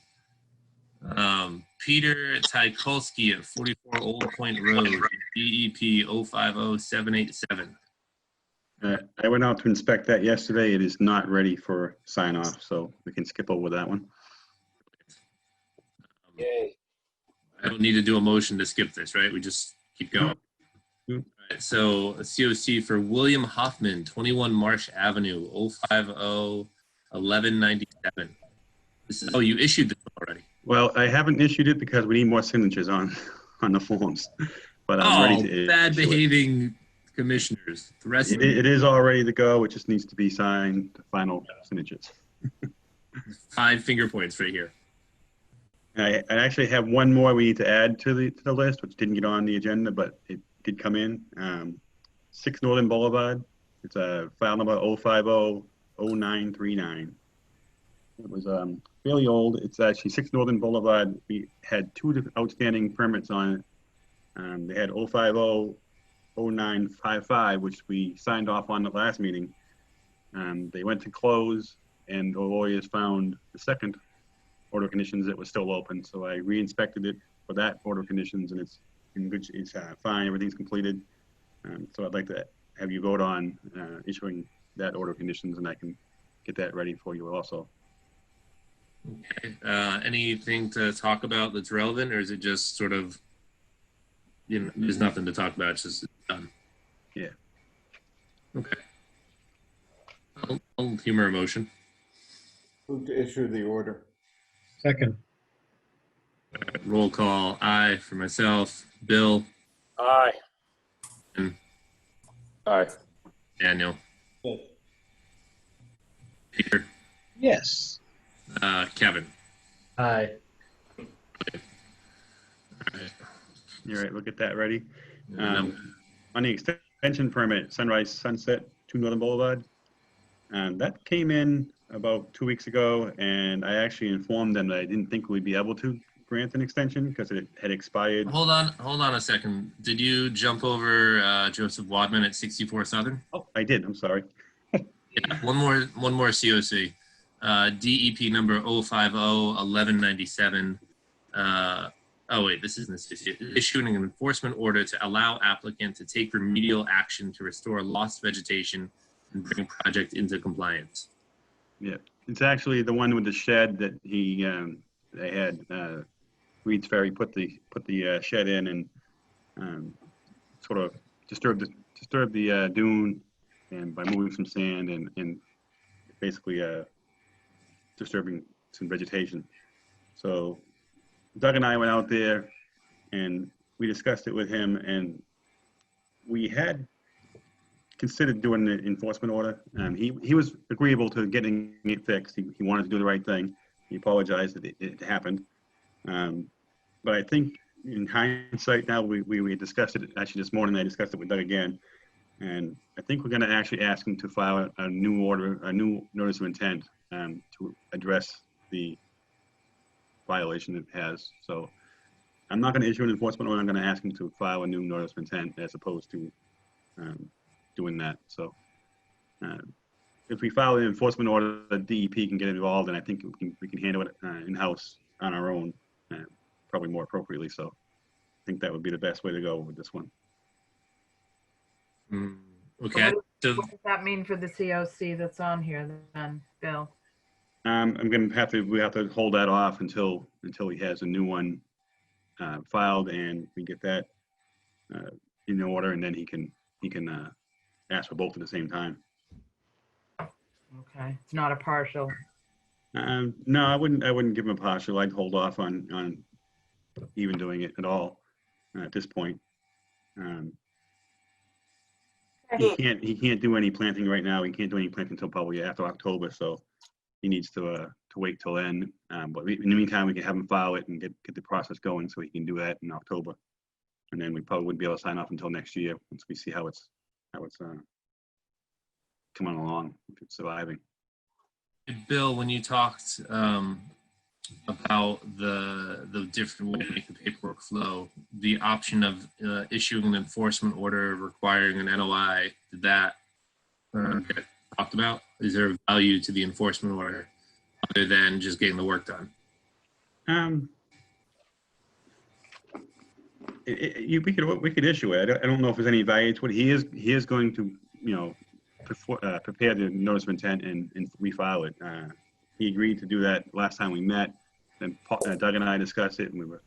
Peter Tchaikovsky at 44 Old Point Road, DEP 050787. I went out to inspect that yesterday. It is not ready for sign off, so we can skip over that one. Yay. I don't need to do a motion to skip this, right? We just keep going. All right, so a COC for William Hoffman, 21 Marsh Avenue, 050-1197. Oh, you issued this already. Well, I haven't issued it because we need more signatures on the forms, but I'm ready to bad issue it. behaving commissioners. The rest It is all ready to go. It just needs to be signed, the final signatures. 5 finger points right here. I actually have one more we need to add to the list, which didn't get on the agenda, but it did come in. 6 Northern Boulevard. It's a file number 050-0939. It was fairly old. It's actually 6 Northern Boulevard. We had 2 outstanding permits on it. They had 050-0955, which we signed off on the last meeting. They went to close, and the lawyers found the second order of conditions that was still open. So I re-inspected it for that order of conditions, and it's in good. It's fine. Everything's completed. So I'd like to have you vote on issuing that order of conditions, and I can get that ready for you also. Okay. Anything to talk about that's relevant, or is it just sort of, there's nothing to talk about, it's just done? Yeah. Okay. I'll humor a motion. Move to issue the order. Second. Roll call. Aye for myself. Bill. Aye. And Aye. Daniel. Yes. Peter. Yes. Kevin. Aye. You're right, we'll get that ready. Um, On the extension permit, Sunrise Sunset, 2 Northern Boulevard, that came in about 2 weeks ago, and I actually informed them that I didn't think we'd be able to grant an extension because it had expired. Hold on a second. Did you jump over Joseph Wadman at 64 Southern? Oh, I did, I'm sorry. Yeah, one more COC. DEP number 050-1197. Oh wait, this isn't issuing an enforcement order to allow applicant to take remedial action to restore lost vegetation and bring project into compliance. Yeah, it's actually the one with the shed that they had, Reed's Ferry put the shed in and sort of disturbed the dune, and by moving some sand and basically disturbing some vegetation. So Doug and I went out there and we discussed it with him, and we had considered doing the enforcement order. He was agreeable to getting it fixed. He wanted to do the right thing. He apologized that it happened. But I think in hindsight now, we discussed it actually this morning. I discussed it with Doug again. And I think we're going to actually ask him to file a new order, a new notice of intent to address the violation it has. So I'm not going to issue an enforcement order. I'm going to ask him to file a new notice of intent as opposed to doing that. So if we file an enforcement order, the DEP can get involved, and I think we can handle it in-house on our own, probably more appropriately. So I think that would be the best way to go with this one. Okay. So What does that mean for the COC that's on here then, Bill? I'm going to we have to hold that off until he has a new one filed, and we get that in order, and then he can ask for both at the same time. Okay, it's not a partial. No, I wouldn't give him a partial. I'd hold off on even doing it at all at this point. He can't do any planting right now. He can't do any planting until probably after October, so he needs to wait till then. But in the meantime, we can have him file it and get the process going, so he can do that in October. And then we probably wouldn't be able to sign off until next year once we see how it's coming along, if it's surviving. Bill, when you talked about the different way to make the paperwork flow, the option of issuing an enforcement order requiring an NOI, did that get talked about? Is there value to the enforcement order other than just getting the work done? We could issue it. I don't know if there's any value to it. He is going to prepare the notice of intent and refile it. He agreed to do that last time we met. Then Doug and I discussed it, and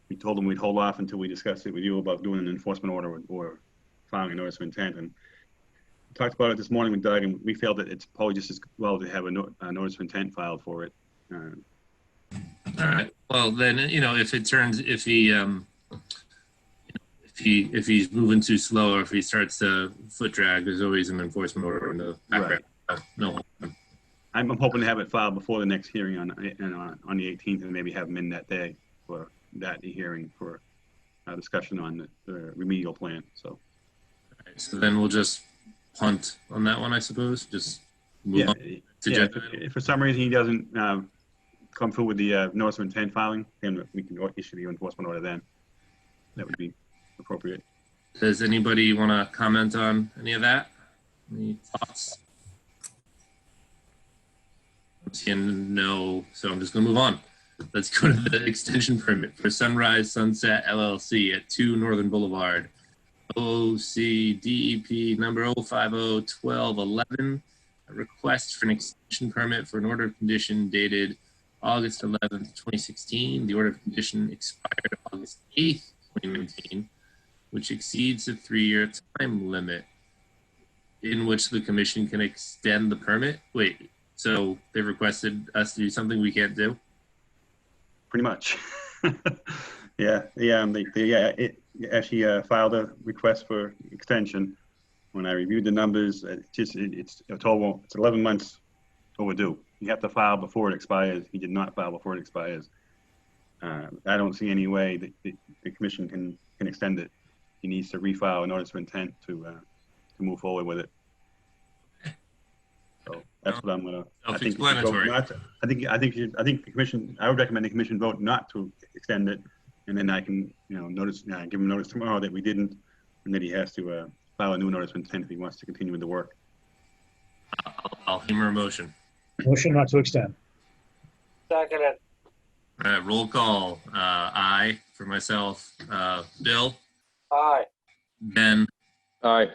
we told him we'd hold off until we discussed it with you about doing an enforcement order or filing a notice of intent. And we talked about it this morning with Doug, and we felt that it's probably just as well to have a notice of intent filed for it. All right. Well, then if he's moving too slow, or if he starts to foot drag, there's always an enforcement order in the background. Right. No. I'm hoping to have it filed before the next hearing on the 18th, and maybe have him in that day for that hearing for a discussion on the remedial plan. So, so then we'll just punt on that one, I suppose. Just move on. If for some reason he doesn't come through with the notice of intent filing, then we can issue the enforcement order then. That would be appropriate. Does anybody want to comment on any of that? Any thoughts? I'm seeing no, so I'm just going to move on. Let's go to the extension permit for Sunrise Sunset LLC at 2 Northern Boulevard. OCDEP number 050-1211. A request for an extension permit for an order of condition dated August 11th, 2016. The order of condition expired August 8th, 2019, which exceeds the 3-year time limit. in which the commission can extend the permit? Wait, so they've requested us to do something we can't do? Pretty much. They actually filed a request for extension. When I reviewed the numbers, it's 11 months overdue. You have to file before it expires. He did not file before it expires. I don't see any way that the commission can extend it. He needs to refile a notice of intent to move forward with it. So that's what I'm gonna. I think the commission. I would recommend the commission vote not to extend it, and then I can, give him notice tomorrow that we didn't, and that he has to file a new notice of intent if he wants to continue with the work. I'll hammer a motion. Motion not to extend. Second it. All right, roll call. Aye for myself. Bill? Aye. Ben? Aye.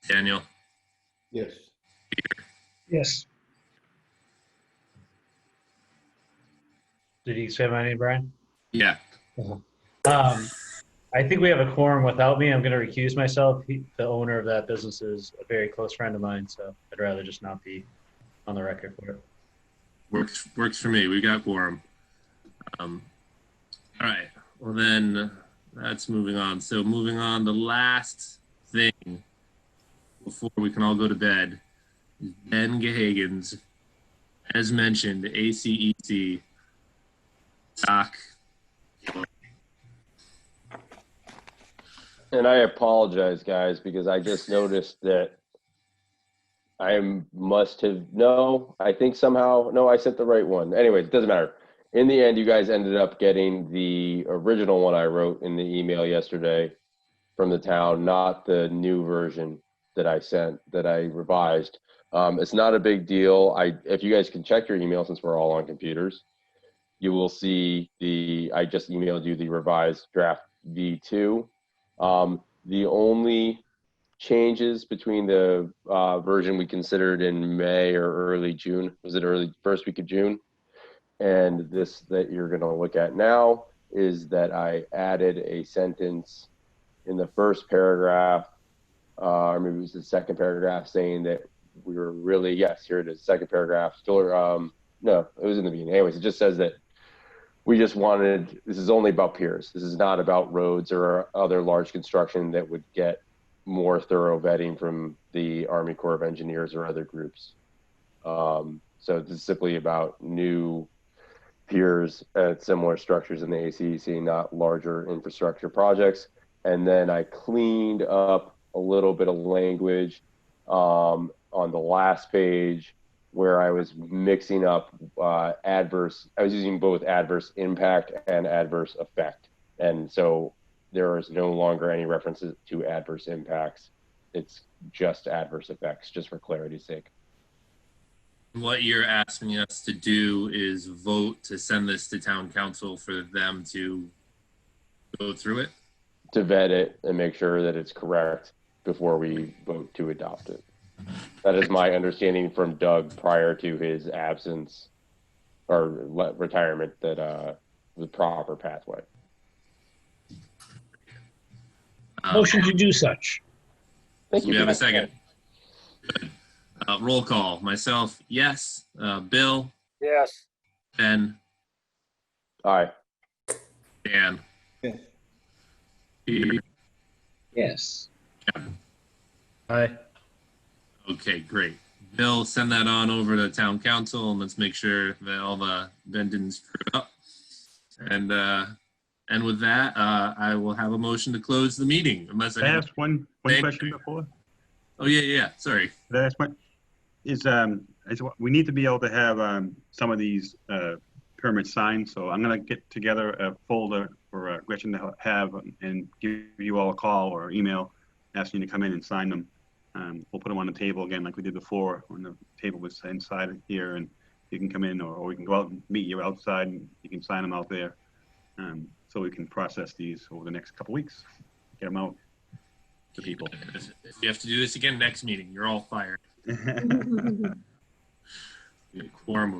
Daniel? Yes. Yes. Did you say my name, Brian? Yeah. I think we have a quorum without me. I'm going to recuse myself. The owner of that business is a very close friend of mine, so I'd rather just not be on the record for it. Works for me. We got quorum. All right. Well, then that's moving on. So moving on, the last thing before we can all go to bed is Ben Gahagan's, as mentioned, ACEC stock. And I apologize, guys, because I just noticed that I must have, I think somehow, I sent the right one. Anyways, it doesn't matter. In the end, you guys ended up getting the original one I wrote in the email yesterday from the town, not the new version that I sent, that I revised. It's not a big deal. If you guys can check your email, since we're all on computers, you will see I just emailed you the revised draft V2. The only changes between the version we considered in May or early June, was it early first week of June? And this that you're going to look at now is that I added a sentence in the first paragraph, or maybe it was the second paragraph, saying that we were really, yes, here it is, second paragraph. Still, no, it was in the beginning. Anyways, it just says that we just wanted, this is only about piers. This is not about roads or other large construction that would get more thorough vetting from the Army Corps of Engineers or other groups. So this is simply about new piers at similar structures in the ACEC, not larger infrastructure projects. And then I cleaned up a little bit of language on the last page where I was mixing up I was using both adverse impact and adverse effect. And so there is no longer any references to adverse impacts. It's just adverse effects, just for clarity's sake. What you're asking us to do is vote to send this to town council for them to go through it? To vet it and make sure that it's correct before we vote to adopt it. That is my understanding from Doug prior to his absence or retirement, that the proper pathway. Motion to do such. Thank you. We have a second. Good. Roll call. Myself, yes. Bill? Yes. Ben? Aye. Dan? Yes. Peter? Yes. Kevin? Aye. Okay, great. Bill, send that on over to town council, and let's make sure that all the Ben didn't screw it up. And with that, I will have a motion to close the meeting. Unless I ask one question before. Oh yeah. Sorry. Could I ask one? We need to be able to have some of these permits signed. So I'm going to get together a folder for Gretchen to have and give you all a call or email asking you to come in and sign them. We'll put them on the table again like we did before when the table was inside here, and you can come in, or we can go out and meet you outside and you can sign them out there. So we can process these over the next couple weeks, get them out to people. If you have to do this again next meeting, you're all fired. Quorum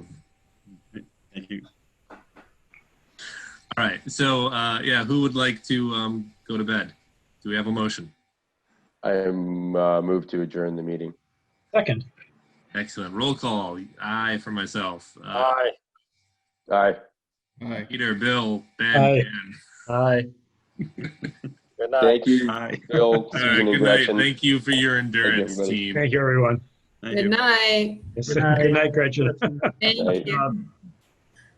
of. Thank you. All right. So yeah, who would like to go to bed? Do we have a motion? I am moved to adjourn the meeting. Second. Excellent. Roll call. Aye for myself. Aye. Aye. Aye. Peter, Bill, Ben, Aye. Ken. Aye. Good night. Thank you, Aye. Bill, All right, Susan, and good night. Gretchen. Thank you for your endurance, everybody. team. Thank you, everyone. Thank Good you. night. Good night, Gretchen. Thank Night. you.